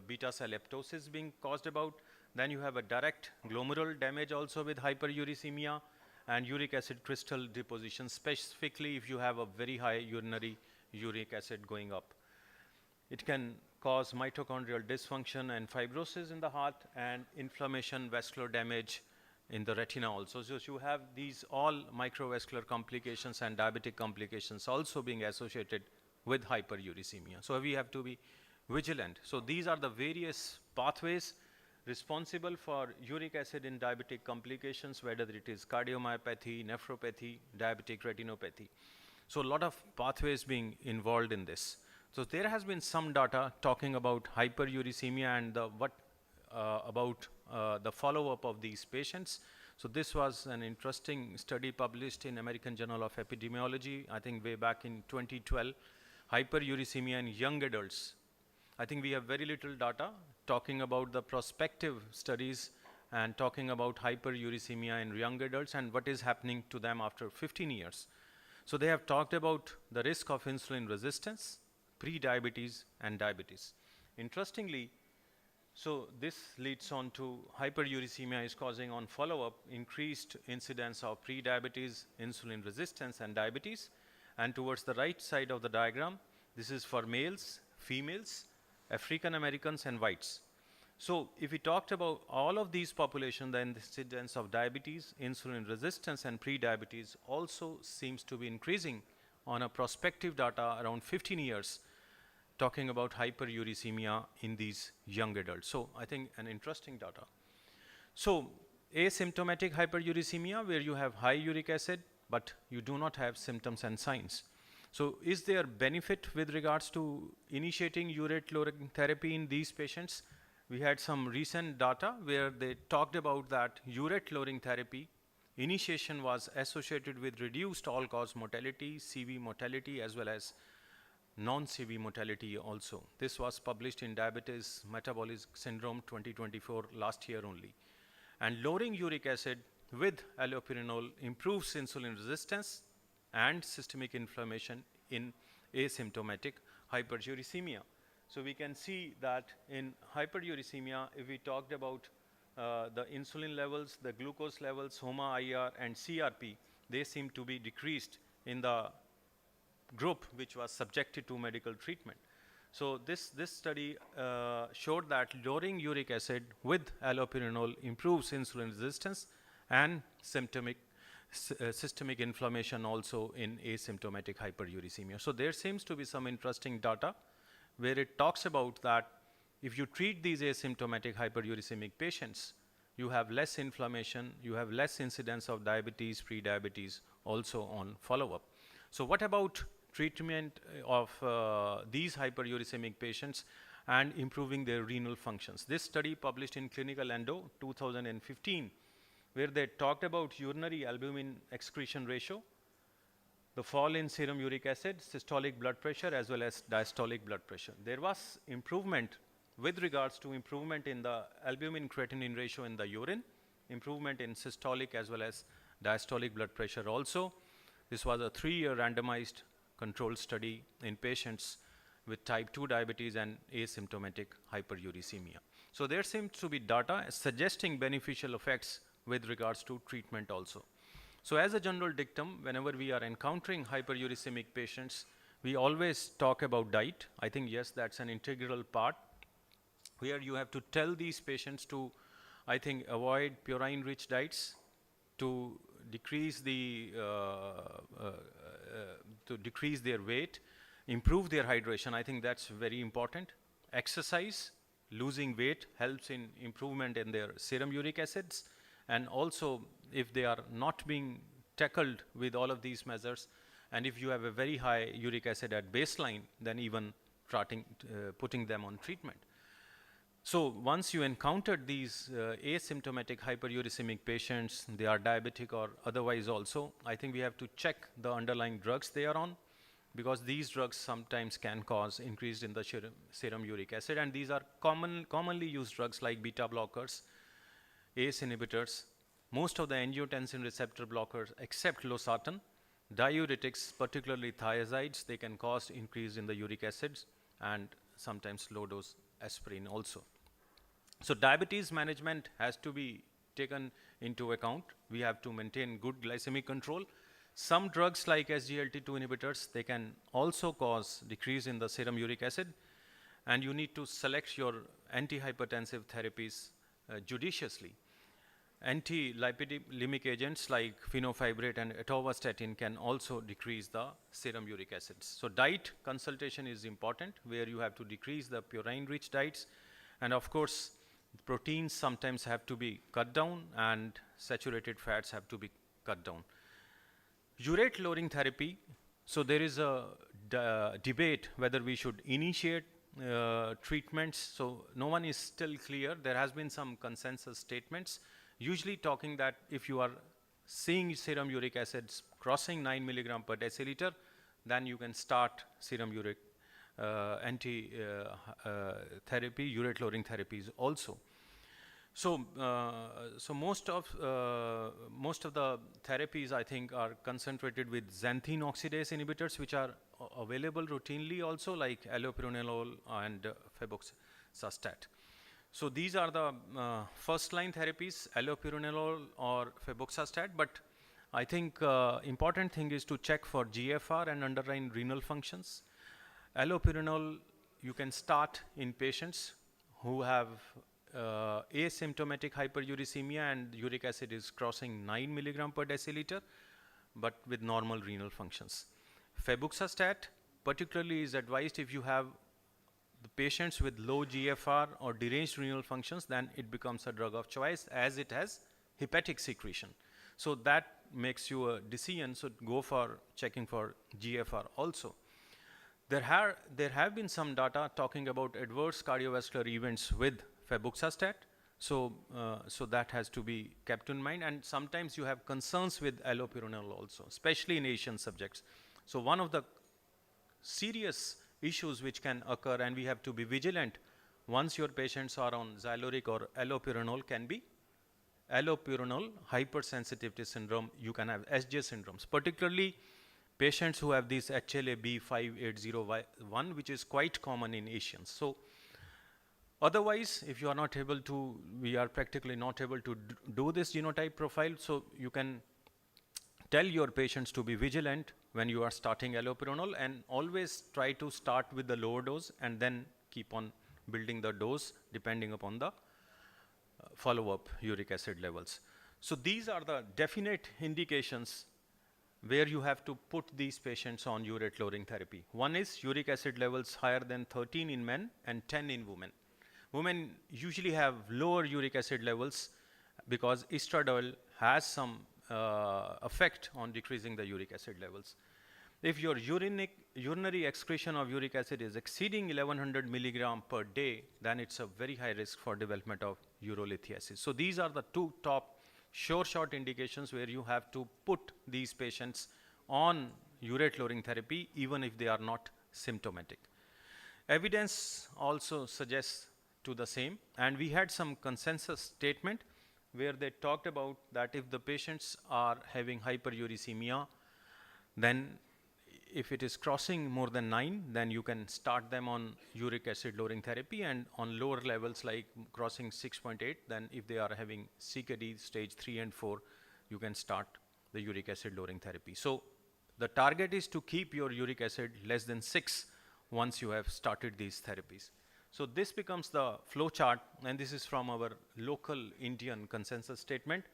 beta cell apoptosis being caused about. Then you have a direct glomerular damage also with hyperuricemia, and uric acid crystal deposition, specifically if you have a very high urinary uric acid going up. It can cause mitochondrial dysfunction and fibrosis in the heart, and inflammation, vascular damage in the retina also. So you have these all microvascular complications and diabetic complications also being associated with hyperuricemia. So we have to be vigilant. So these are the various pathways responsible for uric acid in diabetic complications, whether it is cardiomyopathy, nephropathy, diabetic retinopathy. So a lot of pathways being involved in this. So there has been some data talking about hyperuricemia and about the follow-up of these patients. So this was an interesting study published in American Journal of Epidemiology, I think way back in 2012, hyperuricemia in young adults. I think we have very little data talking about the prospective studies and talking about hyperuricemia in young adults and what is happening to them after 15 years. So they have talked about the risk of insulin resistance, pre-diabetes and diabetes. Interestingly, so this leads on to hyperuricemia is causing on follow-up increased incidence of pre-diabetes, insulin resistance and diabetes. And towards the right side of the diagram, this is for males, females, African Americans and whites. So if we talked about all of these populations, the incidence of diabetes, insulin resistance and pre-diabetes also seems to be increasing on a prospective data around 15 years, talking about hyperuricemia in these young adults. So I think an interesting data. So asymptomatic hyperuricemia, where you have high uric acid, but you do not have symptoms and signs. So is there benefit with regards to initiating urate lowering therapy in these patients? We had some recent data where they talked about that urate lowering therapy initiation was associated with reduced all-cause mortality, CV mortality, as well as non-CV mortality also. This was published in Diabetes Metabolic Syndrome 2024 last year only. And lowering uric acid with allopurinol improves insulin resistance and systemic inflammation in asymptomatic hyperuricemia. So we can see that in hyperuricemia, if we talked about the insulin levels, the glucose levels, HOMA-IR and CRP, they seem to be decreased in the group which was subjected to medical treatment. So this study showed that lowering uric acid with allopurinol improves insulin resistance and systemic inflammation also in asymptomatic hyperuricemia. So there seems to be some interesting data where it talks about that if you treat these asymptomatic hyperuricemic patients, you have less inflammation, you have less incidence of diabetes, pre-diabetes also on follow-up. So what about treatment of these hyperuricemic patients and improving their renal functions? This study published in Clinical Endo 2015, where they talked about urinary albumin excretion ratio, the fall in serum uric acid, systolic blood pressure, as well as diastolic blood pressure. There was improvement with regards to improvement in the albumin creatinine ratio in the urine, improvement in systolic as well as diastolic blood pressure also. This was a 3-year randomized controlled study in patients with type 2 diabetes and asymptomatic hyperuricemia. So there seems to be data suggesting beneficial effects with regards to treatment also. So as a general dictum, whenever we are encountering hyperuricemic patients, we always talk about diet. I think, yes, that's an integral part where you have to tell these patients to, I think, avoid purine-rich diets, to decrease their weight, improve their hydration. I think that's very important. Exercise, losing weight helps in improvement in their serum uric acids. And also, if they are not being tackled with all of these measures, and if you have a very high uric acid at baseline, then even putting them on treatment. So once you encountered these asymptomatic hyperuricemic patients, they are diabetic or otherwise also, I think we have to check the underlying drugs they are on, because these drugs sometimes can cause increase in the serum uric acid, and these are commonly used drugs like beta blockers, ACE inhibitors, most of the angiotensin receptor blockers except losartan, diuretics, particularly thiazides, they can cause increase in the uric acids, and sometimes low dose aspirin also. So diabetes management has to be taken into account. We have to maintain good glycemic control. Some drugs like SGLT2 inhibitors, they can also cause decrease in the serum uric acid, and you need to select your antihypertensive therapies judiciously. Anti-lipidemic agents like fenofibrate and atorvastatin can also decrease the serum uric acids. So diet consultation is important, where you have to decrease the purine-rich diets. And of course, Proteins sometimes have to be cut down, and saturated fats have to be cut down. Urate lowering therapy, so there is a debate whether we should initiate treatments. So no one is still clear. There has been some consensus statements, usually talking that if you are seeing serum uric acids crossing 9 milligram per deciliter, then you can start serum uric therapy, urate lowering therapies also. So, so most of the therapies, I think, are concentrated with xanthine oxidase inhibitors, which are available routinely also, like allopurinol and febuxostat. So these are the first line therapies, allopurinol or febuxostat. But I think important thing is to check for GFR and underlying renal functions. Allopurinol you can start in patients who have asymptomatic hyperuricemia and uric acid is crossing 9 milligram per deciliter, but with normal renal functions. Febuxostat particularly is advised if you have the patients with low GFR or deranged renal functions, then it becomes a drug of choice as it has hepatic secretion. So that makes you a decision, so go for checking for GFR also. There have been some data talking about adverse cardiovascular events with febuxostat, so that has to be kept in mind. And sometimes you have concerns with allopurinol also, especially in Asian subjects. So one of the serious issues which can occur, and we have to be vigilant once your patients are on Xyluric or allopurinol, can be allopurinol hypersensitivity syndrome. You can have SJ syndromes, particularly patients who have this HLA-B580Y1, which is quite common in Asians. So otherwise, if you are not able to, we are practically not able to do this genotype profile, so you can tell your patients to be vigilant when you are starting allopurinol, and always try to start with the lower dose and then keep on building the dose depending upon the follow-up uric acid levels. So these are the definite indications where you have to put these patients on urate lowering therapy. One is uric acid levels higher than 13 in men and 10 in women. Women usually have lower uric acid levels because estradiol has some effect on decreasing the uric acid levels. If your urinary excretion of uric acid is exceeding 1100 milligram per day, then it's a very high risk for development of urolithiasis. So these are the two top short indications where you have to put these patients on urate lowering therapy even if they are not symptomatic. Evidence also suggests to the same, and we had some consensus statement where they talked about that if the patients are having hyperuricemia, then if it is crossing more than 9, then you can start them on uric acid lowering therapy, and on lower levels like crossing 6.8, then if they are having CKD stage 3 and 4, you can start the uric acid lowering therapy. So the target is to keep your uric acid less than 6 once you have started these therapies. So this becomes the flow chart, and this is from our local Indian consensus statement,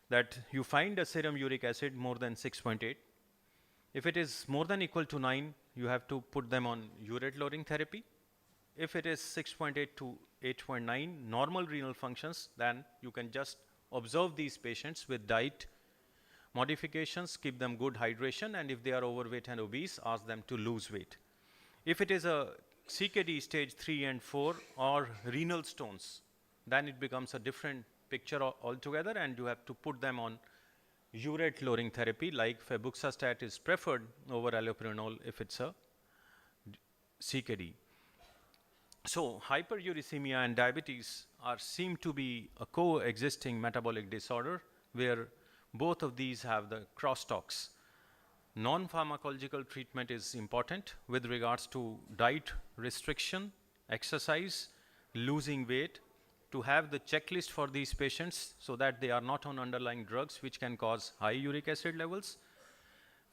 that you find a serum uric acid more than 6.8. If it is more than equal to 9, you have to put them on urate lowering therapy. If it is 6.8 to 8.9, normal renal functions, then you can just observe these patients with diet modifications, keep them good hydration, and if they are overweight and obese, ask them to lose weight. If it is a CKD stage 3 and 4 or renal stones, then it becomes a different picture altogether, and you have to put them on urate lowering therapy, like febuxostat is preferred over allopurinol if it's a CKD. So hyperuricemia and diabetes seem to be a coexisting metabolic disorder where both of these have the crosstalks. Non-pharmacological treatment is important with regards to diet restriction, exercise, losing weight, to have the checklist for these patients so that they are not on underlying drugs which can cause high uric acid levels.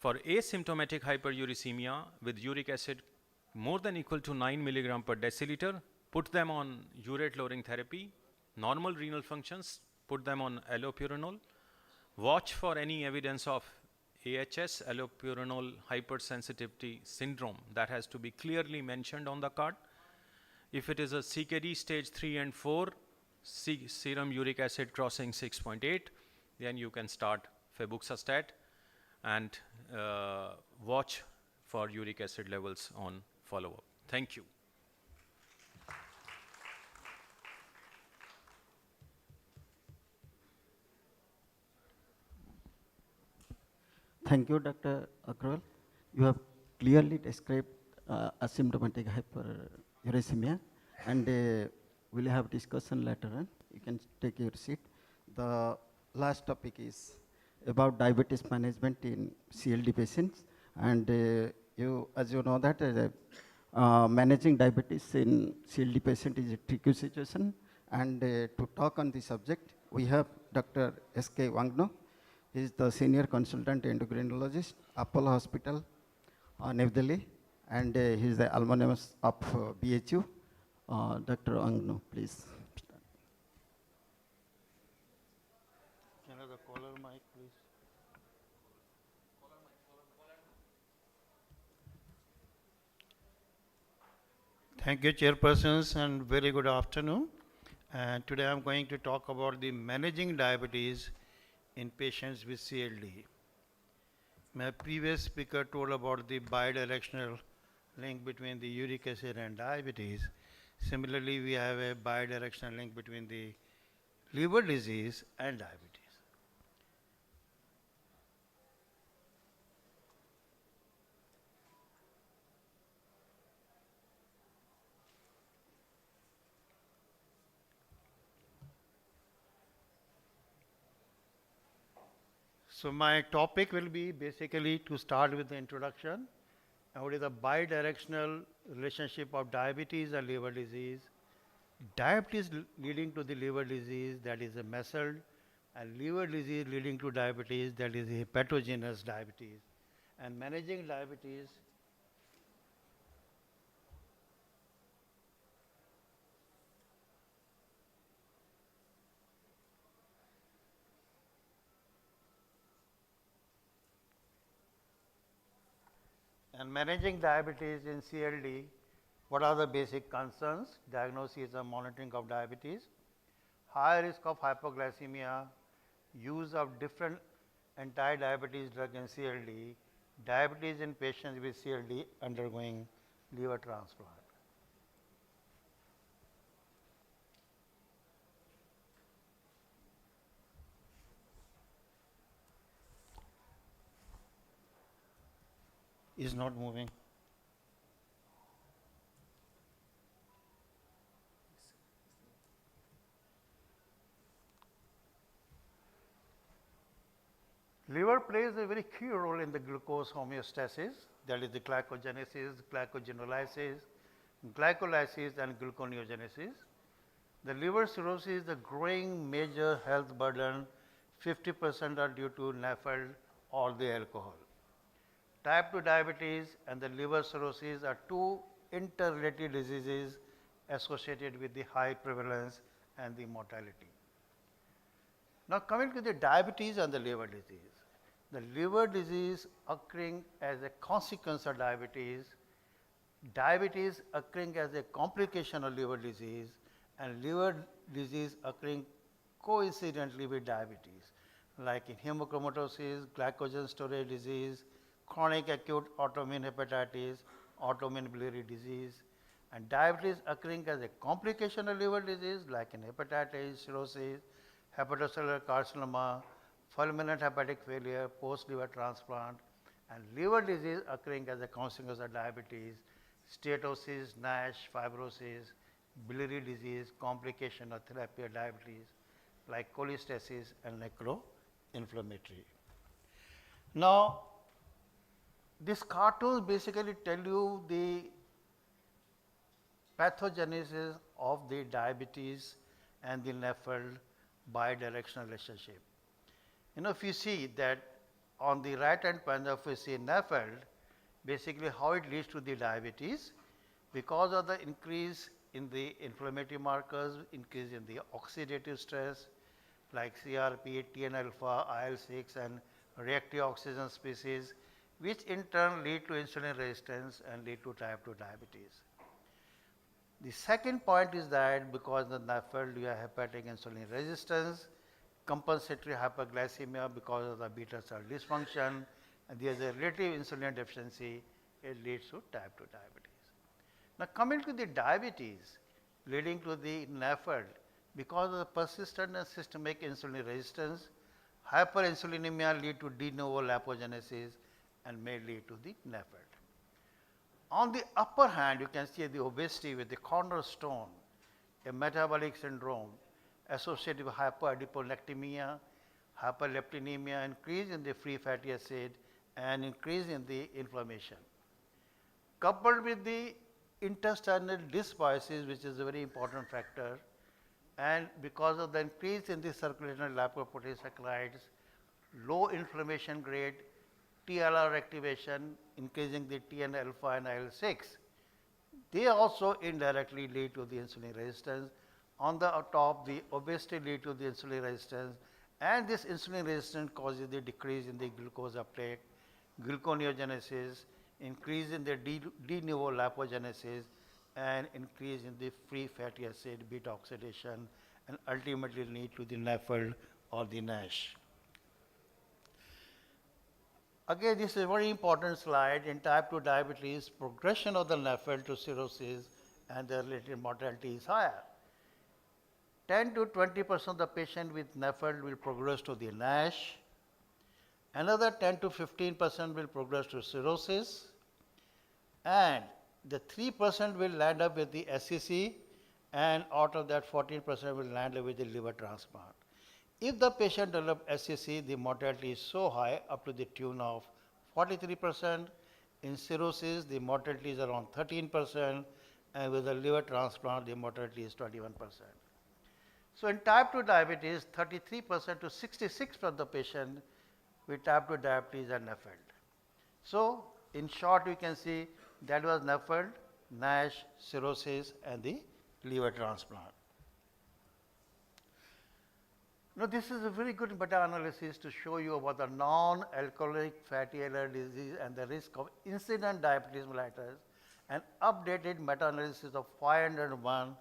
For asymptomatic hyperuricemia with uric acid more than equal to 9 milligram per deciliter, put them on urate lowering therapy. Normal renal functions, put them on allopurinol. Watch for any evidence of AHS, allopurinol hypersensitivity syndrome. That has to be clearly mentioned on the card. If it is a CKD stage 3 and 4, serum uric acid crossing 6.8, then you can start febuxostat and watch for uric acid levels on follow-up. Thank you. Thank you, Dr. Agrawal. You have clearly described asymptomatic hyperuricemia, and we'll have discussion later on. You can take your seat. The last topic is about diabetes management in CLD patients, and as you know that managing diabetes in CLD patient is a tricky situation, and to talk on the subject, we have Dr. S.K. Wangno. He is the senior consultant endocrinologist, Apollo Hospital, New Delhi, and he is the alumnus of BHU. Dr. Wangno, please. Can I have the caller mic, please? Thank you, chairpersons, and very good afternoon. And today I'm going to talk about the managing diabetes in patients with CLD. My previous speaker told about the bidirectional link between the uric acid and diabetes. Similarly, we have a bidirectional link between the liver disease and diabetes. So my topic will be basically to start with the introduction. And what is the bidirectional relationship of diabetes and liver disease? Diabetes leading to the liver disease, that is a MESLD, and liver disease leading to diabetes, that is a hepatogenous diabetes. And managing diabetes and managing diabetes in CLD, what are the basic concerns? Diagnosis and monitoring of diabetes, high risk of hypoglycemia, use of different anti-diabetes drug in CLD, diabetes in patients with CLD undergoing liver transplant. Is not moving. Liver plays a very key role in the glucose homeostasis, that is the glycogenesis, glycogenolysis, glycolysis and gluconeogenesis. The liver cirrhosis is a growing major health burden. 50% are due to NAFLD or the alcohol. Type 2 diabetes and the liver cirrhosis are two interrelated diseases associated with the high prevalence and the mortality. Now coming to the diabetes and the liver disease. The liver disease occurring as a consequence of diabetes, diabetes occurring as a complication of liver disease, and liver disease occurring coincidentally with diabetes, like in hemochromatosis, glycogen storage disease, chronic acute autoimmune hepatitis, autoimmune biliary disease, and diabetes occurring as a complication of liver disease like in hepatitis, cirrhosis, hepatocellular carcinoma, fulminant hepatic failure, post-liver transplant, and liver disease occurring as a consequence of diabetes, steatosis, NASH, fibrosis, biliary disease, complication of therapy of diabetes like cholestasis and necroinflammatory. Now, these cartoons basically tell you the pathogenesis of the diabetes and the NAFLD bidirectional relationship. You know, if you see that on the right hand panel, if we see NAFLD, basically how it leads to the diabetes, because of the increase in the inflammatory markers, increase in the oxidative stress like CRP, TNF-alpha, IL-6 and reactive oxygen species, which in turn lead to insulin resistance and lead to type 2 diabetes. The second point is that because of the NAFLD, you have hepatic insulin resistance, compensatory hyperglycemia because of the beta cell dysfunction, and there is a relative insulin deficiency, it leads to type 2 diabetes. Now coming to the diabetes leading to the NAFLD, because of the persistent and systemic insulin resistance, hyperinsulinemia lead to de novo lipogenesis and may lead to the NAFLD. On the upper hand, you can see the obesity with the cornerstone, a metabolic syndrome associated with hyperadiponectemia, hyperleptinemia, increase in the free fatty acid, and increase in the inflammation. Coupled with the intestinal dysbiosis, which is a very important factor, and because of the increase in the circulating lipoprotein saccharides, low inflammation grade, TLR activation, increasing the TNF-alpha and IL-6, they also indirectly lead to the insulin resistance. On the top, the obesity lead to the insulin resistance, and this insulin resistance causes the decrease in the glucose uptake, gluconeogenesis, increase in the de novo lipogenesis, and increase in the free fatty acid beta oxidation, and ultimately lead to the NAFLD or the NASH. Again, this is a very important slide. In type 2 diabetes, progression of the NAFLD to cirrhosis and the related mortality is higher. 10 to 20% of the patient with NAFLD will progress to the NASH. Another 10 to 15% will progress to cirrhosis. And the 3% will land up with the SCC, and out of that 14% will land up with the liver transplant. If the patient develops SCC, the mortality is so high, up to the tune of 43%. In cirrhosis, the mortality is around 13%, and with a liver transplant, the mortality is 21%. So in type 2 diabetes, 33% to 66% of the patient with type 2 diabetes are NAFLD. So in short, you can see that was NAFLD, NASH, cirrhosis, and the liver transplant. Now, this is a very good meta-analysis to show you about the non-alcoholic fatty liver disease and the risk of incident diabetes mellitus, an updated meta-analysis of 501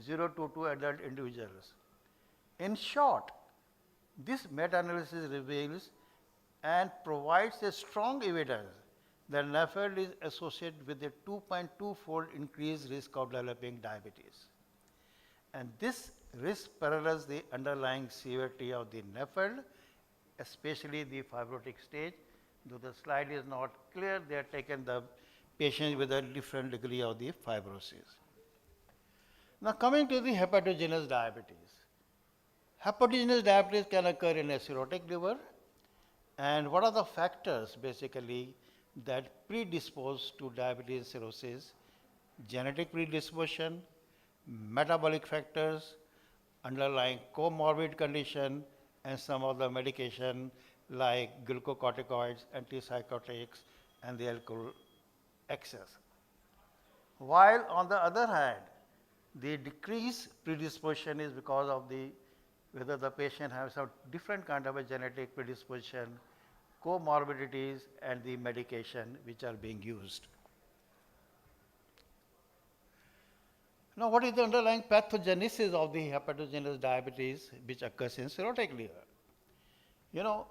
022 adult individuals. In short, this meta-analysis reveals and provides a strong evidence that NAFLD is associated with a 2.2-fold increased risk of developing diabetes. And this risk parallels the underlying severity of the NAFLD, especially the fibrotic stage. Though the slide is not clear, they have taken the patients with a different degree of the fibrosis. Now coming to the hepatogenous diabetes. Hepatogenous diabetes can occur in a cirrhotic liver. And what are the factors basically that predispose to diabetes cirrhosis? Genetic predisposition, metabolic factors, underlying comorbid condition, and some of the medication like glucocorticoids, antipsychotics, and the alcohol excess. While on the other hand, the decreased predisposition is because of the whether the patient has some different kind of a genetic predisposition, comorbidities, and the medication which are being used. Now, what is the underlying pathogenesis of the hepatogenous diabetes which occurs in cirrhotic liver? You know,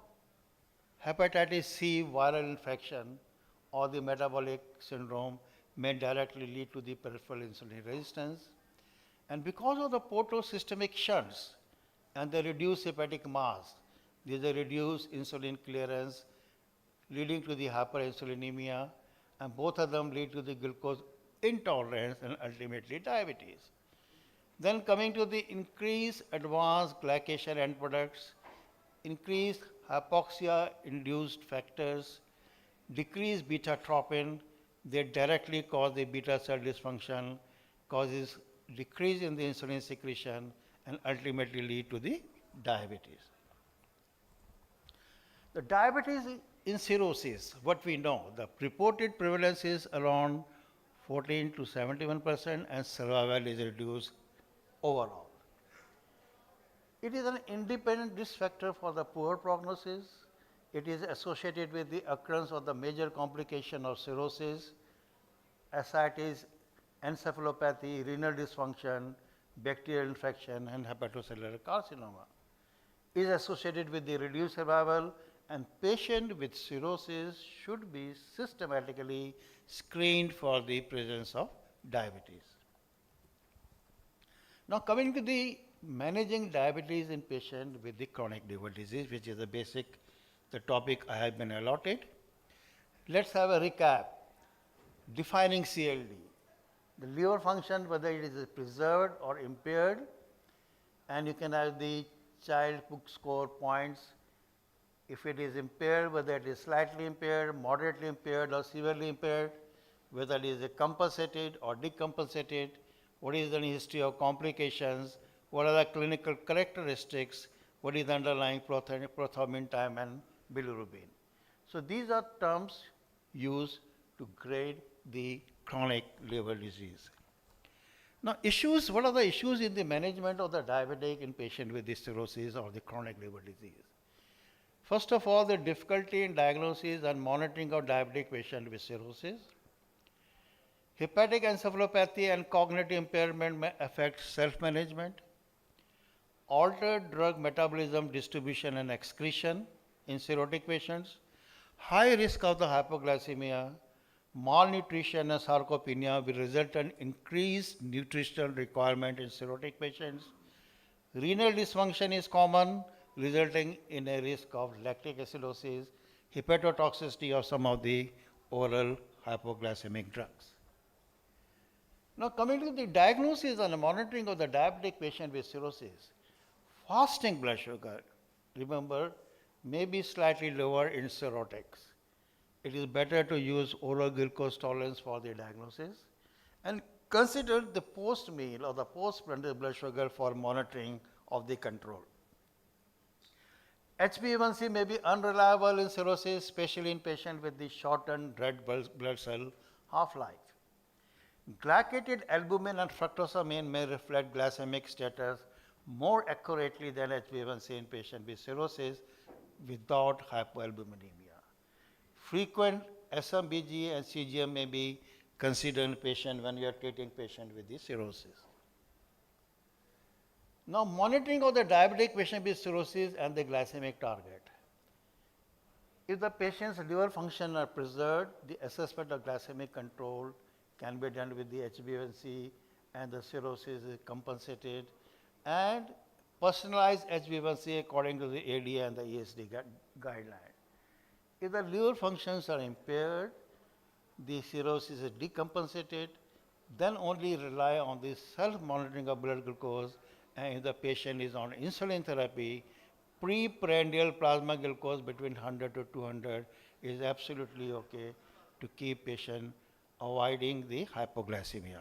hepatitis C viral infection or the metabolic syndrome may directly lead to the peripheral insulin resistance. And because of the portosystemic shunts and the reduced hepatic mass, there is a reduced insulin clearance leading to the hyperinsulinemia, and both of them lead to the glucose intolerance and ultimately diabetes. Then coming to the increased advanced glycation end products, increased hypoxia-induced factors, decreased beta-trophin, they directly cause the beta cell dysfunction, causes decrease in the insulin secretion, and ultimately lead to the diabetes. The diabetes in cirrhosis, what we know, the reported prevalence is around 14 to 71%, and survival is reduced overall. It is an independent risk factor for the poor prognosis. It is associated with the occurrence of the major complication of cirrhosis, ascites, encephalopathy, renal dysfunction, bacterial infection, and hepatocellular carcinoma. Is associated with the reduced survival, and patient with cirrhosis should be systematically screened for the presence of diabetes. Now coming to the managing diabetes in patient with the chronic liver disease, which is the topic I have been allotted. Let's have a recap. Defining CLD. The liver function, whether it is preserved or impaired, and you can have the child Cook score points. If it is impaired, whether it is slightly impaired, moderately impaired, or severely impaired, whether it is compensated or decompensated, what is the history of complications, what are the clinical characteristics, what is the underlying prothrombin time and bilirubin. So these are terms used to grade the chronic liver disease. Now issues, what are the issues in the management of the diabetic in patient with the cirrhosis or the chronic liver disease? First of all, the difficulty in diagnosis and monitoring of diabetic patient with cirrhosis. Hepatic encephalopathy and cognitive impairment may affect self-management. Altered drug metabolism, distribution and excretion in cirrhotic patients. High risk of the hypoglycemia, malnutrition and sarcopenia will result in increased nutritional requirement in cirrhotic patients. Renal dysfunction is common, resulting in a risk of lactic acidosis, hepatotoxicity of some of the oral hypoglycemic drugs. Now coming to the diagnosis and the monitoring of the diabetic patient with cirrhosis, fasting blood sugar, remember, may be slightly lower in cirrhotics. It is better to use oral glucose tolerance for the diagnosis and consider the post-meal or the post-prandial blood sugar for monitoring of the control. HbA1c may be unreliable in cirrhosis, especially in patients with the shortened red blood cell half-life. Glycated albumin and fructosamine may reflect glycemic status more accurately than HbA1c in patients with cirrhosis without hypoalbuminemia. Frequent SMBG and CGM may be considered in patient when you are treating patient with the cirrhosis. Now monitoring of the diabetic patient with cirrhosis and the glycemic target. If the patient's liver function are preserved, the assessment of glycemic control can be done with the HbA1c and the cirrhosis is compensated, and personalized HbA1c according to the ADA and the ESD guideline. If the liver functions are impaired, the cirrhosis is decompensated, then only rely on the self-monitoring of blood glucose, and if the patient is on insulin therapy, pre-prandial plasma glucose between 100 to 200 is absolutely okay to keep patient avoiding the hypoglycemia.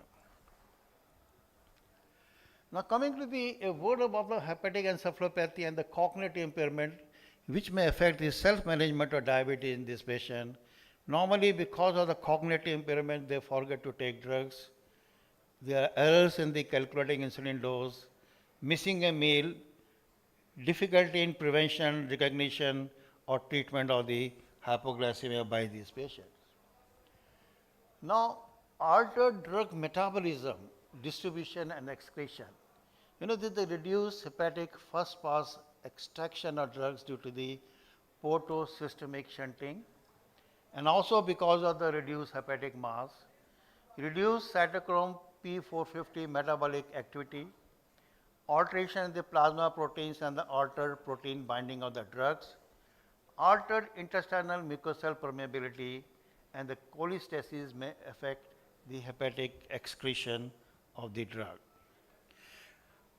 Now coming to a word about the hepatic encephalopathy and the cognitive impairment which may affect the self-management of diabetes in this patient. Normally because of the cognitive impairment they forget to take drugs. There are errors in the calculating insulin dose, missing a meal, difficulty in prevention, recognition or treatment of the hypoglycemia by these patients. Now altered drug metabolism, distribution and excretion. You know, the reduced hepatic first pass extraction of drugs due to the portosystemic shunting, and also because of the reduced hepatic mass, reduced cytochrome P450 metabolic activity, alteration in the plasma proteins and the altered protein binding of the drugs, altered intestinal mucosal permeability, and the cholestasis may affect the hepatic excretion of the drug.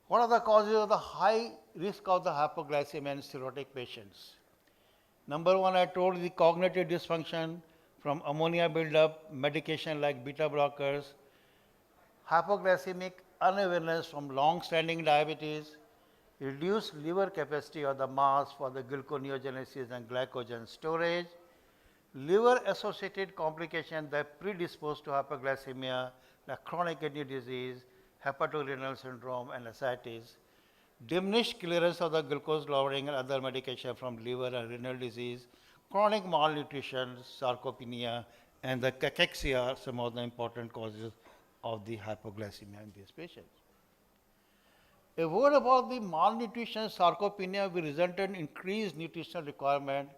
What are the causes of the high risk of the hypoglycemia in cirrhotic patients? Number one, I told the cognitive dysfunction from ammonia buildup, medication like beta blockers, hypoglycemic unawareness from long-standing diabetes, reduced liver capacity or the mass for the gluconeogenesis and glycogen storage, liver-associated complications that predispose to hypoglycemia like chronic kidney disease, hepatorenal syndrome and ascites, diminished clearance of the glucose lowering and other medication from liver and renal disease, chronic malnutrition, sarcopenia and the cachexia are some of the important causes of the hypoglycemia in these patients. A word about the malnutrition sarcopenia will result in increased nutritional requirement.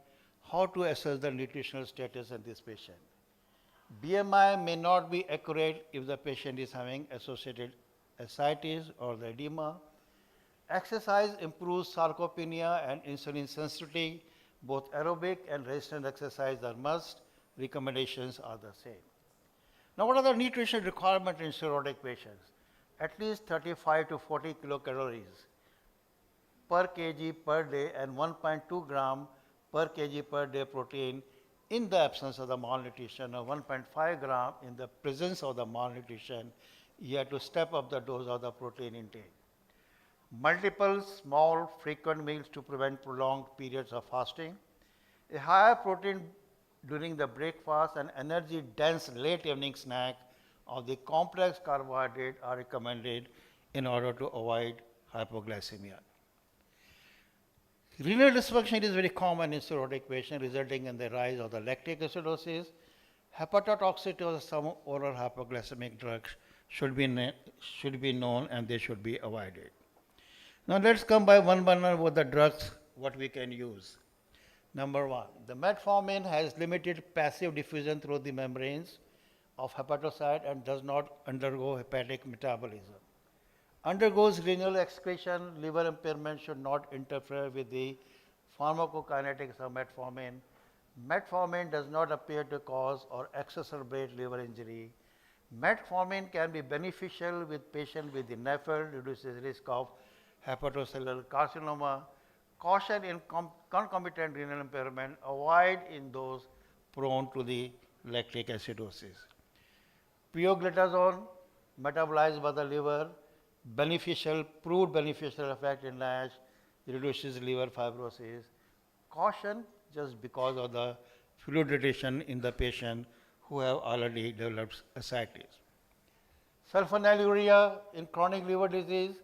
How to assess the nutritional status in this patient? BMI may not be accurate if the patient is having associated ascites or the edema. Exercise improves sarcopenia and insulin sensitivity. Both aerobic and resistance exercise are must. Recommendations are the same. Now, what are the nutrition requirements in cirrhotic patients? At least 35 to 40 kilocalories per kg per day and 1.2 gram per kg per day protein in the absence of the malnutrition, or 1.5 gram in the presence of the malnutrition. You have to step up the dose of the protein intake. Multiple small frequent meals to prevent prolonged periods of fasting. A higher protein during the breakfast and energy dense late evening snack of the complex carbohydrate are recommended in order to avoid hypoglycemia. Renal dysfunction is very common in cirrhotic patients, resulting in the rise of the lactic acidosis. Hepatotoxicity of some oral hypoglycemic drugs should be known, and they should be avoided. Now let's come by one with the drugs what we can use. Number one, the metformin has limited passive diffusion through the membranes of hepatocyte and does not undergo hepatic metabolism. Undergoes renal excretion. Liver impairment should not interfere with the pharmacokinetics of metformin. Metformin does not appear to cause or exacerbate liver injury. Metformin can be beneficial with patients with the NAFLD, reduces risk of hepatocellular carcinoma. Caution in concomitant renal impairment, avoid in those prone to the lactic acidosis. Pioglitazone, metabolized by the liver, proved beneficial effect in NASH, reduces liver fibrosis. Caution just because of the fluid retention in the patient who have already developed ascites. Sulfonylurea in chronic liver disease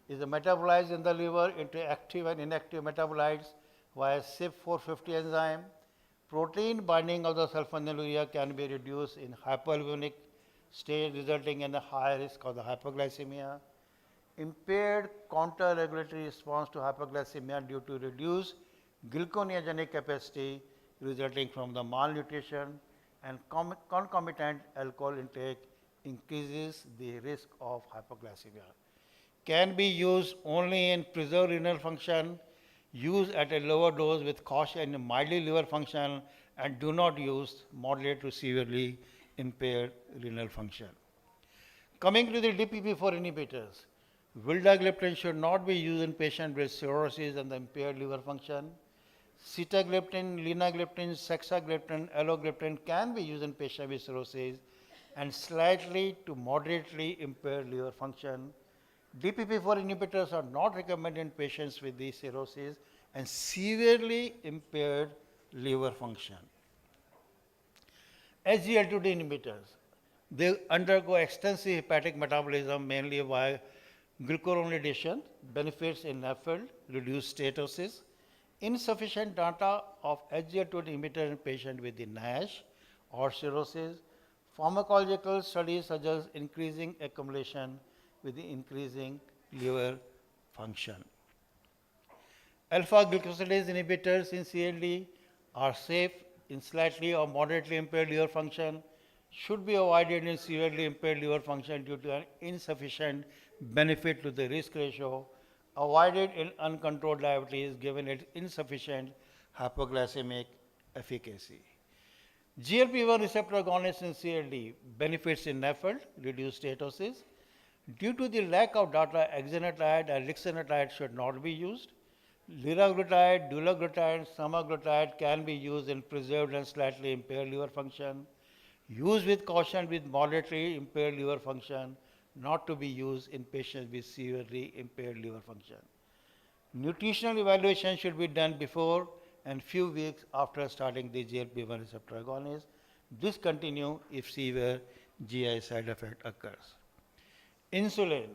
is metabolized in the liver into active and inactive metabolites via CYP450 enzyme. Protein binding of the sulfonylurea can be reduced in hypoalbumic state, resulting in a high risk of the hypoglycemia. Impaired counter-regulatory response to hypoglycemia due to reduced gluconeogenic capacity resulting from the malnutrition, and concomitant alcohol intake increases the risk of hypoglycemia. Can be used only in preserved renal function, use at a lower dose with caution in mildly liver function, and do not use moderate to severely impaired renal function. Coming to the DPP-4 inhibitors, vildagliptin should not be used in patients with cirrhosis and the impaired liver function. Sitagliptin, linagliptin, saxagliptin, alogliptin can be used in patients with cirrhosis and slightly to moderately impaired liver function. DPP-4 inhibitors are not recommended in patients with the cirrhosis and severely impaired liver function. SGLT2 inhibitors, they undergo extensive hepatic metabolism mainly via glucuronidation, benefits in NAFLD, reduced steatosis. Insufficient data of SGLT2 inhibitor in patients with the NASH or cirrhosis. Pharmacological studies suggest increasing accumulation with the increasing liver function. Alpha glucosidase inhibitors in CLD are safe in slightly or moderately impaired liver function, should be avoided in severely impaired liver function due to an insufficient benefit to the risk ratio, avoided in uncontrolled diabetes given its insufficient hypoglycemic efficacy. GLP-1 receptor agonists in CLD benefits in NAFLD, reduced steatosis. Due to the lack of data, exenatide and lixisenatide should not be used. Liraglutide, dulaglutide, semaglutide can be used in preserved and slightly impaired liver function. Used with caution with moderately impaired liver function, not to be used in patients with severely impaired liver function. Nutritional evaluation should be done before and few weeks after starting the GLP-1 receptor agonist. Discontinue if severe GI side effect occurs. Insulin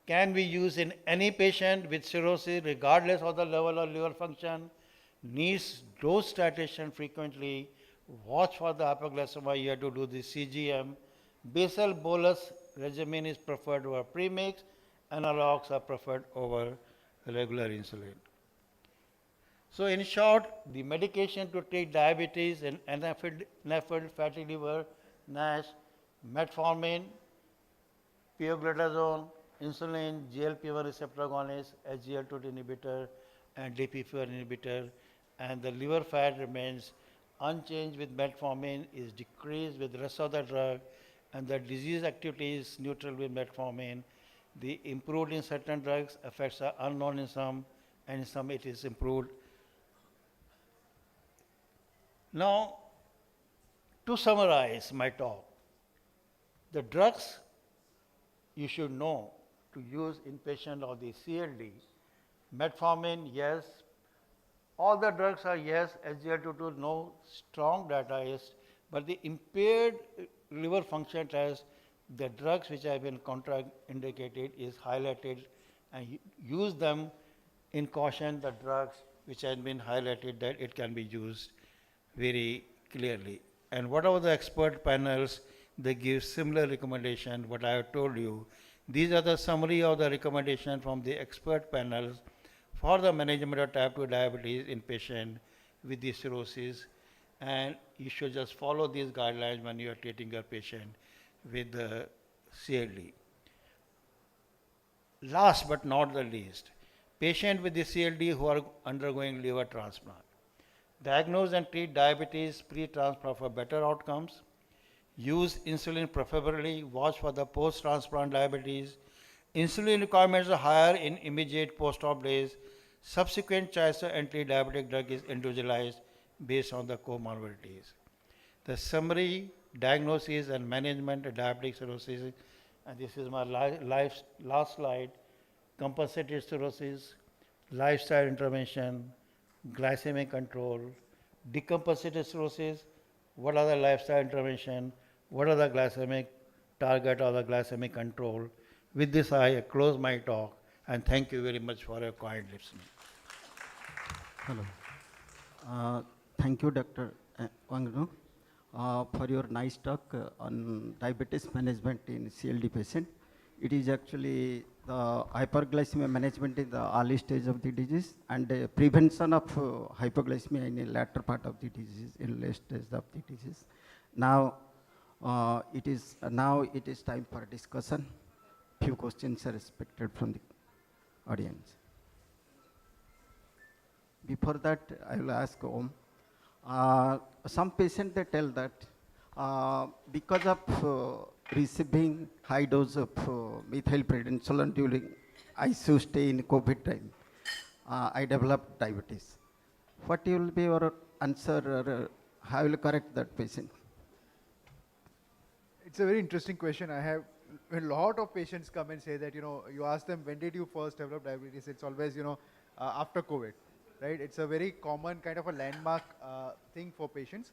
can be used in any patient with cirrhosis regardless of the level of liver function, needs dose titration frequently, Watch for the hypoglycemia, you have to do the CGM. Basal bolus regimen is preferred over premix. Analogs are preferred over regular insulin. So in short, the medication to treat diabetes and NAFLD, fatty liver, NASH, metformin, pioglitazone, insulin, GLP-1 receptor agonist, SGLT2 inhibitor, and DPP-4 inhibitor, and the liver fat remains unchanged with metformin, is decreased with the rest of the drug, and the disease activity is neutral with metformin. The improved in certain drugs, effects are unknown in some, and in some it is improved. Now, to summarize my talk, the drugs you should know to use in patient of the CLD, metformin, yes. All the drugs are yes, SGLT2, no strong data is, but the impaired liver function test, the drugs which have been contraindicated is highlighted, and use them in caution, the drugs which have been highlighted that it can be used very clearly. And whatever the expert panels, they give similar recommendation, what I have told you. These are the summary of the recommendation from the expert panels for the management of type 2 diabetes in patient with the cirrhosis, and you should just follow these guidelines when you are treating your patient with the CLD. Last but not the least, patient with the CLD who are undergoing liver transplant. Diagnose and treat diabetes pre-transplant for better outcomes. Use insulin preferably. Watch for the post-transplant diabetes. Insulin requirements are higher in immediate post-op days. Subsequent choice of anti-diabetic drug is individualized based on the comorbidities. The summary, diagnosis and management of diabetic cirrhosis, and this is my last slide, compensated cirrhosis, lifestyle intervention, glycemic control, decompensated cirrhosis, what are the lifestyle intervention, what are the glycemic target or the glycemic control. With this, I close my talk, and thank you very much for your kind listening. Hello. Thank you, Dr. Wangno, for your nice talk on diabetes management in CLD patient. It is actually the hyperglycemia management in the early stage of the disease, and prevention of hypoglycemia in the latter part of the disease, in late stage of the disease. Now it is time for discussion. Few questions are expected from the audience. Before that, I will ask Om. Some patients, they tell that because of receiving high dose of methylprednisolone during ICU stay in COVID time, I developed diabetes. What will be your answer, or how will you correct that patient? It's a very interesting question. I have a lot of patients come and say that, you ask them, when did you first develop diabetes? It's always, after COVID, right? It's a very common kind of a landmark thing for patients.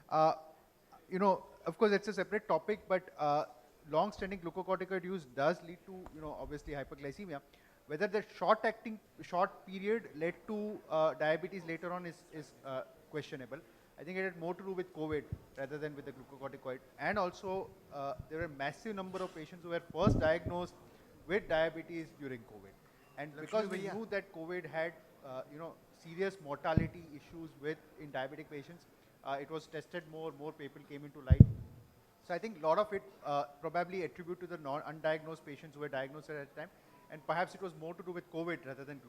Of course, it's a separate topic, but long-standing glucocorticoid use does lead to, obviously hyperglycemia. Whether the short period led to diabetes later on is questionable. I think it had more to do with COVID rather than with the glucocorticoid. And also, there were a massive number of patients who were first diagnosed with diabetes during COVID. And because we knew that COVID had, serious mortality issues in diabetic patients, it was tested more people came into light. So I think a lot of it probably attribute to the undiagnosed patients who were diagnosed at that time. And perhaps it was more to do with COVID rather than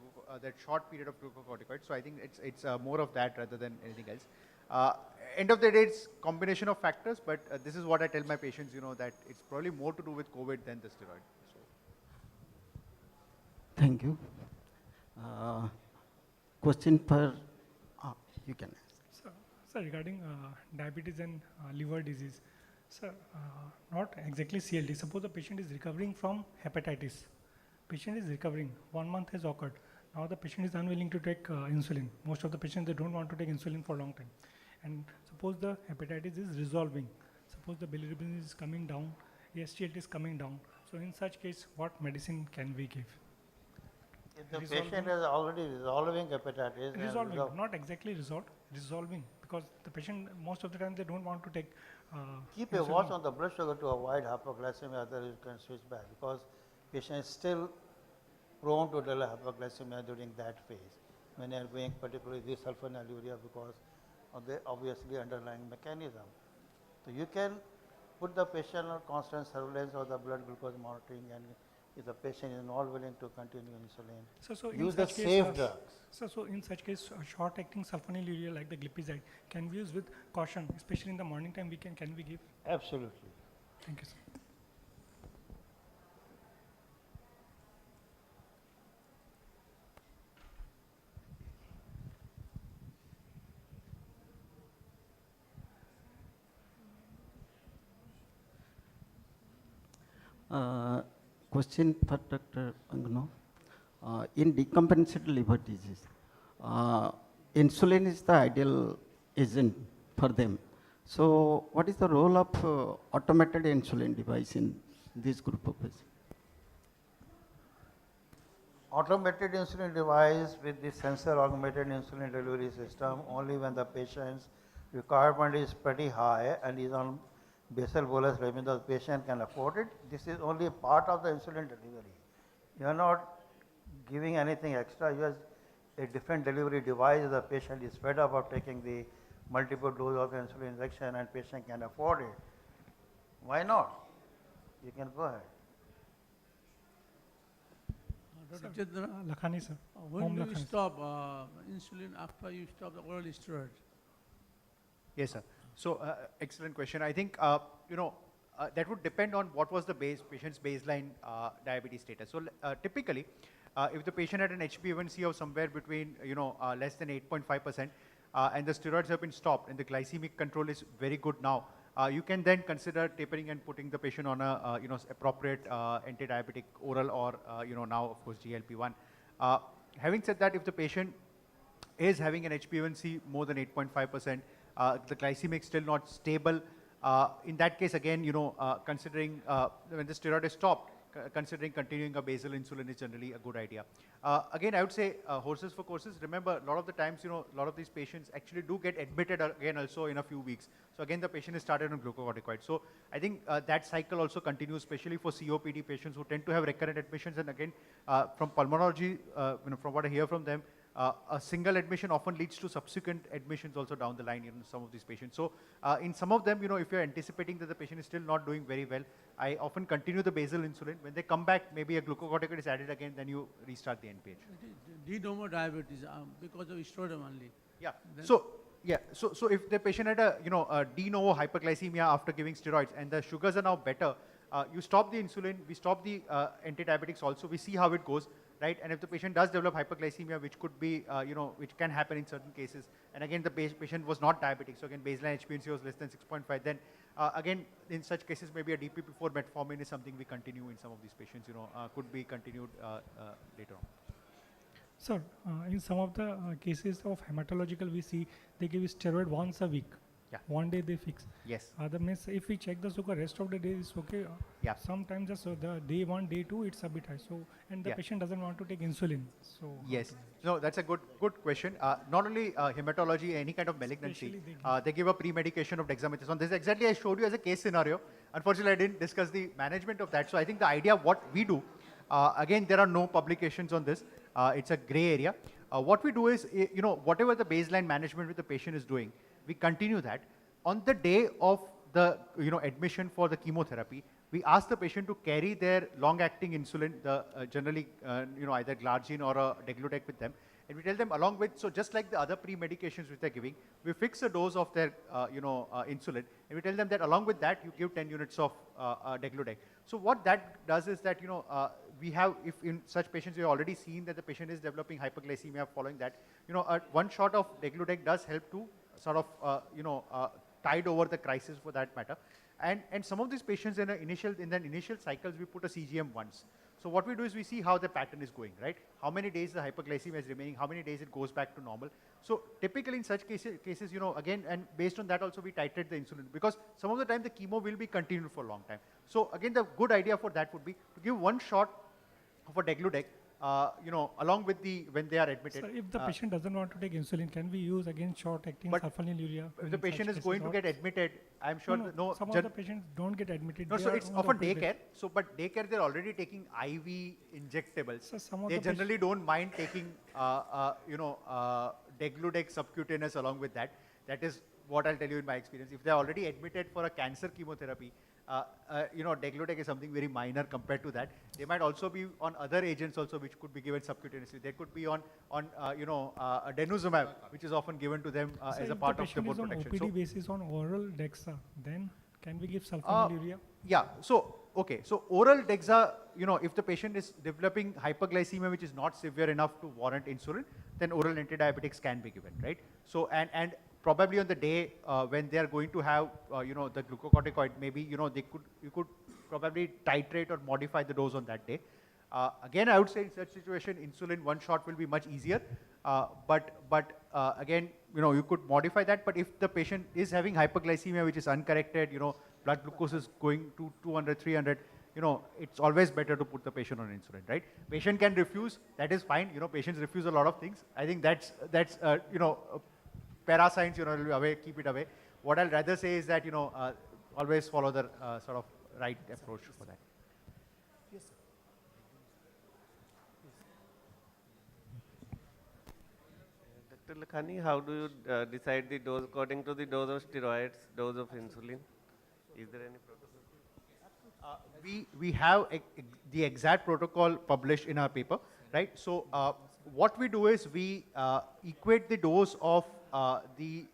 that short period of glucocorticoids. So I think it's more of that rather than anything else. End of the day, it's combination of factors, but this is what I tell my patients, that it's probably more to do with COVID than the steroid. So. Thank you. Question for, you can ask. Sir, regarding diabetes and liver disease, sir, not exactly CLD. Suppose the patient is recovering from hepatitis. Patient is recovering, 1 month has occurred. Now the patient is unwilling to take insulin. Most of the patients, they don't want to take insulin for a long time. And suppose the hepatitis is resolving. Suppose the bilirubin is coming down, SGLT is coming down. So in such case, what medicine can we give? If the patient is already resolving hepatitis. Resolving, not exactly resolved, resolving. because the patient most of the time they don't want to take. Keep a watch on the blood sugar to avoid hypoglycemia, otherwise you can switch back because patient is still prone to develop hypoglycemia during that phase when they are going particularly this sulfonylurea because of the obviously underlying mechanism. So you can put the patient on constant surveillance of the blood glucose monitoring, and if the patient is not willing to continue insulin, So use the safe drugs. So in such case, short-acting sulfonylurea like the glipizide can be used with caution, especially in the morning time. Can we give? Absolutely. Thank you, sir. Question for Dr. Angno. In decompensated liver disease, insulin is the ideal agent for them. So what is the role of automated insulin device in this group of patients? Automated insulin device with the sensor augmented insulin delivery system only when the patient's requirement is pretty high and is on basal bolus regimen, the patient can afford it. This is only a part of the insulin delivery. You are not giving anything extra. You have a different delivery device. The patient is fed up of taking the multiple dose of insulin injection and patient can afford it. Why not? You can go ahead. Dr. Lakhani, sir. When do you stop insulin after you stop the oral steroid? Yes, sir. So, excellent question. I think, that would depend on what was the patient's baseline diabetes status. So, typically, if the patient had an HbA1c of somewhere between, less than 8.5%, and the steroids have been stopped and the glycemic control is very good now, you can then consider tapering and putting the patient on a, appropriate anti-diabetic oral or, now, of course, GLP-1. Having said that, if the patient is having an HbA1c more than 8.5%, the glycemic still not stable. In that case, again, considering when the steroid is stopped, considering continuing a basal insulin is generally a good idea. Again, I would say horses for courses. Remember, a lot of the times, a lot of these patients actually do get admitted again also in a few weeks. So again, the patient is started on glucocorticoid. So I think that cycle also continues, especially for COPD patients who tend to have recurrent admissions. And again, from pulmonology, from what I hear from them, a single admission often leads to subsequent admissions also down the line in some of these patients. So in some of them, if you're anticipating that the patient is still not doing very well, I often continue the basal insulin. When they come back, maybe a glucocorticoid is added again, then you restart the NPH. De novo diabetes because of steroid only. Yeah. So if the patient had a a de novo hyperglycemia after giving steroids and the sugars are now better, you stop the insulin, we stop the anti-diabetics also, we see how it goes. Right, and if the patient does develop hyperglycemia, which could be, which can happen in certain cases, and again the patient was not diabetic, so again baseline HbA1c was less than 6.5, then again in such cases maybe a DPP-4 metformin is something we continue in some of these patients, could be continued later on. Sir, in some of the cases of hematological, we see they give steroid once a week. Yeah. One day they fix. Yes. Other means if we check the sugar, rest of the day is okay. Yeah. Sometimes just the day 1, day 2, it's a bit high. So and the patient doesn't want to take insulin. So yes. No, that's a good question. Not only hematology, any kind of malignancy, they give a pre-medication of dexamethasone. This is exactly I showed you as a case scenario. Unfortunately, I didn't discuss the management of that. So I think the idea of what we do, again, there are no publications on this. It's a gray area. What we do is, whatever the baseline management with the patient is doing, we continue that. On the day of the admission for the chemotherapy, we ask the patient to carry their long-acting insulin, generally either glargine or a degludec with them, and we tell them along with, so just like the other pre-medications which they're giving, we fix a dose of their insulin, and we tell them that along with that you give 10 units of degludec. So what that does is that we have, if in such patients we have already seen that the patient is developing hyperglycemia following that, one shot of degludec does help to sort of tide over the crisis for that matter. And some of these patients in the initial cycles we put a CGM once. So what we do is we see how the pattern is going, right? How many days the hyperglycemia is remaining, how many days it goes back to normal. So typically in such cases, again, and based on that also we titrate the insulin, because some of the time the chemo will be continued for a long time. So again, the good idea for that would be to give one shot of a degludec along with when they are admitted. Sir, if the patient doesn't want to take insulin, can we use again short-acting sulfonylurea? If the patient is going to get admitted, I'm sure some of the patients don't get admitted. No, They so are it's on the often OPD. daycare. So, but daycare, they're already taking IV injectables. So some of They the generally don't mind taking, Degludex subcutaneous along with that. That is what I'll tell you in my experience. If they're already admitted for a cancer chemotherapy, Degludex is something very minor compared to that. They might also be on other agents also which could be given subcutaneously. They could be on denosumab, which is often given to them as a part of the bone protection. If the patient is on OPD basis on oral Dexa, then can we give sulfonylurea? Yeah, so, okay, so oral Dexa, if the patient is developing hyperglycemia which is not severe enough to warrant insulin, then oral antidiabetics can be given, right? So, and probably on the day when they are going to have, the glucocorticoid, maybe, you could probably titrate or modify the dose on that day. Again, I would say in such situation, insulin one shot will be much easier. But again, you could modify that. But if the patient is having hyperglycemia, which is uncorrected, blood glucose is going to 200, 300, it's always better to put the patient on insulin, right? Patient can refuse, that is fine. Patients refuse a lot of things. I think that's parascience, away, keep it away. What I'll rather say is that, always follow the sort of right approach for that. Yes, sir. Dr. Lakhani, how do you decide the dose according to the dose of steroids, dose of insulin? Is there any protocol? We have the exact protocol published in our paper, right? So what we do is we equate the dose of the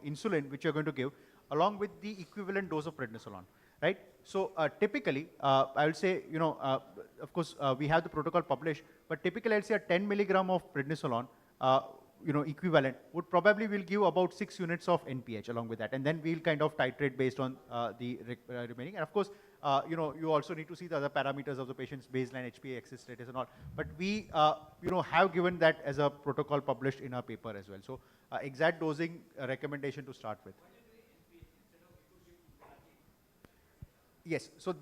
insulin which you're going to give along with the equivalent dose of prednisolone, right? So typically, I will say, of course, we have the protocol published, but typically I'll say a 10 milligram of prednisolone, equivalent would probably will give about 6 units of NPH along with that, and then we'll kind of titrate based on the remaining. And of course, you also need to see the other parameters of the patient's baseline HbA1c status and all. But we, have given that as a protocol published in our paper as well. So exact dosing recommendation to start with. Yes. So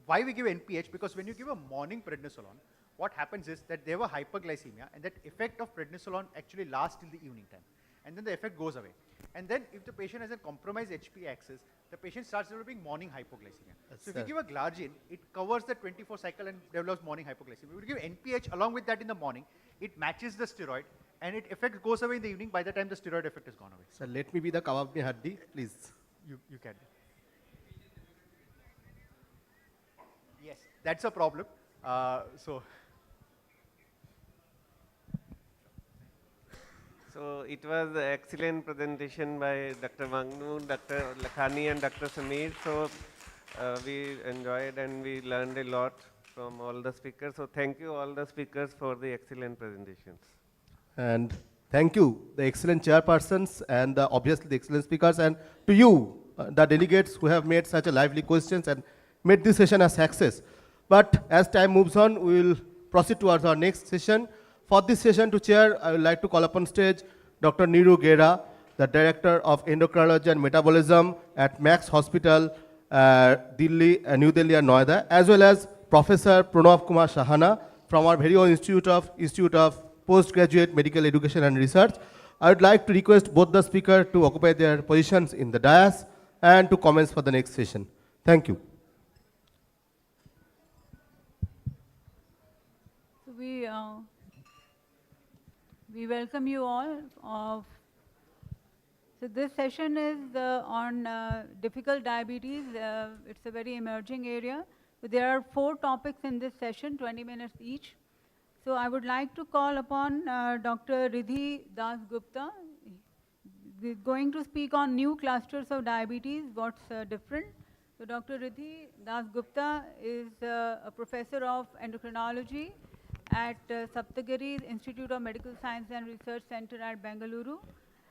why we give NPH? Because when you give a morning prednisolone, what happens is that they have a hyperglycemia, and that effect of prednisolone actually lasts till the evening time. And then the effect goes away. And then if the patient has a compromised HbA axis, the patient starts developing morning hypoglycemia. Yes, so if sir. you give a glargine, it covers the 24 cycle and develops morning hypoglycemia. If you give NPH along with that in the morning, it matches the steroid, and it effect goes away in the evening by the time the steroid effect is gone away. Sir, let me be the kebab mein haddi, please. You can. Yes, that's a problem. So it was an excellent presentation by Dr. Magnu, Dr. Lakhani and Dr. Sameer. So we enjoyed and we learned a lot from all the speakers. So thank you all the speakers for the excellent presentations. And thank you, the excellent chairpersons and obviously the excellent speakers, and to you, the delegates who have made such a lively questions and made this session a success. But as time moves on, we will proceed towards our next session. For this session to chair, I would like to call upon stage Dr. Niru Gera, the Director of Endocrinology and Metabolism at Max Hospital, Delhi, New Delhi and Noida, as well as Professor Pranav Kumar Shahana from our very own Institute of Postgraduate Medical Education and Research. I would like to request both the speakers to occupy their positions in the dais and to commence for the next session. Thank you. So we welcome you all. So this session is on difficult diabetes. It's a very emerging area. So there are 4 topics in this session, 20 minutes each. So I would like to call upon Dr. Riddhi Das Gupta. We're going to speak on new clusters of diabetes, what's different. So Dr. Riddhi Das Gupta is a professor of endocrinology at Saptagiri Institute of Medical Science and Research Center at Bengaluru.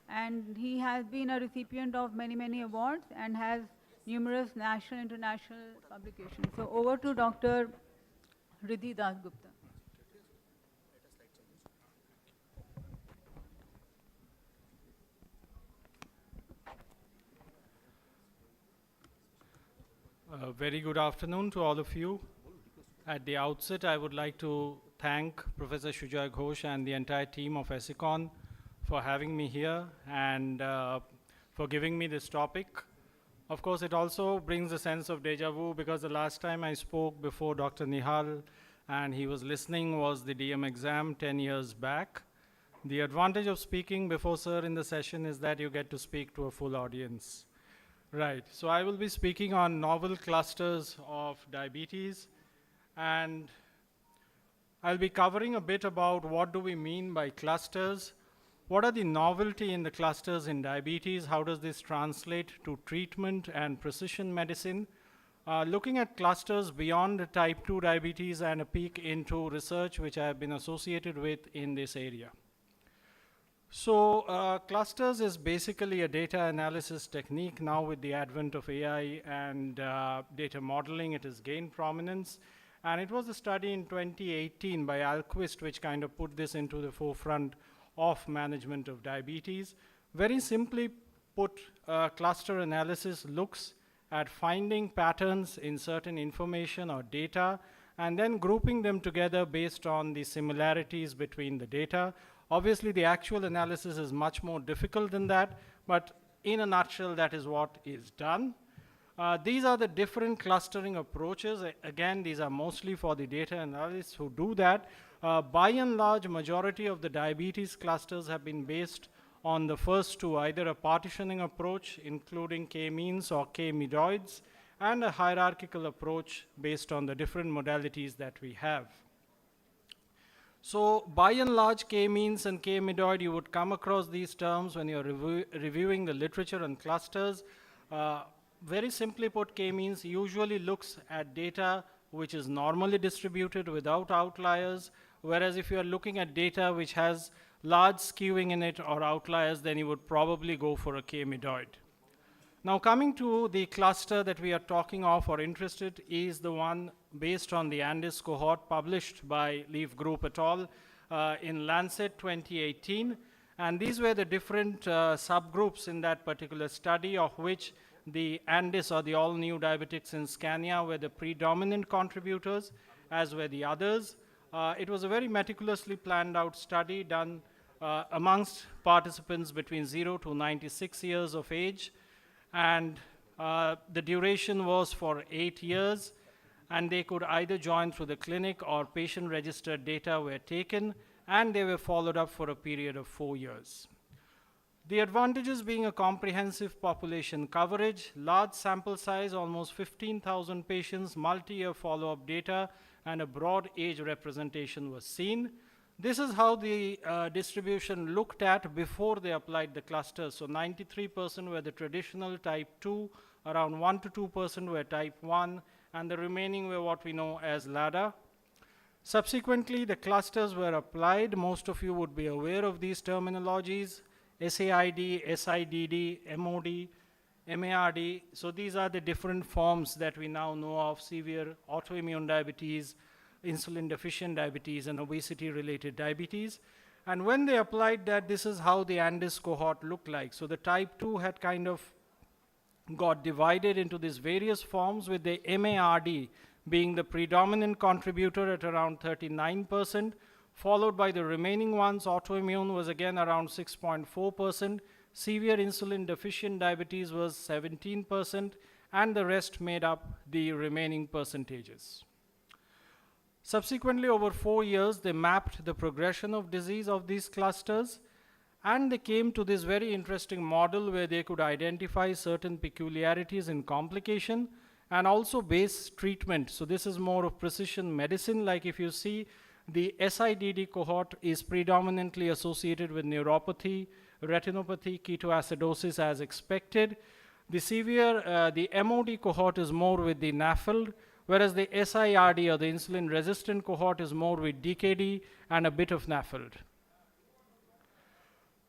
And he has been a recipient of many, many awards and has numerous national and international publications. So over to Dr. Riddhi Das Gupta. Very good afternoon to all of you. At the outset, I would like to thank Professor Shujoy Ghosh and the entire team of ESICON for having me here and for giving me this topic. Of course, it also brings a sense of deja vu because the last time I spoke before Dr. Nihal and he was listening was the DM exam 10 years back. The advantage of speaking before sir in the session is that you get to speak to a full audience. Right, so I will be speaking on novel clusters of diabetes, and I'll be covering a bit about what do we mean by clusters, what are the novelty in the clusters in diabetes, how does this translate to treatment and precision medicine, looking at clusters beyond type 2 diabetes and a peek into research which I have been associated with in this area. So clusters is basically a data analysis technique. Now with the advent of AI and data modeling, it has gained prominence. And it was a study in 2018 by Alquist which kind of put this into the forefront of management of diabetes. Very simply put, cluster analysis looks at finding patterns in certain information or data and then grouping them together based on the similarities between the data. Obviously, the actual analysis is much more difficult than that, but in a nutshell, that is what is done. These are the different clustering approaches. Again, these are mostly for the data analysts who do that. By and large, majority of the diabetes clusters have been based on the first two, either a partitioning approach, including k-means or k-medoids, and a hierarchical approach based on the different modalities that we have. So by and large, k-means and k-medoid, you would come across these terms when you're reviewing the literature on clusters. Very simply put, k-means usually looks at data which is normally distributed without outliers, whereas if you are looking at data which has large skewing in it or outliers, then you would probably go for a k-medoid. Now coming to the cluster that we are talking of or interested is the one based on the Andes cohort published by Leaf Group et al. In Lancet 2018. And these were the different subgroups in that particular study, of which the Andes or the all-new diabetics in Scania were the predominant contributors, as were the others. It was a very meticulously planned out study done amongst participants between 0 to 96 years of age. And the duration was for 8 years, and they could either join through the clinic or patient-registered data were taken, and they were followed up for a period of 4 years. The advantages being a comprehensive population coverage, large sample size, almost 15,000 patients, multi-year follow-up data, and a broad age representation was seen. This is how the distribution looked at before they applied the clusters. So 93% were the traditional type 2, around 1 to 2% were type 1, and the remaining were what we know as LADA. Subsequently, the clusters were applied. Most of you would be aware of these terminologies: SAID, SIDD, MOD, MARD. So these are the different forms that we now know of: severe autoimmune diabetes, insulin deficient diabetes, and obesity related diabetes. And when they applied that, this is how the Andes cohort looked like. So the type 2 had kind of got divided into these various forms, with the MARD being the predominant contributor at around 39%, followed by the remaining ones. Autoimmune was again around 6.4%, severe insulin deficient diabetes was 17%, and the rest made up the remaining percentages. Subsequently, over 4 years, they mapped the progression of disease of these clusters, and they came to this very interesting model where they could identify certain peculiarities in complication and also base treatment. So this is more of precision medicine. Like if you see, the SIDD cohort is predominantly associated with neuropathy, retinopathy, ketoacidosis as expected. The severe, the MOD cohort is more with the NAFLD, whereas the SIRD or the insulin resistant cohort is more with DKD and a bit of NAFLD.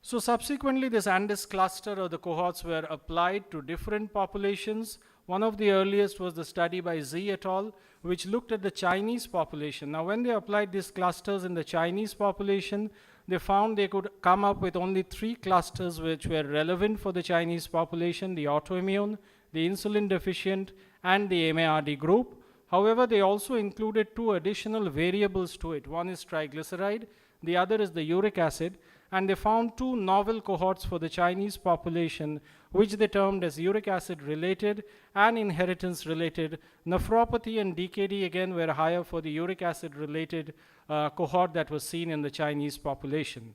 So subsequently, this Andes cluster or the cohorts were applied to different populations. One of the earliest was the study by Z et al., which looked at the Chinese population. Now, when they applied these clusters in the Chinese population, they found they could come up with only 3 clusters which were relevant for the Chinese population: the autoimmune, the insulin deficient, and the MARD group. However, they also included two additional variables to it. One is triglyceride, the other is the uric acid, and they found two novel cohorts for the Chinese population, which they termed as uric acid related and inheritance related. Nephropathy and DKD again were higher for the uric acid related cohort that was seen in the Chinese population.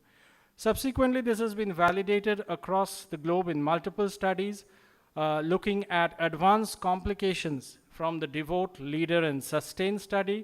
Subsequently, this has been validated across the globe in multiple studies, looking at advanced complications from the DEVOTE, LEADER, and SUSTAIN study.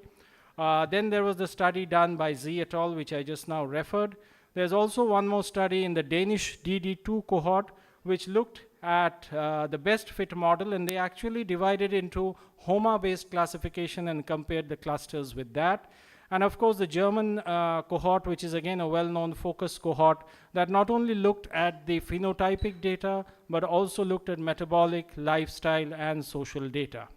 Then there was the study done by Z et al., which I just now referred. There's also one more study in the Danish DD2 cohort, which looked at the best fit model, and they actually divided into HOMA-based classification and compared the clusters with that. And of course, the German cohort, which is again a well-known focus cohort that not only looked at the phenotypic data, but also looked at metabolic, lifestyle, and social data.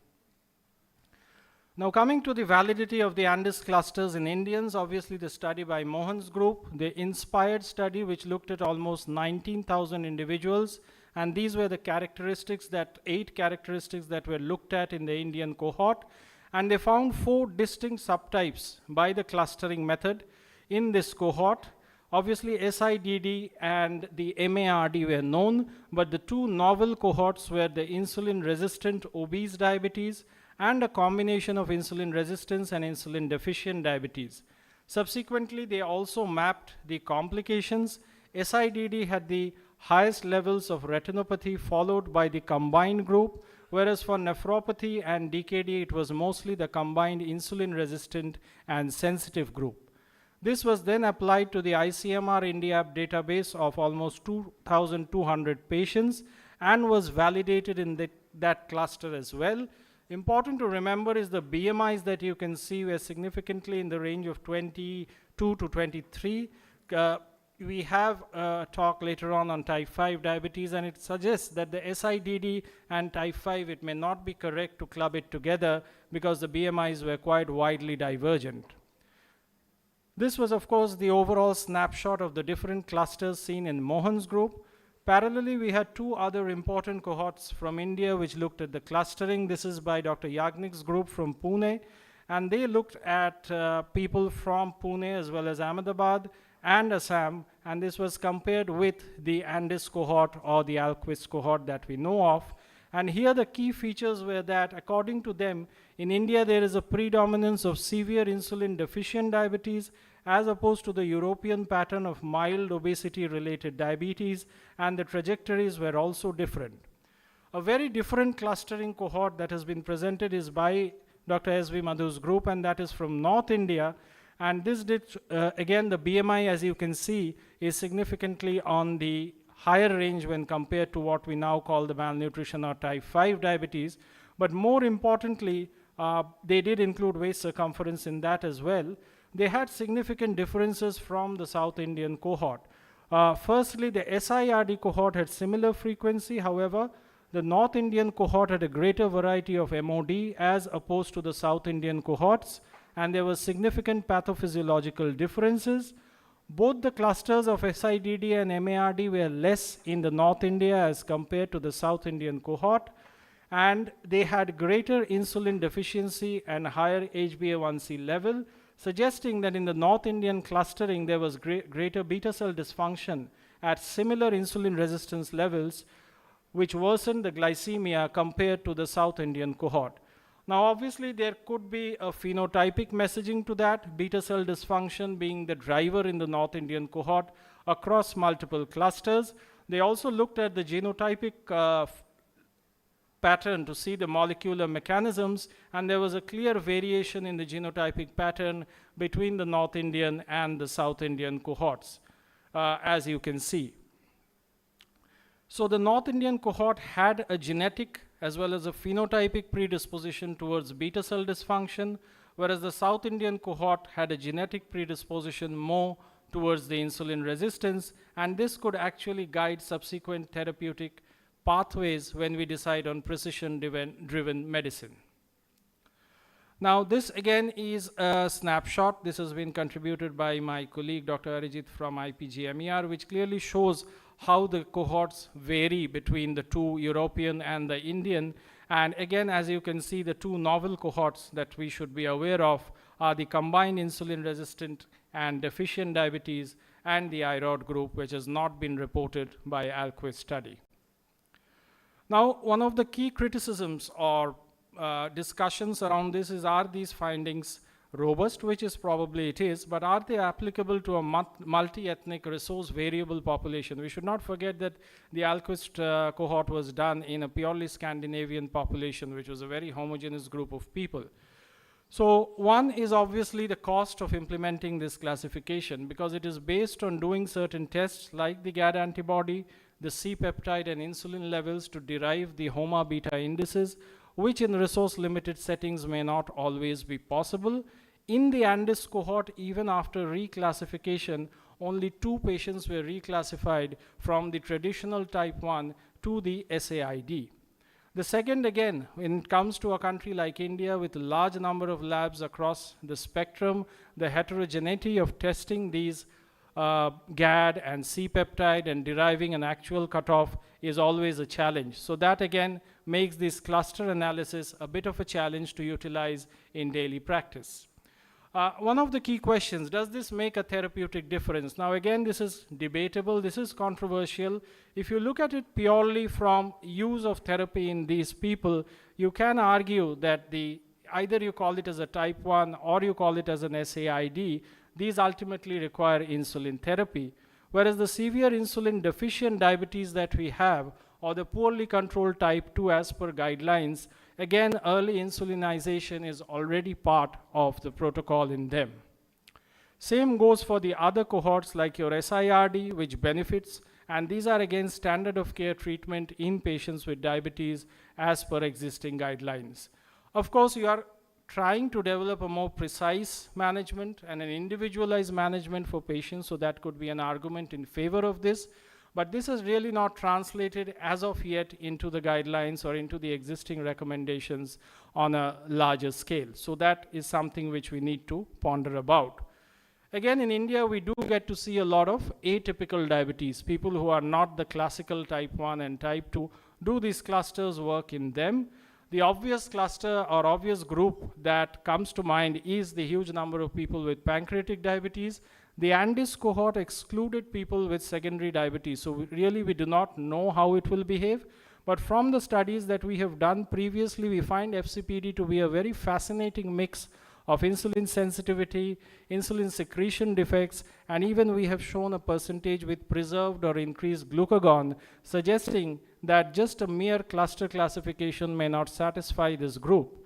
Now coming to the validity of the Andes clusters in Indians, obviously the study by Mohan's group, the INSPIRED study, which looked at almost 19,000 individuals, and these were the characteristics that, 8 characteristics that were looked at in the Indian cohort, and they found 4 distinct subtypes by the clustering method in this cohort. Obviously SIDD and the MARD were known, but the 2 novel cohorts were the insulin-resistant obese diabetes and a combination of insulin resistance and insulin deficient diabetes. Subsequently, they also mapped the complications. SIDD had the highest levels of retinopathy followed by the combined group, whereas for nephropathy and DKD, it was mostly the combined insulin resistant and sensitive group. This was then applied to the ICMR India database of almost 2,200 patients and was validated in that cluster as well. Important to remember is the BMIs that you can see were significantly in the range of 22 to 23. We have a talk later on type 5 diabetes, and it suggests that the SIDD and type 5, it may not be correct to club it together because the BMIs were quite widely divergent. This was, of course, the overall snapshot of the different clusters seen in Mohan's group. Parallelly, we had 2 other important cohorts from India which looked at the clustering. This is by Dr. Yagnik's group from Pune, and they looked at people from Pune as well as Ahmedabad and Assam, and this was compared with the Andes cohort or the Alquist cohort that we know of. And here the key features were that, according to them, in India there is a predominance of severe insulin deficient diabetes as opposed to the European pattern of mild obesity-related diabetes, and the trajectories were also different. A very different clustering cohort that has been presented is by Dr. S.V. Madhu's group, and that is from North India. And this did, again, the BMI, as you can see, is significantly on the higher range when compared to what we now call the malnutrition or type 5 diabetes. But more importantly, they did include waist circumference in that as well. They had significant differences from the South Indian cohort. Firstly, the SIRD cohort had similar frequency. However, the North Indian cohort had a greater variety of MOD as opposed to the South Indian cohorts, and there were significant pathophysiological differences. Both the clusters of SIDD and MARD were less in the North India as compared to the South Indian cohort, and they had greater insulin deficiency and higher HbA1c level, suggesting that in the North Indian clustering there was greater beta cell dysfunction at similar insulin resistance levels, which worsened the glycemia compared to the South Indian cohort. Now obviously there could be a phenotypic messaging to that, beta cell dysfunction being the driver in the North Indian cohort across multiple clusters. They also looked at the genotypic pattern to see the molecular mechanisms, and there was a clear variation in the genotypic pattern between the North Indian and the South Indian cohorts, as you can see. So the North Indian cohort had a genetic as well as a phenotypic predisposition towards beta cell dysfunction, whereas the South Indian cohort had a genetic predisposition more towards the insulin resistance, and this could actually guide subsequent therapeutic pathways when we decide on precision-driven medicine. Now this again is a snapshot. This has been contributed by my colleague Dr. Arijit from IPGMER, which clearly shows how the cohorts vary between the 2 European and the Indian, And again, as you can see, the two novel cohorts that we should be aware of are the combined insulin-resistant and deficient diabetes and the IROD group, which has not been reported by Alquist study. Now, one of the key criticisms or discussions around this is, are these findings robust, which is probably it is, but are they applicable to a multi-ethnic resource variable population? We should not forget that the Alquist cohort was done in a purely Scandinavian population, which was a very homogeneous group of people. So one is obviously the cost of implementing this classification, because it is based on doing certain tests like the GAD antibody, the C-peptide and insulin levels to derive the HOMA beta indices, which in resource-limited settings may not always be possible. In the Andes cohort, even after reclassification, only 2 patients were reclassified from the traditional type 1 to the SAID. The second, again, when it comes to a country like India with a large number of labs across the spectrum, the heterogeneity of testing these GAD and C-peptide and deriving an actual cutoff is always a challenge. So that again makes this cluster analysis a bit of a challenge to utilize in daily practice. One of the key questions, does this make a therapeutic difference? Now again, this is debatable, this is controversial. If you look at it purely from use of therapy in these people, you can argue that either you call it as a type 1 or you call it as an SAID, these ultimately require insulin therapy. Whereas the severe insulin deficient diabetes that we have, or the poorly controlled type 2 as per guidelines, again, early insulinization is already part of the protocol in them. Same goes for the other cohorts like your SIRD, which benefits, and these are again standard of care treatment in patients with diabetes as per existing guidelines. Of course, you are trying to develop a more precise management and an individualized management for patients, so that could be an argument in favor of this. But this is really not translated as of yet into the guidelines or into the existing recommendations on a larger scale. So that is something which we need to ponder about. Again, in India, we do get to see a lot of atypical diabetes. People who are not the classical type 1 and type 2, do these clusters work in them? The obvious cluster or obvious group that comes to mind is the huge number of people with pancreatic diabetes. The Andes cohort excluded people with secondary diabetes, so we do not know how it will behave. But from the studies that we have done previously, we find FCPD to be a very fascinating mix of insulin sensitivity, insulin secretion defects, and even we have shown a percentage with preserved or increased glucagon, suggesting that just a mere cluster classification may not satisfy this group.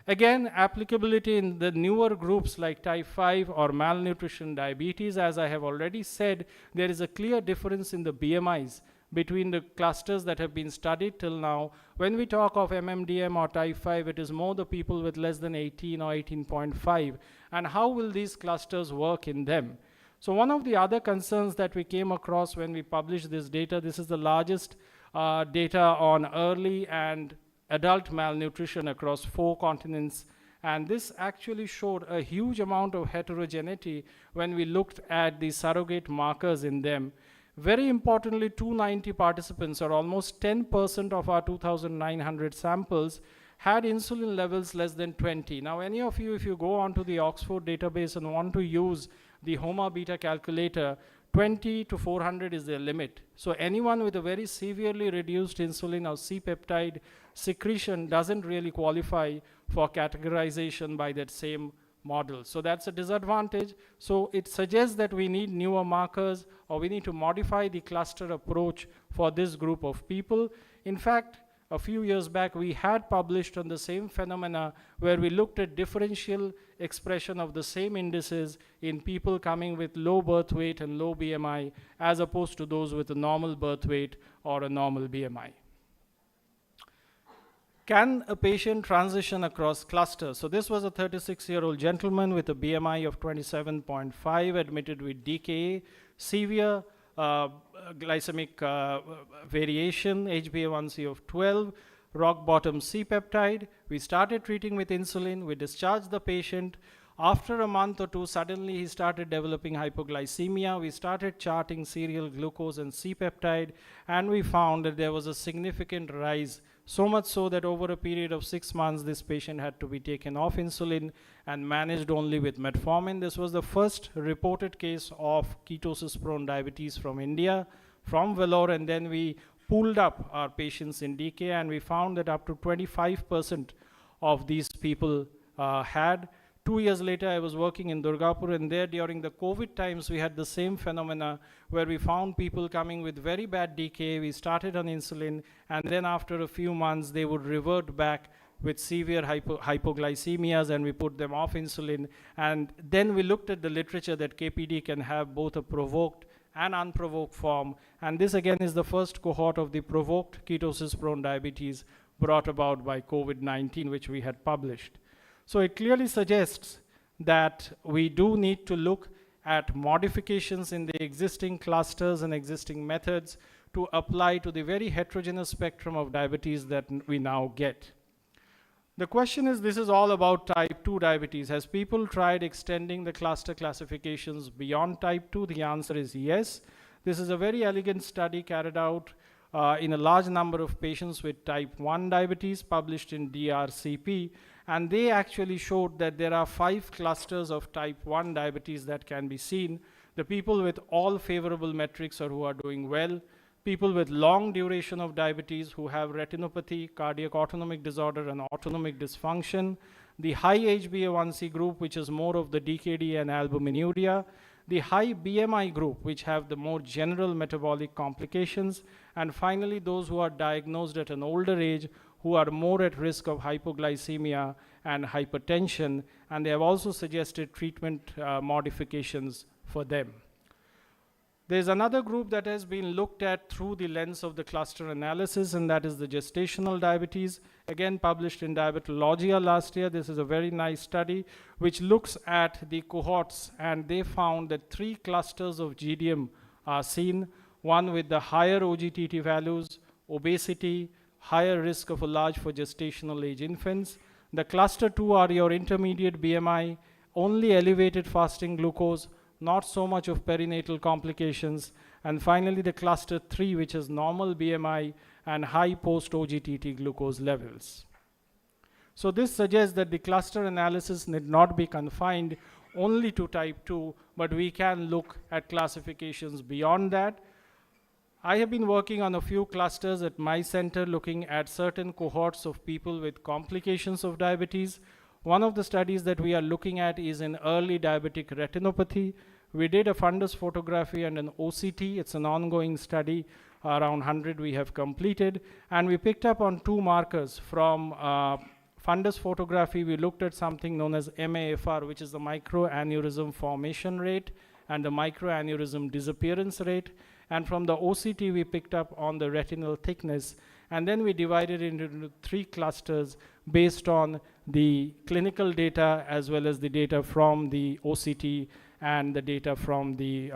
Again, applicability in the newer groups like type 5 or malnutrition diabetes, as I have already said, there is a clear difference in the BMIs between the clusters that have been studied till now. When we talk of MMDM or type 5, it is more the people with less than 18 or 18.5. And how will these clusters work in them? So one of the other concerns that we came across when we published this data, this is the largest data on early and adult malnutrition across 4 continents, and this actually showed a huge amount of heterogeneity when we looked at the surrogate markers in them. Very importantly, 290 participants, or almost 10% of our 2,900 samples, had insulin levels less than 20. Now, any of you, if you go onto the Oxford database and want to use the HOMA beta calculator, 20 to 400 is their limit. So anyone with a very severely reduced insulin or C-peptide secretion doesn't really qualify for categorization by that same model. So that's a disadvantage. So it suggests that we need newer markers, or we need to modify the cluster approach for this group of people. In fact, a few years back, we had published on the same phenomena where we looked at differential expression of the same indices in people coming with low birth weight and low BMI, as opposed to those with a normal birth weight or a normal BMI. Can a patient transition across clusters? So this was a 36-year-old gentleman with a BMI of 27.5, admitted with DKA, severe glycemic variation, HbA1c of 12, rock bottom C-peptide. We started treating with insulin. We discharged the patient. After a month or two, suddenly he started developing hypoglycemia. We started charting serial glucose and C-peptide, and we found that there was a significant rise So much so that over a period of 6 months, this patient had to be taken off insulin and managed only with metformin. This was the first reported case of ketosis-prone diabetes from India, from Vellore, and then we pooled up our patients in DK, and we found that up to 25% of these people had. 2 years later, I was working in Durgapur, and there during the COVID times, we had the same phenomena where we found people coming with very bad DK. We started on insulin, and then after a few months, they would revert back with severe hypoglycemias, and we put them off insulin. And then we looked at the literature that KPD can have both a provoked and unprovoked form. And this again is the first cohort of the provoked ketosis-prone diabetes brought about by COVID-19, which we had published. So it clearly suggests that we do need to look at modifications in the existing clusters and existing methods to apply to the very heterogeneous spectrum of diabetes that we now get. The question is, this is all about type 2 diabetes. Has people tried extending the cluster classifications beyond type 2? The answer is yes. This is a very elegant study carried out in a large number of patients with type 1 diabetes, published in DRCP, and they actually showed that there are 5 clusters of type 1 diabetes that can be seen. The people with all favorable metrics or who are doing well, people with long duration of diabetes who have retinopathy, cardiac autonomic disorder, and autonomic dysfunction, the high HbA1c group, which is more of the DKD and albuminuria, the high BMI group, which have the more general metabolic complications, and finally those who are diagnosed at an older age who are more at risk of hypoglycemia and hypertension, and they have also suggested treatment modifications for them. There's another group that has been looked at through the lens of the cluster analysis, and that is the gestational diabetes, again published in Diabetologia last year. This is a very nice study which looks at the cohorts, and they found that 3 clusters of GDM are seen, one with the higher OGTT values, obesity, higher risk of a large for gestational age infants. The cluster 2 are your intermediate BMI, only elevated fasting glucose, not so much of perinatal complications, and finally the cluster 3, which is normal BMI and high post-OGTT glucose levels. So this suggests that the cluster analysis need not be confined only to type 2, but we can look at classifications beyond that. I have been working on a few clusters at my center looking at certain cohorts of people with complications of diabetes. One of the studies that we are looking at is in early diabetic retinopathy. We did a fundus photography and an OCT. It's an ongoing study, around 100 we have completed. And we picked up on 2 markers from fundus photography. We looked at something known as MAFR, which is the microaneurysm formation rate and the microaneurysm disappearance rate. And from the OCT, we picked up on the retinal thickness. And then we divided it into 3 clusters based on the clinical data as well as the data from the OCT and the data from the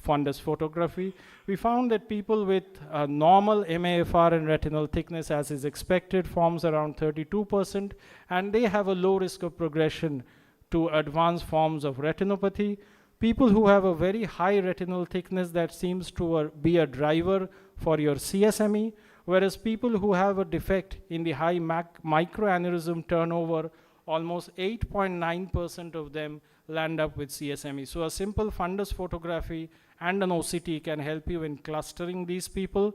fundus photography. We found that people with normal MAFR and retinal thickness, as is expected, forms around 32%, and they have a low risk of progression to advanced forms of retinopathy. People who have a very high retinal thickness, that seems to be a driver for your CSME, whereas people who have a defect in the high microaneurysm turnover, almost 8.9% of them land up with CSME. So a simple fundus photography and an OCT can help you in clustering these people.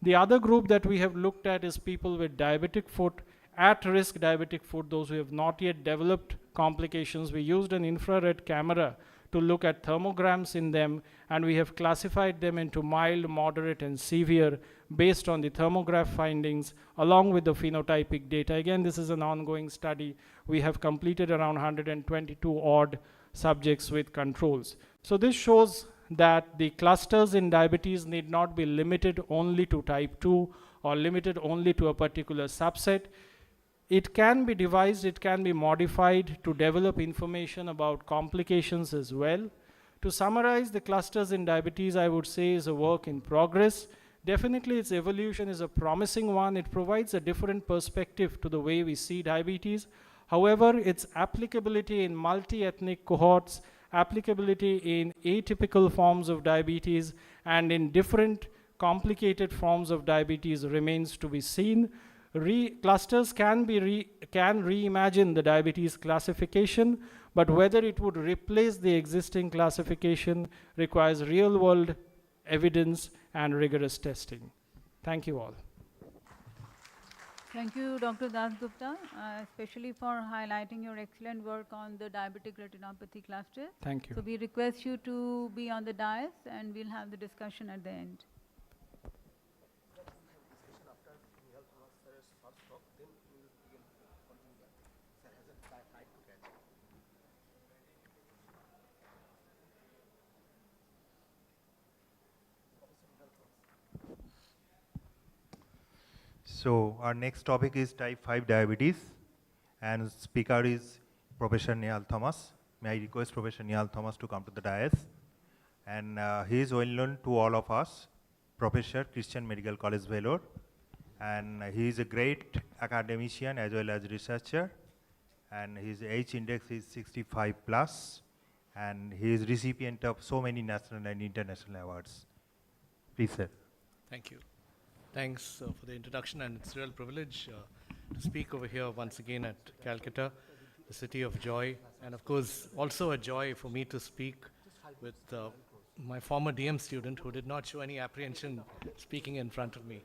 The other group that we have looked at is people with diabetic foot, at-risk diabetic foot, those who have not yet developed complications. We used an infrared camera to look at thermograms in them, and we have classified them into mild, moderate, and severe based on the thermograph findings along with the phenotypic data. Again, this is an ongoing study. We have completed around 122 odd subjects with controls. So this shows that the clusters in diabetes need not be limited only to type 2 or limited only to a particular subset. It can be devised, it can be modified to develop information about complications as well. To summarize, the clusters in diabetes, I would say, is a work in progress. Definitely its evolution is a promising one. It provides a different perspective to the way we see diabetes. However, its applicability in multi-ethnic cohorts, applicability in atypical forms of diabetes, and in different complicated forms of diabetes remains to be seen. Clusters can reimagine the diabetes classification, but whether it would replace the existing classification requires real-world evidence and rigorous testing. Thank you all. Thank you, Dr. Das Gupta, especially for highlighting your excellent work on the diabetic retinopathy cluster. Thank you. So we request you to be on the dais and we'll have the discussion at the end. So our next topic is type 5 diabetes, and speaker is Professor Nehal Thomas. May I request Professor Nehal Thomas to come to the dais? And he is well known to all of us, Professor, Christian Medical College, Vellore, and he is a great academician as well as researcher, and his H index is 65 plus, and he is recipient of so many national and international awards. Please, sir. Thank you. Thanks for the introduction, and it's a real privilege to speak over here once again at Calcutta, the city of joy, and of course also a joy for me to speak with my former DM student who did not show any apprehension speaking in front of me.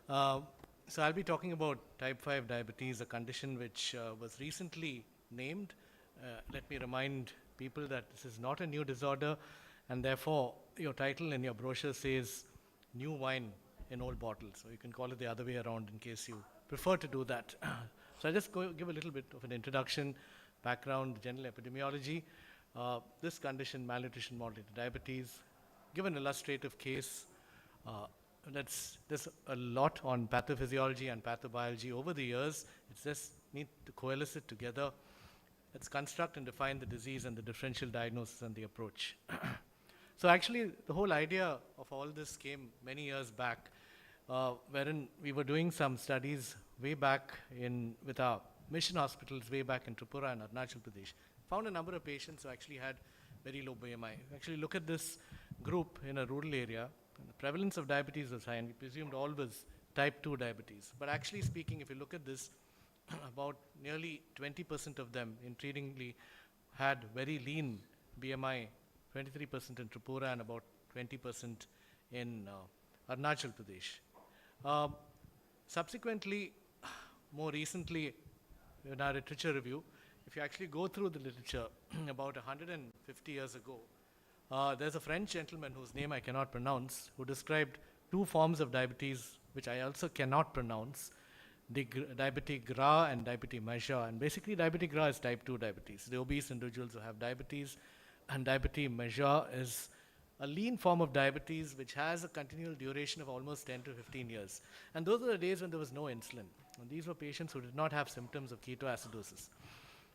So I'll be talking about type 5 diabetes, a condition which was recently named. Let me remind people that this is not a new disorder, and therefore your title in your brochure says new wine in old bottles, so you can call it the other way around in case you prefer to do that. So I'll just give a little bit of an introduction, background, general epidemiology. This condition, malnutrition moderated diabetes, give an illustrative case. There's a lot on pathophysiology and pathobiology over the years. It's just need to coalesce it together. Let's construct and define the disease and the differential diagnosis and the approach. So actually, the whole idea of all this came many years back, wherein we were doing some studies way back with our mission hospitals way back in Tripura and Arunachal Pradesh. Found a number of patients who actually had very low BMI. Actually, look at this group in a rural area. The prevalence of diabetes was high, and we presumed all was type 2 diabetes. But actually speaking, if you look at this, about nearly 20% of them, intriguingly, had very lean BMI, 23% in Tripura and about 20% in Arunachal Pradesh. Subsequently, more recently, in our literature review, if you actually go through the literature, about 150 years ago, there's a French gentleman whose name I cannot pronounce, who described two forms of diabetes, which I also cannot pronounce, diabetic gras and diabetic major. And basically, diabetic gras is type 2 diabetes, the obese individuals who have diabetes, and diabetic major is a lean form of diabetes which has a continual duration of almost 10 to 15 years. And those are the days when there was no insulin. And these were patients who did not have symptoms of ketoacidosis.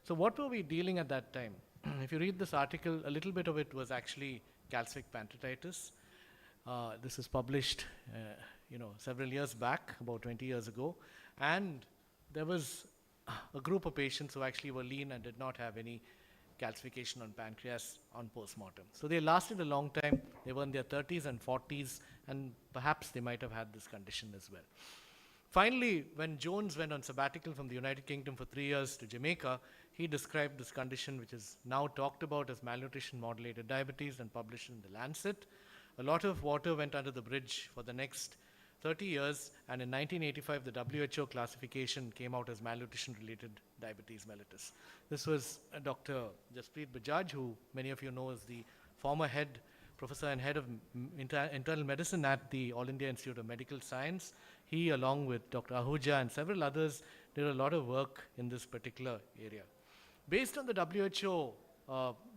So what were we dealing at that time? If you read this article, a little bit of it was actually calcific pancreatitis. This was published several years back, about 20 years ago. And there was a group of patients who actually were lean and did not have any calcification on pancreas on postmortem. So they lasted a long time. They were in their 30s and 40s, and perhaps they might have had this condition as well. Finally, when Jones went on sabbatical from the United Kingdom for 3 years to Jamaica, he described this condition, which is now talked about as malnutrition modulated diabetes and published in the Lancet. A lot of water went under the bridge for the next 30 years, and in 1985, the WHO classification came out as malnutrition-related diabetes mellitus. This was Dr. Jaspreet Bajaj, who many of you know is the former professor and head of internal medicine at the All India Institute of Medical Science. He, along with Dr. Ahuja and several others, did a lot of work in this particular area. Based on the WHO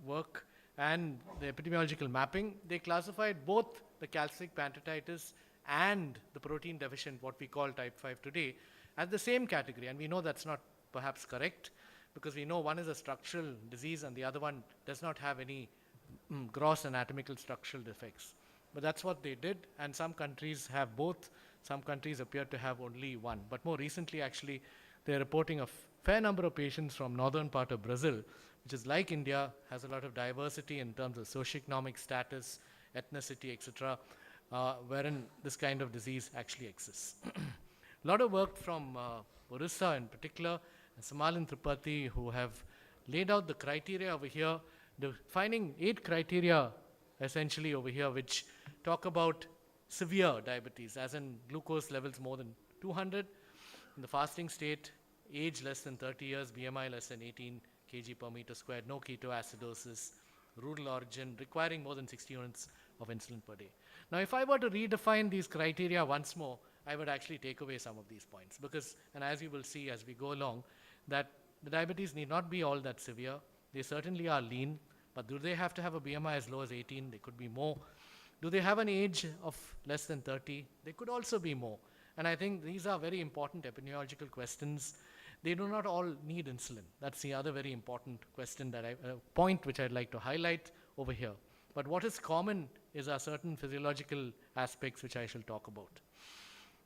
work and the epidemiological mapping, they classified both the calcific pancreatitis and the protein deficient, what we call type 5 today, as the same category. And we know that's not perhaps correct, because we know one is a structural disease and the other one does not have any gross anatomical structural defects. But that's what they did, and some countries have both. Some countries appear to have only one. But more recently, actually, they're reporting a fair number of patients from northern part of Brazil, which is like India, has a lot of diversity in terms of socioeconomic status, ethnicity, etc., wherein this kind of disease actually exists. A lot of work from Orissa in particular, and Samalin Tripathi, who have laid out the criteria over here, finding 8 criteria essentially over here, which talk about severe diabetes, as in glucose levels more than 200, in the fasting state, age less than 30 years, BMI less than 18 kg per meter squared, no ketoacidosis, rural origin, requiring more than 60 units of insulin per day. Now, if I were to redefine these criteria once more, I would actually take away some of these points because, and as you will see as we go along, that the diabetes need not be all that severe. They certainly are lean, but do they have to have a BMI as low as 18? They could be more. Do they have an age of less than 30? They could also be more. And I think these are very important epidemiological questions. They do not all need insulin. That's the other very important question that point which I'd like to highlight over here. But what is common is our certain physiological aspects which I shall talk about.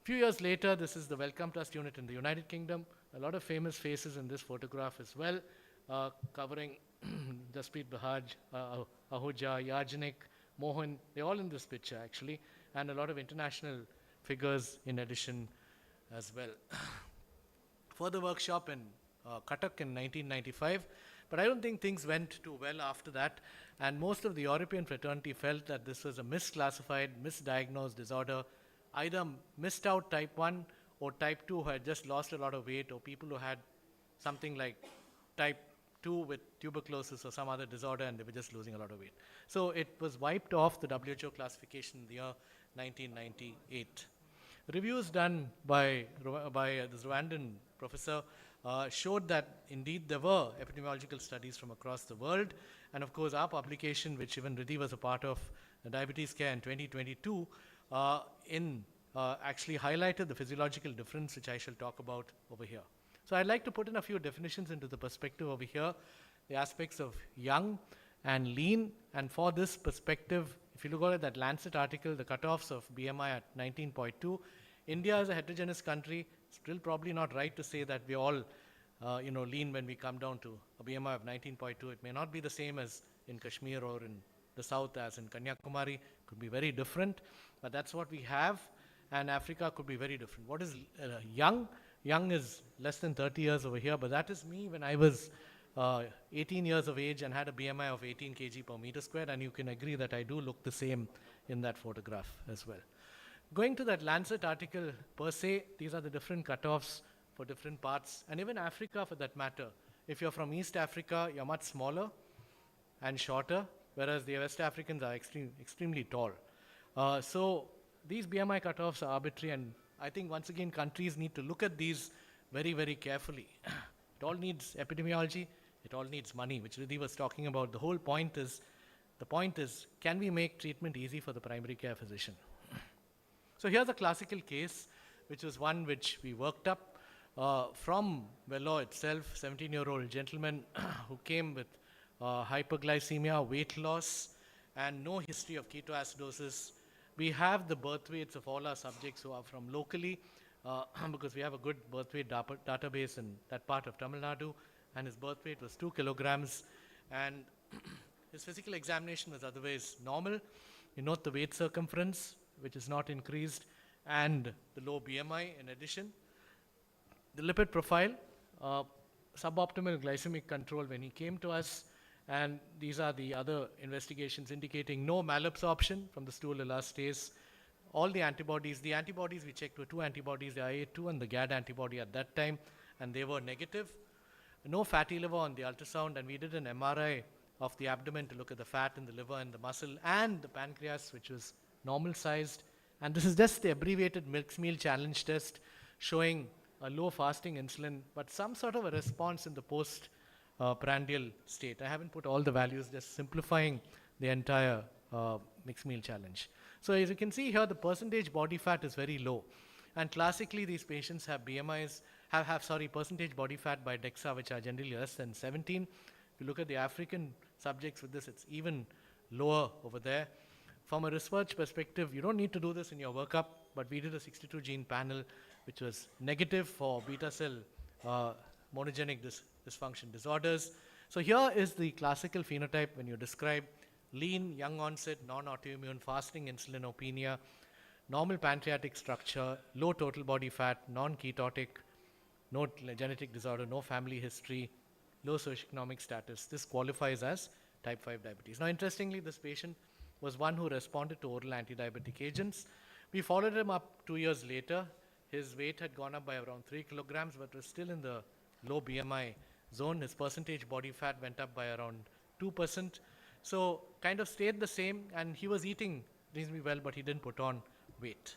A few years later, this is the Wellcome Trust unit in the United Kingdom. A lot of famous faces in this photograph as well, covering Jasprit Bahaj, Ahuja, Yajanik, Mohan. They're all in this picture actually, and a lot of international figures in addition as well. Further workshop in Cuttack in 1995, but I don't think things went too well after that, and most of the European fraternity felt that this was a misclassified, misdiagnosed disorder, either missed out type 1 or type 2 who had just lost a lot of weight, or people who had something like type 2 with tuberculosis or some other disorder and they were just losing a lot of weight. So it was wiped off the WHO classification in the year 1998. Reviews done by this Rwandan professor showed that indeed there were epidemiological studies from across the world, and of course our publication, which even Riddhi was a part of, Diabetes Care in 2022, actually highlighted the physiological difference, which I shall talk about over here. So I'd like to put in a few definitions into the perspective over here, the aspects of young and lean, and for this perspective, if you look at that Lancet article, the cutoffs of BMI at 19.2, India is a heterogeneous country. Still probably not right to say that we're all lean when we come down to a BMI of 19.2. It may not be the same as in Kashmir or in the south as in Kanyakumari. Could be very different, but that's what we have, and Africa could be very different. What is young? Young is less than 30 years over here, but that is me when I was 18 years of age and had a BMI of 18 kg per meter squared, and you can agree that I do look the same in that photograph as well. Going to that Lancet article per se, these are the different cutoffs for different parts, and even Africa for that matter. If you're from East Africa, you're much smaller and shorter, whereas the West Africans are extremely tall. So these BMI cutoffs are arbitrary, and I think once again countries need to look at these very, very carefully. It all needs epidemiology, it all needs money, which Riddhi was talking about. The whole point is, can we make treatment easy for the primary care physician? So here's a classical case, which was one which we worked up from Vellore itself, 17-year-old gentleman who came with hyperglycemia, weight loss, and no history of ketoacidosis. We have the birth weights of all our subjects who are from locally, because we have a good birth weight database in that part of Tamil Nadu, and his birth weight was 2 kilograms, and his physical examination was otherwise normal. You note the weight circumference, which is not increased, and the low BMI in addition. The lipid profile, suboptimal glycemic control when he came to us, and these are the other investigations indicating no malabsorption from the stool elastase. All the antibodies we checked were 2 antibodies, the IA2 and the GAD antibody at that time, and they were negative. No fatty liver on the ultrasound, and we did an MRI of the abdomen to look at the fat in the liver and the muscle and the pancreas, which was normal sized. And this is just the abbreviated milk meal challenge test showing a low fasting insulin, but some sort of a response in the post-prandial state. I haven't put all the values, just simplifying the entire mixed meal challenge. So as you can see here, the percentage body fat is very low. And classically, these patients have BMIs, percentage body fat by DEXA, which are generally less than 17. If you look at the African subjects with this, it's even lower over there. From a research perspective, you don't need to do this in your workup, but we did a 62 gene panel, which was negative for beta cell monogenic dysfunction disorders. So here is the classical phenotype when you describe lean, young onset, non-autoimmune, fasting insulinopenia. normal pancreatic structure, low total body fat, non-ketotic, no genetic disorder, no family history, low socioeconomic status. This qualifies as type 5 diabetes. Now, interestingly, this patient was one who responded to oral anti-diabetic agents. We followed him up 2 years later. His weight had gone up by around 3 kilograms, but was still in the low BMI zone. His percentage body fat went up by around 2%. So kind of stayed the same, and he was eating reasonably well, but he didn't put on weight.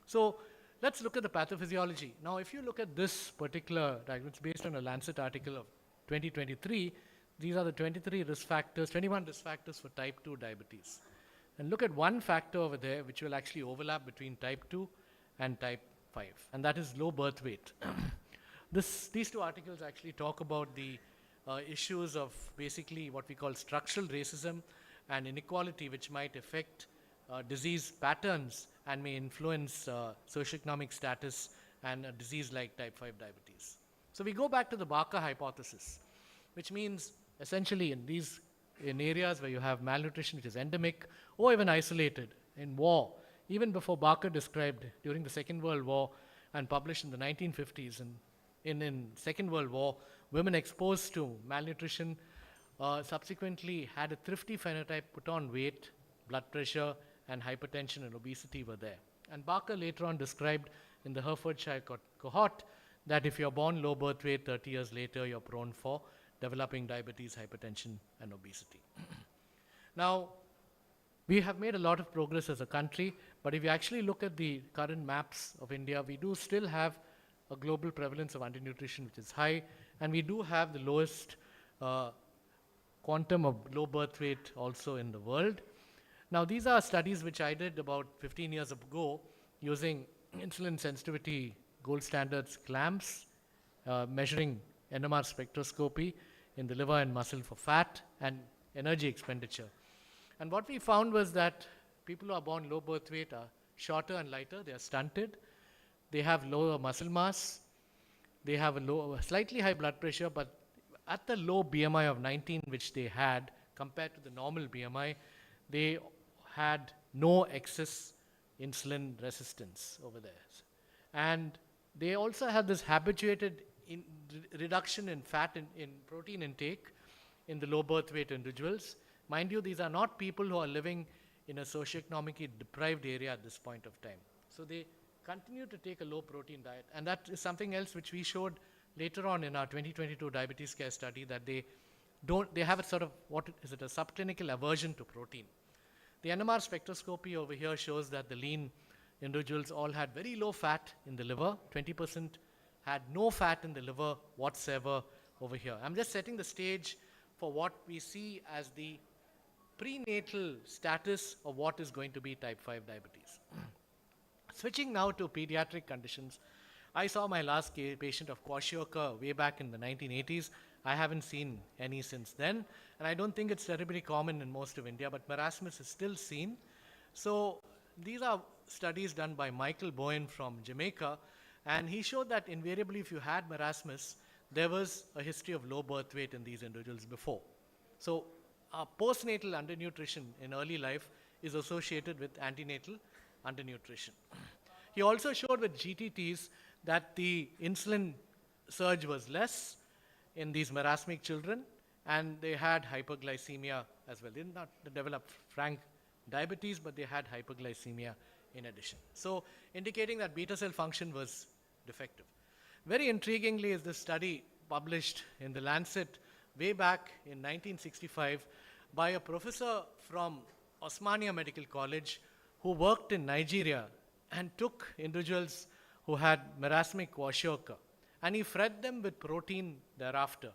So let's look at the pathophysiology. Now, if you look at this particular diagram, it's based on a Lancet article of 2023. These are the 21 risk factors for type 2 diabetes. And look at one factor over there, which will actually overlap between type 2 and type 5, and that is low birth weight. These two articles actually talk about the issues of basically what we call structural racism and inequality, which might affect disease patterns and may influence socioeconomic status and a disease like type 5 diabetes. So we go back to the Barker hypothesis, which means essentially in areas where you have malnutrition, which is endemic or even isolated in war, even before Barker described during the Second World War and published in the 1950s, and in Second World War, women exposed to malnutrition subsequently had a thrifty phenotype, put on weight, blood pressure, and hypertension and obesity were there. And Barker later on described in the Herefordshire cohort that if you're born low birth weight, 30 years later, you're prone for developing diabetes, hypertension, and obesity. Now, we have made a lot of progress as a country, but if you actually look at the current maps of India, we do still have a global prevalence of undernutrition, which is high, and we do have the lowest quantum of low birth weight also in the world. Now, these are studies which I did about 15 years ago using insulin sensitivity gold standards clamps, measuring NMR spectroscopy in the liver and muscle for fat and energy expenditure. And what we found was that people who are born low birth weight are shorter and lighter, they are stunted, they have lower muscle mass, they have a slightly high blood pressure, but at the low BMI of 19 which they had compared to the normal BMI, they had no excess insulin resistance over there. And they also had this habituated reduction in fat in protein intake in the low birth weight individuals. Mind you, these are not people who are living in a socioeconomically deprived area at this point of time. So they continue to take a low protein diet, and that is something else which we showed later on in our 2022 diabetes care study, that they have a sort of, a subclinical aversion to protein. The NMR spectroscopy over here shows that the lean individuals all had very low fat in the liver, 20% had no fat in the liver whatsoever over here. I'm just setting the stage for what we see as the prenatal status of what is going to be type 5 diabetes. Switching now to pediatric conditions, I saw my last patient of kwashiorkor way back in the 1980s. I haven't seen any since then, and I don't think it's terribly common in most of India, but marasmus is still seen. So these are studies done by Michael Bowen from Jamaica, and he showed that invariably if you had marasmus, there was a history of low birth weight in these individuals before. So postnatal undernutrition in early life is associated with antenatal undernutrition. He also showed with GTTs that the insulin surge was less in these marasmic children, and they had hypoglycemia as well. They did not develop frank diabetes, but they had hypoglycemia in addition. So indicating that beta cell function was defective. Very intriguingly is this study published in the Lancet way back in 1965 by a professor from Osmania Medical College who worked in Nigeria and took individuals who had marasmic kwashiorkor, and he fed them with protein thereafter.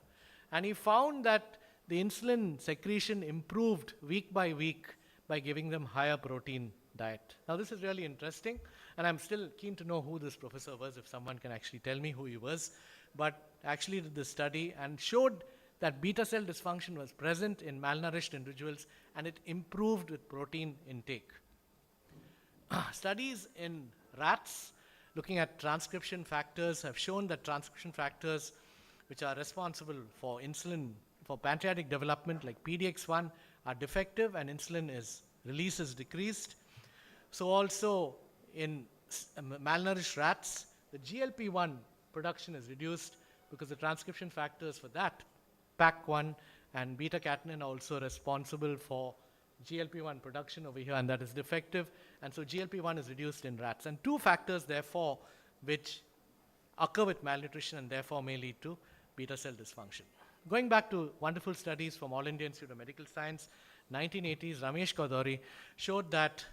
And he found that the insulin secretion improved week by week by giving them higher protein diet. Now this is really interesting, and I'm still keen to know who this professor was, if someone can actually tell me who he was, but actually did this study and showed that beta cell dysfunction was present in malnourished individuals, and it improved with protein intake. Studies in rats looking at transcription factors have shown that transcription factors which are responsible for insulin, for pancreatic development like PDX1 are defective, and insulin release is decreased. So also in malnourished rats, the GLP-1 production is reduced because the transcription factors for that, PAC1 and beta-catenin, are also responsible for GLP-1 production over here, and that is defective. And so GLP-1 is reduced in rats. And two factors, therefore, which occur with malnutrition and therefore may lead to beta cell dysfunction. Going back to wonderful studies from All India Institute of Medical Science, 1980s, Ramesh Kodori showed that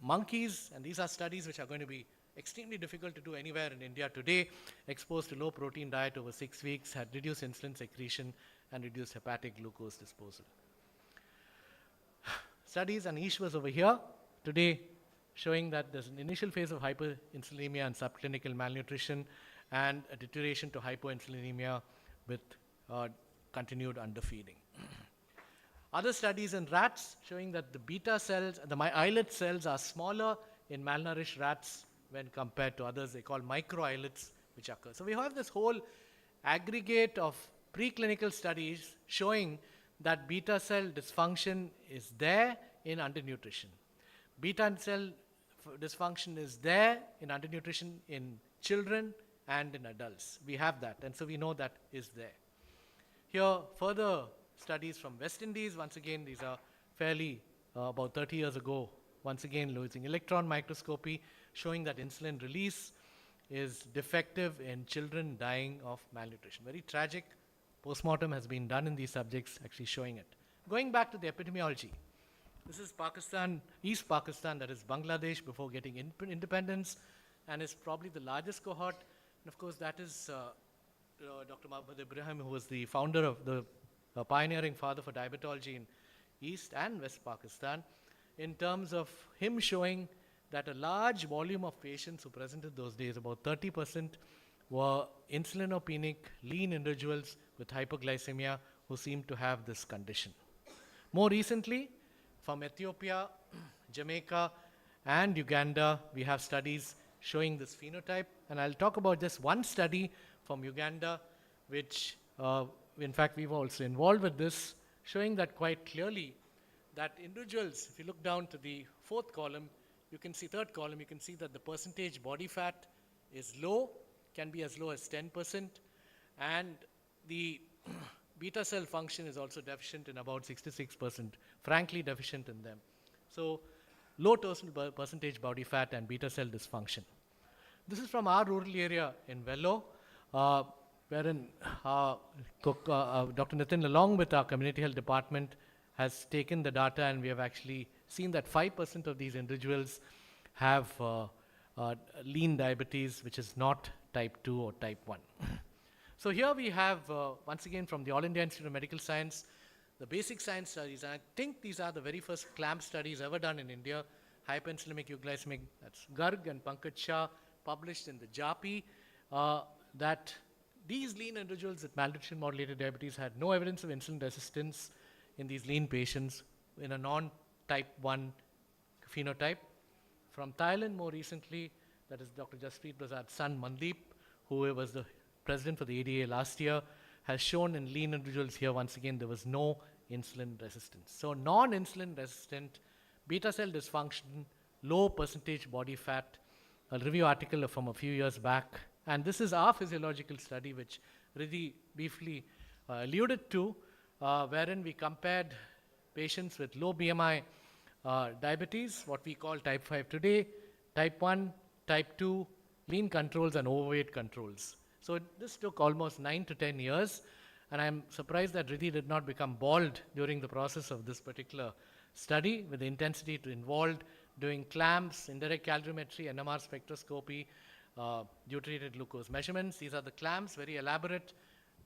monkeys, and these are studies which are going to be extremely difficult to do anywhere in India today, exposed to low protein diet over 6 weeks, had reduced insulin secretion and reduced hepatic glucose disposal. Studies, and Ish was over here today showing that there's an initial phase of hyperinsulinemia and subclinical malnutrition and a deterioration to hypoinsulinemia with continued underfeeding. Other studies in rats showing that the beta cells, the islet cells are smaller in malnourished rats when compared to others. They call microislets which occur. So we have this whole aggregate of preclinical studies showing that beta cell dysfunction is there in undernutrition. Beta cell dysfunction is there in undernutrition in children and in adults. We have that, and so we know that is there. Here, further studies from West Indies. Once again, these are fairly about 30 years ago, once again using electron microscopy, showing that insulin release is defective in children dying of malnutrition. Very tragic. Postmortem has been done in these subjects, actually showing it. Going back to the epidemiology, this is Pakistan, East Pakistan, that is Bangladesh before getting independence, and is probably the largest cohort. And of course, that is Dr. Muhammad Ibrahim, who was the founder of the pioneering father for diabetology in East and West Pakistan, in terms of him showing that a large volume of patients who presented those days, about 30%, were insulinopenic, lean individuals with hypoglycemia who seemed to have this condition. More recently, from Ethiopia, Jamaica, and Uganda, we have studies showing this phenotype. And I'll talk about just one study from Uganda, which, in fact, we were also involved with this, showing that quite clearly that individuals, if you look down to the fourth column, you can see, third column, you can see that the percentage body fat is low, can be as low as 10%, and the beta cell function is also deficient in about 66%, frankly deficient in them. So low total percentage body fat and beta cell dysfunction. This is from our rural area in Vellore, wherein Dr. Nitin, along with our community health department, has taken the data, and we have actually seen that 5% of these individuals have lean diabetes, which is not type 2 or type 1. So here we have, once again, from the All India Institute of Medical Science, the basic science studies, and I think these are the very first clamp studies ever done in India, hyperinsulinic euglycemic, that's Garg and Pankaj Shah, published in the JAPI, that these lean individuals with malnutrition modulated diabetes had no evidence of insulin resistance in these lean patients in a non-type 1 phenotype. From Thailand, more recently, that is Dr. Jaspreet Prasad's son, Mandeep, who was the president for the ADA last year, has shown in lean individuals here, once again, there was no insulin resistance. So non-insulin resistant, beta cell dysfunction, low percentage body fat, a review article from a few years back. And this is our physiological study, which Riddhi briefly alluded to, wherein we compared patients with low BMI diabetes, what we call type 5 today, type 1, type 2, lean controls and overweight controls. So this took almost 9 to 10 years, and I'm surprised that Riddhi did not become bald during the process of this particular study, with the intensity to involved doing clamps, indirect calorimetry, NMR spectroscopy, deuterated glucose measurements. These are the clamps, very elaborate.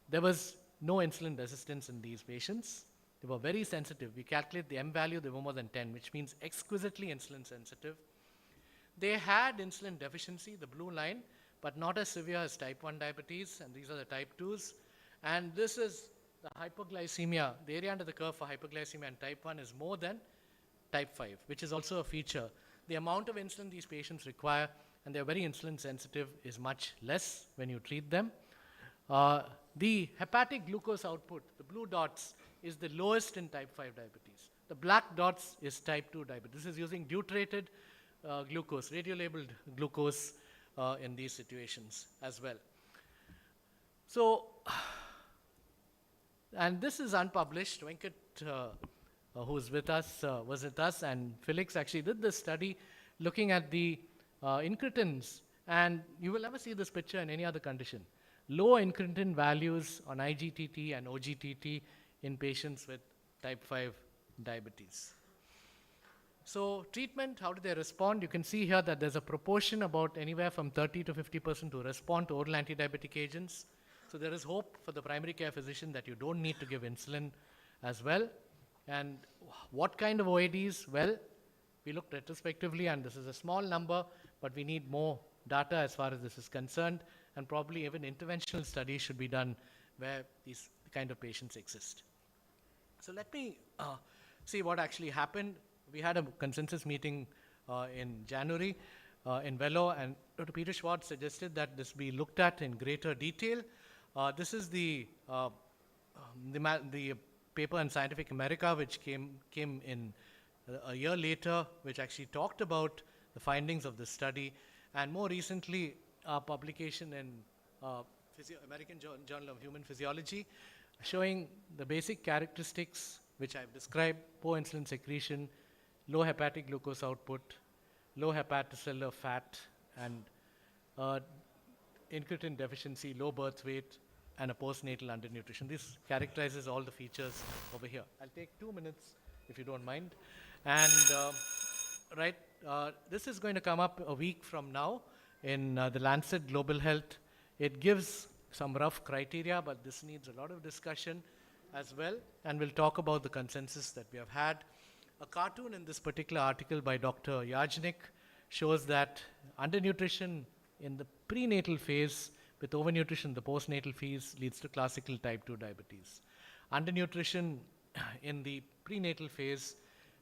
There was no insulin resistance in these patients. They were very sensitive. We calculate the M value, they were more than 10, which means exquisitely insulin sensitive. They had insulin deficiency, the blue line, but not as severe as type 1 diabetes, and these are the type 2s. And this is the hypoglycemia. The area under the curve for hypoglycemia and type 1 is more than type 5, which is also a feature. The amount of insulin these patients require, and they're very insulin sensitive, is much less when you treat them. The hepatic glucose output, the blue dots, is the lowest in type 5 diabetes. The black dots is type 2 diabetes. This is using deuterated glucose, radiolabeled glucose in these situations as well. So, and this is unpublished. Venkat, who's with us, was with us, and Felix actually did this study looking at the incretins, and you will never see this picture in any other condition. Low incretin values on IGTT and OGTT in patients with type 5 diabetes. So treatment, how do they respond? You can see here that there's a proportion about anywhere from 30 to 50% to respond to oral antidiabetic agents. So there is hope for the primary care physician that you don't need to give insulin as well. And what kind of OADs? Well, we looked retrospectively, and this is a small number, but we need more data as far as this is concerned, and probably even interventional studies should be done where these kind of patients exist. So let me see what actually happened. We had a consensus meeting in January in Velo, and Dr. Peter Schwartz suggested that this be looked at in greater detail. This is the paper in Scientific America, which came in a year later, which actually talked about the findings of this study, and more recently, a publication in American Journal of Human Physiology, showing the basic characteristics which I've described: poor insulin secretion, low hepatic glucose output, low hepatocellular fat, and incretin deficiency, low birth weight, and a postnatal undernutrition. This characterizes all the features over here. I'll take 2 minutes if you don't mind. And this is going to come up a week from now in the Lancet Global Health. It gives some rough criteria, but this needs a lot of discussion as well. And we'll talk about the consensus that we have had. A cartoon in this particular article by Dr. Yajnik shows that undernutrition in the prenatal phase with overnutrition in the postnatal phase leads to classical type 2 diabetes. Undernutrition in the prenatal phase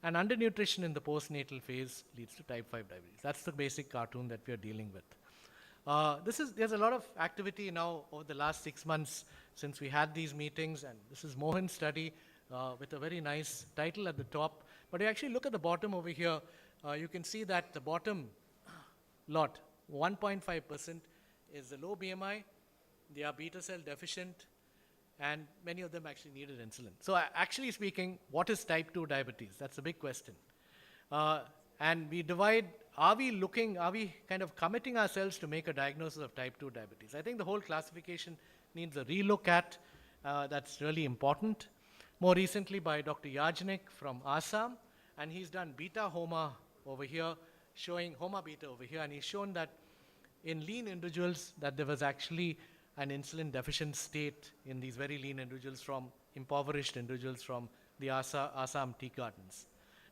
and undernutrition in the postnatal phase leads to type 5 diabetes. That's the basic cartoon that we are dealing with. There's a lot of activity now over the last 6 months since we had these meetings, and this is Mohan's study with a very nice title at the top. But you actually look at the bottom over here, you can see that the bottom lot, 1.5%, is the low BMI, they are beta cell deficient, and many of them actually needed insulin. So actually speaking, what is type 2 diabetes? That's a big question. And we divide, are we kind of committing ourselves to make a diagnosis of type 2 diabetes? I think the whole classification needs a relook at. That's really important. More recently by Dr. Yajnik from Assam, and he's done beta HOMA over here, showing HOMA beta over here, and he's shown that in lean individuals that there was actually an insulin deficient state in these very lean individuals from impoverished individuals from the Assam tea gardens.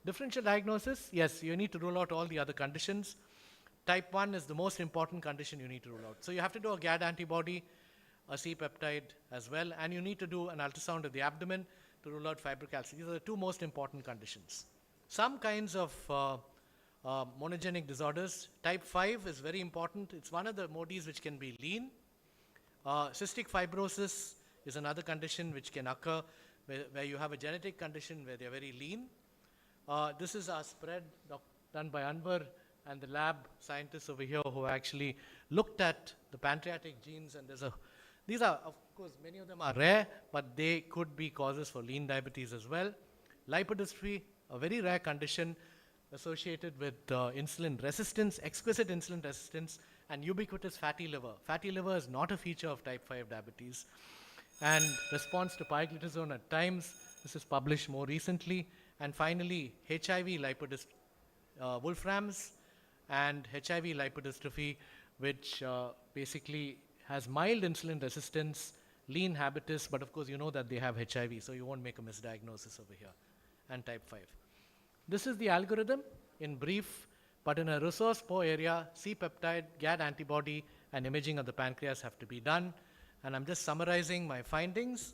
Differential diagnosis, yes, you need to rule out all the other conditions. Type 1 is the most important condition you need to rule out. So you have to do a GAD antibody, a C-peptide as well, and you need to do an ultrasound of the abdomen to rule out fibrocalcinosis. These are the two most important conditions. Some kinds of monogenic disorders. Type 5 is very important. It's one of the MODIs which can be lean. Cystic fibrosis is another condition which can occur where you have a genetic condition where they're very lean. This is our spread done by Anwar and the lab scientists over here who actually looked at the pancreatic genes, and these are, of course, many of them are rare, but they could be causes for lean diabetes as well. Lipodystrophy, a very rare condition associated with insulin resistance, exquisite insulin resistance, and ubiquitous fatty liver. Fatty liver is not a feature of type 5 diabetes. And response to pioglitazone at times, this is published more recently. And finally, HIV Wolfram's and HIV lipodystrophy, which basically has mild insulin resistance, lean habitus, but of course you know that they have HIV, so you won't make a misdiagnosis over here, and type 5. This is the algorithm in brief, but in a resource-poor area, C-peptide, GAD antibody, and imaging of the pancreas have to be done. And I'm just summarizing my findings.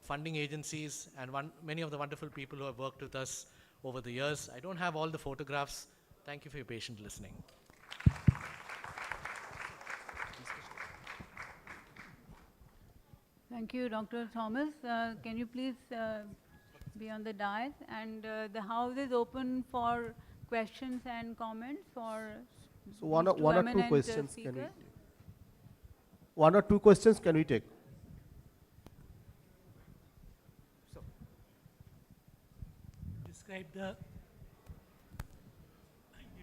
Funding agencies and many of the wonderful people who have worked with us over the years. I don't have all the photographs. Thank you for your patient listening. Thank you, Dr. Thomas. Can you please be on the dais? And the house is open for questions and comments for So one these or, two one or two eminent, questions can we speakers? take? One or two questions can we take?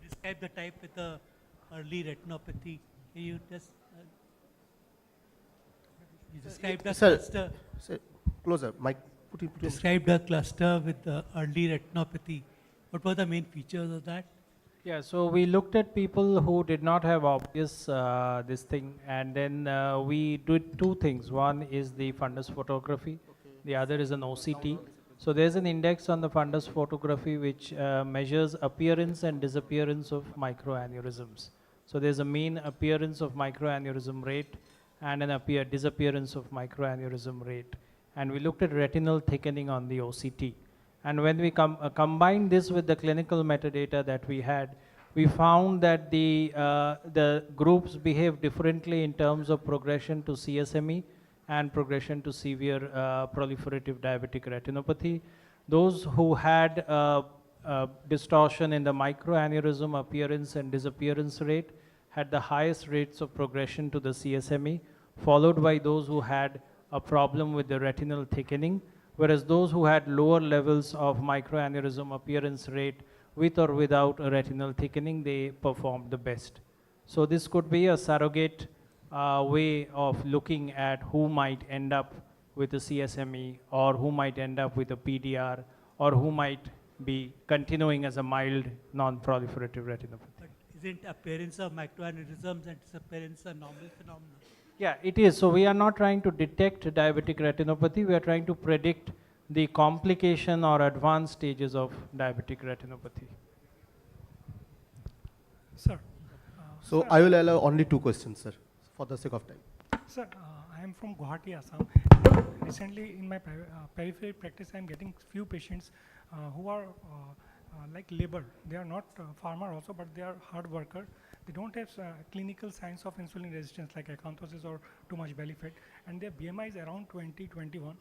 Describe the type with the early retinopathy. Can you just you described the cluster. Sir, closer. Mic. Described a cluster with the early retinopathy. What were the main features of that? Yeah, so we looked at people who did not have obvious this thing, and then we did two things. One is the fundus photography, the other is an OCT. So there's an index on the fundus photography which measures appearance and disappearance of microaneurysms. So there's a mean appearance of microaneurysm rate and an disappearance of microaneurysm rate. And we looked at retinal thickening on the OCT. And when we combined this with the clinical metadata that we had, we found that the groups behave differently in terms of progression to CSME and progression to severe proliferative diabetic retinopathy. Those who had distortion in the microaneurysm appearance and disappearance rate had the highest rates of progression to the CSME, followed by those who had a problem with the retinal thickening, whereas those who had lower levels of microaneurysm appearance rate with or without a retinal thickening, they performed the best. So this could be a surrogate way of looking at who might end up with a CSME or who might end up with a PDR or who might be continuing as a mild non-proliferative retinopathy. But isn't appearance of microaneurysms and disappearance a normal phenomenon? Yeah, it is. So we are not trying to detect diabetic retinopathy. We are trying to predict the complication or advanced stages of diabetic retinopathy. Sir. So sir, I will allow only two questions, sir, for the sake of time. Sir, I am from Guwahati, Assam. Recently, in my peripheral practice, I am getting few patients who are like labor. They are not farmer also, but they are hard worker. They don't have clinical signs of insulin resistance like acanthosis or too much belly fat, and their BMI is around 20, 21,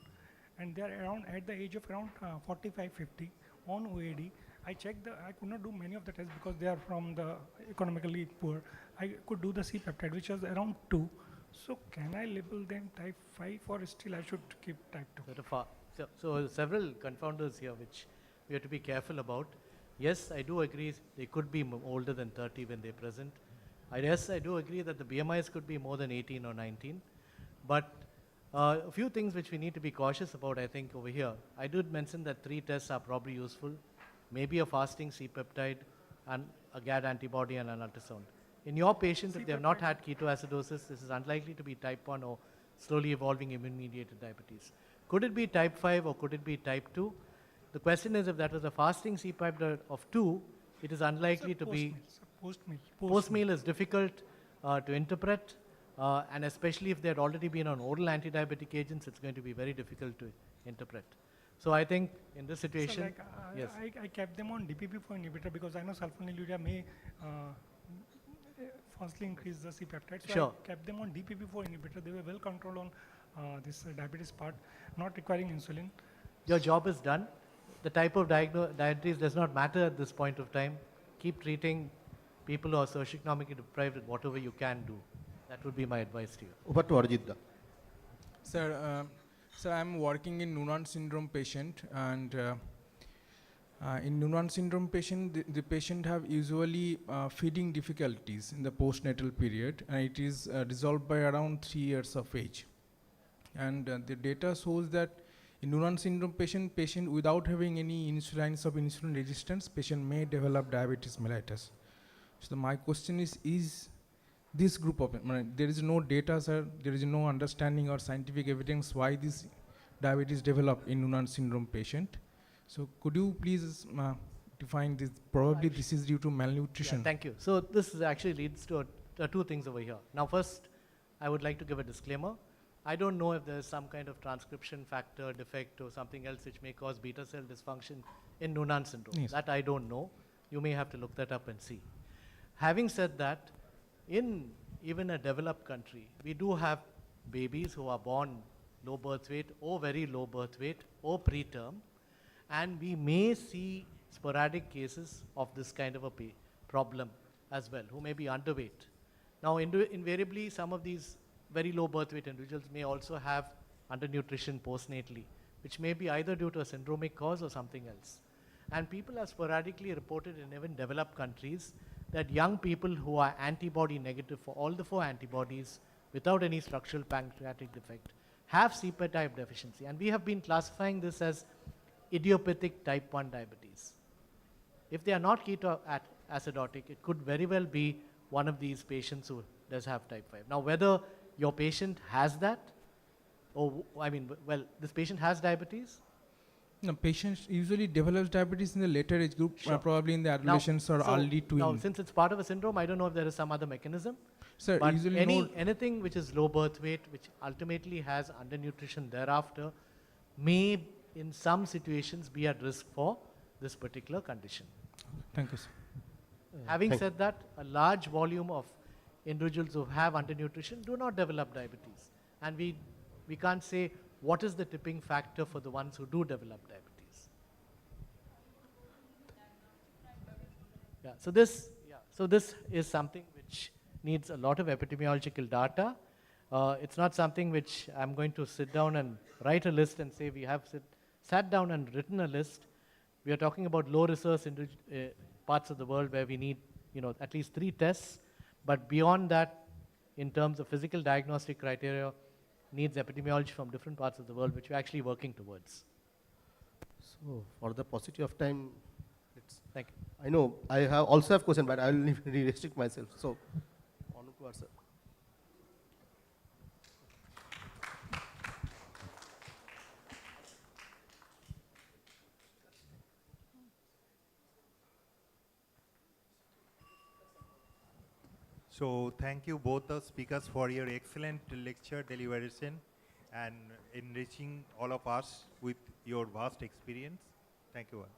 and they are around at the age of around 45, 50 on OAD. I checked I could not do many of the tests because they are from the economically poor. I could do the C-peptide, which was around 2. So can I label them type 5 or still I should keep type 2? So several confounders here which we have to be careful about. Yes, I do agree they could be older than 30 when they present. Yes, I do agree that the BMIs could be more than 18 or 19. But a few things which we need to be cautious about, I think, over here. I did mention that 3 tests are probably useful. Maybe a fasting C-peptide and a GAD antibody and an ultrasound. In your patients, if they have not had ketoacidosis, this is unlikely to be type 1 or slowly evolving immune-mediated diabetes. Could it be type 5 or could it be type 2? The question is, if that was a fasting C-peptide of 2, it is unlikely to be... Post-meal. Post-meal is difficult to interpret, and especially if they had already been on oral anti-diabetic agents, it's going to be very difficult to interpret. So I think in this situation, so like, yes. I kept them on DPP-4 inhibitor because I know sulfonylurea may firstly increase the C-peptide. So Sure. I kept them on DPP-4 inhibitor. They were well controlled on this diabetes part, not requiring insulin. Your job is done. The type of diabetes does not matter at this point of time. Keep treating people who are socioeconomically deprived with whatever you can do. That would be my advice to you. Over to Arjit. Sir, sir, I'm working in Noonan syndrome patient, and in Noonan syndrome patient, the patient have usually feeding difficulties in the postnatal period, and it is resolved by around 3 years of age. And the data shows that in Noonan syndrome patient without having any signs of insulin resistance, patient may develop diabetes mellitus. So my question is this group of, there is no data, sir, there is no understanding or scientific evidence why this diabetes develop in Noonan syndrome patient. So could you please define this? Probably this is due to malnutrition. Yeah, thank you. So this actually leads to two things over here. Now first, I would like to give a disclaimer. I don't know if there is some kind of transcription factor defect or something else which may cause beta cell dysfunction in Noonan syndrome. Yes. That I don't know. You may have to look that up and see. Having said that, in even a developed country, we do have babies who are born low birth weight or very low birth weight or preterm, and we may see sporadic cases of this kind of a problem as well, who may be underweight. Now, invariably, some of these very low birth weight individuals may also have undernutrition postnatally, which may be either due to a syndromic cause or something else. And people have sporadically reported in even developed countries that young people who are antibody negative for all the 4 antibodies without any structural pancreatic defect have CPET type deficiency. And we have been classifying this as idiopathic type 1 diabetes. If they are not ketoacidotic, it could very well be one of these patients who does have type 5. Now, whether your patient has that, or well, this patient has diabetes? No, patients usually develops diabetes in the later age group, probably in the adolescents or early tween. Now, since it's part of a syndrome, I don't know if there is some other mechanism. Sir, but usually anything which is low birth weight, which ultimately has undernutrition thereafter, may in some situations be at risk for this particular condition. Thank you, sir. Having said that, a large volume of individuals who have undernutrition do not develop diabetes. And we can't say what is the tipping factor for the ones who do develop diabetes. Yeah, so this is something which needs a lot of epidemiological data. It's not something which I'm going to sit down and write a list and say we have sat down and written a list. We are talking about low resource parts of the world where we need at least 3 tests. But beyond that, in terms of physical diagnostic criteria, needs epidemiology from different parts of the world, which we're actually working towards. So, for the paucity of time, thank you. I know I also have question, but I will restrict myself. So, Anup, sir. So thank you both the speakers for your excellent lecture deliberation and enriching all of us with your vast experience. Thank you all.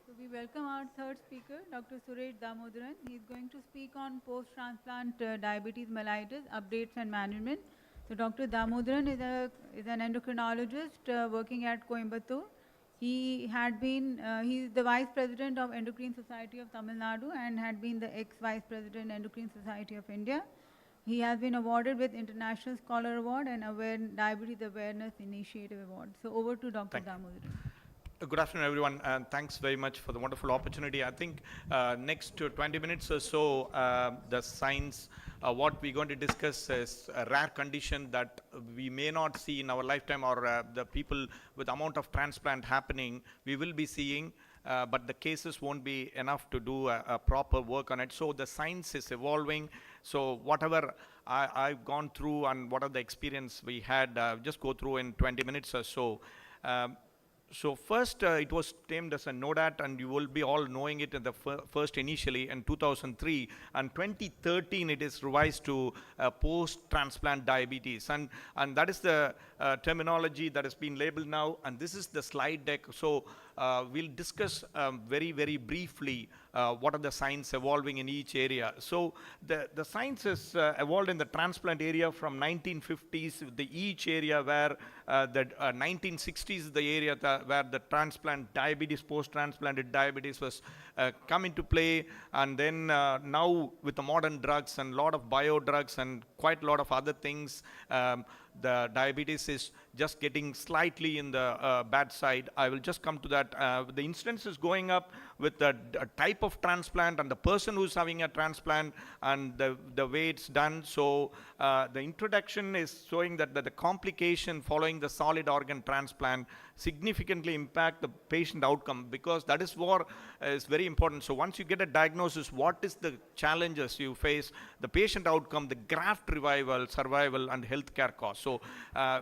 So we welcome our third speaker, Dr. Suresh Damodaran. He is going to speak on post-transplant diabetes mellitus, updates and management. So Dr. Damodaran is an endocrinologist working at Coimbatore. He had been, he's the Vice President of Endocrine Society of Tamil Nadu and had been the ex-Vice President Endocrine Society of India. He has been awarded with International Scholar Award and Diabetes Awareness Initiative Award. So over to Dr. Damodaran. Good afternoon, everyone, and thanks very much for the wonderful opportunity. I think next 20 minutes or so, the science, what we're going to discuss is a rare condition that we may not see in our lifetime, or the people with amount of transplant happening, we will be seeing, but the cases won't be enough to do a proper work on it. So the science is evolving. So whatever I've gone through and what are the experience we had, just go through in 20 minutes or so. So first, it was named as a NODAT, and you will be all knowing it in the first initially in 2003. And 2013, it is revised to post-transplant diabetes. And that is the terminology that has been labeled now. And this is the slide deck. So we'll discuss very, very briefly what are the science evolving in each area. So the science has evolved in the transplant area from 1950s, each area where the 1960s is the area where the transplant diabetes, post-transplanted diabetes was come into play. And then now with the modern drugs and a lot of bio drugs and quite a lot of other things, the diabetes is just getting slightly in the bad side. I will just come to that. The incidence is going up with the type of transplant and the person who's having a transplant and the way it's done. So the introduction is showing that the complication following the solid organ transplant significantly impact the patient outcome, because that is what is very important. So once you get a diagnosis, what is the challenges you face, the patient outcome, the graft revival, survival, and healthcare costs. So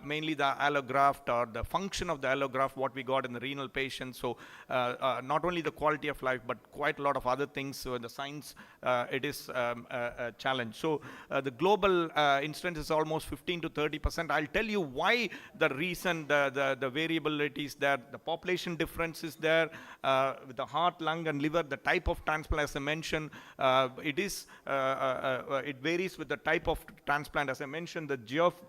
mainly the allograft or the function of the allograft, what we got in the renal patients. So not only the quality of life, but quite a lot of other things. So in the science, it is a challenge. So the global incidence is almost 15 to 30%. I'll tell you why the reason, the variability is there. The population difference is there with the heart, lung, and liver. The type of transplant, as I mentioned, it varies with the type of transplant. As I mentioned, the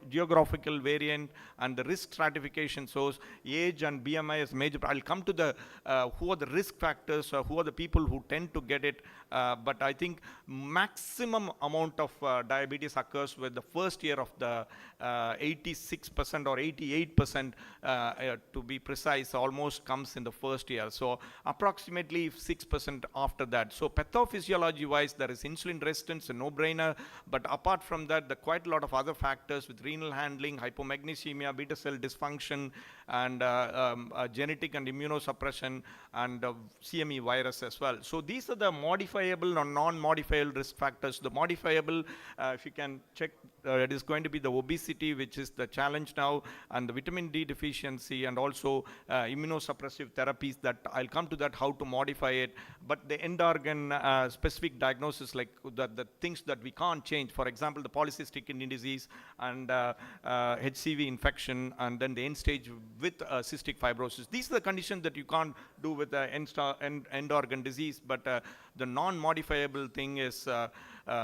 geographical variant and the risk stratification. So age and BMI is major. I'll come to the who are the risk factors, who are the people who tend to get it. But I think maximum amount of diabetes occurs with the first year of the 86% or 88% to be precise, almost comes in the first year. So approximately 6% after that. So pathophysiology wise, there is insulin resistance, a no-brainer. But apart from that, there are quite a lot of other factors with renal handling, hypomagnesemia, beta cell dysfunction, and genetic and immunosuppression, and CME virus as well. So these are the modifiable or non-modifiable risk factors. The modifiable, if you can check, it is going to be the obesity, which is the challenge now, and the vitamin D deficiency, and also immunosuppressive therapies. That I'll come to that, how to modify it. But the end organ specific diagnosis, like the things that we can't change, for example, the polycystic kidney disease and HCV infection, and then the end stage with cystic fibrosis. These are the conditions that you can't do with the end organ disease, but the non-modifiable thing is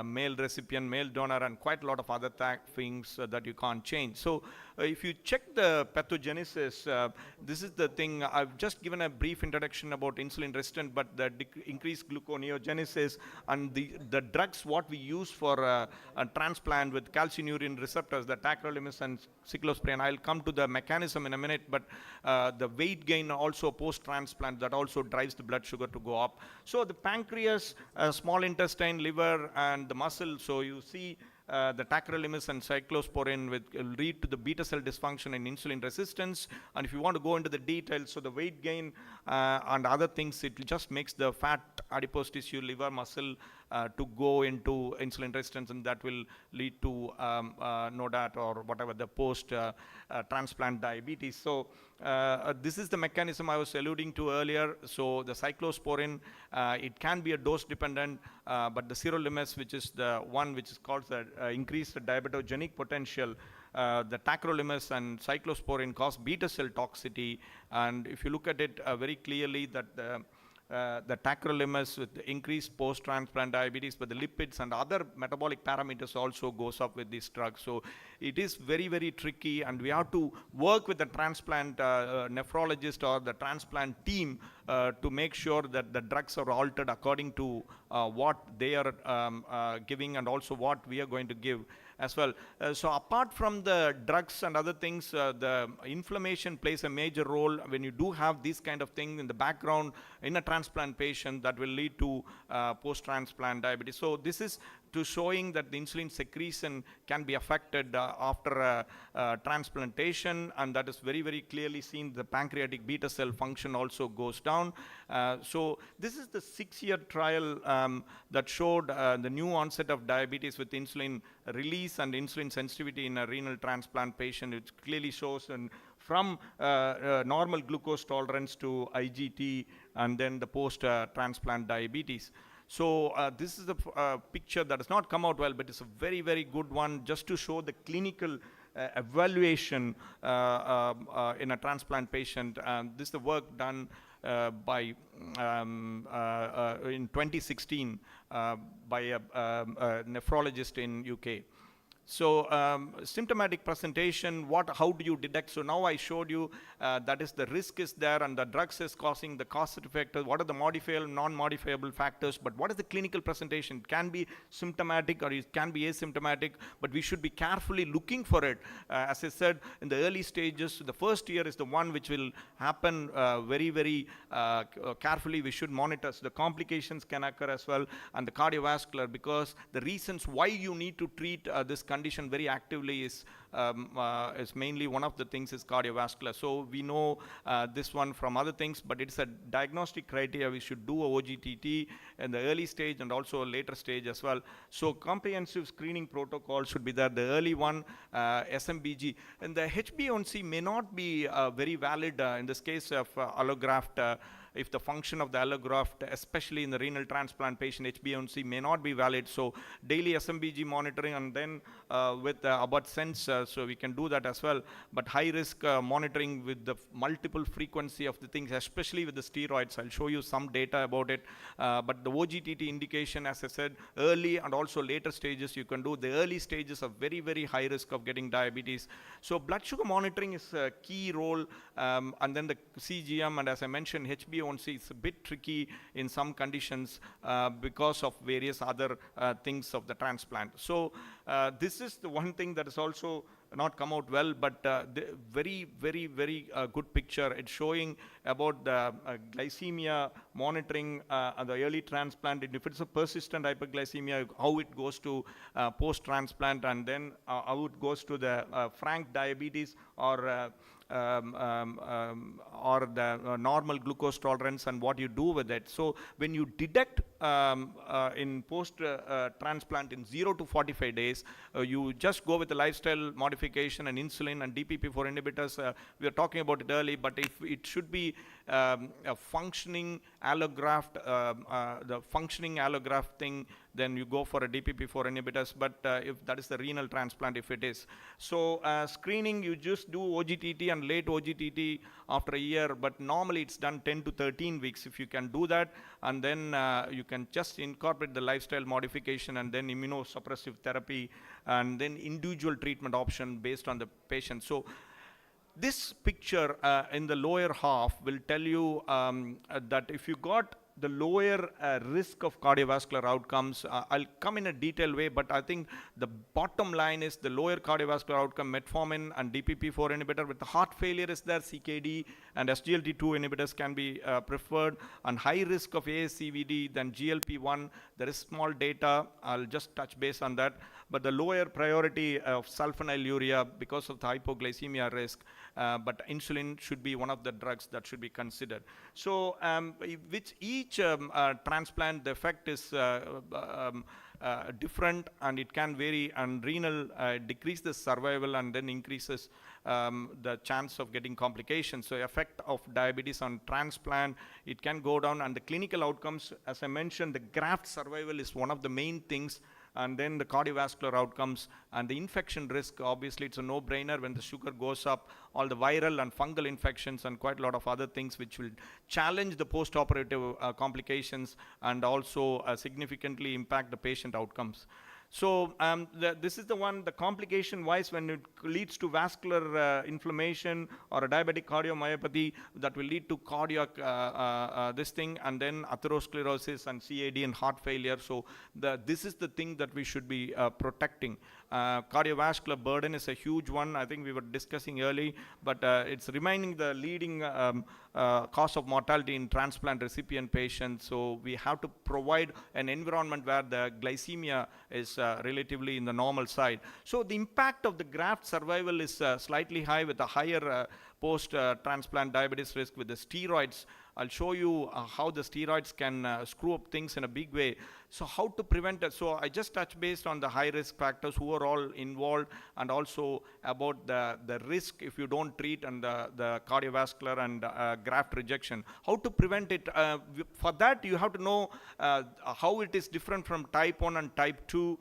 male recipient, male donor, and quite a lot of other things that you can't change. So if you check the pathogenesis, this is the thing. I've just given a brief introduction about insulin resistant, but the increased gluconeogenesis and the drugs what we use for a transplant with calcineurin receptors, the tacrolimus and cyclosporine. I'll come to the mechanism in a minute, but the weight gain also post-transplant, that also drives the blood sugar to go up. So the pancreas, small intestine, liver, and the muscle. So you see the tacrolimus and cyclosporine will lead to the beta cell dysfunction and insulin resistance. And if you want to go into the details, so the weight gain and other things, it just makes the fat, adipose tissue, liver, muscle to go into insulin resistance, and that will lead to NODAT or whatever, the post-transplant diabetes. So this is the mechanism I was alluding to earlier. So the cyclosporine, it can be a dose dependent, but the sirolimus, which is the one which is called the increased diabetogenic potential, the tacrolimus and cyclosporine cause beta cell toxicity. And if you look at it very clearly, that the tacrolimus with the increased post-transplant diabetes, but the lipids and other metabolic parameters also goes up with this drug. So it is very, very tricky, and we have to work with the transplant nephrologist or the transplant team to make sure that the drugs are altered according to what they are giving, and also what we are going to give as well. So apart from the drugs and other things, the inflammation plays a major role when you do have this kind of thing in the background in a transplant patient, that will lead to post-transplant diabetes. So this is to showing that the insulin secretion can be affected after transplantation, and that is very, very clearly seen. The pancreatic beta cell function also goes down. So this is the 6-year trial that showed the new onset of diabetes with insulin release and insulin sensitivity in a renal transplant patient. It clearly shows from normal glucose tolerance to IGT, and then the post-transplant diabetes. So this is a picture that has not come out well, but it's a very, very good one, just to show the clinical evaluation in a transplant patient. This is the work done by in 2016 by a nephrologist in UK. So symptomatic presentation, how do you detect? So now I showed you that is the risk is there, and the drugs is causing the causative factors. What are the modifiable, non-modifiable factors? But what is the clinical presentation? It can be symptomatic or it can be asymptomatic, but we should be carefully looking for it. As I said, in the early stages, the first year is the one which will happen very, very carefully. We should monitor. So the complications can occur as well, and the cardiovascular, because the reasons why you need to treat this condition very actively is mainly one of the things is cardiovascular. So we know this one from other things, but it's a diagnostic criteria. We should do a OGTT in the early stage and also a later stage as well. So comprehensive screening protocol should be there. The early one, SMBG, and the HbA1c may not be very valid in this case of allograft if the function of the allograft, especially in the renal transplant patient, HbA1c may not be valid. So daily SMBG monitoring, and then with Abbott sense, so we can do that as well. But high risk monitoring with the multiple frequency of the things, especially with the steroids. I'll show you some data about it. But the OGTT indication, as I said, early and also later stages you can do. The early stages are very, very high risk of getting diabetes. So blood sugar monitoring is a key role, and then the CGM, and as I mentioned, HbA1c is a bit tricky in some conditions because of various other things of the transplant. So this is the one thing that is also not come out well, but very, very, very good picture. It's showing about the glycemia monitoring the early transplant. If it's a persistent hyperglycemia, how it goes to post-transplant, and then how it goes to the frank diabetes or the normal glucose tolerance, and what you do with it. So when you detect in post-transplant in 0 to 45 days, you just go with the lifestyle modification and insulin and DPP-4 inhibitors. We were talking about it early, but if it should be a functioning allograft, the functioning allograft thing, then you go for a DPP-4 inhibitors, but if that is the renal transplant, if it is. So screening, you just do OGTT and late OGTT after a year, but normally it's done 10 to 13 weeks. If you can do that, and then you can just incorporate the lifestyle modification and then immunosuppressive therapy, and then individual treatment option based on the patient. So this picture in the lower half will tell you that if you got the lower risk of cardiovascular outcomes, I'll come in a detailed way, but I think the bottom line is the lower cardiovascular outcome, metformin and DPP-4 inhibitor. With the heart failure is there, CKD and SGLT2 inhibitors can be preferred, and high risk of ASCVD, then GLP-1. There is small data, I'll just touch base on that, but the lower priority of sulfonylurea because of the hypoglycemia risk, but insulin should be one of the drugs that should be considered. So with each transplant, the effect is different, and it can vary, and renal decrease the survival and then increases the chance of getting complications. So effect of diabetes on transplant, it can go down, and the clinical outcomes, as I mentioned, the graft survival is one of the main things, and then the cardiovascular outcomes and the infection risk. Obviously it's a no-brainer when the sugar goes up, all the viral and fungal infections and quite a lot of other things which will challenge the post-operative complications and also significantly impact the patient outcomes. So this is the one, the complication wise, when it leads to vascular inflammation or a diabetic cardiomyopathy, that will lead to cardiac this thing, and then atherosclerosis and CAD and heart failure. So this is the thing that we should be protecting. Cardiovascular burden is a huge one. I think we were discussing early, but it's remaining the leading cause of mortality in transplant recipient patients. So we have to provide an environment where the glycemia is relatively in the normal side. So the impact of the graft survival is slightly high with a higher post-transplant diabetes risk with the steroids. I'll show you how the steroids can screw up things in a big way. So how to prevent it? So I just touched based on the high risk factors who are all involved, and also about the risk if you don't treat, and the cardiovascular and graft rejection. How to prevent it? For that you have to know how it is different from type 1 and type 2.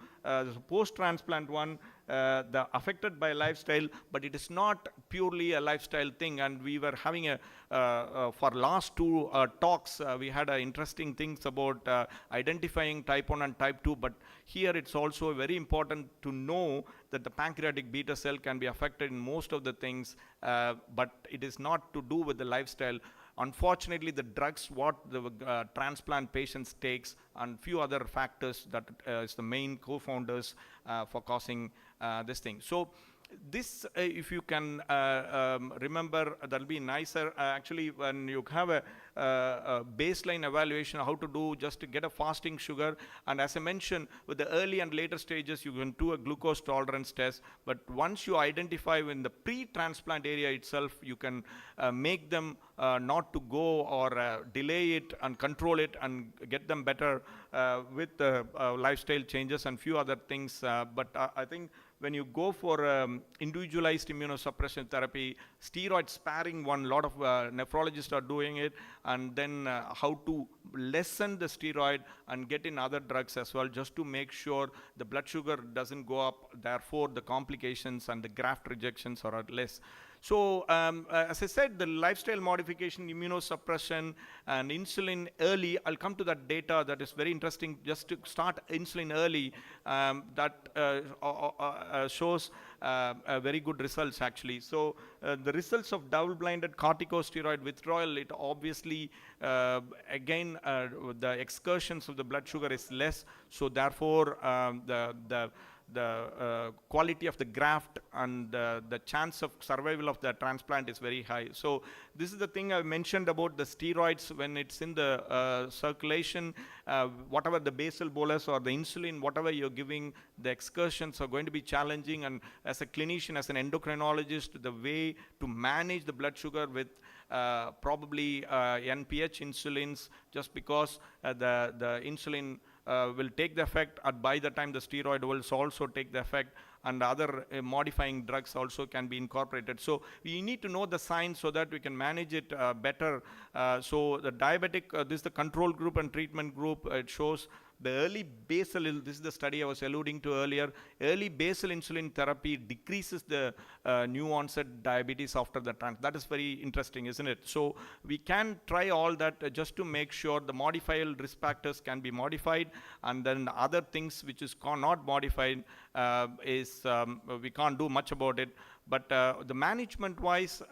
Post-transplant one, the affected by lifestyle, but it is not purely a lifestyle thing. And we were having for last two talks, we had interesting things about identifying type 1 and type 2, but here it's also very important to know that the pancreatic beta cell can be affected in most of the things, but it is not to do with the lifestyle. Unfortunately, the drugs what the transplant patients takes and few other factors that is the main co-founders for causing this thing. So this, if you can remember, that'll be nicer. Actually, when you have a baseline evaluation, how to do just to get a fasting sugar. And as I mentioned, with the early and later stages, you can do a glucose tolerance test. But once you identify in the pre-transplant area itself, you can make them not to go or delay it and control it and get them better with the lifestyle changes and few other things. But I think when you go for individualized immunosuppression therapy, steroid sparing one, a lot of nephrologists are doing it, and then how to lessen the steroid and get in other drugs as well, just to make sure the blood sugar doesn't go up, therefore the complications and the graft rejections are less. So as I said, the lifestyle modification, immunosuppression, and insulin early, I'll come to that data that is very interesting. Just to start insulin early, that shows very good results actually. So the results of double-blinded corticosteroid withdrawal, it obviously, again, the excursions of the blood sugar is less, so therefore the quality of the graft and the chance of survival of the transplant is very high. So this is the thing I mentioned about the steroids when it's in the circulation, whatever the basal bolus or the insulin, whatever you're giving, the excursions are going to be challenging. And as a clinician, as an endocrinologist, the way to manage the blood sugar with probably NPH insulins, just because the insulin will take the effect, and by the time the steroid will also take the effect, and other modifying drugs also can be incorporated. So we need to know the signs so that we can manage it better. So the diabetic, this is the control group and treatment group. It shows the early basal, this is the study I was alluding to earlier, early basal insulin therapy decreases the new onset diabetes after the transplant. That is very interesting, isn't it? So we can try all that just to make sure the modifiable risk factors can be modified, and then other things which is not modified we can't do much about it. But the management-wise,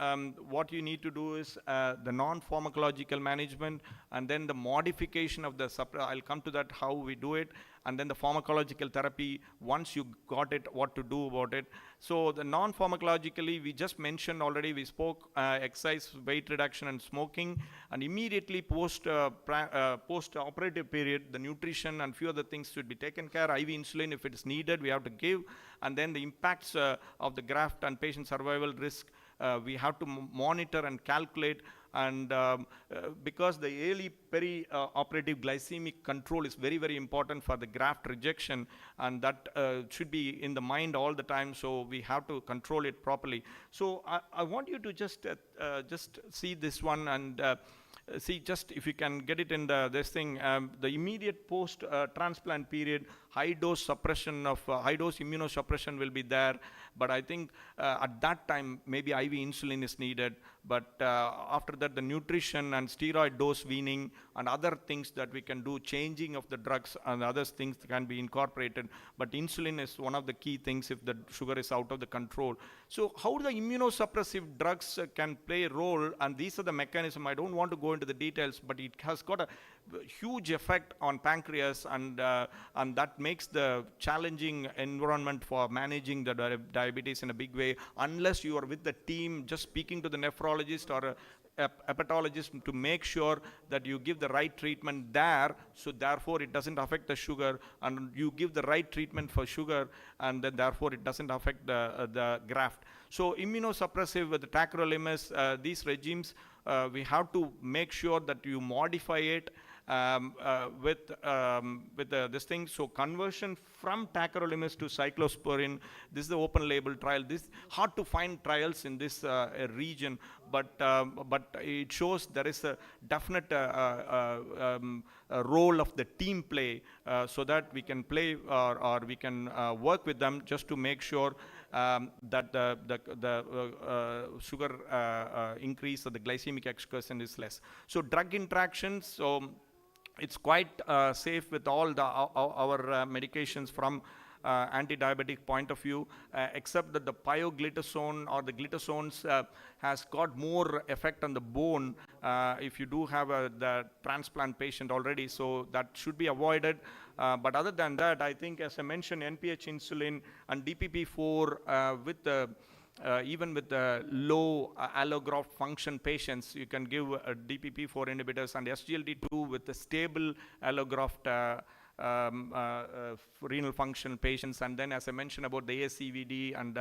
what you need to do is the non-pharmacological management, and then the modification of the I'll come to that, how we do it, and then the pharmacological therapy, once you got it, what to do about it. So the non-pharmacologically, we just mentioned already, we spoke exercise, weight reduction, and smoking, and immediately post-operative period, the nutrition and few other things should be taken care. IV insulin, if it is needed, we have to give, and then the impacts of the graft and patient survival risk, we have to monitor and calculate. And because the early peri-operative glycemic control is very, very important for the graft rejection, and that should be in the mind all the time, so we have to control it properly. So I want you to just see this one, and see, just if you can get it in this thing, the immediate post-transplant period, high-dose suppression of high-dose immunosuppression will be there, but I think at that time maybe IV insulin is needed. But after that, the nutrition and steroid dose weaning and other things that we can do, changing of the drugs and other things can be incorporated. But insulin is one of the key things if the sugar is out of the control. So how the immunosuppressive drugs can play a role, and these are the mechanism. I don't want to go into the details, but it has got a huge effect on pancreas, and that makes the challenging environment for managing the diabetes in a big way, unless you are with the team, just speaking to the nephrologist or a hepatologist to make sure that you give the right treatment there, so therefore it doesn't affect the sugar, and you give the right treatment for sugar, and then therefore it doesn't affect the graft. So immunosuppressive with the tacrolimus, these regimes, we have to make sure that you modify it with this thing. So conversion from tacrolimus to cyclosporin, this is the open label trial. This hard to find trials in this region, but it shows there is a definite role of the team play, so that we can play or we can work with them just to make sure that the sugar increase or the glycemic excursion is less. So drug interactions, so it's quite safe with all our medications from anti-diabetic point of view, except that the pioglitazone or the glitazones has got more effect on the bone if you do have the transplant patient already, so that should be avoided. But other than that, I think, as I mentioned, NPH insulin and DPP-4 with the even with the low allograft function patients, you can give DPP-4 inhibitors, and SGLT2 with the stable allograft renal function patients, and then as I mentioned about the ASCVD and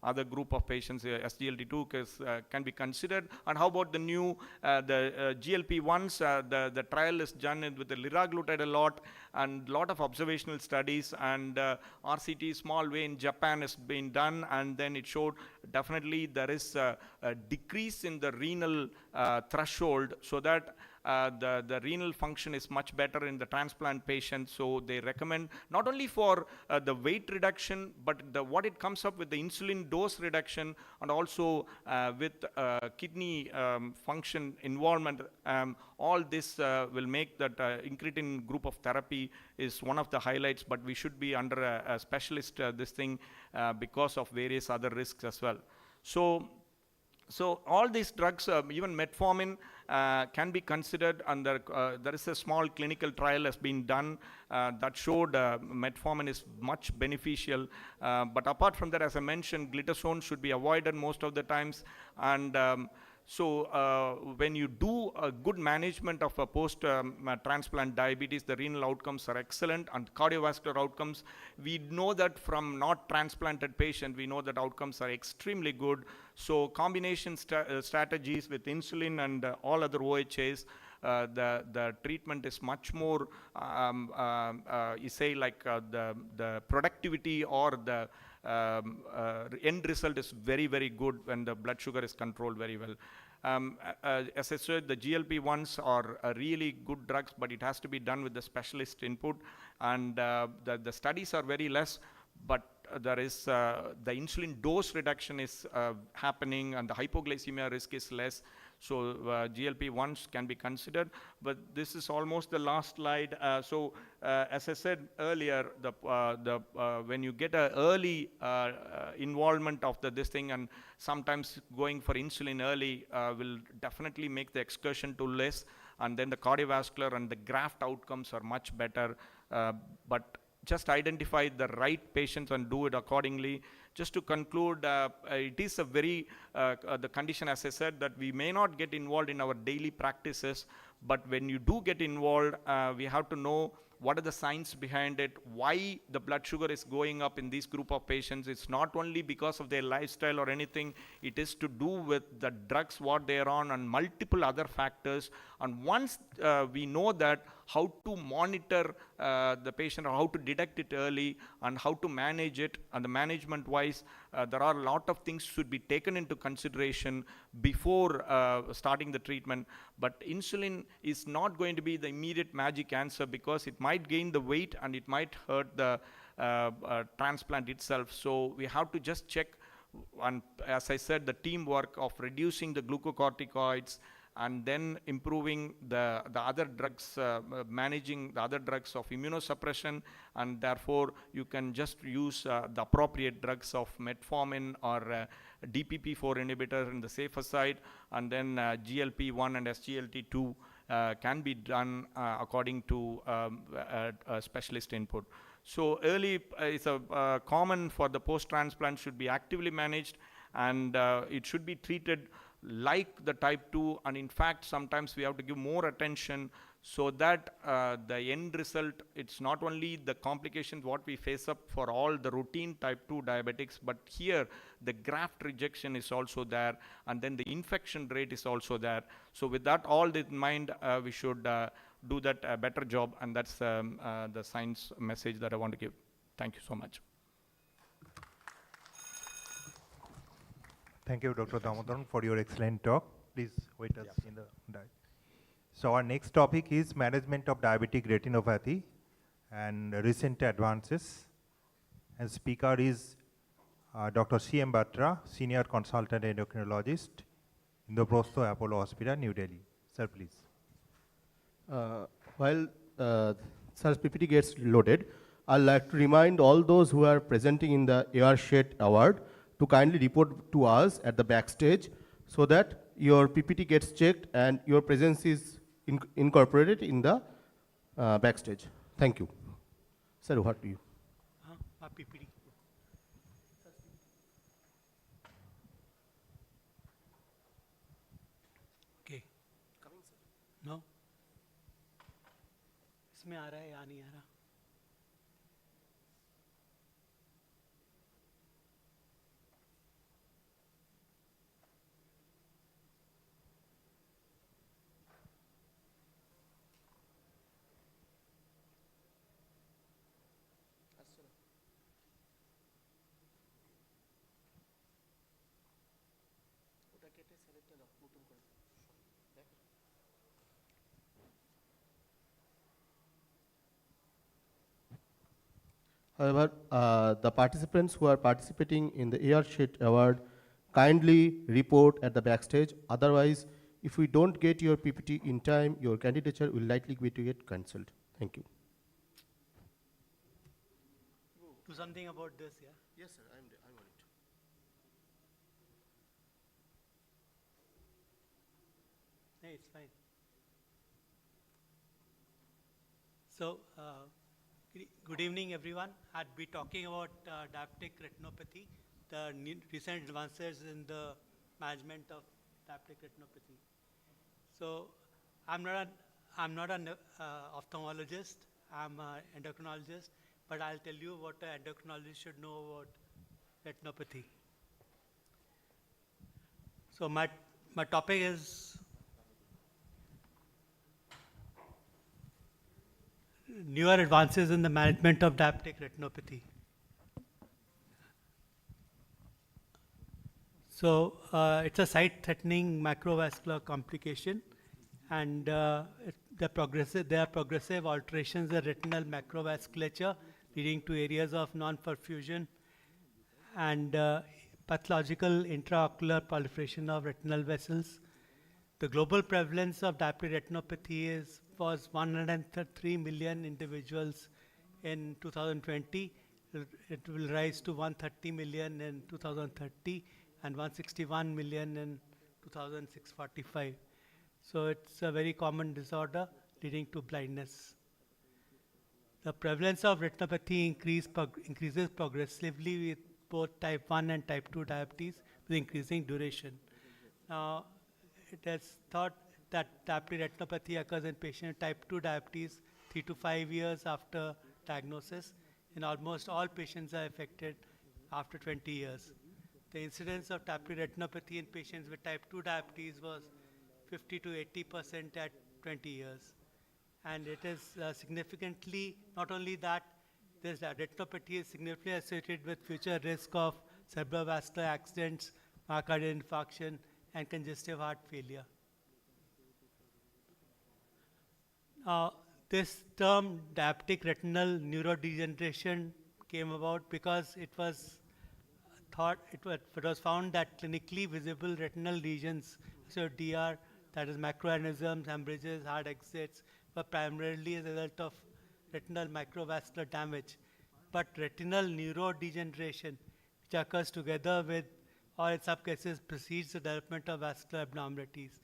other group of patients, SGLT2 can be considered. And how about the new, the GLP-1s, the trial is done with the liraglutide a lot, and lot of observational studies, and RCT small way in Japan has been done, and then it showed definitely there is a decrease in the renal threshold, so that the renal function is much better in the transplant patients. So they recommend not only for the weight reduction, but what it comes up with the insulin dose reduction, and also with kidney function involvement. All this will make that incretin group of therapy is one of the highlights, but we should be under a specialist this thing because of various other risks as well. So all these drugs, even metformin, can be considered, and there is a small clinical trial has been done that showed metformin is much beneficial. But apart from that, as I mentioned, glitazone should be avoided most of the times. And so when you do a good management of a post-transplant diabetes, the renal outcomes are excellent, and cardiovascular outcomes, we know that from not transplanted patient, we know that outcomes are extremely good. So combination strategies with insulin and all other OHAs, the treatment is much more, you say like the productivity or the end result is very, very good when the blood sugar is controlled very well. As I said, the GLP-1s are really good drugs, but it has to be done with the specialist input, and the studies are very less, but there is the insulin dose reduction is happening, and the hypoglycemia risk is less. So GLP-1s can be considered, but this is almost the last slide. As I said earlier, when you get an early involvement of this thing, and sometimes going for insulin early will definitely make the excursion to less, and then the cardiovascular and the graft outcomes are much better. But just identify the right patients and do it accordingly. Just to conclude, it is a very, the condition, as I said, that we may not get involved in our daily practices, but when you do get involved, we have to know what are the signs behind it, why the blood sugar is going up in this group of patients. It's not only because of their lifestyle or anything, it is to do with the drugs what they are on and multiple other factors. And once we know that, how to monitor the patient, or how to detect it early, and how to manage it, and the management wise, there are a lot of things should be taken into consideration before starting the treatment. But insulin is not going to be the immediate magic answer, because it might gain the weight and it might hurt the transplant itself. So we have to just check, and as I said, the teamwork of reducing the glucocorticoids, and then improving the other drugs, managing the other drugs of immunosuppression, and therefore you can just use the appropriate drugs of metformin or DPP-4 inhibitor in the safer side, and then GLP-1 and SGLT2 can be done according to specialist input. So early is common for the post-transplant should be actively managed, and it should be treated like the type 2, and in fact sometimes we have to give more attention, so that the end result, it's not only the complications what we face up for all the routine type 2 diabetics, but here the graft rejection is also there, and then the infection rate is also there. So with that all in mind, we should do that a better job, and that's the science message that I want to give. Thank you so much. Thank you, Dr. Damodaran, for your excellent talk. Please wait us in the diet. So our next topic is management of diabetic retinopathy and recent advances. And speaker is Dr. C.M. Batra, Senior Consultant Endocrinologist, Indraprastha Apollo Hospital, New Delhi. Sir, please. While Sir's PPT gets loaded, I'd like to remind all those who are presenting in the AirShed Award to kindly report to us at the backstage, so that your PPT gets checked and your presence is incorporated in the backstage. Thank you. Sir, over to you. PPT. Okay. No? इसमें आ रहा है या नहीं आ रहा? However, the participants who are participating in the AR Sheet Award kindly report at the backstage. Otherwise, if we don't get your PPT in time, your candidature will likely be to get cancelled. Thank you. Do something about this, yeah? Yes, sir, I'm on it. Hey, it's fine. So, good evening, everyone. I'd be talking about diabetic retinopathy, the recent advances in the management of diabetic retinopathy. So, I'm not an ophthalmologist. I'm an endocrinologist, but I'll tell you what an endocrinologist should know about retinopathy. So, my topic is newer advances in the management of diabetic retinopathy. So it's a sight-threatening macrovascular complication, and there are progressive alterations in retinal macrovasculature leading to areas of non-perfusion and pathological intraocular proliferation of retinal vessels. The global prevalence of diabetic retinopathy was 103 million individuals in 2020. It will rise to 130 million in 2030 and 161 million in 2045. So it's a very common disorder leading to blindness. The prevalence of retinopathy increases progressively with both type 1 and type 2 diabetes with increasing duration. Now, it is thought that diabetic retinopathy occurs in patients with type 2 diabetes 3 to 5 years after diagnosis, and almost all patients are affected after 20 years. The incidence of diabetic retinopathy in patients with type 2 diabetes was 50 to 80% at 20 years. And it is significantly, not only that, this retinopathy is significantly associated with future risk of cerebrovascular accidents, myocardial infarction, and congestive heart failure. This term diabetic retinal neurodegeneration came about because it was found that clinically visible retinal lesions, so DR, that is macroaneurysms, hemorrhages, hard exits, were primarily as a result of retinal microvascular damage. But retinal neurodegeneration, which occurs together with, or in some cases precedes the development of vascular abnormalities.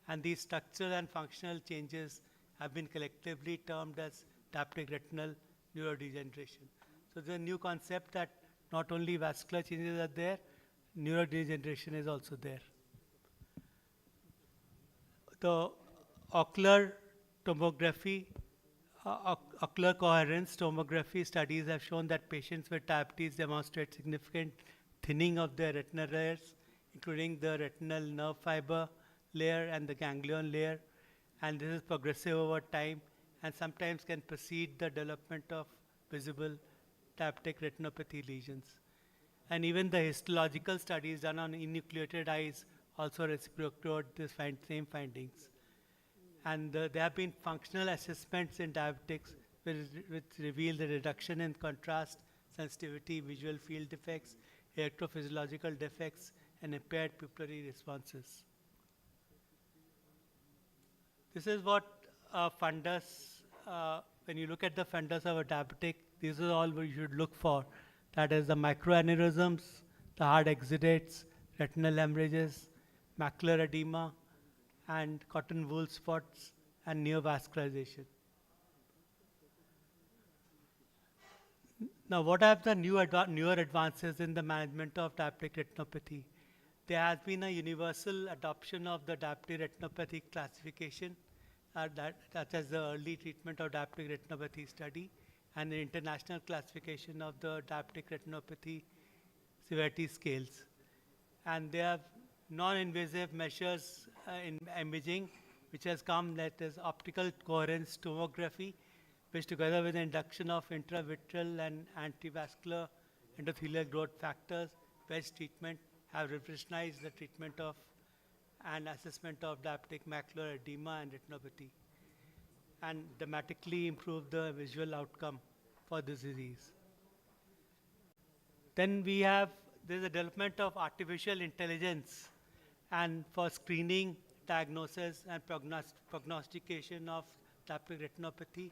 And these structural and functional changes have been collectively termed as diabetic retinal neurodegeneration. So there's a new concept that not only vascular changes are there, neurodegeneration is also there. The ocular tomography, ocular coherence tomography studies have shown that patients with diabetes demonstrate significant thinning of their retinal layers, including the retinal nerve fiber layer and the ganglion layer, and this is progressive over time and sometimes can precede the development of visible diabetic retinopathy lesions. And even the histological studies done on enucleated eyes also reciprocate this same findings. And there have been functional assessments in diabetics which reveal the reduction in contrast, sensitivity, visual field defects, electrophysiological defects, and impaired pupillary responses. This is what fundus, when you look at the fundus of a diabetic, these are all we should look for. That is the microaneurysms, the hard exudates, retinal hemorrhages, macular edema, and cotton wool spots, and neovascularization. Now, what are the newer advances in the management of diabetic retinopathy? There has been a universal adoption of the diabetic retinopathy classification, such as the early treatment of diabetic retinopathy study, and the international classification of the diabetic retinopathy severity scales. And there are non-invasive measures in imaging, which has come, that is optical coherence tomography, which together with the induction of intravitreal and antivascular endothelial growth factors, wedge treatment, have revolutionized the treatment of and assessment of diabetic macular edema and retinopathy, and dramatically improve the visual outcome for this disease. Then there's a development of artificial intelligence and for screening, diagnosis, and prognostication of diabetic retinopathy,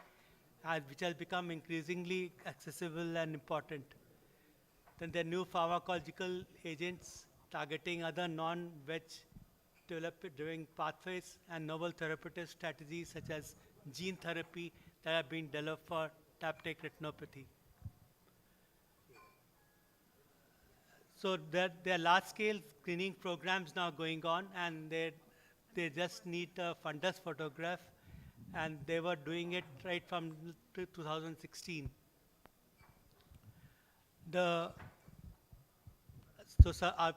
which has become increasingly accessible and important. Then there are new pharmacological agents targeting other non-VEG development-driven pathways and novel therapeutic strategies such as gene therapy that have been developed for diabetic retinopathy. So there are large-scale screening programs now going on, and they just need a fundus photograph, and they were doing it right from 2016.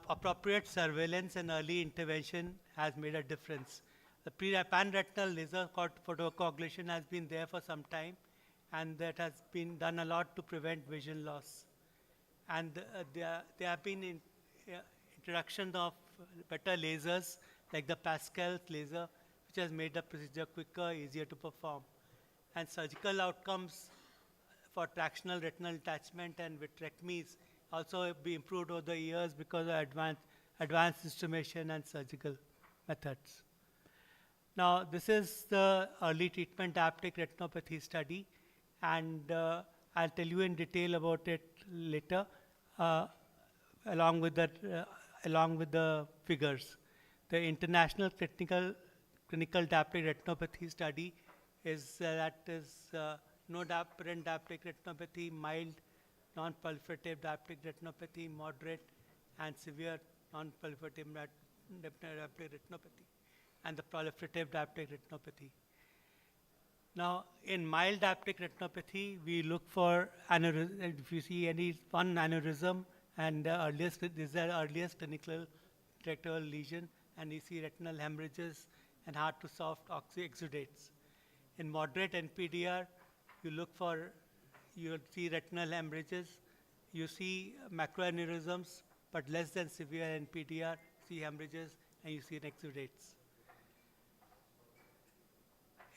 Appropriate surveillance and early intervention has made a difference. The pan-retinal laser photocoagulation has been there for some time, and that has been done a lot to prevent vision loss. And there have been introduction of better lasers like the Pascal laser, which has made the procedure quicker, easier to perform. And surgical outcomes for tractional retinal detachment and vitrectomies also be improved over the years because of advanced instrumentation and surgical methods. Now, this is the early treatment diabetic retinopathy study, and I'll tell you in detail about it later, along with the figures. The International Clinical Diabetic Retinopathy Study is no apparent diabetic retinopathy, mild non-proliferative diabetic retinopathy, moderate and severe non-proliferative diabetic retinopathy, and the proliferative diabetic retinopathy. Now, in mild diabetic retinopathy, we look for aneurysm. If you see any one aneurysm, and this is the earliest clinical retinal lesion, and you see retinal hemorrhages and hard to soft exudates. In moderate NPDR, you see retinal hemorrhages, you see macroaneurysms, but less than severe NPDR, see hemorrhages, and you see exudates.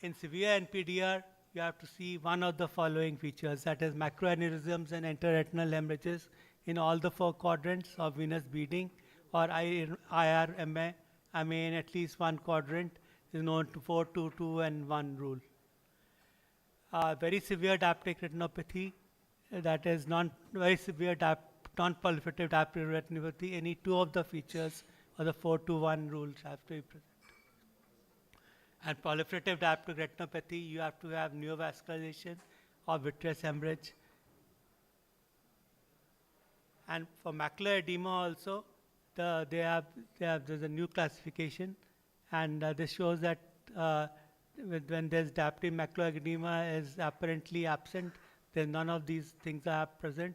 In severe NPDR, you have to see one of the following features, that is macroaneurysms and enteroretinal hemorrhages in all the 4 quadrants of venous bleeding, or IRMA, in at least one quadrant, is known to 4-2-2 and 1 rule. Very severe diabetic retinopathy, that is very severe non-proliferative diabetic retinopathy, any 2 of the features of the 4-2-1 rules have to be present. And proliferative diabetic retinopathy, you have to have neovascularization or vitreous hemorrhage. And for macular edema also, there's a new classification, and this shows that when there's diabetic macular edema is apparently absent, then none of these things are present.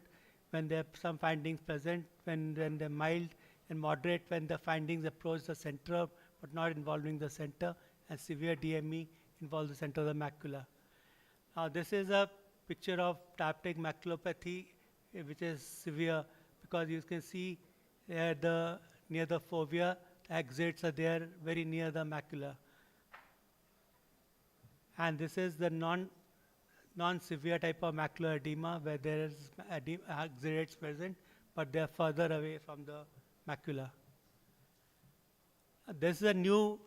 When there are some findings present, when they're mild and moderate, when the findings approach the center but not involving the center, and severe DME involves the center of the macula. Now, this is a picture of diabetic maculopathy, which is severe, because you can see near the fovea, the exits are there very near the macula. And this is the non-severe type of macular edema, where there is exudates present, but they are further away from the macula. This is a new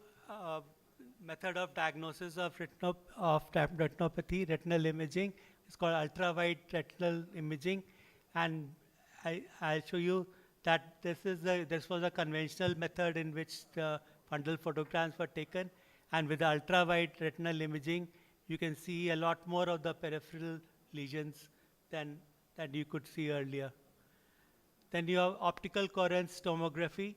method of diagnosis of retinopathy, retinal imaging. It's called ultrawide retinal imaging, and I'll show you that this was a conventional method in which the fundal photograms were taken, and with the ultrawide retinal imaging, you can see a lot more of the peripheral lesions than you could see earlier. Then you have optical coherence tomography.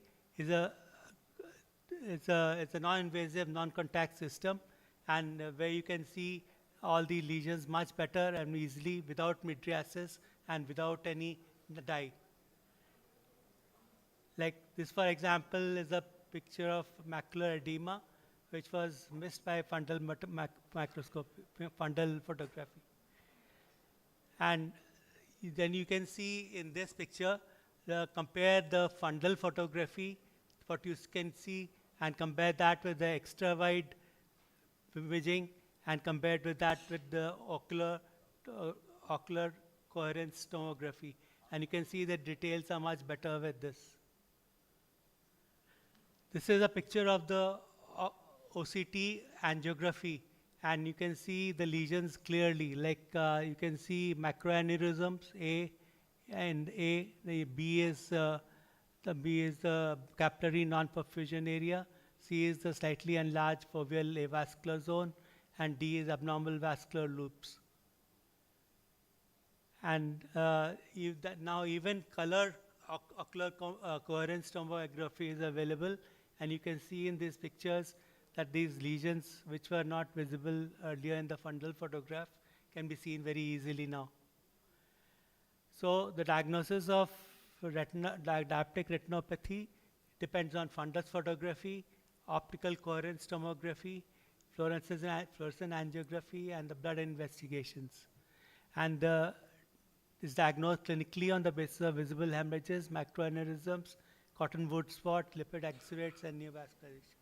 It's a non-invasive, non-contact system, and where you can see all the lesions much better and easily without mydriasis and without any dye. Like this, for example, is a picture of macular edema, which was missed by fundal photography. And then you can see in this picture, compare the fundal photography. What you can see and compare that with the extra wide imaging, and compared with that with the ocular coherence tomography. And you can see the details are much better with this. This is a picture of the OCT angiography, and you can see the lesions clearly. Like you can see macroaneurysms, A and A. The B is the capillary non-perfusion area. C is the slightly enlarged foveal avascular zone, and D is abnormal vascular loops. And now even color ocular coherence tomography is available, and you can see in these pictures that these lesions, which were not visible earlier in the fundal photograph, can be seen very easily now. So the diagnosis of diabetic retinopathy depends on fundus photography, optical coherence tomography, fluorescence angiography, and the blood investigations. And is diagnosed clinically on the basis of visible hemorrhages, macroaneurysms, cottonwood spot, lipid exudates, and neovascularization.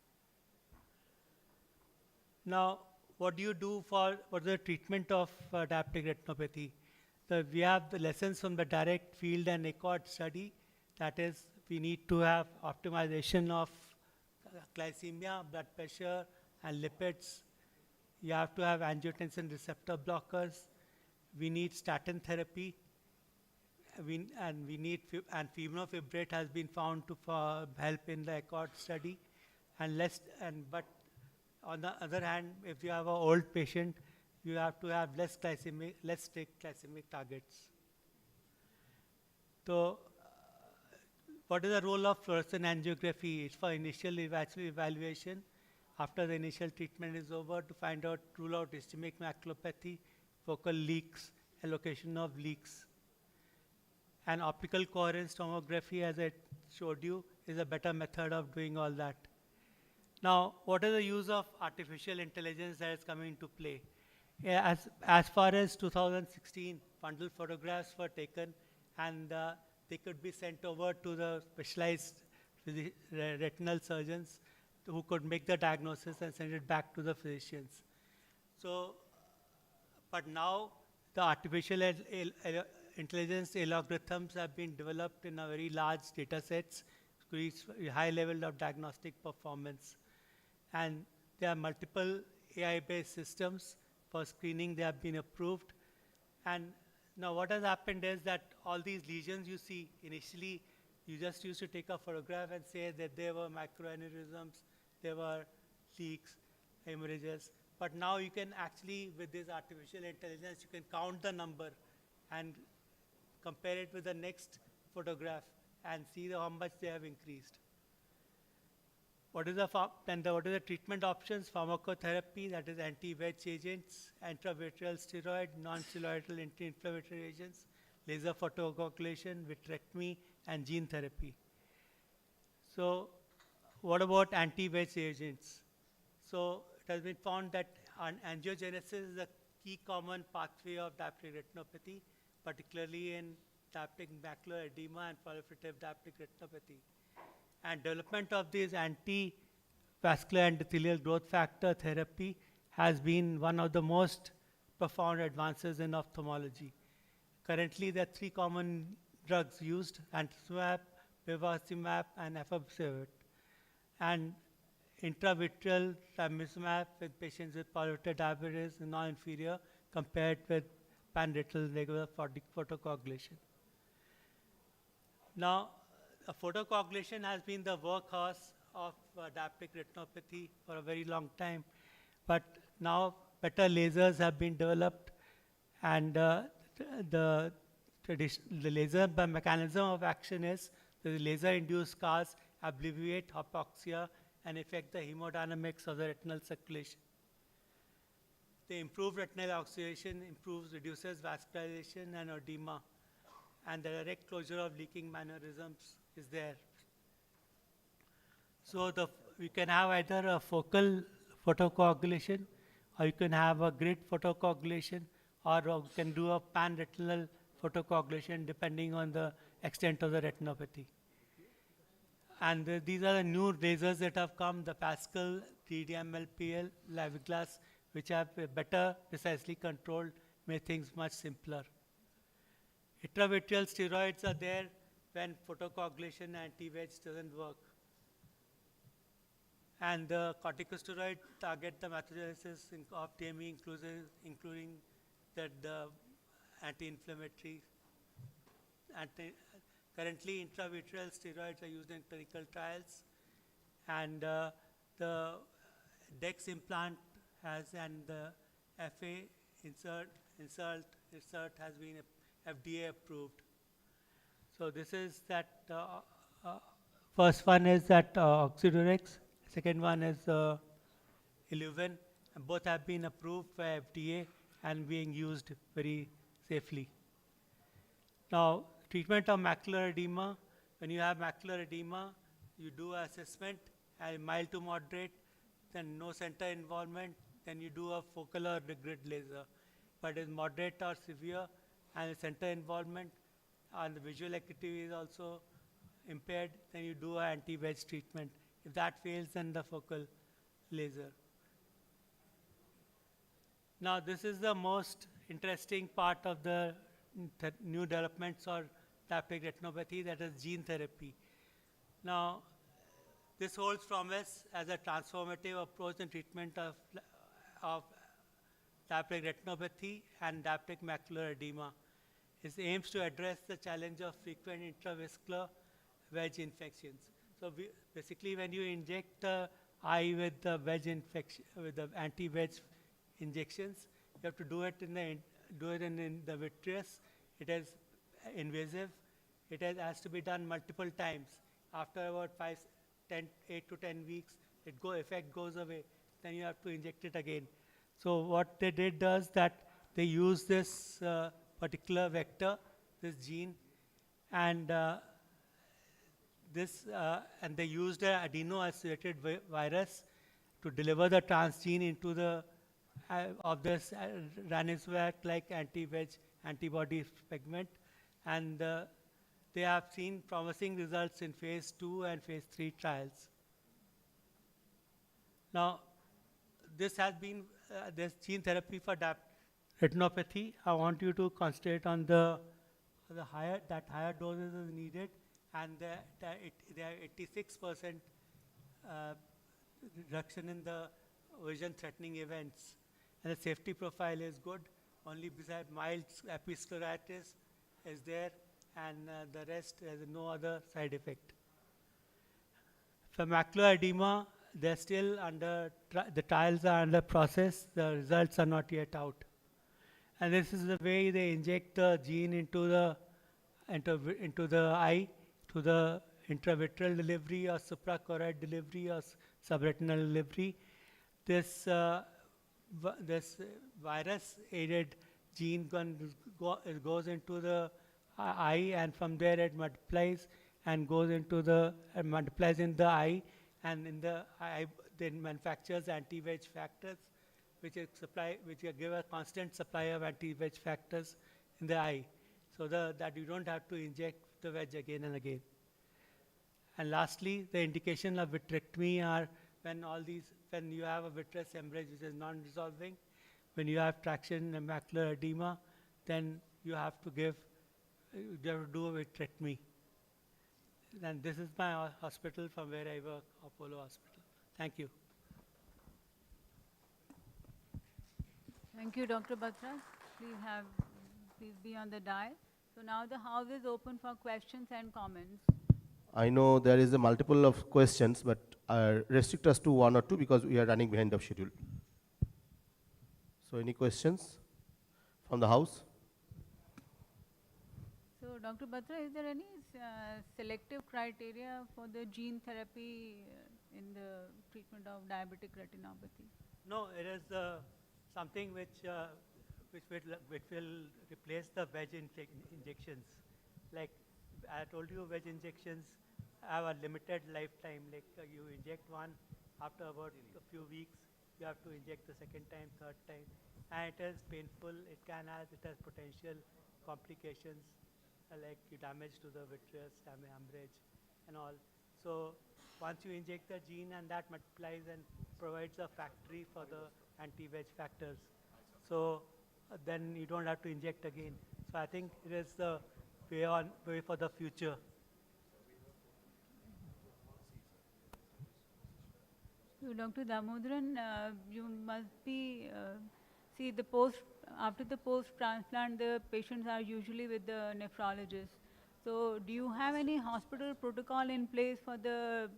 Now, what do you do for the treatment of diabetic retinopathy? So we have the lessons from the direct field and ACORD study. That is, we need to have optimization of glycemia, blood pressure, and lipids. You have to have angiotensin receptor blockers. We need statin therapy. And fibrofibrate has been found to help in the ACORD study. But on the other hand, if you have an old patient, you have to have less strict glycemic targets. So, what is the role of fluorescent angiography? It's for initial evaluation. After the initial treatment is over, to rule out ischemic maculopathy, focal leaks, allocation of leaks. And optical coherence tomography, as I showed you, is a better method of doing all that. Now, what is the use of artificial intelligence that is coming into play? Yeah, as far as 2016, fundal photographs were taken, and they could be sent over to the specialized retinal surgeons who could make the diagnosis and send it back to the physicians. So, but now the artificial intelligence algorithms have been developed in a very large data sets to reach a high level of diagnostic performance. And there are multiple AI-based systems for screening. They have been approved. And now what has happened is that all these lesions you see, initially you just used to take a photograph and say that there were macroaneurysms, there were leaks, hemorrhages. But now you can actually, with this artificial intelligence, you can count the number and compare it with the next photograph and see how much they have increased. What is the treatment options? Pharmacotherapy, that is anti-VEGF agents, intravitreal steroid, non-steroidal anti-inflammatory agents, laser photocoagulation, vitrectomy, and gene therapy. So, what about anti-VEGF agents? So, it has been found that angiogenesis is a key common pathway of diabetic retinopathy, particularly in diabetic macular edema and proliferative diabetic retinopathy. And development of this anti-vascular endothelial growth factor therapy has been one of the most profound advances in ophthalmology. Currently, there are 3 common drugs used: antizumab, bevacizumab, and efzofitimod. And intravitreal ranibizumab with patients with proliferative diabetes is non-inferior compared with pan-retinal regular photocoagulation. Now, photocoagulation has been the workhorse of diabetic retinopathy for a very long time, but now better lasers have been developed, and the laser mechanism of action is the laser-induced scars abbreviate hypoxia and affect the hemodynamics of the retinal circulation. The improved retinal oxygenation reduces vascularization and edema, and the direct closure of leaking mannerisms is there. So you can have either a focal photocoagulation, or you can have a grid photocoagulation, or you can do a pan-retinal photocoagulation depending on the extent of the retinopathy. And these are the new lasers that have come, the Pascal, TDMLPL, live glass, which have better precisely controlled, make things much simpler. Intravitreal steroids are there when photocoagulation anti-VEGF doesn't work. And the corticosteroid target the metagenesis of TME, including the anti-inflammatory. Currently, intravitreal steroids are used in clinical trials, and the DEX implant has, and the FA insert has been FDA approved. So this is that first one is that Oxydurex, second one is Iluvin, and both have been approved by FDA and being used very safely. Now, treatment of macular edema. When you have macular edema, you do assessment, and mild to moderate, then no center involvement, then you do a focal or grid laser. But it's moderate or severe, and center involvement, and the visual acuity is also impaired, then you do an anti-VEGF treatment. If that fails, then the focal laser. Now, this is the most interesting part of the new developments or diabetic retinopathy, that is gene therapy. Now, this holds promise as a transformative approach in treatment of diabetic retinopathy and diabetic macular edema. It aims to address the challenge of frequent intravascular wedge infections. So basically, when you inject the eye with the wedge infection, with the anti-wedge injections, you have to do it in the vitreous. It is invasive. It has to be done multiple times. After about 8 to 10 weeks, effect goes away. Then you have to inject it again. So what they did was that they used this particular vector, this gene, and they used an adeno-associated virus to deliver the transgene into the of this ranibizumab-like anti-VEGF antibody pigment, and they have seen promising results in phase 2 and phase 3 trials. Now, this has been this gene therapy for retinopathy. I want you to concentrate on the higher doses is needed, and there are 86% reduction in the vision-threatening events, and the safety profile is good. Only beside mild episcleritis is there, and the rest has no other side effect. For macular edema, they're still under the trials are under process. The results are not yet out, and this is the way they inject the gene into the eye, to the intravitreal delivery or suprachoroidal delivery or subretinal delivery. This virus-aided gene goes into the eye, and from there it multiplies and goes into multiplies in the eye, and in the eye then manufactures anti-VEGF factors, which give a constant supply of anti-VEGF factors in the eye, so that you don't have to inject the wedge again and again. And lastly, the indication of vitrectomy are when you have a vitreous hemorrhage which is non-resolving, when you have traction and macular edema, then you have to do a vitrectomy. And this is my hospital from where I work, Apollo Hospital. Thank you. Thank you, Dr. Batra. Please be on the dial. So now the house is open for questions and comments. I know there is a multiple of questions, but restrict us to one or two because we are running behind the schedule. So any questions from the house? So Dr. Batra, is there any selective criteria for the gene therapy in the treatment of diabetic retinopathy? No, it is something which will replace the wedge injections. Like I told you, wedge injections have a limited lifetime. Like you inject one, after about a few weeks, you have to inject the second time, third time, and it is painful. It has potential complications like damage to the vitreous, hemorrhage, and all. So once you inject the gene and that multiplies and provides a factory for the anti-veg factors. So then you don't have to inject again. So I think it is the way for the future. So Dr. Damodaran, you must be, see after the post-transplant, the patients are usually with the nephrologist. So do you have any hospital protocol in place for the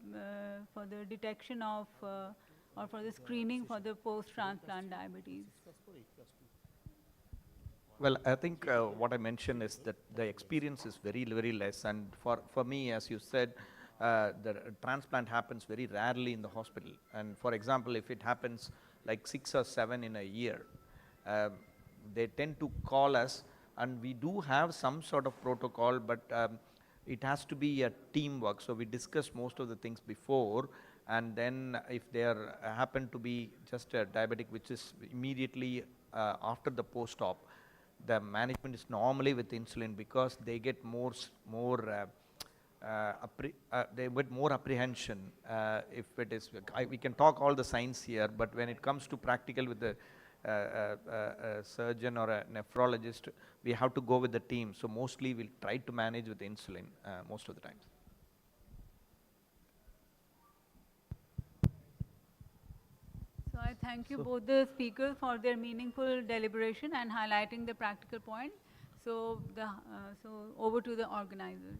detection of or for the screening for the post-transplant diabetes? Well, I think what I mentioned is that the experience is very, very less. And for me, as you said, the transplant happens very rarely in the hospital. And for example, if it happens like 6 or 7 in a year, they tend to call us, and we do have some sort of protocol, but it has to be a teamwork. So we discuss most of the things before, and then if there happen to be just a diabetic, which is immediately after the post-op, the management is normally with insulin because they get they get more apprehension if it is. We can talk all the science here, but when it comes to practical with the surgeon or a nephrologist, we have to go with the team. So mostly we'll try to manage with insulin most of the times. So I thank you both the speakers for their meaningful deliberation and highlighting the practical point. So over to the organizers.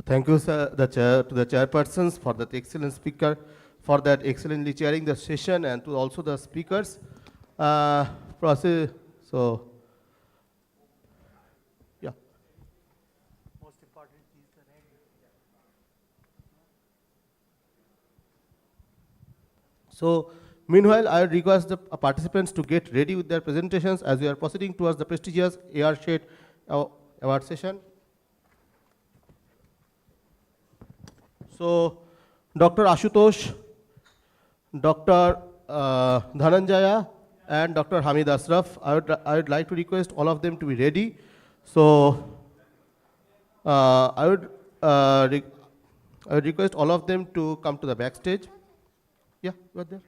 Thank you, sir, to the chairpersons for that excellent speaker, for that excellently chairing the session, and to also the speakers. So, yeah. Most important is the red. So, meanwhile, I request the participants to get ready with their presentations as we are proceeding towards the prestigious AR-Shed award session. So, Dr. Ashutosh, Dr. Dhananjaya, and Dr. Hamid Asraf, I would like to request all of them to be ready. So, I would request all of them to come to the backstage. Yeah, you are there.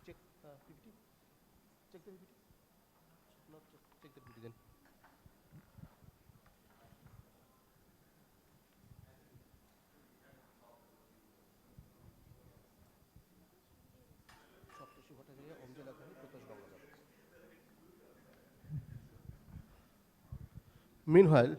Check PPT. Check the PPT. No, check the PPT then. Meanwhile,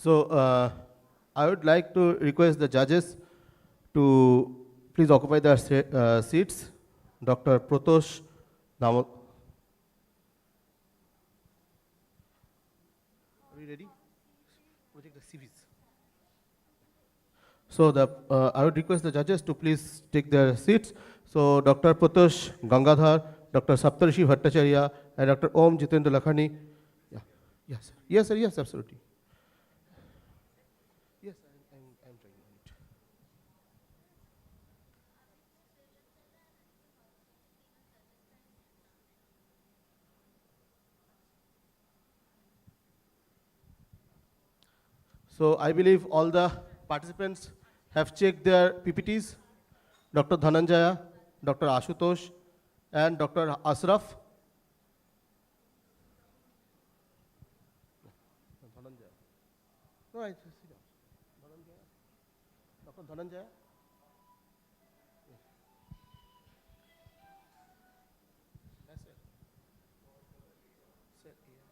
so I would like to request the judges to please occupy their seats. Dr. Protosh Are we ready? We'll take the CVs. So I would request the judges to please take their seats. So Dr. Protosh Gangadhar, Dr. Saptarshi Bhattacharya, and Dr. Om Jitendra Lakhani. Yeah. Yes, sir. Yes, sir. Yes, absolutely. Yes, I'm trying it. So I believe all the participants have checked their PPTs. Dr. Dhananjaya, Dr. Ashutosh, and Dr. Asraf. Dhananjaya. No, I see that. Dhananjaya. Dr. Dhananjaya. Yes. Yes, sir. Sir, here.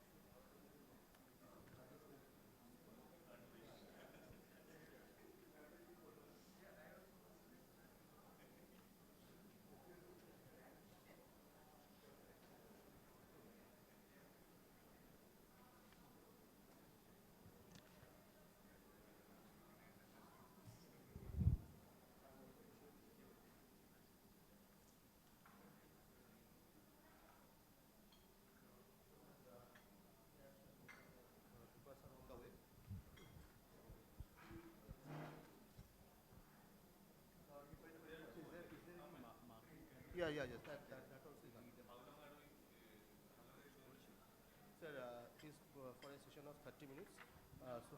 30 minutes. So,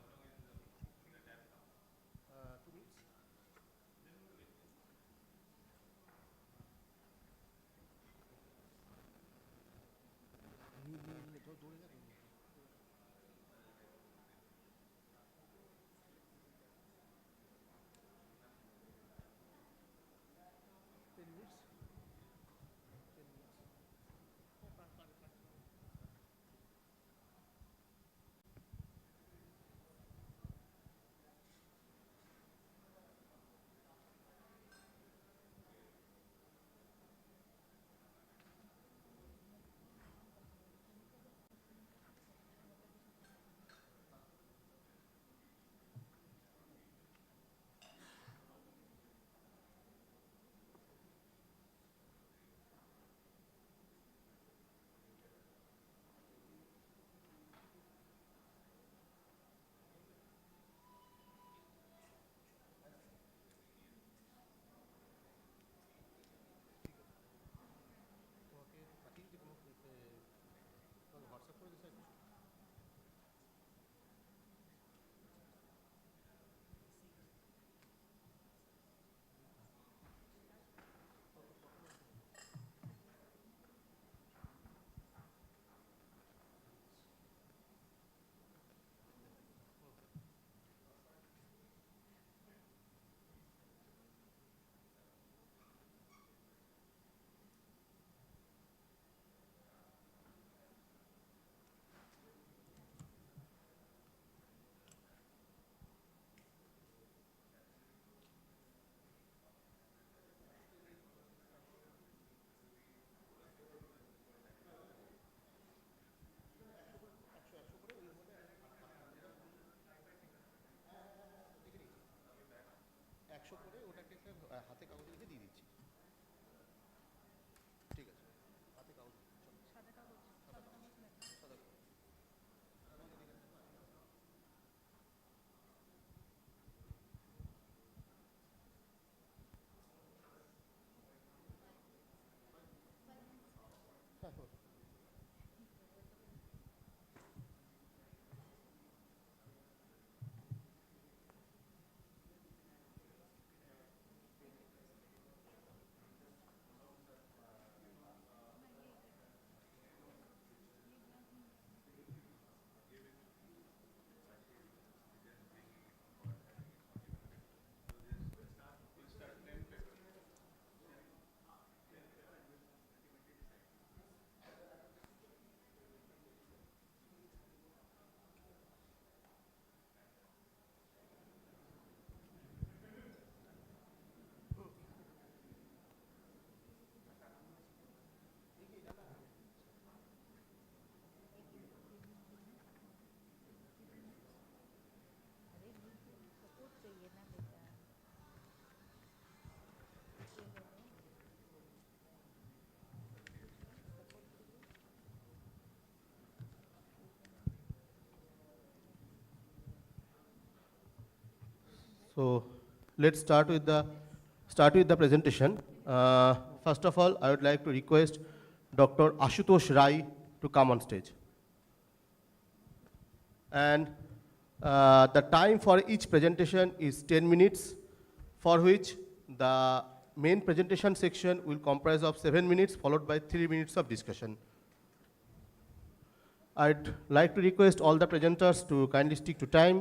2 minutes. হাতে কাগজ লিখে দিয়ে দিচ্ছি। ঠিক আছে, হাতে কাগজ সাদা কাগজ সাদা কাগজ। So let's start with the presentation. First of all, I would like to request Dr. Ashutosh Rai to come on stage. And the time for each presentation is 10 minutes, for which the main presentation section will comprise of 7 minutes, followed by 3 minutes of discussion. I'd like to request all the presenters to kindly stick to time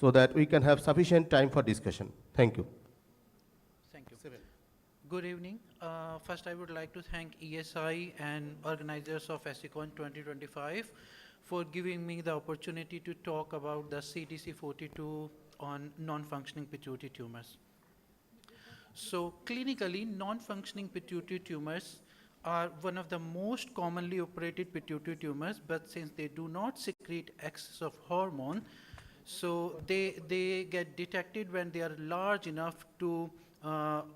so that we can have sufficient time for discussion. Thank you. Thank you. Good evening. First, I would like to thank ESI and organizers of ASICON 2025 for giving me the opportunity to talk about the CTC 42 on non-functioning pituitary tumors. So clinically, non-functioning pituitary tumors are one of the most commonly operated pituitary tumors, but since they do not secrete excess of hormone, so they get detected when they are large enough to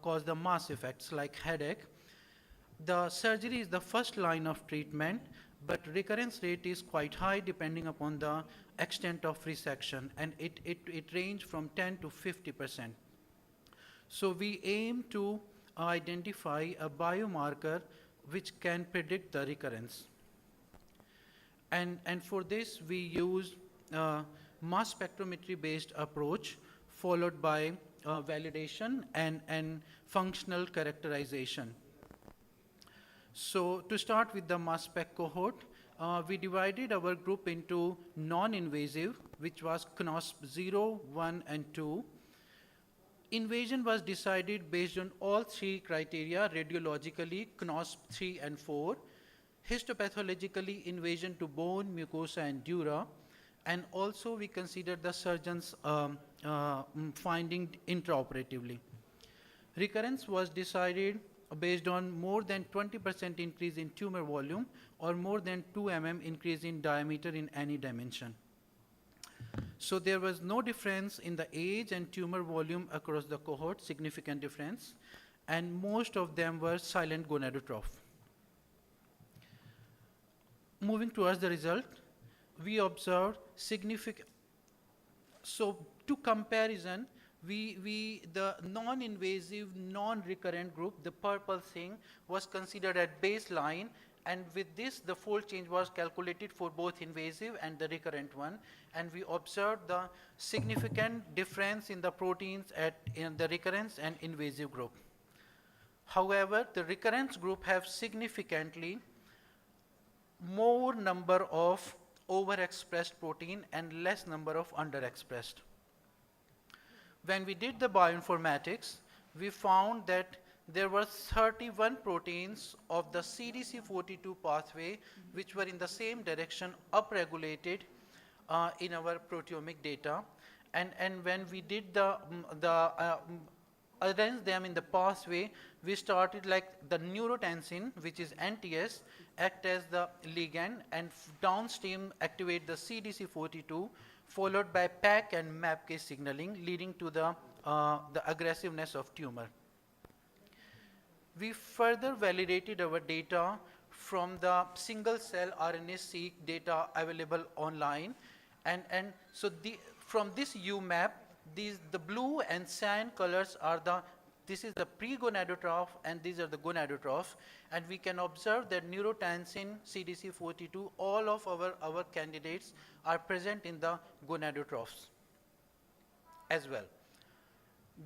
cause the mass effects like headache. The surgery is the first line of treatment, but recurrence rate is quite high depending upon the extent of resection, and it ranges from 10 to 50%. So we aim to identify a biomarker which can predict the recurrence. And for this we use mass spectrometry based approach followed by validation and functional characterization. So to start with the mass spec cohort, we divided our group into non-invasive, which was KNOSP 0, 1 and 2. Invasion was decided based on all three criteria, radiologically KNOSP 3 and 4, histopathologically invasion to bone, mucosa and dura, and also we considered the surgeon's finding intraoperatively. Recurrence was decided based on more than 20% increase in tumor volume or more than 2 mm increase in diameter in any dimension. So there was no difference in the age and tumor volume across the cohort, significant difference, and most of them were silent gonadotroph. Moving towards the result, we observed significant, so to comparison, the non-invasive, non-recurrent group, the purple thing, was considered at baseline, and with this, the fold change was calculated for both invasive and the recurrent one, and we observed the significant difference in the proteins in the recurrence and invasive group. However, the recurrence group have significantly more number of overexpressed protein and less number of underexpressed. When we did the bioinformatics, we found that there were 31 proteins of the CDC42 pathway which were in the same direction upregulated in our proteomic data. And when we did arrange them in the pathway, we started like the neurotensin, which is NTS, act as the ligand and downstream activate the CDC42, followed by PAC and MAPK signaling, leading to the aggressiveness of tumor. We further validated our data from the single cell RNA-seq data available online, and so from this UMAP, the blue and cyan colors are this is the pre-gonadotroph and these are the gonadotroph, and we can observe that neurotensin, CDC42, all of our candidates are present in the gonadotrophs as well.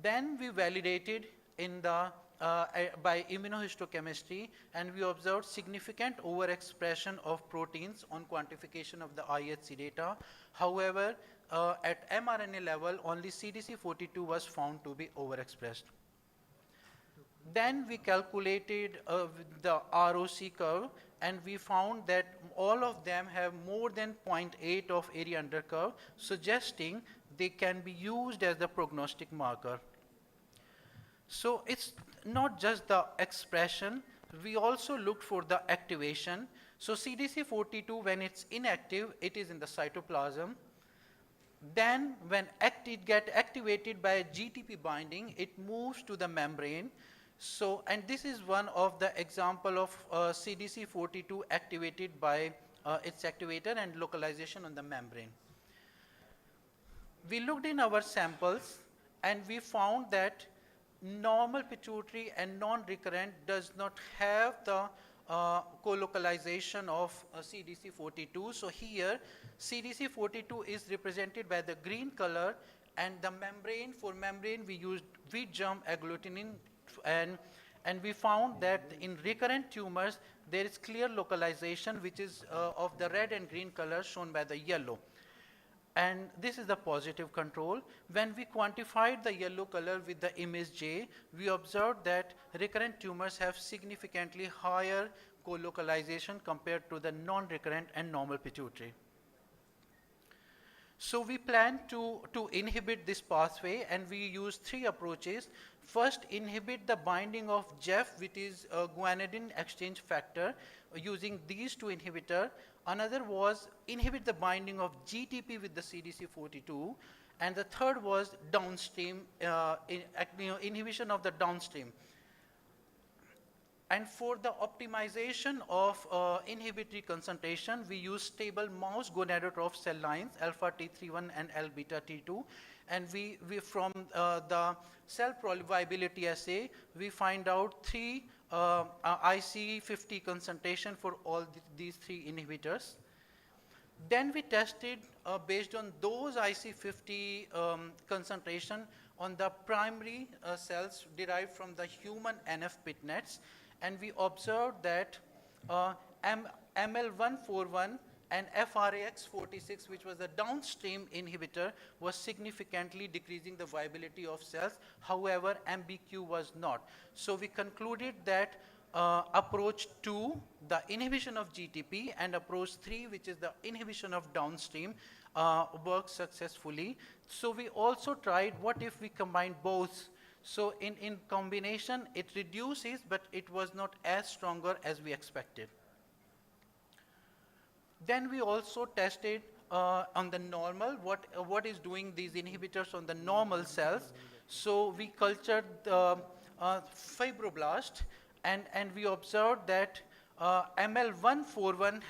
Then we validated in the by immunohistochemistry, and we observed significant overexpression of proteins on quantification of the IHC data. However, at mRNA level, only CDC42 was found to be overexpressed. Then we calculated the ROC curve, and we found that all of them have more than 0.8 of area under curve, suggesting they can be used as the prognostic marker. So it's not just the expression, we also looked for the activation. So CDC42, when it's inactive, it is in the cytoplasm. Then when it gets activated by GTP binding, it moves to the membrane. So, and this is one of the example of CDC42 activated by its activator and localization on the membrane. We looked in our samples and we found that normal pituitary and non-recurrent does not have the co-localization of CDC42. So here CDC42 is represented by the green color, and the membrane, for membrane we used wheat germ agglutinin, and we found that in recurrent tumors there is clear localization which is of the red and green color shown by the yellow. And this is the positive control. When we quantified the yellow color with the image J, we observed that recurrent tumors have significantly higher co-localization compared to the non-recurrent and normal pituitary. So we plan to inhibit this pathway, and we use 3 approaches. First, inhibit the binding of GEF, which is a guanidine exchange factor, using these 2 inhibitors. Another was inhibit the binding of GTP with the CDC42, and the third was downstream, inhibition of the downstream. And for the optimization of inhibitory concentration, we use stable mouse gonadotroph cell lines, alpha T31 and L beta T2. And we from the cell viability assay, we find out 3 IC50 concentration for all these 3 inhibitors. Then we tested based on those IC50 concentration on the primary cells derived from the human NF pit nets, and we observed that ML141 and FRAX46, which was the downstream inhibitor, was significantly decreasing the viability of cells. However, MBQ was not. So we concluded that approach 2, the inhibition of GTP, and approach 3, which is the inhibition of downstream, works successfully. So we also tried what if we combine both. So in combination, it reduces, but it was not as stronger as we expected. Then we also tested on the normal, what is doing these inhibitors on the normal cells. So we cultured the fibroblast, and we observed that ML141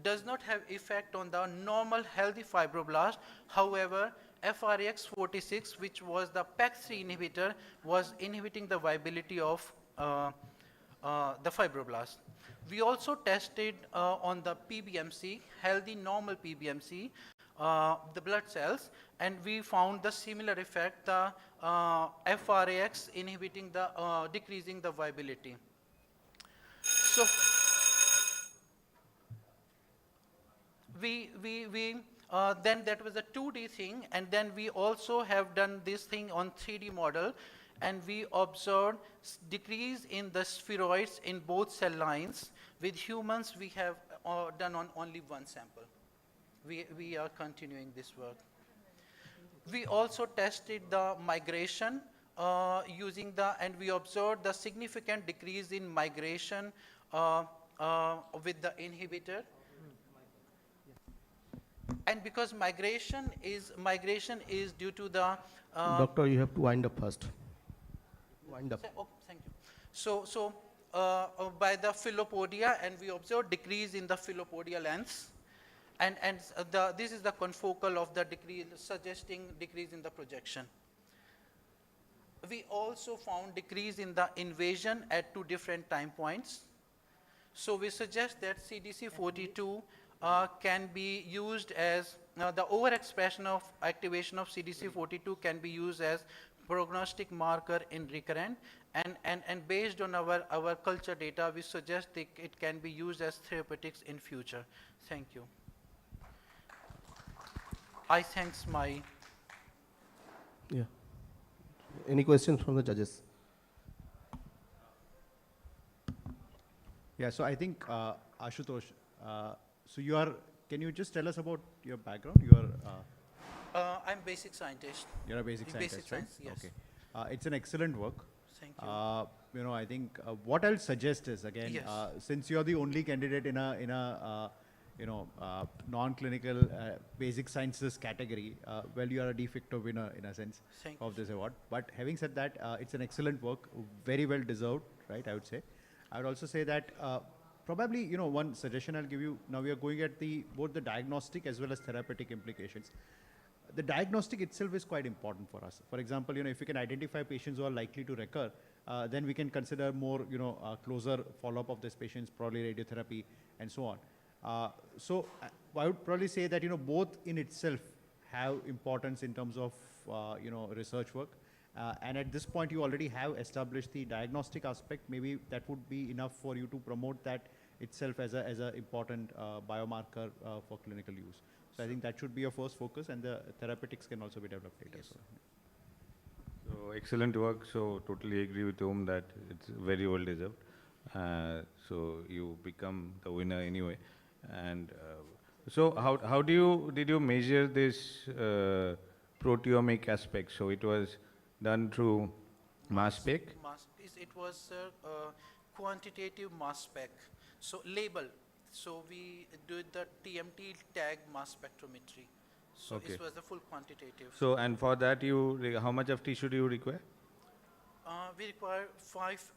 does not have effect on the normal healthy fibroblast. However, FRX46, which was the PAC3 inhibitor, was inhibiting the viability of the fibroblast. We also tested on the PBMC, healthy normal PBMC, the blood cells, and we found the similar effect, the FRAX inhibiting the, decreasing the viability. So then that was a 2D thing, and then we also have done this thing on 3D model, and we observed decrease in the spheroids in both cell lines. With humans, we have done on only one sample. We are continuing this work. We also tested the migration using and we observed the significant decrease in migration with the inhibitor. And because migration is due to the Doctor, you have to wind up first. Wind up. Oh, thank you. So by the philopodia, and we observed decrease in the philopodia lengths, and this is the confocal of the decrease, suggesting decrease in the projection. We also found decrease in the invasion at 2 different time points. So we suggest that CDC42 can be used as, the overexpression of activation of CDC42 can be used as prognostic marker in recurrent, and based on our culture data, we suggest that it can be used as therapeutics in future. Thank you. I thanks my... Yeah. Any questions from the judges? Yeah, so I think, Ashutosh, so you are, can you just tell us about your background? You are... I'm basic scientist. You're a basic scientist, basic right? science, yes. Okay. It's an excellent work. Thank you. You know, I think what I'll suggest is, again, yes. Since you're the only candidate in a non-clinical basic sciences category, well, you are a de facto winner in a sense of this award. But having said that, it's an excellent work, very well deserved, right? I would say. I would also say that probably, you know, one suggestion I'll give you. Now we are going at both the diagnostic as well as therapeutic implications. The diagnostic itself is quite important for us. For example, you know, if we can identify patients who are likely to recur, then we can consider more, you know, closer follow-up of these patients, probably radiotherapy and so on. So I would probably say that, you know, both in itself have importance in terms of, you know, research work. And at this point, you already have established the diagnostic aspect. Maybe that would be enough for you to promote that itself as a important biomarker for clinical use. So I think that should be your first focus, and the therapeutics can also be developed later. Yes. So excellent work. So totally agree with Om that it's very well deserved. So you become the winner anyway. And so how did you measure this proteomic aspect? So it was done through mass spec? It was quantitative mass spec. So label. So we did the TMT tag mass spectrometry. So okay. This was the full quantitative. So and for that how much of tissue do you require? We require 5.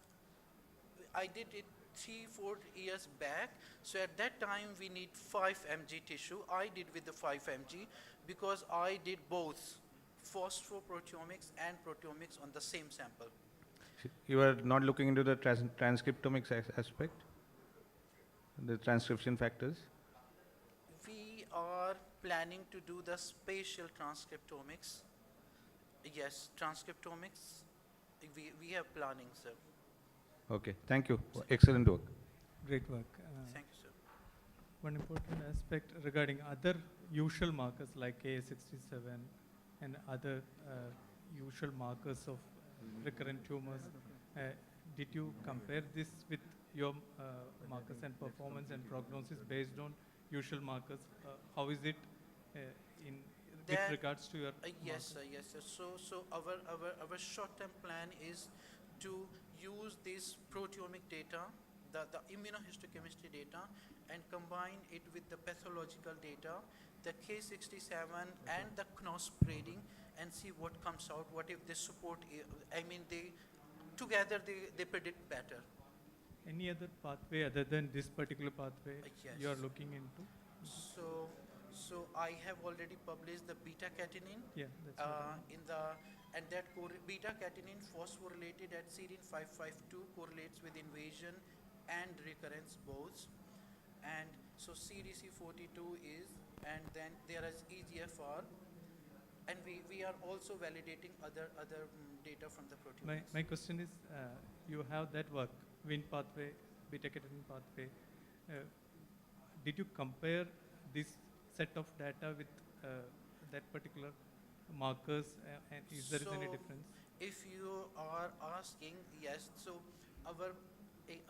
I did it 3-4 years back. So at that time we need 5 mg tissue. I did with the 5 mg because I did both phosphoproteomics and proteomics on the same sample. You are not looking into the transcriptomics aspect? The transcription factors? are planning to do the spatial transcriptomics. Yes, transcriptomics. We have planning, sir. Okay, thank you. Excellent work. Great work. Thank you, sir. One important aspect regarding other usual markers like Ka67 and other usual markers of recurrent tumors. Did you compare this with your markers and performance and prognosis based on usual markers? How is it with regards to your yes, sir. Yes, sir. So our short-term plan is to use this proteomic data, the immunohistochemistry data, and combine it with the pathological data, the K67 and the KNOS grading, and see what comes out. What if they support? I mean, together they predict better. Any other pathway other than this particular pathway Yes. you are looking into? So I have already published the beta-catenin. Yeah, that's and that beta-catenin phosphorylated at serine 552 correlates with invasion and recurrence both. And so CDC42 is, and then there is EGFR, and we are also validating other data from the proteomics. My question is, you have that work, Wnt pathway, beta-catenin pathway. Did you compare this set of data with that particular markers, and is there any difference? If you are asking, yes, so our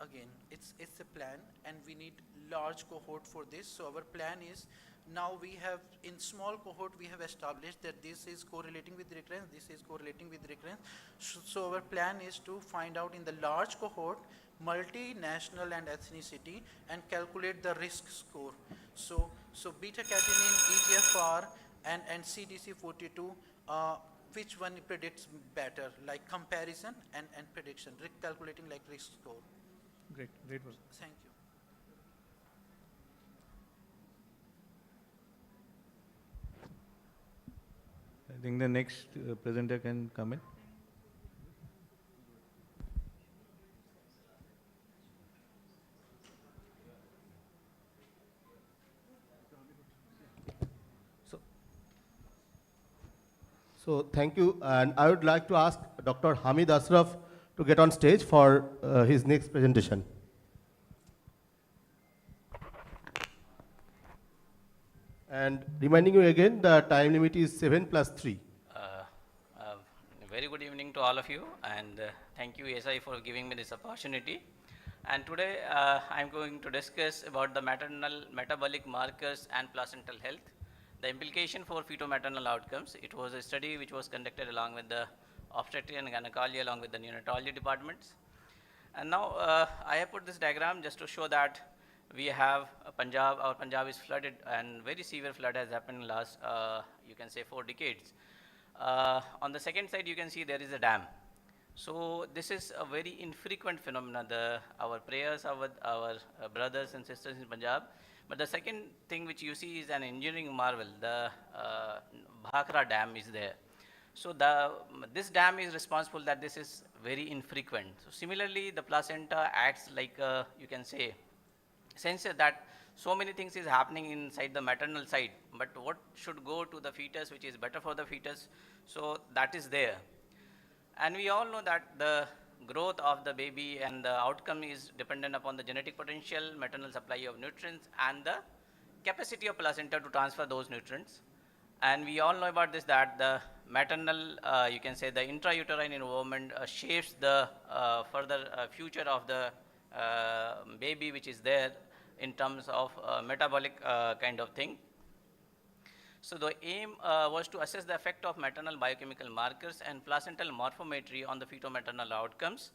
again, it's a plan, and we need large cohort for this. So our plan is, now we have, in small cohort, we have established that this is correlating with recurrence, this is correlating with recurrence. So our plan is to find out in the large cohort, multinational and ethnicity, and calculate the risk score. So beta-catenin, EGFR, and CDC42, which one predicts better, like comparison and prediction, calculating like risk score. Great work. Thank you. I think the next presenter can come in. So thank you, and I would like to ask Dr. Hamid Ashraf to get on stage for his next presentation. And reminding you again, the time limit is 7+3. Very good evening to all of you, and thank you ASI for giving me this opportunity. And today I'm going to discuss about the maternal metabolic markers and placental health, the implication for feto-maternal outcomes. It was a study which was conducted along with the obstetric and gynecology along with the neonatology departments. And now I have put this diagram just to show that we have Punjab. Our Punjab is flooded, and very severe flood has happened in last, you can say, 4 decades. On the second side, you can see there is a dam. So this is a very infrequent phenomenon. Our prayers are with our brothers and sisters in Punjab. But the second thing which you see is an engineering marvel. The Bhakra Dam is there. So this dam is responsible that this is very infrequent. So similarly, the placenta acts like, you can say, sensor that so many things is happening inside the maternal side, but what should go to the fetus, which is better for the fetus, so that is there. And we all know that the growth of the baby and the outcome is dependent upon the genetic potential, maternal supply of nutrients, and the capacity of placenta to transfer those nutrients. And we all know about this, that the maternal, you can say the intrauterine involvement shapes the further future of the baby which is there in terms of metabolic kind of thing. So the aim was to assess the effect of maternal biochemical markers and placental morphometry on the feto-maternal outcomes.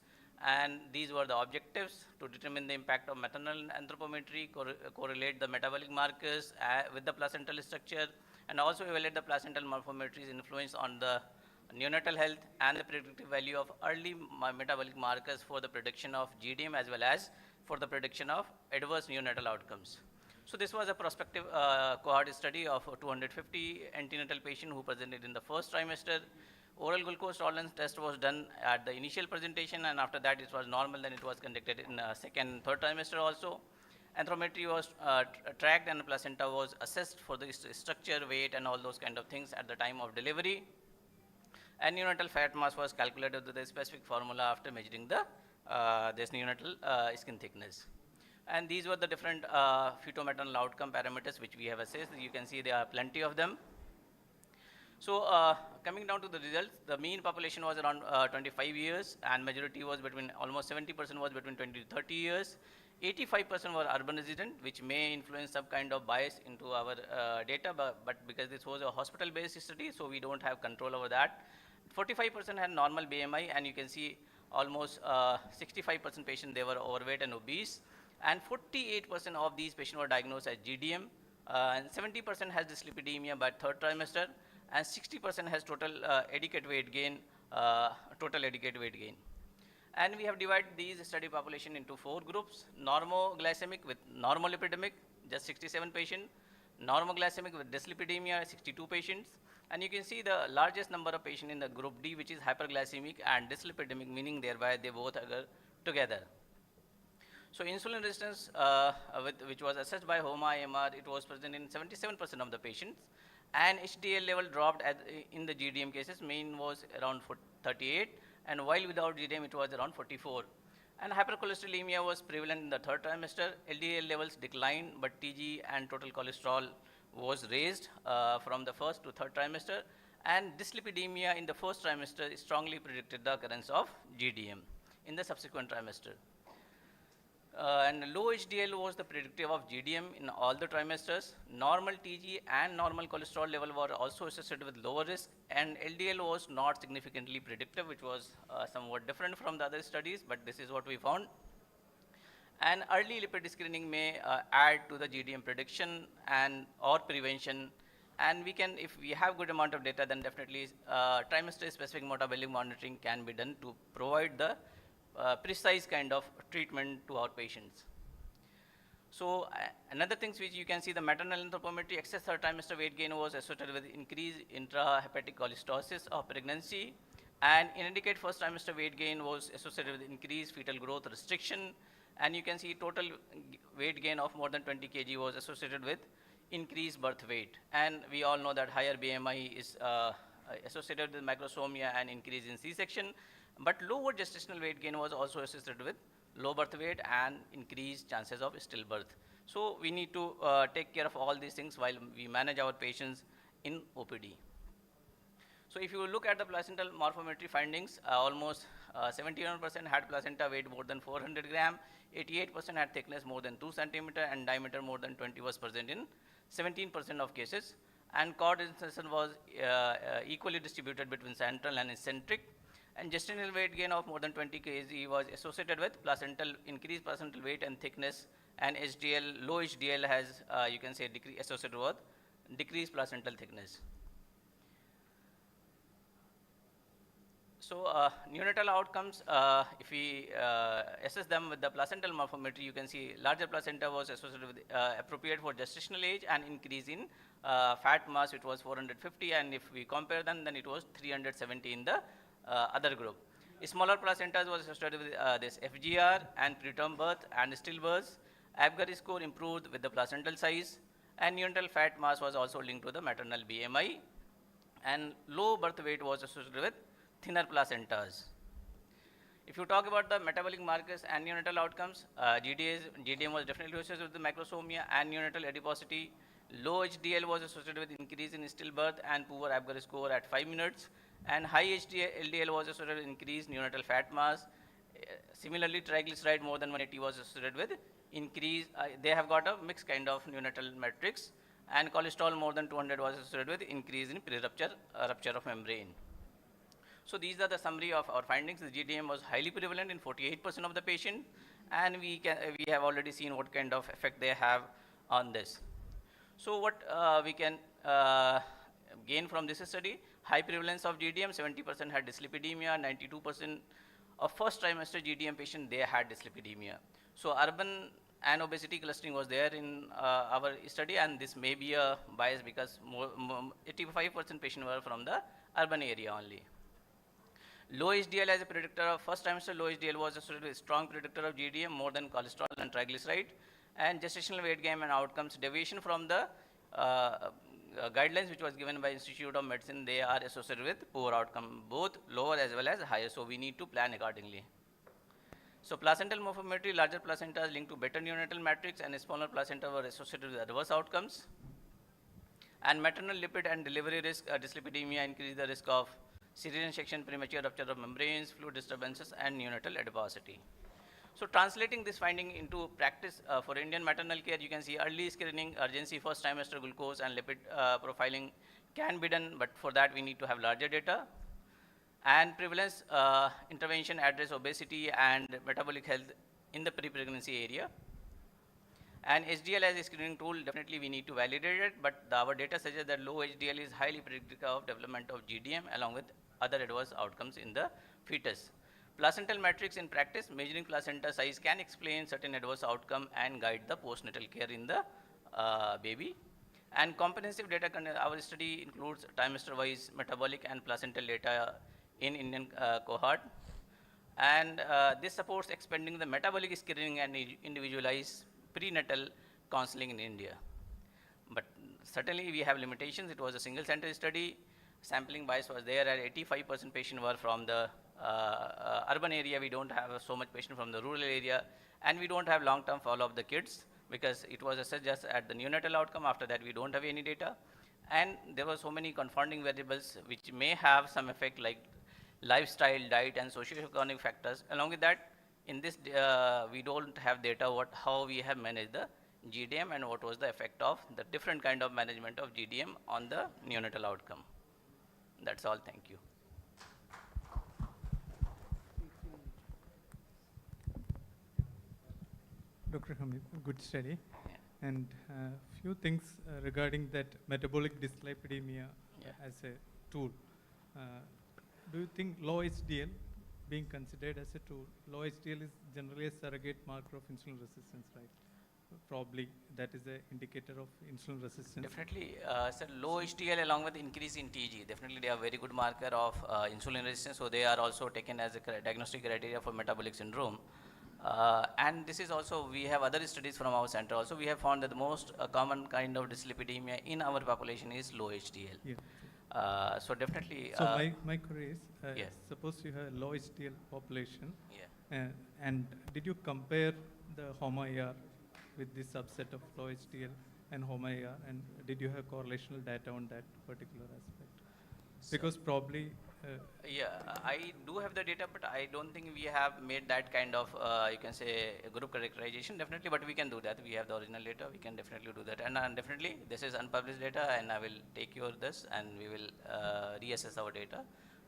And these were the objectives: to determine the impact of maternal anthropometry, correlate the metabolic markers with the placental structure, and also evaluate the placental morphometry's influence on the neonatal health and the predictive value of early metabolic markers for the prediction of GDM as well as for the prediction of adverse neonatal outcomes. So this was a prospective cohort study of 250 antenatal patients who presented in the first trimester. Oral glucose tolerance test was done at the initial presentation, and after that it was normal. Then it was conducted in second and third trimester also. Anthropometry was tracked and the placenta was assessed for the structure, weight, and all those kind of things at the time of delivery. And neonatal fat mass was calculated with a specific formula after measuring the this neonatal skin thickness. And these were the different fetal-maternal outcome parameters which we have assessed. You can see there are plenty of them. So coming down to the results, the mean population was around 25 years, and majority was between, almost 70% was between 20 to 30 years. 85% were urban resident, which may influence some kind of bias into our data, but because this was a hospital-based study, so we don't have control over that. 45% had normal BMI, and you can see almost 65% patients, they were overweight and obese, and 48% of these patients were diagnosed as GDM, and 70% has dyslipidemia by third trimester, and 60% has total adequate weight gain, And we have divided these study population into 4 groups: normoglycemic with normolipidemic, just 67 patients; normoglycemic with dyslipidemia, 62 patients; and you can see the largest number of patients in the group D, which is hyperglycemic and dyslipidemic, meaning thereby they both are together. So insulin resistance, which was assessed by HOMA-IMR, it was present in 77% of the patients, and HDL level dropped in the GDM cases. Mean was around 38, and while without GDM it was around 44. And hypercholesterolemia was prevalent in the third trimester. LDL levels declined, but TG and total cholesterol was raised from the first to third trimester, and dyslipidemia in the first trimester strongly predicted the occurrence of GDM in the subsequent trimester. And low HDL was the predictive of GDM in all the trimesters. Normal TG and normal cholesterol level were also associated with lower risk, and LDL was not significantly predictive, which was somewhat different from the other studies, but this is what we found. And early lipid screening may add to the GDM prediction and or prevention. And we can, if we have good amount of data, then definitely trimester-specific metabolic monitoring can be done to provide the precise kind of treatment to our patients. So another things which you can see, the maternal anthropometry excess third trimester weight gain was associated with increased intrahepatic cholestasis of pregnancy, and indicate first trimester weight gain was associated with increased fetal growth restriction, and you can see total weight gain of more than 20 kg was associated with increased birth weight. And we all know that higher BMI is associated with microsomia and increase in C-section. But lower gestational weight gain was also associated with low birth weight and increased chances of stillbirth. So we need to take care of all these things while we manage our patients in OPD. So if you look at the placental morphometry findings, almost 71% had placenta weight more than 400 gram, 88% had thickness more than 2 centimeter, and diameter more than 20 was present in 17% of cases. And cord insertion was equally distributed between central and eccentric. And gestational weight gain of more than 20 kg was associated with increased placental weight and thickness, and HDL, low HDL has, you can say, associated with decreased placental thickness. So neonatal outcomes, if we assess them with the placental morphometry, you can see larger placenta was associated with appropriate for gestational age and increase in fat mass, it was 450, and if we compare them, then it was 370 in the other group. Smaller placentas was associated with this FGR and preterm birth and stillbirths. Apgar score improved with the placental size, and neonatal fat mass was also linked to the maternal BMI, and low birth weight was associated with thinner placentas. If you talk about the metabolic markers and neonatal outcomes, GDM was definitely associated with the macrosomia and neonatal adiposity. Low HDL was associated with increase in stillbirth and poor Apgar score at 5 minutes. And high LDL was associated with increased neonatal fat mass. Similarly, triglyceride more than 180 was associated with increase. They have got a mixed kind of neonatal matrix. And cholesterol more than 200 was associated with increase in pre-rupture rupture of membrane. So these are the summary of our findings. The GDM was highly prevalent in 48% of the patient, and we have already seen what kind of effect they have on this. So what we can gain from this study: high prevalence of GDM, 70% had dyslipidemia, 92% of first trimester GDM patient, they had dyslipidemia. So urban and obesity clustering was there in our study, and this may be a bias because 85% patients were from the urban area only. Low HDL as a predictor of first trimester, low HDL was associated with strong predictor of GDM more than cholesterol and triglyceride. and gestational weight gain and outcomes deviation from the guidelines which was given by Institute of Medicine, they are associated with poor outcome, both lower as well as higher. So we need to plan accordingly. So placental morphometry, larger placenta is linked to better neonatal matrix, and smaller placenta were associated with adverse outcomes. And maternal lipid and delivery risk, dyslipidemia increase the risk of cesarean section, premature rupture of membranes, fluid disturbances, and neonatal adiposity. So translating this finding into practice for Indian maternal care, you can see early screening, urgency, first trimester glucose and lipid profiling can be done, but for that we need to have larger data. And prevalence intervention address obesity and metabolic health in the pre-pregnancy area. And HDL as a screening tool, definitely we need to validate it, but our data suggests that low HDL is highly predictive of development of GDM along with other adverse outcomes in the fetus. Placental matrix in practice, measuring placenta size can explain certain adverse outcome and guide the postnatal care in the baby. And comprehensive data, our study includes trimester-wise metabolic and placental data in Indian cohort. And this supports expanding the metabolic screening and individualized prenatal counseling in India. But certainly we have limitations. It was a single center study. Sampling bias was there, and 85% patients were from the urban area. We don't have so much patient from the rural area, and we don't have long-term follow-up the kids because it was assessed just at the neonatal outcome. After that, we don't have any data. And there were so many confounding variables which may have some effect like lifestyle, diet, and socioeconomic factors. Along with that, in this, we don't have data how we have managed the GDM and what was the effect of the different kind of management of GDM on the neonatal outcome. That's all. Thank you. Dr. Hamid, good study. And few things regarding that metabolic dyslipidemia as a tool. Do you think low HDL being considered as a tool? Low HDL is generally a surrogate marker of insulin resistance, right? Probably that is an indicator of insulin resistance. Definitely, sir, low HDL along with increase in TG, definitely they are very good marker of insulin resistance, so they are also taken as a diagnostic criteria for metabolic syndrome. And this is also, we have other studies from our center also, we have found that the most common kind of dyslipidemia in our population is low HDL. Yeah. So definitely. So my query is, yes. Suppose you have a low HDL population, and did you compare the HOMA-AR with this subset of low HDL and HOMA-AR, and did you have correlational data on that particular aspect? Because probably. I do have the data, but I don't think we have made that kind of, you can say, a group characterization, definitely, but we can do that. We have the original data, we can definitely do that. And definitely, this is unpublished data, and I will take your this, and we will reassess our data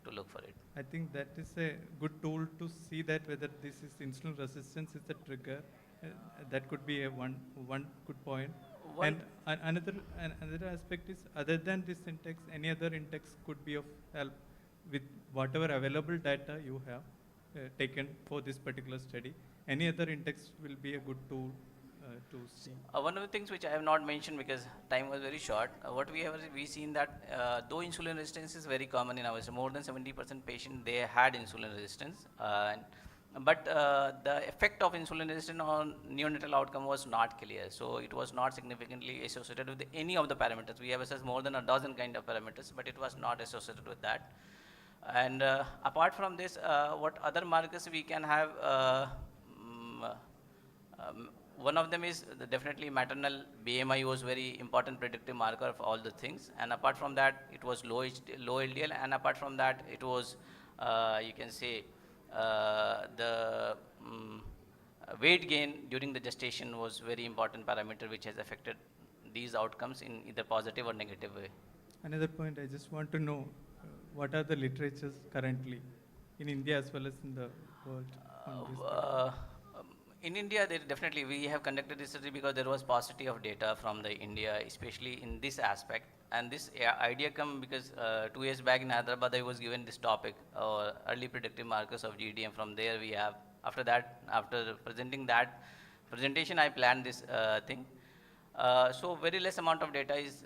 to look for it. I think that is a good tool to see that whether this is insulin resistance is the trigger. That could be a one good point. And another aspect is, other than this index, any other index could be of help with whatever available data you have taken for this particular study. Any other index will be a good tool to see. One of the things which I have not mentioned because time was very short, what we have seen that though insulin resistance is very common in our, more than 70% patients, they had insulin resistance. But the effect of insulin resistance on neonatal outcome was not clear. So it was not significantly associated with any of the parameters. We have assessed more than a dozen kind of parameters, but it was not associated with that. And apart from this, what other markers we can have, one of them is definitely maternal BMI was very important predictive marker of all the things. And apart from that, it was low LDL. And apart from that, it was, you can say, the weight gain during the gestation was very important parameter which has affected these outcomes in either positive or negative way. Another point I just want to know, what are the literatures currently in India as well as in the world on this? In India, definitely we have conducted this study because there was paucity of data from the India, especially in this aspect. And this idea come because 2 years back in Hyderabad, I was given this topic, early predictive markers of GDM. From there we have, after that, after presenting that presentation, I planned this thing. So very less amount of data is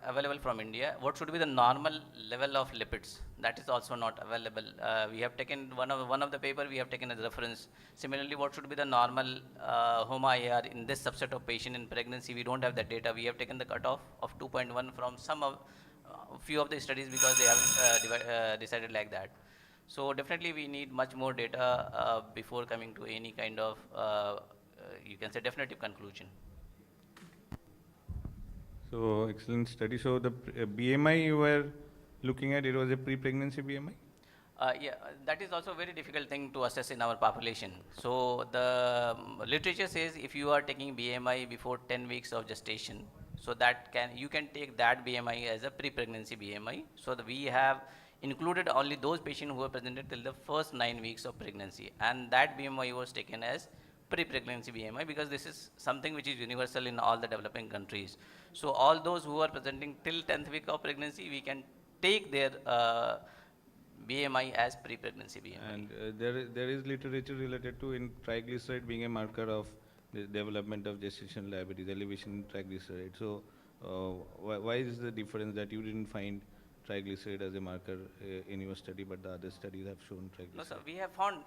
available from India. What should be the normal level of lipids? That is also not available. We have taken one of the paper we have taken as reference. Similarly, what should be the normal HOMA-AR in this subset of patient in pregnancy? We don't have that data. We have taken the cutoff of 2.1 from some of few of the studies because they haven't decided like that. So definitely we need much more data before coming to any kind of you can say definitive conclusion. So excellent study. So the BMI you were looking at, it was a pre-pregnancy BMI? Yeah, that is also a very difficult thing to assess in our population. So the literature says if you are taking BMI before 10 weeks of gestation, so that you can take that BMI as a pre-pregnancy BMI. So we have included only those patients who are presented till the first 9 weeks of pregnancy, and that BMI was taken as pre-pregnancy BMI because this is something which is universal in all the developing countries. So all those who are presenting till 10th week of pregnancy, we can take their BMI as pre-pregnancy BMI. And there is literature related to in triglyceride being a marker of the development of gestational diabetes, elevation in triglyceride. So why is the difference that you didn't find triglyceride as a marker in your study, but the other studies have shown triglyceride? No, sir. We have found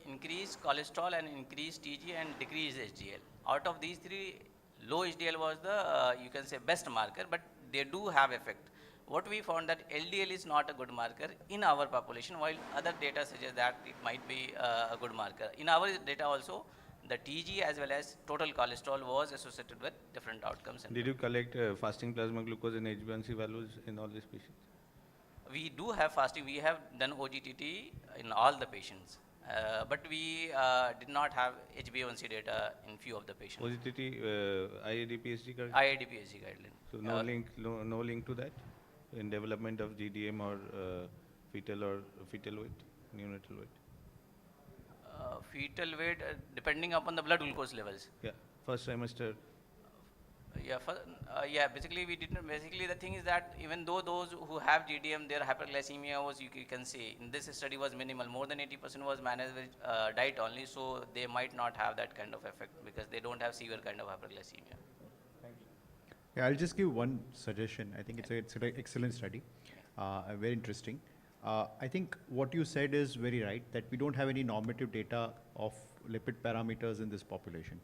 increased cholesterol and increased TG and decreased HDL. Out of these three, low HDL was the you can say best marker, but they do have effect. What we found that LDL is not a good marker in our population, while other data suggests that it might be a good marker. In our data also, the TG as well as total cholesterol was associated with different outcomes. Did you collect fasting plasma glucose and HbA1c values in all these patients? We do have fasting. We have done OGTT in all the patients. But we did not have HbA1c data in few of the patients. OGTT, IAD-PSG guideline? IAD-PSG guideline. So no link to that in development of GDM or fetal weight, neonatal weight? Fetal weight, depending upon the blood glucose levels. Yeah, first trimester. Yeah, basically we didn't. Basically, the thing is that even though those who have GDM, their hyperglycemia was, you can see, in this study was minimal. More than 80% was managed with diet only, so they might not have that kind of effect because they don't have severe kind of hyperglycemia. Thank you. Yeah, I'll just give one suggestion. I think it's an excellent study, very interesting. I think what you said is very right, that we don't have any normative data of lipid parameters in this population.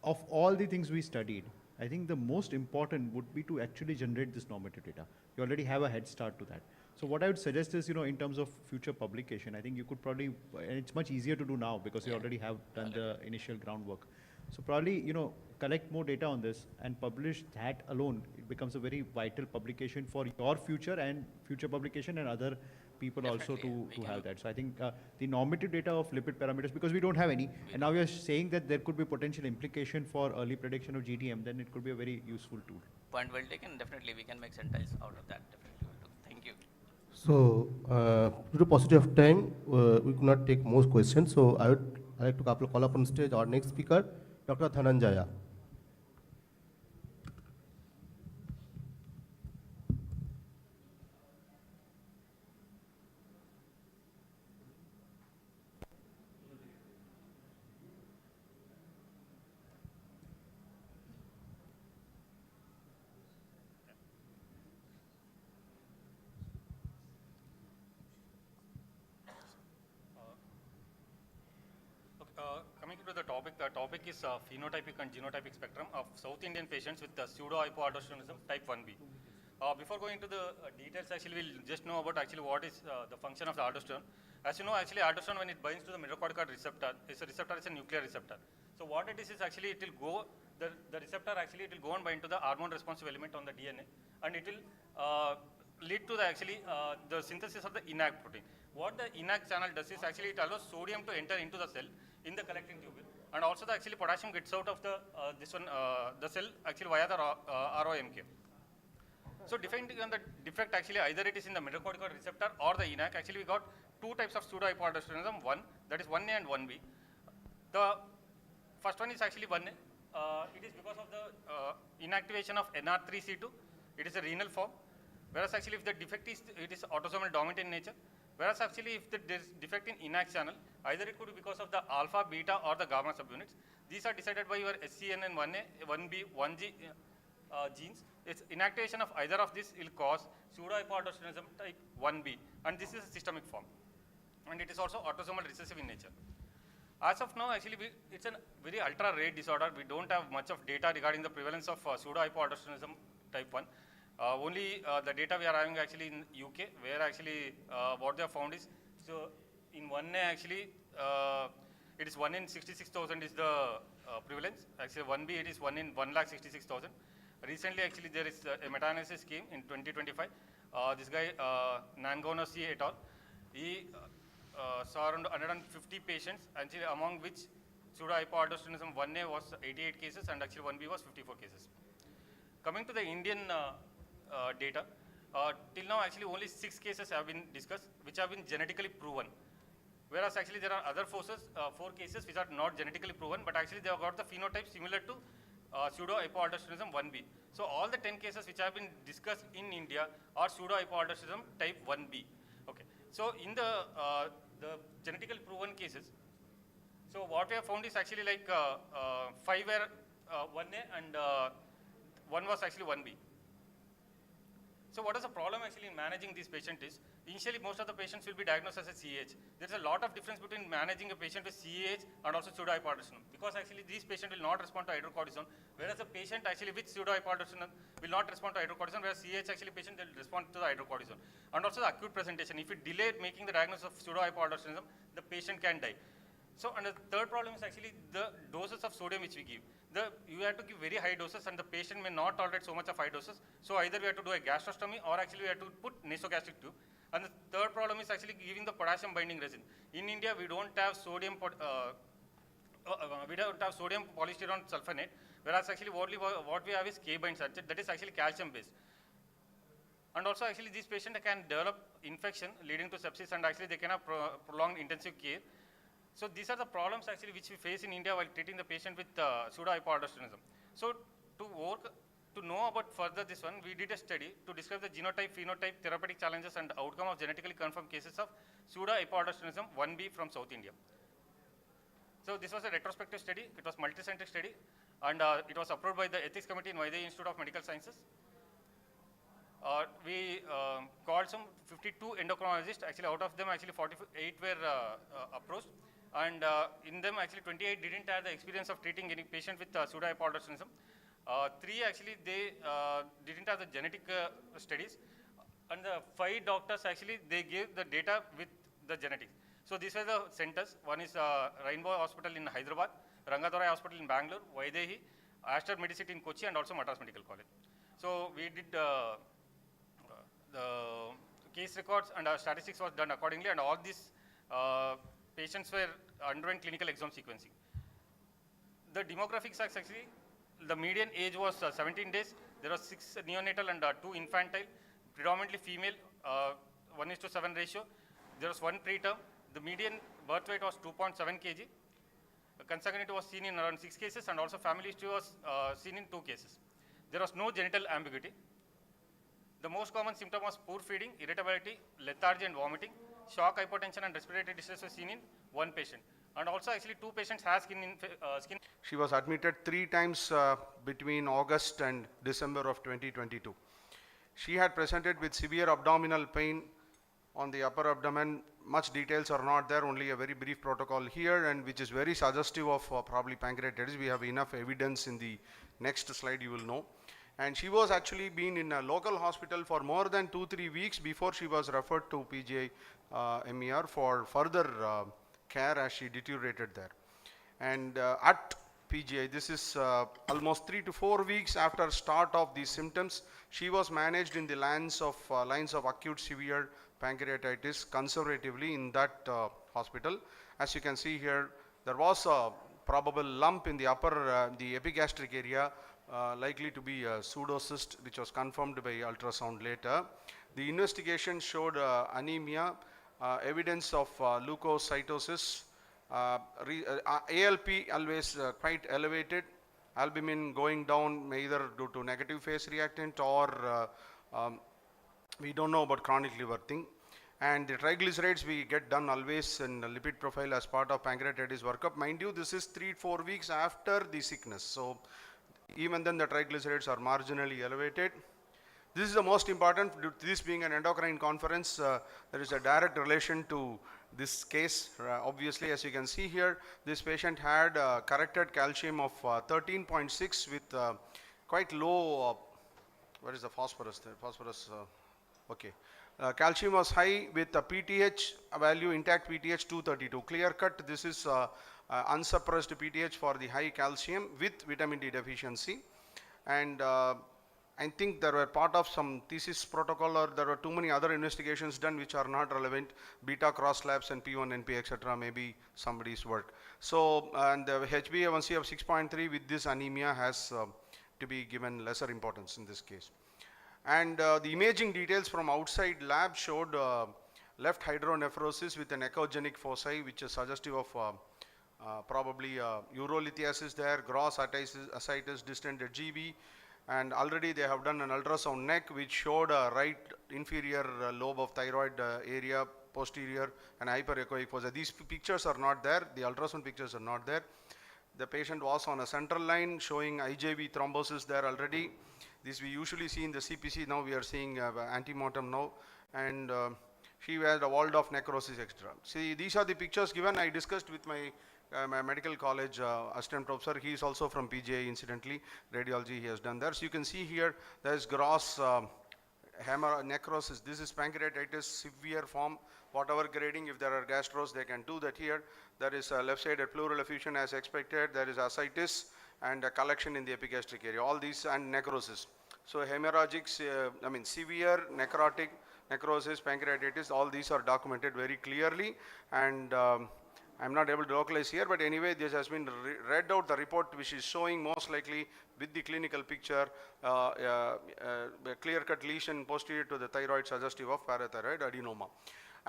Of all the things we studied, I think the most important would be to actually generate this normative data. You already have a head start to that. So what I would suggest is, in terms of future publication, I think you could probably, and it's much easier to do now because you already have done the initial groundwork. So probably, collect more data on this and publish that alone. It becomes a very vital publication for your future and future publication and other people Definitely, also to have that. So I think the normative data of lipid parameters, because we don't have any, and now we are saying that there could be potential implication for early prediction of GDM, then it could be a very useful tool. Point well taken. Definitely, we can make centiles out of that. Definitely, we'll do. Thank you. So, due to paucity of time, we could not take more questions. So, I'd like to call up on stage our next speaker, Dr. Dhananjaya. Coming to the topic is phenotypic and genotypic spectrum of South Indian patients with pseudo-hypoaldosteronism type 1B. Before going into the details, actually we'll just know about what is the function of the aldosterone. As you know, actually aldosterone, when it binds to the mineralocorticoid receptor, it's a nuclear receptor. So what it is actually it will go, the receptor actually it will go and bind to the hormone responsive element on the DNA, and it will lead to the synthesis of the INAC protein. What the INAC channel does is actually it allows sodium to enter into the cell in the collecting tubule, and also the potassium gets out of the the cell actually via the ROMK. So depending on the defect, actually either it is in the mineralocorticoid receptor or the INAC. Actually we got two types of pseudo-hypoaldosteronism, that is 1A and 1B. The first one is actually 1A. It is because of the inactivation of NR3C2. It is a renal form. Whereas actually if the defect is, it is autosomal dominant in nature. Whereas actually if there is defect in INAC channel, either it could be because of the alpha, beta or the gamma subunits. These are decided by your SCN and 1A, 1B, 1G genes. Its inactivation of either of these will cause pseudohypoaldosteronism type 1B, and this is a systemic form. And it is also autosomal recessive in nature. As of now, actually, it's a very ultra-rare disorder. We don't have much of data regarding the prevalence of pseudohypoaldosteronism type 1. Only the data we are having actually in UK, where actually what they have found is, so in 1A actually, it is 1 in 66,000 is the prevalence. Actually 1B, it is 1 in 1,66,000. Recently, actually, there is a meta-analysis came in 2025. This guy, Nangonosi et al., he saw around 150 patients, actually among which pseudohypoaldosteronism 1A was 88 cases and actually 1B was 54 cases. Coming to the Indian data, till now actually only 6 cases have been discussed which have been genetically proven. Whereas actually there are other 4 cases which are not genetically proven, but actually they have got the phenotype similar to pseudohypoaldosteronism 1B. So all the 10 cases which have been discussed in India are pseudohypoaldosteronism type 1B. Okay. So in the genetically proven cases, so what we have found is actually like 5 were 1A and 1 was actually 1B. So what is the problem actually in managing this patient is, initially most of the patients will be diagnosed as a CAH. There's a lot of difference between managing a patient with CAH and also pseudohypoaldosteronism, because actually these patients will not respond to hydrocortisone, whereas a patient actually with pseudohypoaldosteronism will not respond to hydrocortisone, whereas CAH actually patient will respond to the hydrocortisone. And also the acute presentation, if you delay making the diagnosis of pseudohypoaldosteronism, the patient can die. So, and the third problem is actually the doses of sodium which we give. You have to give very high doses and the patient may not tolerate so much of high doses. So either we have to do a gastrostomy or actually we have to put nasogastric tube. And the third problem is actually giving the potassium binding resin. In India, we don't have sodium polystyrene sulfonate, whereas actually what we have is K-bind sachet, that is actually calcium based. And also actually these patients can develop infection leading to sepsis, and actually they can have prolonged intensive care. So these are the problems actually which we face in India while treating the patient with pseudohypoaldosteronism. So to know about further this one, we did a study to describe the genotype, phenotype, therapeutic challenges and outcome of genetically confirmed cases of pseudohypoaldosteronism 1B from South India. So this was a retrospective study. It was multi-centric study, and it was approved by the Ethics Committee in Vaidehi Institute of Medical Sciences. We called some 52 endocrinologists. Actually, out of them, actually 48 were approached. And in them, actually 28 didn't have the experience of treating any patient with pseudohypoaldosteronism. 3 actually, they didn't have the genetic studies. And the 5 doctors actually, they gave the data with the genetics. So these are the centers. One is Rainbow Hospital in Hyderabad, Rangadora Hospital in Bangalore, Vaidehi, Aster Medicity in Kochi, and also Madras Medical College. So we did the case records and statistics was done accordingly, and all these patients were underwent clinical exome sequencing. The demographics actually, the median age was 17 days. There was 6 neonatal and 2 infantile, predominantly female, 1:7 ratio. There was 1 preterm. The median birth weight was 2.7 kg. Consanguinity was seen in around 6 cases, and also family history was seen in 2 cases. There was no genital ambiguity. The most common symptom was poor feeding, irritability, lethargy and vomiting. Shock, hypotension and respiratory distress was seen in 1 patient. And also actually 2 patients had skin. She was admitted 3 times between August and December of 2022. She had presented with severe abdominal pain on the upper abdomen. Much details are not there, only a very brief protocol here, and which is very suggestive of probably pancreatitis. We have enough evidence in the next slide, you will know. And she was actually been in a local hospital for more than 2-3 weeks before she was referred to PGI MER for further care as she deteriorated there. And at PGI, this is almost 3 to 4 weeks after start of these symptoms. She was managed in the lines of acute severe pancreatitis conservatively in that hospital. As you can see here, there was a probable lump in the upper, the epigastric area, likely to be a pseudocyst, which was confirmed by ultrasound later. The investigation showed anemia, evidence of leukocytosis, ALP always quite elevated, albumin going down either due to negative phase reactant or we don't know about chronic liver thing. And the triglycerides we get done always in the lipid profile as part of pancreatitis workup. Mind you, this is 3-4 weeks after the sickness. So even then the triglycerides are marginally elevated. This is the most important, this being an endocrine conference, there is a direct relation to this case. Obviously, as you can see here, this patient had corrected calcium of 13.6 with quite low, where is the phosphorus there? Phosphorus, okay. Calcium was high with a PTH value, intact PTH 232. Clear cut, this is unsuppressed PTH for the high calcium with vitamin D deficiency. And I think there were part of some thesis protocol, or there were too many other investigations done which are not relevant, beta cross labs and P1, NP, etc. maybe somebody's work. So, and the HbA1c of 6.3 with this anemia has to be given lesser importance in this case. And the imaging details from outside lab showed left hydronephrosis with an echogenic foci, which is suggestive of probably urolithiasis there, gross ascites distant at GB. And already they have done an ultrasound neck which showed a right inferior lobe of thyroid area posterior and hyperechoic foci. These pictures are not there, the ultrasound pictures are not there. The patient was on a central line showing IJV thrombosis there already. This we usually see in the CPC, now we are seeing antemortem now. And she had a walled off necrosis extra. See, these are the pictures given. I discussed with my medical college assistant professor. He is also from PGI incidentally, radiology he has done there. So you can see here there is gross necrosis. This is pancreatitis severe form, whatever grading. If there are gastros, they can do that here. There is a left-sided pleural effusion as expected. There is ascites and a collection in the epigastric area. All these and necrosis. So hemorrhagic, severe necrotic necrosis, pancreatitis, all these are documented very clearly. And I'm not able to localize here, but anyway, this has been read out, the report which is showing most likely with the clinical picture a clear-cut lesion posterior to the thyroid suggestive of parathyroid adenoma.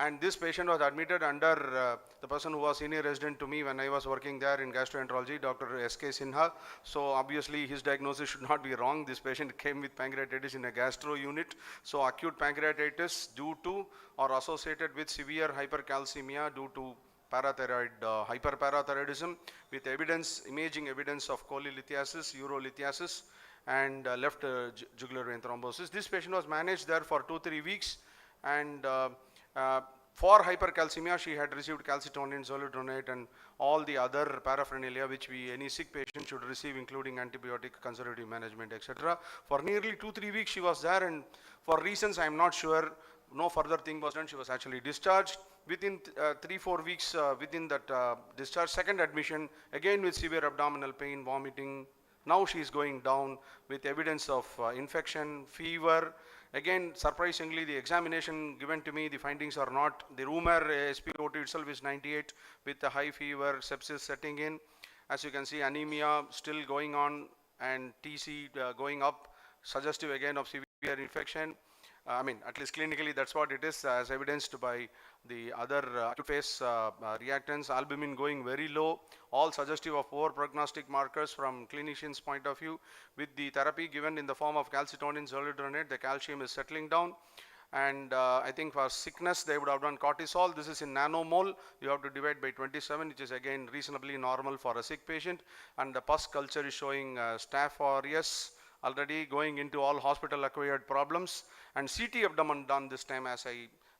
And this patient was admitted under the person who was senior resident to me when I was working there in gastroenterology, Dr. S.K. Sinha. So obviously his diagnosis should not be wrong. This patient came with pancreatitis in a gastro unit. So acute pancreatitis due to or associated with severe hypercalcemia due to parathyroid, hyperparathyroidism with evidence, imaging evidence of cholelithiasis, urolithiasis and left jugular vein thrombosis. This patient was managed there for 2-3 weeks, and for hypercalcemia she had received calcitonin, zoledronate and all the other paraphernalia which any sick patient should receive, including antibiotic, conservative management, etc. For nearly 2-3 weeks she was there, and for reasons I am not sure, no further thing was done. She was actually discharged. Within 3-4 weeks within that discharge, second admission, again with severe abdominal pain, vomiting. Now she is going down with evidence of infection, fever. Again, surprisingly, the examination given to me, the findings are not, the rumor SpO2 itself is 98 with a high fever, sepsis setting in. As you can see, anemia still going on and TC going up, suggestive again of severe infection. At least clinically that's what it is, as evidenced by the other acute phase reactants. Albumin going very low, all suggestive of poor prognostic markers from clinician's point of view. With the therapy given in the form of calcitonin, zoledronate, the calcium is settling down. And I think for sickness they would have done cortisol. This is in nanomole. You have to divide by 27, which is again reasonably normal for a sick patient. And the pus culture is showing Staph aureus, already going into all hospital acquired problems. And CT abdomen done this time,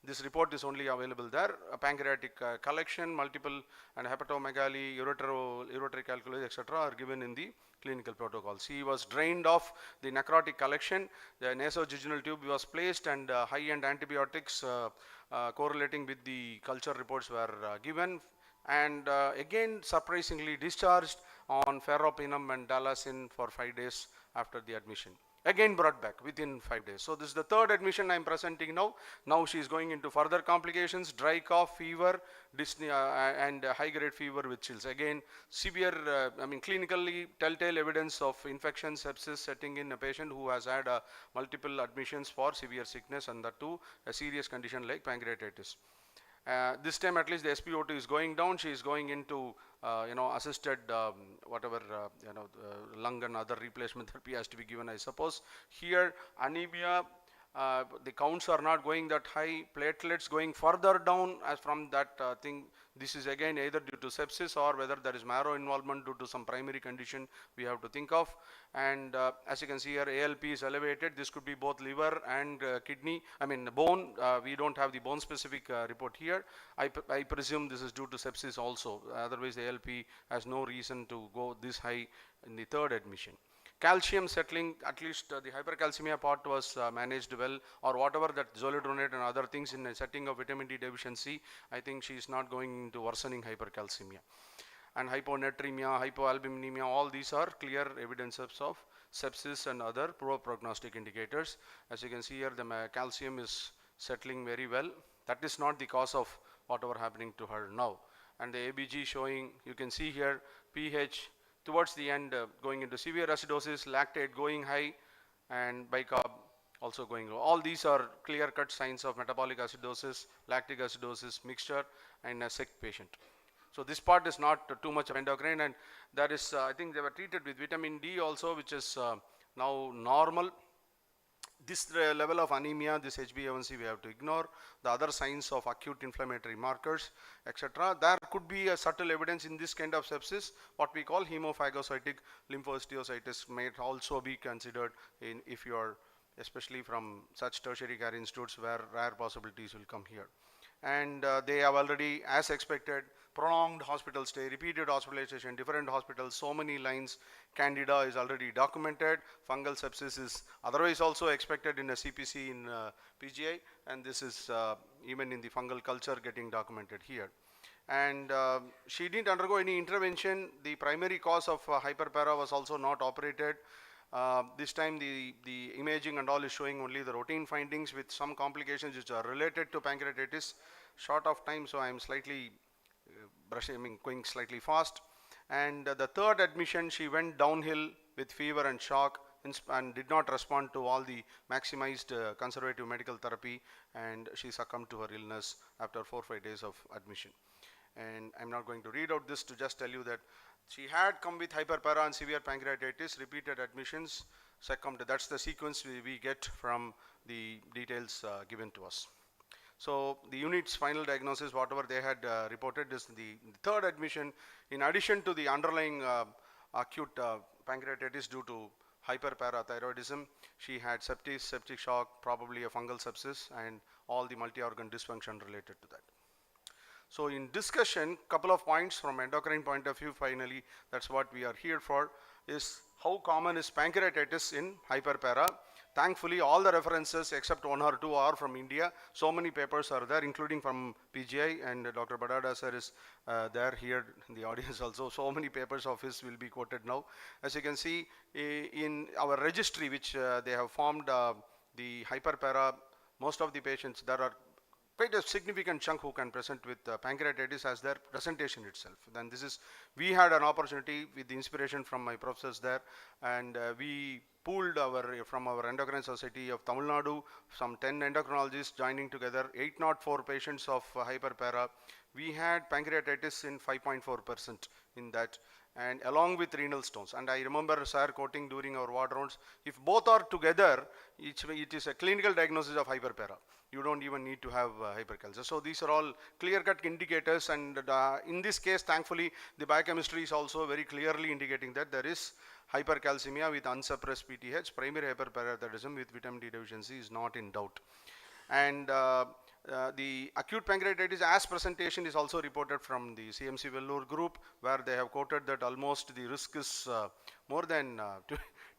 this report is only available there. A pancreatic collection, multiple and hepatomegaly, uretary calculus, etc. are given in the clinical protocols. He was drained of the necrotic collection. The nasojejunal tube was placed, and high-end antibiotics correlating with the culture reports were given. And again, surprisingly discharged on ferropenum and dalasin for 5 days after the admission. Again brought back within 5 days. So this is the third admission I am presenting now. Now she is going into further complications, dry cough, fever, dyspnea, and high-grade fever with chills. Again, severe, clinically telltale evidence of infection, sepsis setting in a patient who has had multiple admissions for severe sickness, and that too a serious condition like pancreatitis. This time at least the SpO2 is going down. She is going into assisted lung and other replacement therapy has to be given, I suppose. Here anemia the counts are not going that high, platelets going further down as from that thing. This is again either due to sepsis or whether there is marrow involvement due to some primary condition we have to think of. And as you can see here, ALP is elevated. This could be both liver and kidney, bone. We don't have the bone specific report here. I presume this is due to sepsis also. Otherwise ALP has no reason to go this high in the third admission. Calcium settling, at least the hypercalcemia part was managed well, or whatever that zoledronate and other things in a setting of vitamin D deficiency, I think she is not going into worsening hypercalcemia. And hyponatremia, hypoalbuminemia, all these are clear evidences of sepsis and other poor prognostic indicators. As you can see here, the calcium is settling very well. That is not the cause of whatever happening to her now. And the ABG showing, you can see here, pH towards the end going into severe acidosis, lactate going high, and bicarb also going low. All these are clear-cut signs of metabolic acidosis, lactic acidosis mixture in a sick patient. So this part is not too much of endocrine, and that is, I think they were treated with vitamin D also, which is now normal. This level of anemia, this HbA1c we have to ignore. The other signs of acute inflammatory markers, etc. There could be a subtle evidence in this kind of sepsis. What we call hemophagocytic lymphohistiocytis may also be considered in if you are, especially from such tertiary care institutes where rare possibilities will come here. And they have already, as expected, prolonged hospital stay, repeated hospitalization, different hospitals, so many lines. Candida is already documented. Fungal sepsis is otherwise also expected in a CPC in PGI, and this is even in the fungal culture getting documented here. And she didn't undergo any intervention. The primary cause of hyperpara was also not operated. This time the imaging and all is showing only the routine findings with some complications which are related to pancreatitis. Short of time, so I am slightly going slightly fast. And the third admission, she went downhill with fever and shock and did not respond to all the maximized conservative medical therapy, and she succumbed to her illness after 4 or 5 days of admission. And I'm not going to read out this, to just tell you that she had come with hyperpara and severe pancreatitis, repeated admissions, succumbed. That's the sequence we get from the details given to us. So the unit's final diagnosis, whatever they had reported, is the third admission. In addition to the underlying acute pancreatitis due to hyperparathyroidism, she had septic shock, probably a fungal sepsis, and all the multi-organ dysfunction related to that. So in discussion, couple of points from endocrine point of view, finally, that's what we are here for, is how common is pancreatitis in hyperpara. Thankfully, all the references except 1 or 2 are from India. So many papers are there, including from PGI, and Dr. Badada sir is there here in the audience also. So many papers of his will be quoted now. As you can see, in our registry, which they have formed, the hyperpara, most of the patients, there are quite a significant chunk who can present with pancreatitis as their presentation itself. Then this is, we had an opportunity with the inspiration from my professors there, and we pooled from our endocrine society of Tamil Nadu, some 10 endocrinologists joining together, 804 patients of hyperpara. We had pancreatitis in 5.4% in that, and along with renal stones. And I remember sir quoting during our ward rounds, if both are together, it is a clinical diagnosis of hyperpara. You don't even need to have hypercalcemia. So these are all clear-cut indicators, and in this case, thankfully, the biochemistry is also very clearly indicating that there is hypercalcemia with unsuppressed PTH. Primary hyperparathyroidism with vitamin D deficiency is not in doubt. And the acute pancreatitis as presentation is also reported from the CMC Vellore group, where they have quoted that almost the risk is more than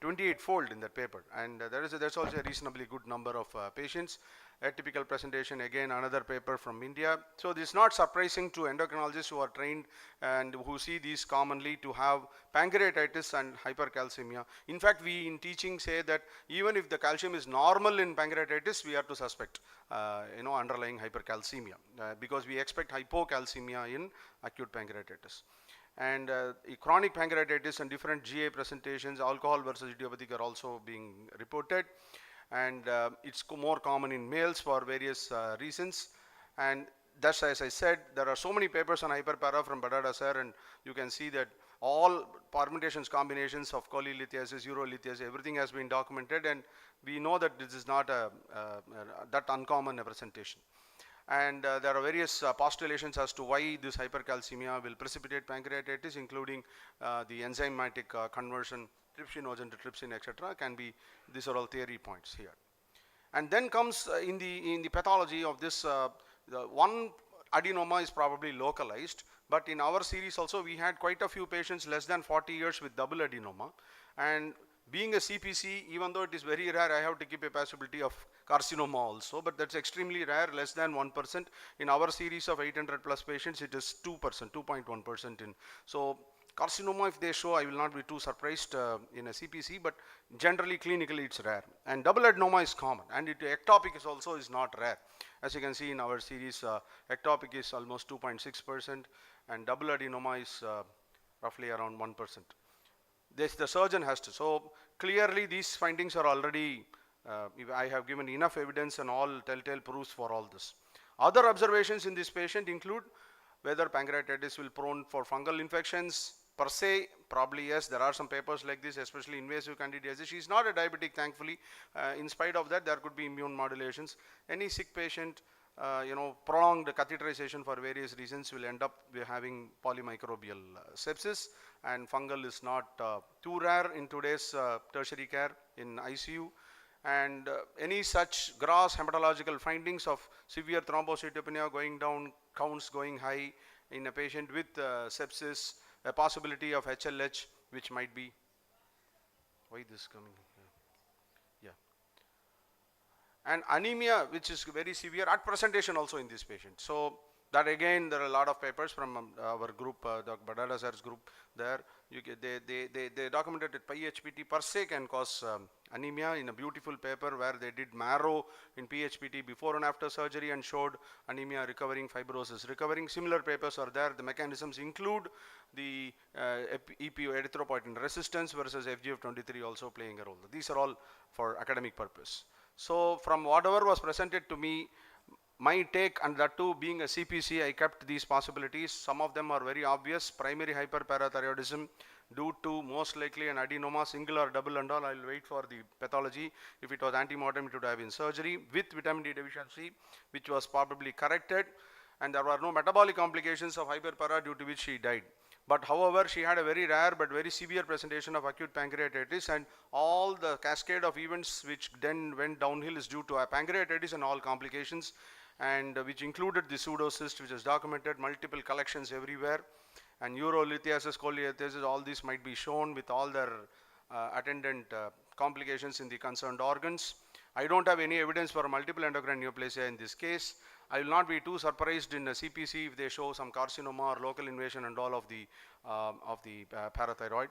28-fold in that paper, and that's also a reasonably good number of patients. Atypical presentation, again another paper from India. So this is not surprising to endocrinologists who are trained and who see these commonly to have pancreatitis and hypercalcemia. In fact, we in teaching say that even if the calcium is normal in pancreatitis, we have to suspect underlying hypercalcemia because we expect hypocalcemia in acute pancreatitis. And chronic pancreatitis and different GA presentations, alcohol versus idiopathic, are also being reported. And it's more common in males for various reasons. And that's, as I said, there are so many papers on hyperpara from Badada sir, and you can see that all permutations, combinations of cholelithiasis, urolithiasis, everything has been documented, and we know that this is not that uncommon a presentation. And there are various postulations as to why this hypercalcemia will precipitate pancreatitis, including the enzymatic conversion, trypsinogen to trypsin, etc. Can be, these are all theory points here. And then comes in the pathology of this, the one adenoma is probably localized, but in our series also we had quite a few patients less than 40 years with double adenoma, and being a CPC, even though it is very rare, I have to keep a possibility of carcinoma also, but that's extremely rare, less than 1%. In our series of 800 plus patients, it is 2%, 2.1% in. So carcinoma, if they show, I will not be too surprised in a CPC, but generally clinically it's rare. And double adenoma is common, and ectopic is also is not rare. As you can see in our series, ectopic is almost 2.6%, and double adenoma is roughly around 1%. This the surgeon has to. So clearly these findings are already, I have given enough evidence and all telltale proofs for all this. Other observations in this patient include whether pancreatitis will prone for fungal infections per se, probably yes. There are some papers like this, especially invasive candidiasis. She is not a diabetic, thankfully. In spite of that, there could be immune modulations. Any sick patient, prolonged catheterization for various reasons will end up having polymicrobial sepsis, and fungal is not too rare in today's tertiary care in ICU. And any such gross hematological findings of severe thrombocytopenia going down, counts going high in a patient with sepsis, a possibility of HLH, which might be, why this coming here? Yeah. And anemia, which is very severe at presentation also in this patient. So that again, there are a lot of papers from our group, Dr. Badada sir's group there. They documented that PHPT per se can cause anemia in a beautiful paper where they did marrow in PHPT before and after surgery and showed anemia recovering, fibrosis recovering. Similar papers are there. The mechanisms include the EPO, erythropoietin resistance, versus FGF23 also playing a role. These are all for academic purpose. So from whatever was presented to me, my take, and that too being a CPC, I kept these possibilities. Some of them are very obvious. Primary hyperparathyroidism due to most likely an adenoma, single or double and all. I will wait for the pathology. If it was antemortem, it would have been surgery with vitamin D deficiency, which was probably corrected. And there were no metabolic complications of hyperpara due to which she died. But however, she had a very rare but very severe presentation of acute pancreatitis, and all the cascade of events which then went downhill is due to a pancreatitis and all complications, and which included the pseudocyst, which is documented, multiple collections everywhere, and urolithiasis, cholelithiasis, all these might be shown with all their attendant complications in the concerned organs. I don't have any evidence for multiple endocrine neoplasia in this case. I will not be too surprised in a CPC if they show some carcinoma or local invasion and all of the parathyroid.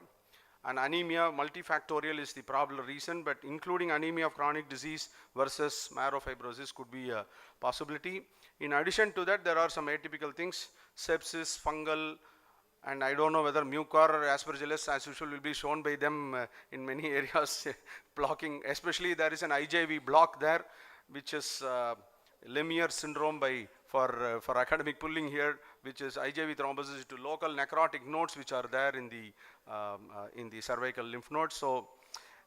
And anemia, multifactorial is the probable reason, but including anemia of chronic disease versus myelofibrosis could be a possibility. In addition to that, there are some atypical things, sepsis, fungal, and I don't know whether mucor or aspergillus, as usual, will be shown by them in many areas, blocking, especially there is an IJV block there, which is Lemire syndrome for academic pulling here, which is IJV thrombosis to local necrotic nodes which are there in the cervical lymph nodes. So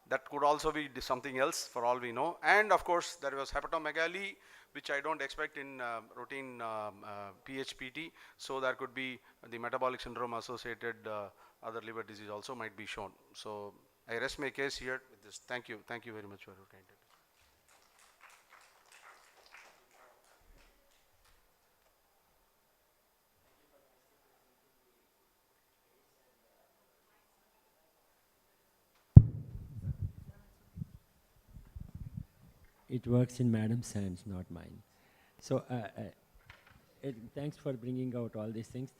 that could also be something else for all we know. And of course, there was hepatomegaly, which I don't expect in routine PHPT. So there could be the metabolic syndrome associated other liver disease also might be shown. So I rest my case here with this. Thank you. Thank you very much for your kind attention. It works in Madam's hands, not mine. So thanks for bringing out all these things.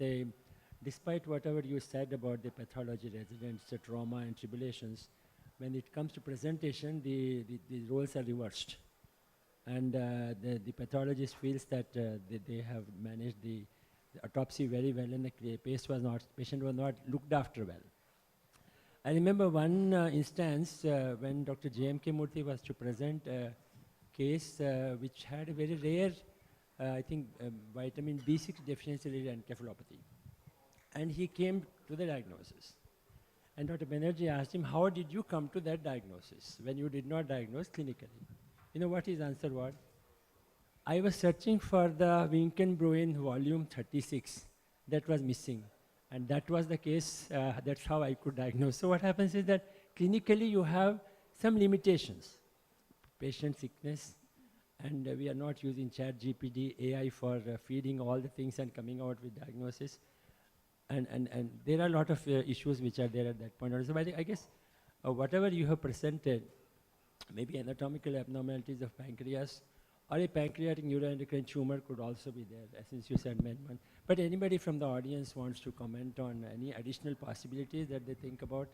Despite whatever you said about the pathology residents, the trauma and tribulations, when it comes to presentation, the roles are reversed. And the pathologist feels that they have managed the autopsy very well, and the patient was not looked after well. I remember one instance when Dr. J.M.K. Murthy was to present a case which had a very rare, I think, vitamin B6 deficiency-related encephalopathy. And he came to the diagnosis. And Dr. Banerjee asked him, how did you come to that diagnosis when you did not diagnose clinically? You know what his answer was? I was searching for the Winken-Bruin volume 36 that was missing. And that was the case, that's how I could diagnose. So what happens is that clinically you have some limitations. Patient sickness, and we are not using ChatGPT, AI for feeding all the things and coming out with diagnosis. And there are a lot of issues which are there at that point. So I guess whatever you have presented, maybe anatomical abnormalities of pancreas, or a pancreatic neuroendocrine tumor could also be there, since you said MEN1. But anybody from the audience wants to comment on any additional possibilities that they think about?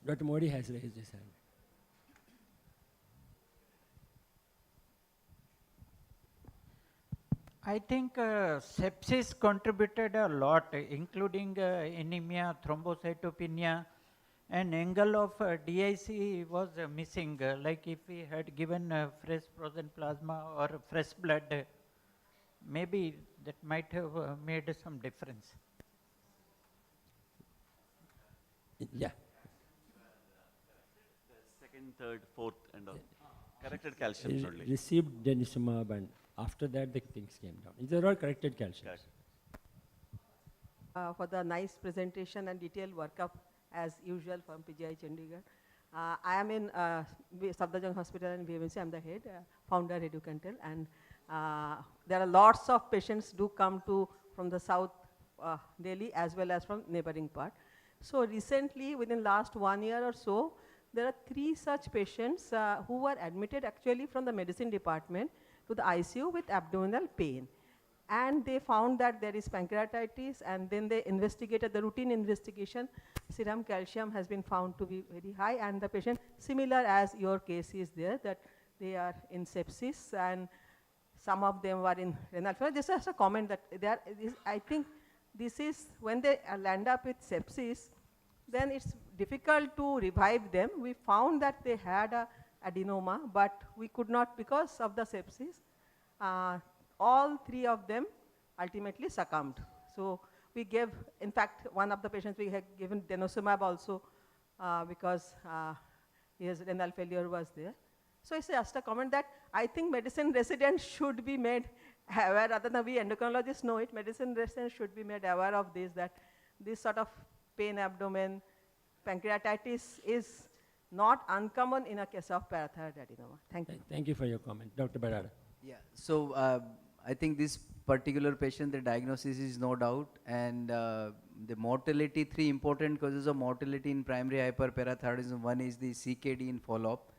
Dr. Modi has raised his hand. I think sepsis contributed a lot, including anemia, thrombocytopenia, and angle of DIC was missing. Like if we had given fresh frozen plasma or fresh blood, maybe that might have made some difference. Yeah. Second, third, fourth, and all. Corrected calcium only. Received denosumab, and after that the things came down. These are all corrected calcium. For the nice presentation and detailed workup as usual from PGI Chandigarh. I am in Safdarjung Hospital in VMC. I am the head, founder head you can tell. And there are lots of patients do come from the south Delhi as well as from neighboring part. So recently, within last 1 year or so, there are 3 such patients who were admitted actually from the medicine department to the ICU with abdominal pain. And they found that there is pancreatitis, and then they investigated the routine investigation. Serum calcium has been found to be very high, and the patient, similar as your case is there, that they are in sepsis, and some of them were in renal failure. Just as a comment that I think this is when they land up with sepsis, then it's difficult to revive them. We found that they had a adenoma, but we could not because of the sepsis. All 3 of them ultimately succumbed. So we gave, in fact, one of the patients we had given denosumab also because his renal failure was there. So it's just a comment that I think medicine residents should be made aware, rather than we endocrinologists know it, medicine residents should be made aware of this, that this sort of pain abdomen, pancreatitis is not uncommon in a case of parathyroid adenoma. Thank you. Thank you for your comment. Dr. Barada. Yeah, so I think this particular patient, the diagnosis is no doubt, and the mortality, 3 important causes of mortality in primary hyperparathyroidism. One is the CKD in follow-up.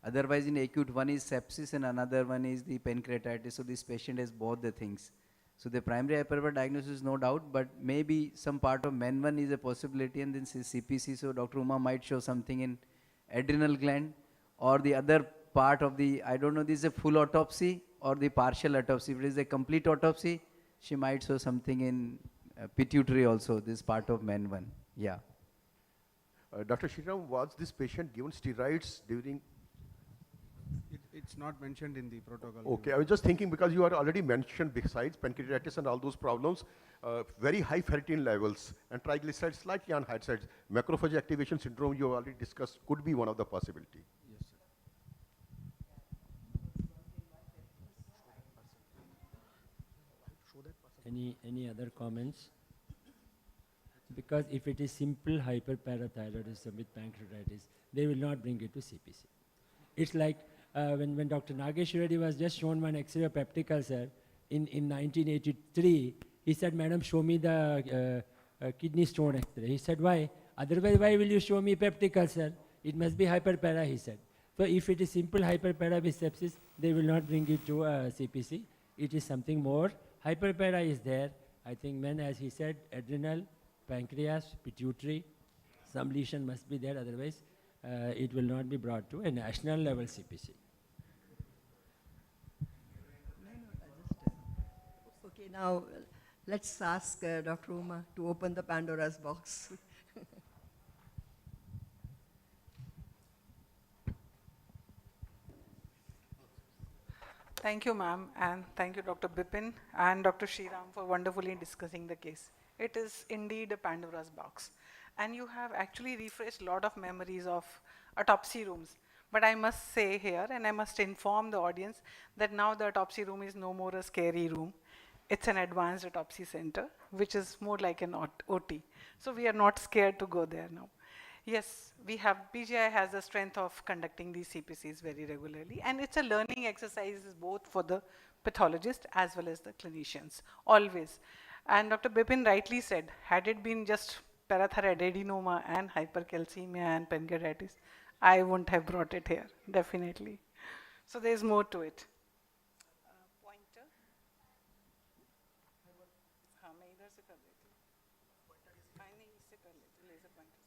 Otherwise, in acute, one is sepsis and another one is the pancreatitis. So this patient has both the things. So the primary hyperparathyroidism diagnosis, no doubt, but maybe some part of MEN1 is a possibility, and then CPC. So Dr. Uma might show something in adrenal gland, or the other part of the, I don't know, this is a full autopsy or the partial autopsy. If it is a complete autopsy, she might show something in pituitary also, this part of MEN1. Yeah. Dr. Shriram, was this patient given steroids during? It's not mentioned in the protocol. Okay, I was just thinking because you are already mentioned besides pancreatitis and all those problems, very high ferritin levels and triglycerides slightly on high sides. Macrophage activation syndrome you already discussed could be one of the possibility. Yes, sir. Any other comments? Because if it is simple hyperparathyroidism with pancreatitis, they will not bring it to CPC. It's like when Dr. Nagesh Reddy was just shown one X-ray of peptic ulcer in 1983, he said, "Madam, show me the kidney stone X-ray." He said, "Why? Otherwise, why will you show me peptic ulcer? It must be hyperpara," he said. So if it is simple hyperpara with sepsis, they will not bring it to CPC. It is something more. Hyperpara is there. I think when, as he said, adrenal, pancreas, pituitary, some lesion must be there, otherwise it will not be brought to a national level CPC. Okay, now let's ask Dr. Uma to open the Pandora's box. Thank you, ma'am, and thank you, Dr. Bipin and Dr. Shriram, for wonderfully discussing the case. it is indeed a Pandora's box. And you have actually refreshed a lot of memories of autopsy rooms. But I must say here, and I must inform the audience, that now the autopsy room is no more a scary room. It's an advanced autopsy center, which is more like an OT. So we are not scared to go there now. Yes, PGI has the strength of conducting these CPCs very regularly, and it's a learning exercise both for the pathologist as well as the clinicians, always. And Dr. Bipin rightly said, had it been just parathyroid adenoma and hypercalcemia and pancreatitis, I wouldn't have brought it here, definitely. So there's more to it. Pointer. हाँ, मैं इधर से कर देती हूँ. नहीं, इससे कर लेती हूँ, laser pointer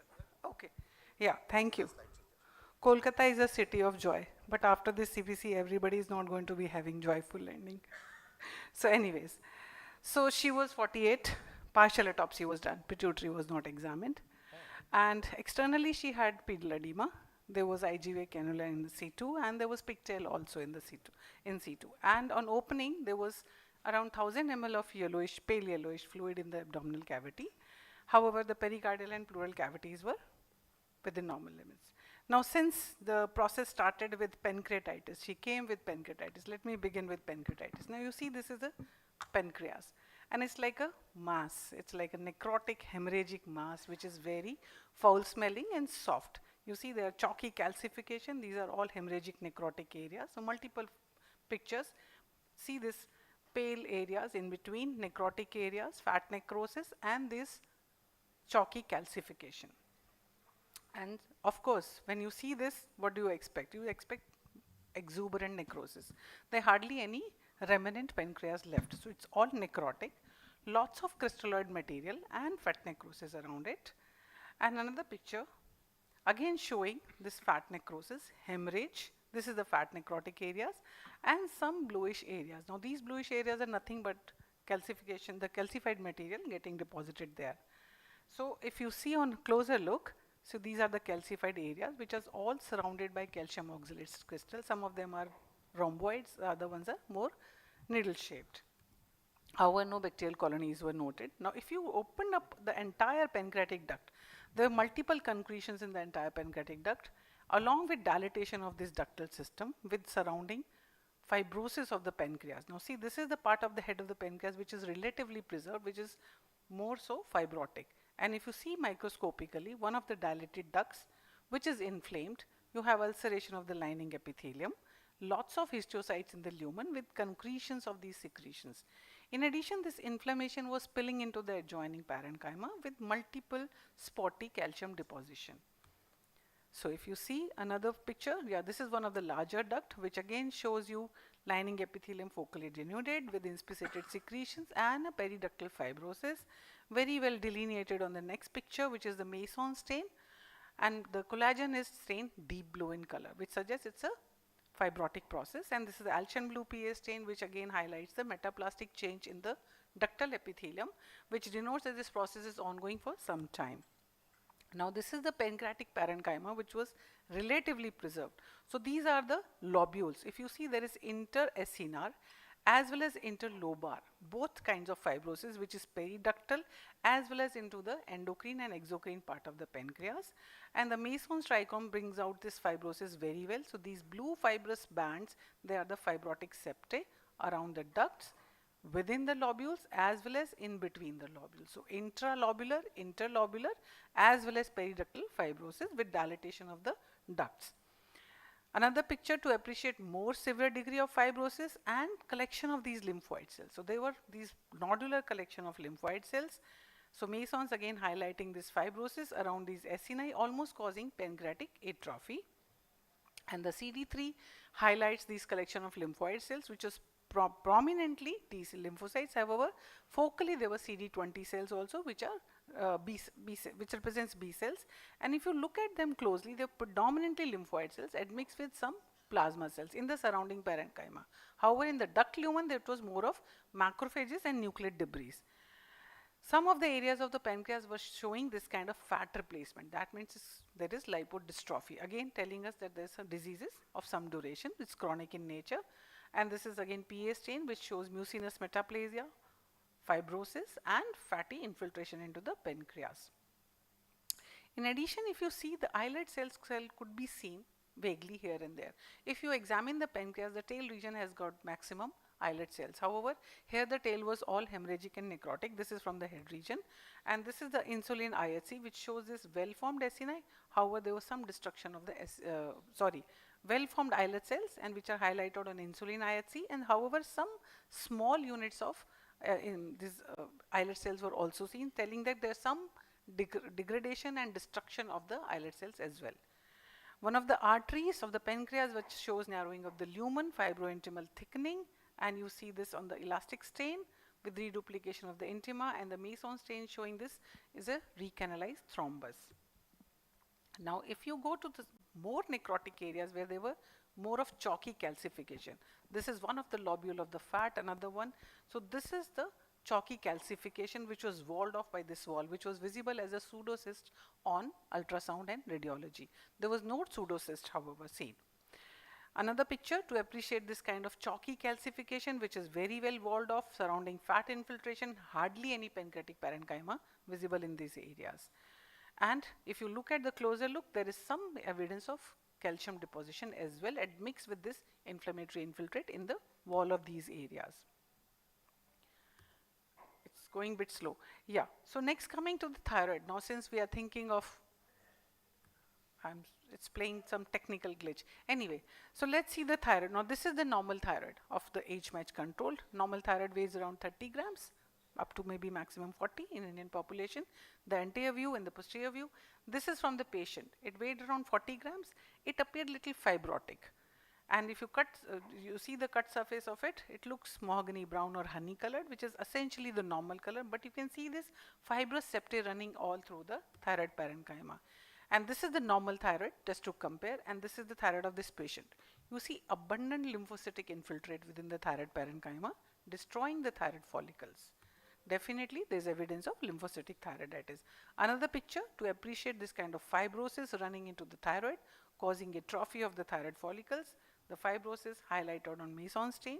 से. Okay. Yeah, thank you. Kolkata is a city of joy, but after this CPC, everybody is not going to be having joyful ending. So anyways, so she was 48, partial autopsy was done, pituitary was not examined. And externally she had pedal edema. There was IGV cannula in the C2 and there was pigtail also in the C2. And on opening, there was around 1000 ml of yellowish, pale yellowish fluid in the abdominal cavity. However, the pericardial and pleural cavities were within normal limits. Now, since the process started with pancreatitis, she came with pancreatitis. Let me begin with pancreatitis. Now, you see this is a pancreas. And it's like a mass. It's like a necrotic hemorrhagic mass, which is very foul smelling and soft. You see there are chalky calcification. These are all hemorrhagic necrotic areas. So multiple pictures. See this pale areas in between, necrotic areas, fat necrosis, and this chalky calcification. And of course, when you see this, what do you expect? You expect exuberant necrosis. There are hardly any remnant pancreas left. So it's all necrotic, lots of crystalloid material and fat necrosis around it. And another picture, again showing this fat necrosis, hemorrhage. This is the fat necrotic areas and some bluish areas. Now these bluish areas are nothing but calcification, the calcified material getting deposited there. So if you see on closer look, so these are the calcified areas which are all surrounded by calcium oxalate crystals. Some of them are rhomboids, the other ones are more needle shaped. However, no bacterial colonies were noted. Now if you open up the entire pancreatic duct, there are multiple concretions in the entire pancreatic duct along with dilatation of this ductal system with surrounding fibrosis of the pancreas. Now see, this is the part of the head of the pancreas which is relatively preserved, which is more so fibrotic. And if you see microscopically, one of the dilated ducts which is inflamed, you have ulceration of the lining epithelium, lots of histiocytes in the lumen with concretions of these secretions. In addition, this inflammation was spilling into the adjoining parenchyma with multiple spotty calcium deposition. So if you see another picture, yeah, this is one of the larger duct which again shows you lining epithelium focally denuded with inspissated secretions and a periductal fibrosis, very well delineated on the next picture, which is the Mason stain, and the collagen is stained deep blue in color, which suggests it's a fibrotic process. And this is the Alcian blue PA stain, which again highlights the metaplastic change in the ductal epithelium, which denotes that this process is ongoing for some time. Now this is the pancreatic parenchyma which was relatively preserved. So these are the lobules. If you see, there is interacinar as well as interlobar, both kinds of fibrosis which is periductal as well as into the endocrine and exocrine part of the pancreas. And the Mason's trichome brings out this fibrosis very well. So these blue fibrous bands, they are the fibrotic septae around the ducts, within the lobules as well as in between the lobules. So intralobular, interlobular as well as periductal fibrosis with dilatation of the ducts. Another picture to appreciate more severe degree of fibrosis and collection of these lymphoid cells. So there were these nodular collection of lymphoid cells. So Mason's again highlighting this fibrosis around these acini, almost causing pancreatic atrophy. And the CD3 highlights these collection of lymphoid cells, which is prominently T cell lymphocytes. However, focally there were CD20 cells also, which are which represents B cells. And if you look at them closely, they're predominantly lymphoid cells admixed with some plasma cells in the surrounding parenchyma. However, in the duct lumen, there was more of macrophages and nuclear debris. Some of the areas of the pancreas were showing this kind of fat replacement. That means there is lipodystrophy, again telling us that there's some diseases of some duration. It's chronic in nature. And this is again PA stain, which shows mucinous metaplasia, fibrosis and fatty infiltration into the pancreas. In addition, if you see, the islet cell could be seen vaguely here and there. If you examine the pancreas, the tail region has got maximum islet cells. However, here the tail was all hemorrhagic and necrotic. This is from the head region, and this is the insulin IHC, which shows this well-formed acini. However, there was some destruction of the well-formed islet cells, and which are highlighted on insulin IHC, and however some small units of in these islet cells were also seen, telling that there's some degradation and destruction of the islet cells as well. One of the arteries of the pancreas which shows narrowing of the lumen, fibrointimal thickening, and you see this on the elastic stain with reduplication of the intima, and the meson stain showing this is a recanalized thrombus. Now, if you go to the more necrotic areas where there were more of chalky calcification, this is one of the lobule of the fat, another one. So this is the chalky calcification which was walled off by this wall, which was visible as a pseudocyst on ultrasound and radiology. There was no pseudocyst, however, seen. Another picture to appreciate this kind of chalky calcification, which is very well walled off surrounding fat infiltration, hardly any pancreatic parenchyma visible in these areas. And if you look at the closer look, there is some evidence of calcium deposition as well, and mixed with this inflammatory infiltrate in the wall of these areas. It's going a bit slow. Yeah, so next coming to the thyroid. Now since we are thinking of, it's playing some technical glitch. Anyway, so let's see the thyroid. Now this is the normal thyroid of the age match controlled. Normal thyroid weighs around 30 grams, up to maybe maximum 40 in Indian population. The anterior view and the posterior view. This is from the patient. It weighed around 40 grams. It appeared little fibrotic. And if you cut, you see the cut surface of it, it looks mahogany brown or honey colored, which is essentially the normal color, but you can see this fibrous septae running all through the thyroid parenchyma. And this is the normal thyroid, just to compare, and this is the thyroid of this patient. You see abundant lymphocytic infiltrate within the thyroid parenchyma, destroying the thyroid follicles. Definitely there is evidence of lymphocytic thyroiditis. Another picture to appreciate this kind of fibrosis running into the thyroid, causing atrophy of the thyroid follicles. The fibrosis highlighted on meson stain.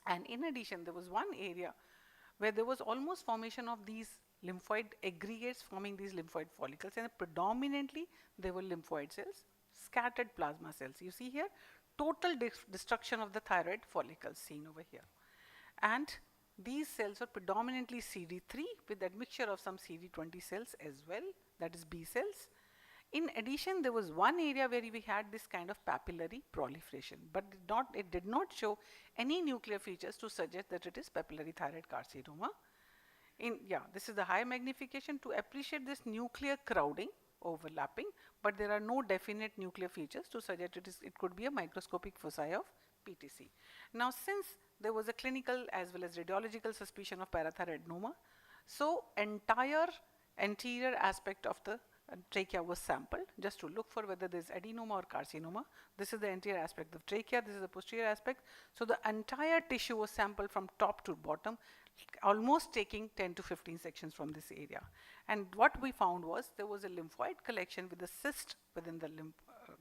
And in addition, there was one area where there was almost formation of these lymphoid aggregates forming these lymphoid follicles, and predominantly they were lymphoid cells, scattered plasma cells. You see here, total destruction of the thyroid follicles seen over here. And these cells are predominantly CD3 with admixture of some CD20 cells as well, that is B cells. In addition, there was one area where we had this kind of papillary proliferation, but it did not show any nuclear features to suggest that it is papillary thyroid carcinoma. This is the high magnification to appreciate this nuclear crowding overlapping, but there are no definite nuclear features to suggest it could be a microscopic foci of PTC. Now, since there was a clinical as well as radiological suspicion of parathyroidnoma, so entire anterior aspect of the trachea was sampled just to look for whether there is adenoma or carcinoma. This is the anterior aspect of trachea, this is the posterior aspect. So the entire tissue was sampled from top to bottom, almost taking 10 to 15 sections from this area. And what we found was there was a lymphoid collection with a cyst within the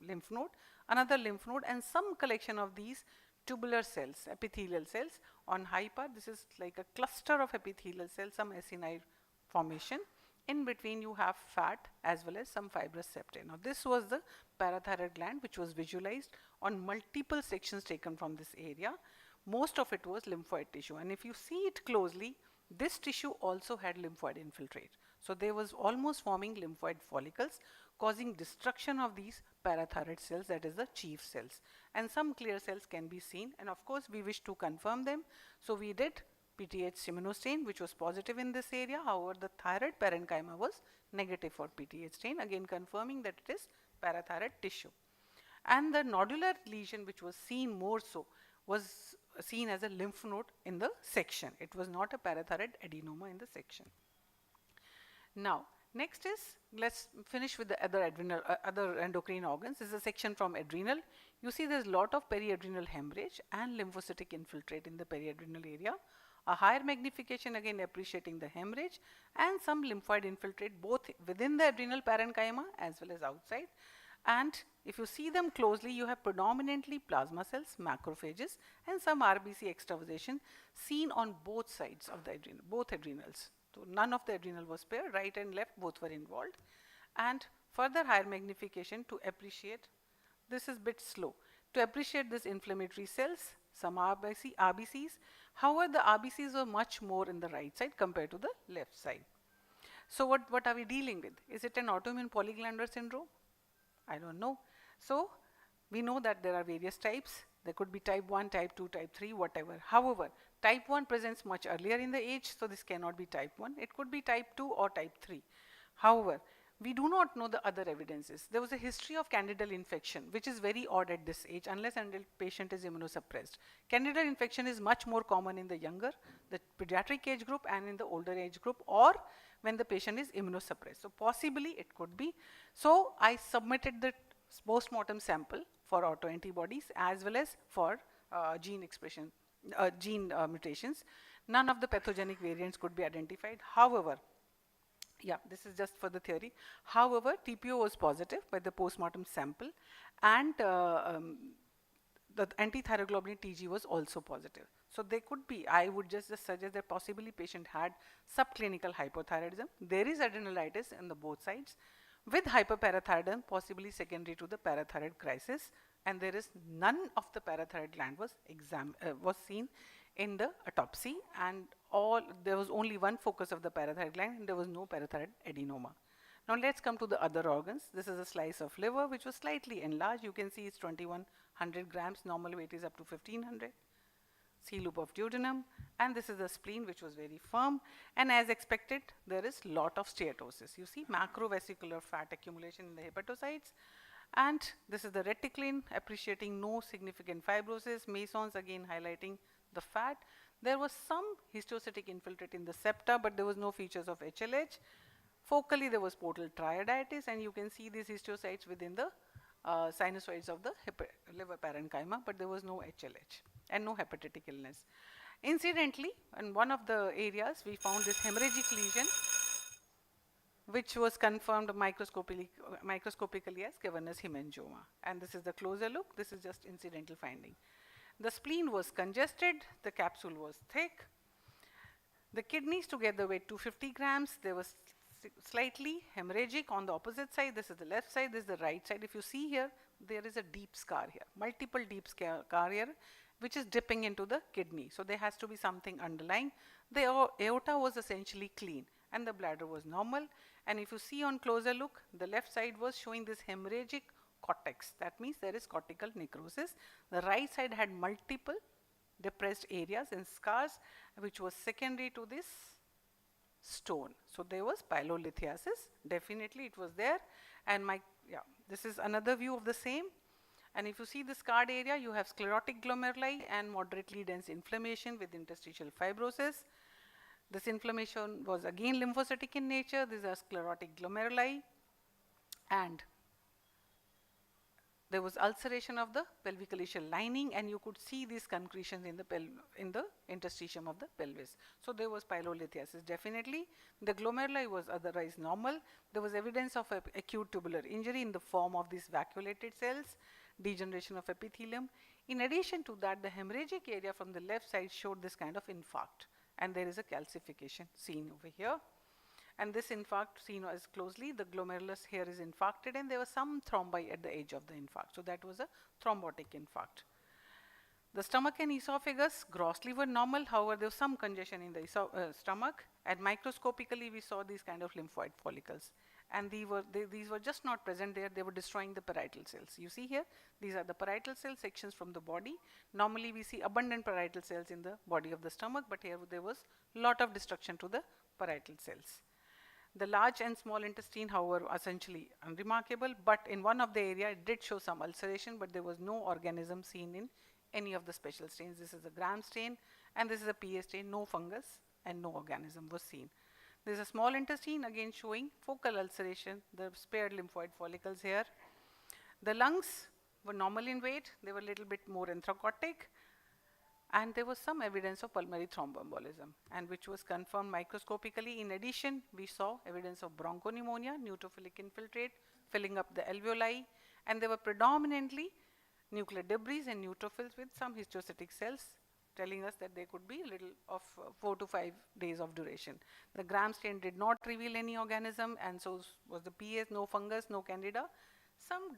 lymph node, another lymph node, and some collection of these tubular cells, epithelial cells on hyper. This is like a cluster of epithelial cells, some acini formation. In between you have fat as well as some fibrous septae. Now this was the parathyroid gland which was visualized on multiple sections taken from this area. Most of it was lymphoid tissue, and if you see it closely, this tissue also had lymphoid infiltrate. So there was almost forming lymphoid follicles causing destruction of these parathyroid cells, that is the chief cells. And some clear cells can be seen, and of course we wish to confirm them. So we did PTH immunostain which was positive in this area. However, the thyroid parenchyma was negative for PTH stain, again confirming that it is parathyroid tissue. And the nodular lesion which was seen more so was seen as a lymph node in the section. It was not a parathyroid adenoma in the section. Now, next is, let's finish with the other endocrine organs. This is a section from adrenal. You see there's a lot of periadrenal hemorrhage and lymphocytic infiltrate in the periadrenal area. A higher magnification, again appreciating the hemorrhage, and some lymphoid infiltrate both within the adrenal parenchyma as well as outside. And if you see them closely, you have predominantly plasma cells, macrophages, and some RBC extravasation seen on both sides of the both adrenals. So none of the adrenal was spared, right and left both were involved. And further higher magnification to appreciate, this is bit slow, to appreciate this inflammatory cells, some RBCs. However, the RBCs were much more in the right side compared to the left side. So what are we dealing with? Is it an autoimmune polyglandular syndrome? I don't know. So we know that there are various types. There could be type 1, type 2, type 3, whatever. However, type 1 presents much earlier in the age, so this cannot be type 1. It could be type 2 or type 3. However, we do not know the other evidences. There was a history of candidal infection, which is very odd at this age, unless until patient is immunosuppressed. Candidal infection is much more common in the younger, the pediatric age group, and in the older age group, or when the patient is immunosuppressed. So possibly it could be. So I submitted the post-mortem sample for autoantibodies as well as for gene expression, gene mutations. None of the pathogenic variants could be identified. However, yeah, this is just for the theory. However, TPO was positive by the post-mortem sample, and the anti-thyroglobulin TG was also positive. So they could be, I would just suggest that possibly patient had subclinical hypothyroidism. There is adrenalitis on the both sides with hyperparathyroidism, possibly secondary to the parathyroid crisis, and there is none of the parathyroid gland was seen in the autopsy, and there was only one focus of the parathyroid gland, and there was no parathyroid adenoma. Now let's come to the other organs. This is a slice of liver which was slightly enlarged. You can see it's 2100 grams, normal weight is up to 1500. C loop of duodenum, and this is the spleen which was very firm, and as expected there is lot of steatosis. You see macrovesicular fat accumulation in the hepatocytes, and this is the reticulin appreciating no significant fibrosis. Masons again highlighting the fat. There was some histiocytic infiltrate in the septa, but there was no features of HLH. Focally there was portal triaditis, and you can see these histiocytes within the sinusoids of the liver parenchyma, but there was no HLH and no hepatitic illness. Incidentally, in one of the areas we found this hemorrhagic lesion which was confirmed microscopically as cavernous hemangioma, and this is the closer look. This is just incidental finding. The spleen was congested, the capsule was thick. The kidneys together weighed 250 grams. They were slightly hemorrhagic on the opposite side. This is the left side, this is the right side. If you see here, there is a deep scar here, multiple deep scar here, which is dipping into the kidney. So there has to be something underlying. The aorta was essentially clean and the bladder was normal. And if you see on closer look, the left side was showing this hemorrhagic cortex. That means there is cortical necrosis. The right side had multiple depressed areas and scars, which was secondary to this stone. So there was pyelolithiasis. Definitely it was there. And this is another view of the same. And if you see the scarred area, you have sclerotic glomeruli and moderately dense inflammation with interstitial fibrosis. This inflammation was again lymphocytic in nature. These are sclerotic glomeruli, and there was ulceration of the pelvic-calyceal lining, and you could see these concretions in the interstitium of the pelvis. So there was pyelolithiasis. Definitely, the glomeruli was otherwise normal. There was evidence of acute tubular injury in the form of these vacuolated cells, degeneration of epithelium. In addition to that, the hemorrhagic area from the left side showed this kind of infarct, and there is a calcification seen over here. And this infarct seen as closely, the glomerulus here is infarcted, and there was some thrombi at the edge of the infarct. So that was a thrombotic infarct. The stomach and esophagus grossly were normal. However, there was some congestion in the stomach, and microscopically we saw these kind of lymphoid follicles. And these were just not present there. They were destroying the parietal cells. You see here, these are the parietal cell sections from the body. Normally we see abundant parietal cells in the body of the stomach, but here there was lot of destruction to the parietal cells. The large and small intestine, however, essentially unremarkable, but in one of the area it did show some ulceration, but there was no organism seen in any of the special stains. This is a Gram stain, and this is a PA stain, no fungus and no organism was seen. There is a small intestine again showing focal ulceration, the spared lymphoid follicles here. The lungs were normal in weight, they were a little bit more anthracotic, And there was some evidence of pulmonary thromboembolism, and which was confirmed microscopically. In addition, we saw evidence of bronchopneumonia, neutrophilic infiltrate, filling up the alveoli, and there were predominantly nuclear debris and neutrophils with some histiocytic cells, telling us that there could be little of 4 to 5 days of duration. The gram stain did not reveal any organism, and so was the PS, no fungus, no candida. Some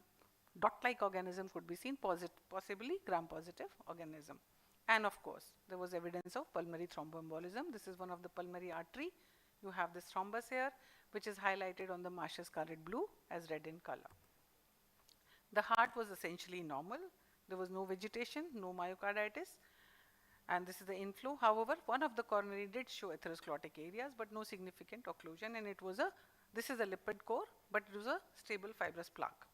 dot-like organism could be seen, possibly gram-positive organism. And of course, there was evidence of pulmonary thromboembolism. This is one of the pulmonary artery. You have this thrombus here, which is highlighted on the Marshall scarlet blue as red in color. The heart was essentially normal. There was no vegetation, no myocarditis, and this is the inflow. However, one of the coronary did show atherosclerotic areas, but no significant occlusion, and it was this is a lipid core, but it was a stable fibrous plaque.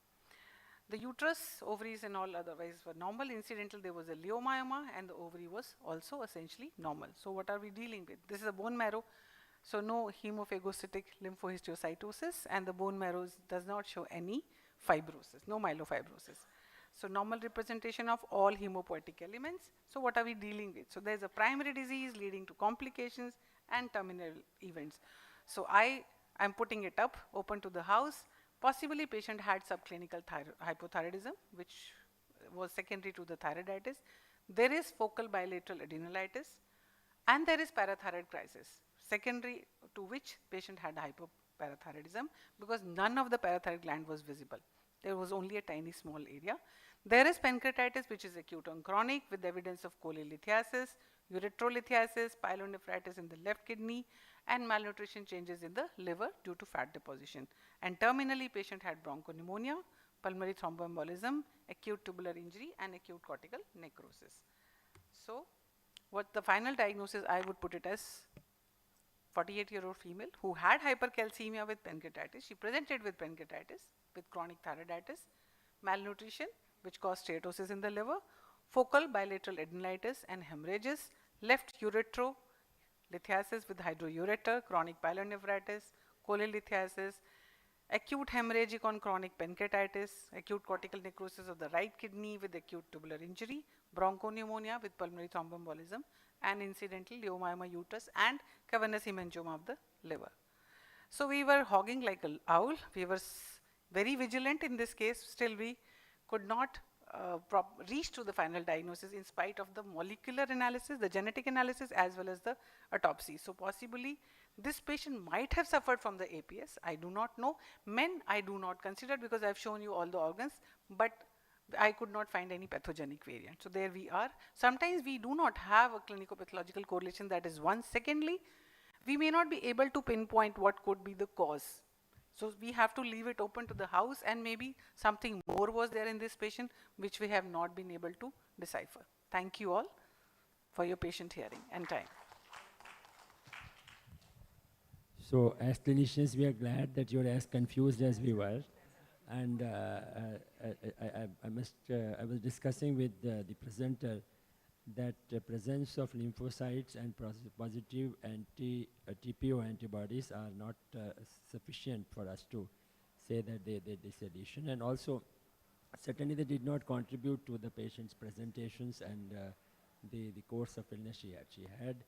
The uterus, ovaries and all otherwise were normal. Incidental, there was a leiomyoma, and the ovary was also essentially normal. So what are we dealing with? This is a bone marrow, so no hemophagocytic lymphohistiocytosis, and the bone marrow does not show any fibrosis, no myelofibrosis. So normal representation of all hemopoietic elements. So what are we dealing with? So there's a primary disease leading to complications and terminal events. So I am putting it up, open to the house. Possibly patient had subclinical hypothyroidism, which was secondary to the thyroiditis. There is focal bilateral adrenalitis, and there is parathyroid crisis, secondary to which patient had hypoparathyroidism, because none of the parathyroid gland was visible. There was only a tiny small area. There is pancreatitis, which is acute and chronic, with evidence of cholelithiasis, ureterolithiasis, pyelonephritis in the left kidney, and malnutrition changes in the liver due to fat deposition. And terminally, patient had bronchopneumonia, pulmonary thromboembolism, acute tubular injury, and acute cortical necrosis. So what the final diagnosis, I would put it as 48-year-old female who had hypercalcemia with pancreatitis. She presented with pancreatitis, with chronic thyroiditis, malnutrition, which caused steatosis in the liver, focal bilateral adrenalitis and hemorrhages, left ureterolithiasis with hydroureter, chronic pyelonephritis, cholelithiasis, acute hemorrhagic on chronic pancreatitis, acute cortical necrosis of the right kidney with acute tubular injury, bronchopneumonia with pulmonary thromboembolism, and incidental leiomyoma uterus and cavernous hemangioma of the liver. So we were hogging like an owl. We were very vigilant in this case. Still we could not reach to the final diagnosis in spite of the molecular analysis, the genetic analysis, as well as the autopsy. So possibly this patient might have suffered from the APS. I do not know. Men I do not consider, because I've shown you all the organs, but I could not find any pathogenic variant. So there we are. Sometimes we do not have a clinico-pathological correlation, that is one. Secondly, we may not be able to pinpoint what could be the cause. So we have to leave it open to the house, and maybe something more was there in this patient which we have not been able to decipher. Thank you all for your patient hearing and time. So as clinicians, we are glad that you're as confused as we were. And I was discussing with the presenter that the presence of lymphocytes and positive TPO antibodies are not sufficient for us to say that this addition. And also, certainly they did not contribute to the patient's presentations and the course of illness she had.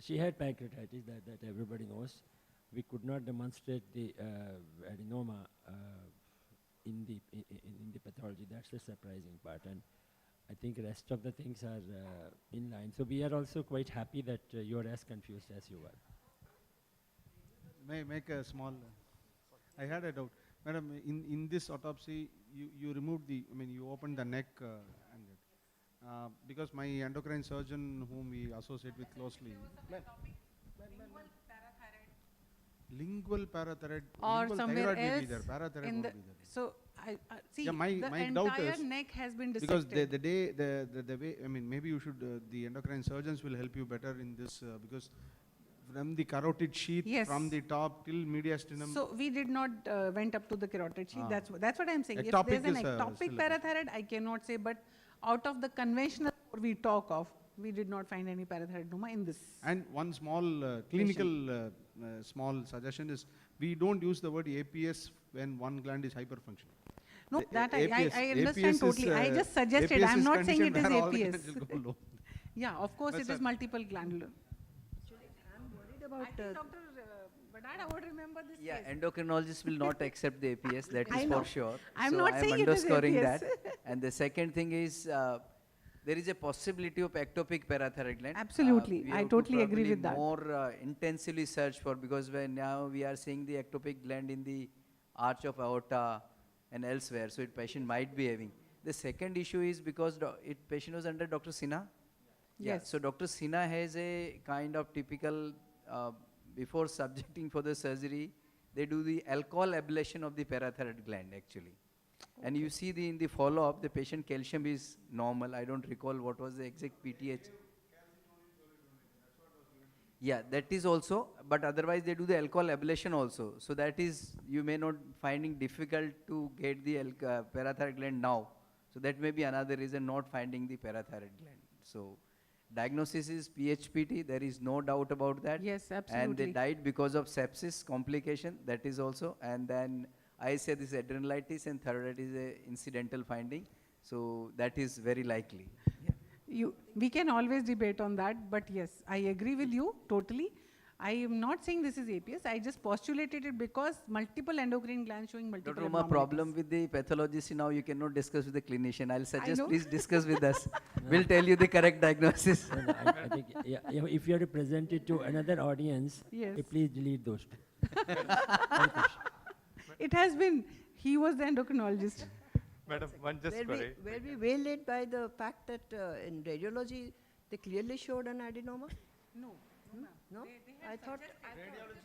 She had pancreatitis, that everybody knows. We could not demonstrate the adenoma in the pathology. That's the surprising part. And I think the rest of the things are in line. So we are also quite happy that you're as confused as you were. May I make a small, I had a doubt. Madam, in this autopsy, you removed you opened the neck because my endocrine surgeon, whom we associate with closely. Lingual parathyroid. Or lingual somewhere thyroid else may be there, parathyroid in the, won't be there. so I see, yeah, my the doubt entire is neck has been because dissected. the way, maybe you should, the endocrine surgeons will help you better in this because from the carotid sheath, Yes. from the top till mediastinum. So we did not went up to the carotid sheath. That's what I'm saying. Ectopic If there's an is, ectopic still a bit. parathyroid, I cannot say, but out of the conventional we talk of, we did not find any parathyroidoma in this. And one small clinical small suggestion is we don't use the word APS when one gland is hyperfunctioning. No, The that APS I understand is, totally. I just suggested, APS I'm is not saying it is condition where all the APS. glands will go low. Yeah, of course But it sir- is multiple glandular. I'm worried about. I think Dr. Badada would remember this Yeah, case. endocrinologists will not accept the APS, that I is know. for sure. I'm So not I am saying it is underscoring APS. that. And the second thing is, there is a possibility of ectopic parathyroid gland. Absolutely. We I have to totally agree probably with that. more intensively search for, because when now we are seeing the ectopic gland in the arch of aorta and elsewhere, so it patient might be having. The second issue is because patient was under Dr. Sinha. Yeah, Yes. so Dr. Sinha has a kind of typical, before subjecting for the surgery, they do the alcohol ablation of the parathyroid gland actually. And you see in the follow-up, the patient calcium is normal. I don't recall what was the exact PTH. Yeah, that is also, but otherwise they do the alcohol ablation also. So that is, you may not finding difficult to get the parathyroid gland now. So that may be another reason not finding the parathyroid gland. So diagnosis is PHPT, there is no doubt about that. Yes, And they absolutely. died because of sepsis complication, that is also. And then I say this adrenalitis and thyroid is a incidental finding. So that is very likely. We can always debate on that, but yes, I agree with you totally. I am not saying this is APS. I just postulated it because multiple endocrine glands showing multiple Dr. Uma, abnormalities. problem with the pathologist now you cannot discuss with the clinician. I'll suggest know. please discuss with us. We'll tell you the correct diagnosis. No, I think, if you have to present it to another audience, Yes. please delete those two. It has been, he was the endocrinologist. Madam, one just query. Were we waylaid by the fact that in radiology they clearly showed an adenoma? No. No? I thought. Radiology,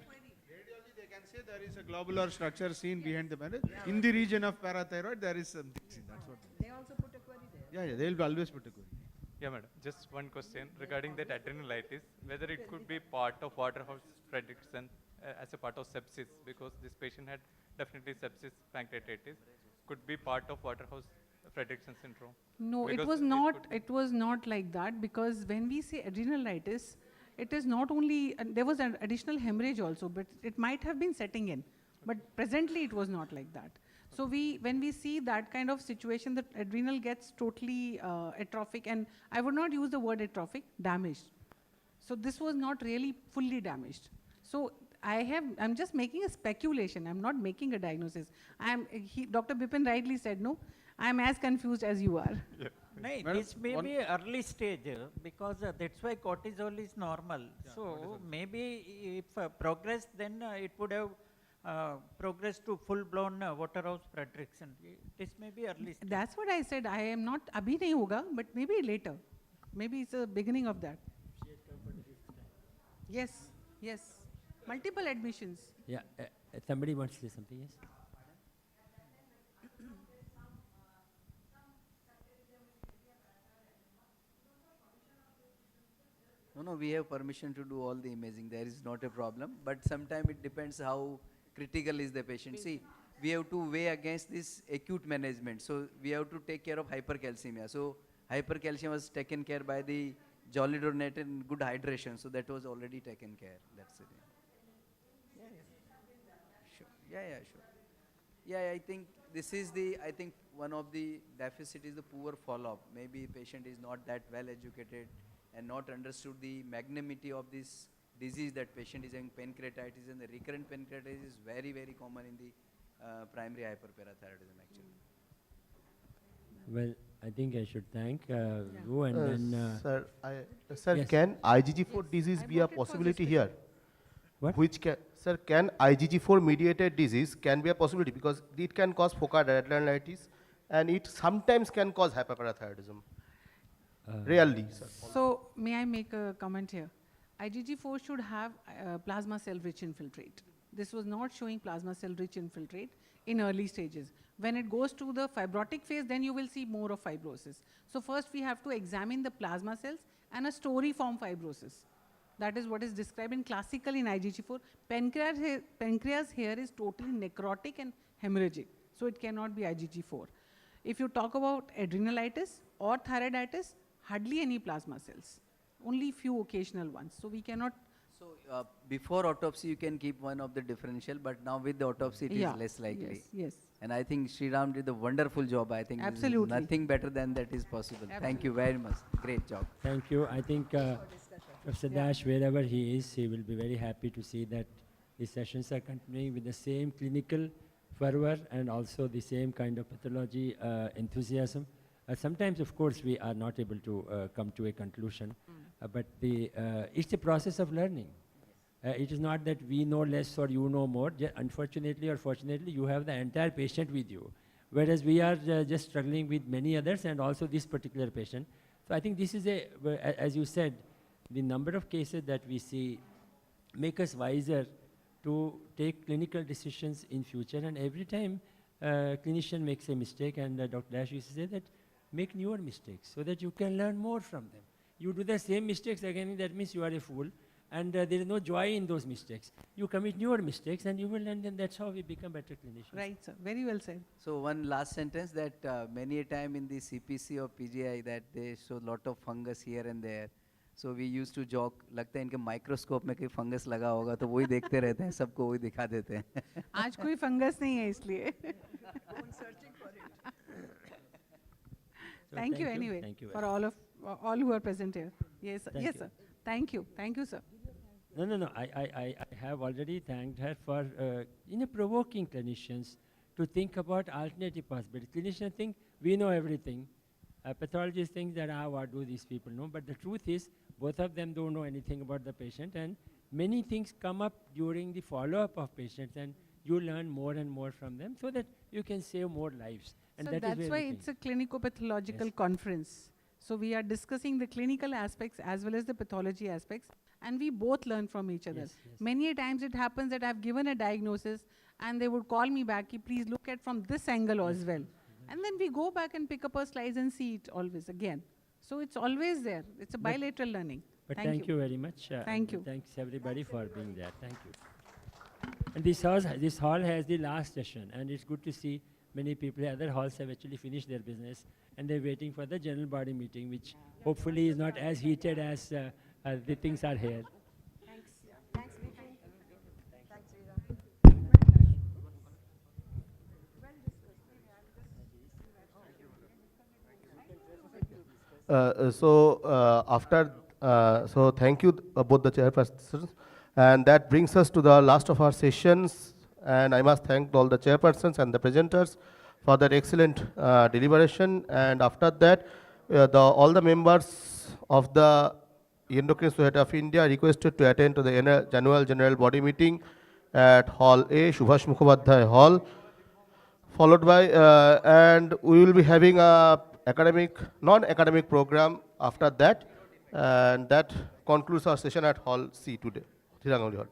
they can say there is a globular structure seen behind the bandage. In the region of parathyroid, there is something seen. That's what. They also put a query there. Yeah, they will always put a query. Yeah, madam. Just one question regarding that adrenalitis, whether it could be part of Waterhouse-Friderichsen as a part of sepsis, because this patient had definitely sepsis pancreatitis, could be part of Waterhouse-Friderichsen syndrome. No, Because it was not like that, because when we say adrenalitis, it is not only, there was an additional hemorrhage also, but it might have been setting in. But presently it was not like that. So when we see that kind of situation, the adrenal gets totally atrophic, and I would not use the word atrophic, damaged. So this was not really fully damaged. So I'm just making a speculation. I'm not making a diagnosis. Dr. Bipin rightly said, no, I'm as confused as you are. Yeah. No, Madam, this may be early stage because that's why cortisol is normal. So maybe if progressed, then it would have progressed to full-blown Waterhouse-Friderichsen. This may be early stage. That's what I said. I am not, abhi nahi hoga, but maybe later. Maybe it's the beginning of that. Yes, yes. Multiple admissions. Yeah, somebody wants to say something, yes? No, we have permission to do all the imaging. There is not a problem. But sometimes it depends how critical is the patient. See, we have to weigh against this acute management. So we have to take care of hypercalcemia. So hypercalcemia was taken care by the Jolidronate and good hydration. So that was already taken care. That's it. Yeah. Sure. Yeah, sure. Yeah, I think this is one of the deficit is the poor follow-up. Maybe patient is not that well educated and not understood the magnanimity of this disease that patient is having pancreatitis, and the recurrent pancreatitis is very, very common in the primary hyperparathyroidism actually. Well, I think I should thank you and then... Sir, yes. can IgG4 disease be a possibility here? What? Sir, can IgG4 mediated disease can be a possibility, because it can cause focal adrenalitis and it sometimes can cause hyperparathyroidism. Rarely, sir. So may I make a comment here? IgG4 should have plasma cell rich infiltrate. This was not showing plasma cell rich infiltrate in early stages. When it goes to the fibrotic phase, then you will see more of fibrosis. So first we have to examine the plasma cells and a story-form fibrosis. That is what is described in classical in IgG4. Pancreas here is totally necrotic and hemorrhagic, so it cannot be IgG4. If you talk about adrenalitis or thyroiditis, hardly any plasma cells, only few occasional ones. So we cannot So before autopsy, you can keep one of the differential, but now with the autopsy, it is less likely. Yes. And I think Sriram did a wonderful job. I think Absolutely. nothing better than that is possible. Thank you very much. Great job. Thank you. I think Professor Dash, wherever he is, he will be very happy to see that the sessions are continuing with the same clinical fervor and also the same kind of pathology enthusiasm. Sometimes, of course, we are not able to come to a conclusion, but it's a process of learning. It is not that we know less or you know more. Unfortunately or fortunately, you have the entire patient with you, whereas we are just struggling with many others and also this particular patient. So I think this is as you said, the number of cases that we see make us wiser to take clinical decisions in future. And every time clinician makes a mistake, and Dr. Dash used to say that, make newer mistakes so that you can learn more from them. You do the same mistakes again, that means you are a fool. And there is no joy in those mistakes. You commit newer mistakes and you will learn, and that's how we become better clinicians. Right, sir. Very well said. So one last sentence that many a time in the CPC or PGI that they show lot of fungus here and there. So we used to joke, लगता है इनके microscope में कोई fungus लगा होगा तो वही देखते रहते हैं, सबको वही दिखा देते हैं. आज कोई फंगस नहीं है इसलिए. Thank you anyway. Thank you for all who are present here. Yes, yes, sir. Thank you. Thank you, sir. No. I have already thanked her for provoking clinicians to think about alternative possibilities. Clinicians think we know everything. Pathologists think that what do these people know? But the truth is, both of them don't know anything about the patient, and many things come up during the follow-up of patients, and you learn more and more from them, so that you can save more lives. And So that's why it's a clinico-pathological conference. So we are discussing the clinical aspects as well as the pathology aspects, and we both learn from each other. Many a times it happens that I've given a diagnosis and they would call me back, please look at from this angle as well. And then we go back and pick up a slice and see it always again. So it's always there. It's a bilateral learning. But thank you very much. Thank you. Thanks everybody for being there. Thank you. And this hall has the last session, and it's good to see many people. Other halls have actually finished their business, and they're waiting for the general body meeting, which hopefully is not as heated as the things are here. Thanks. Thanks, Vicky. Thanks, Dhira. So thank you both the chairpersons, and that brings us to the last of our sessions, and I must thank all the chairpersons and the presenters for their excellent deliberation. And after that, all the members of the Endocrine Society of India requested to attend to the annual general body meeting at Hall A, Subhash Mukhopadhyay Hall, followed by, and we will be having a non-academic program after that, and that concludes our session at Hall C today, Ganguly Hall.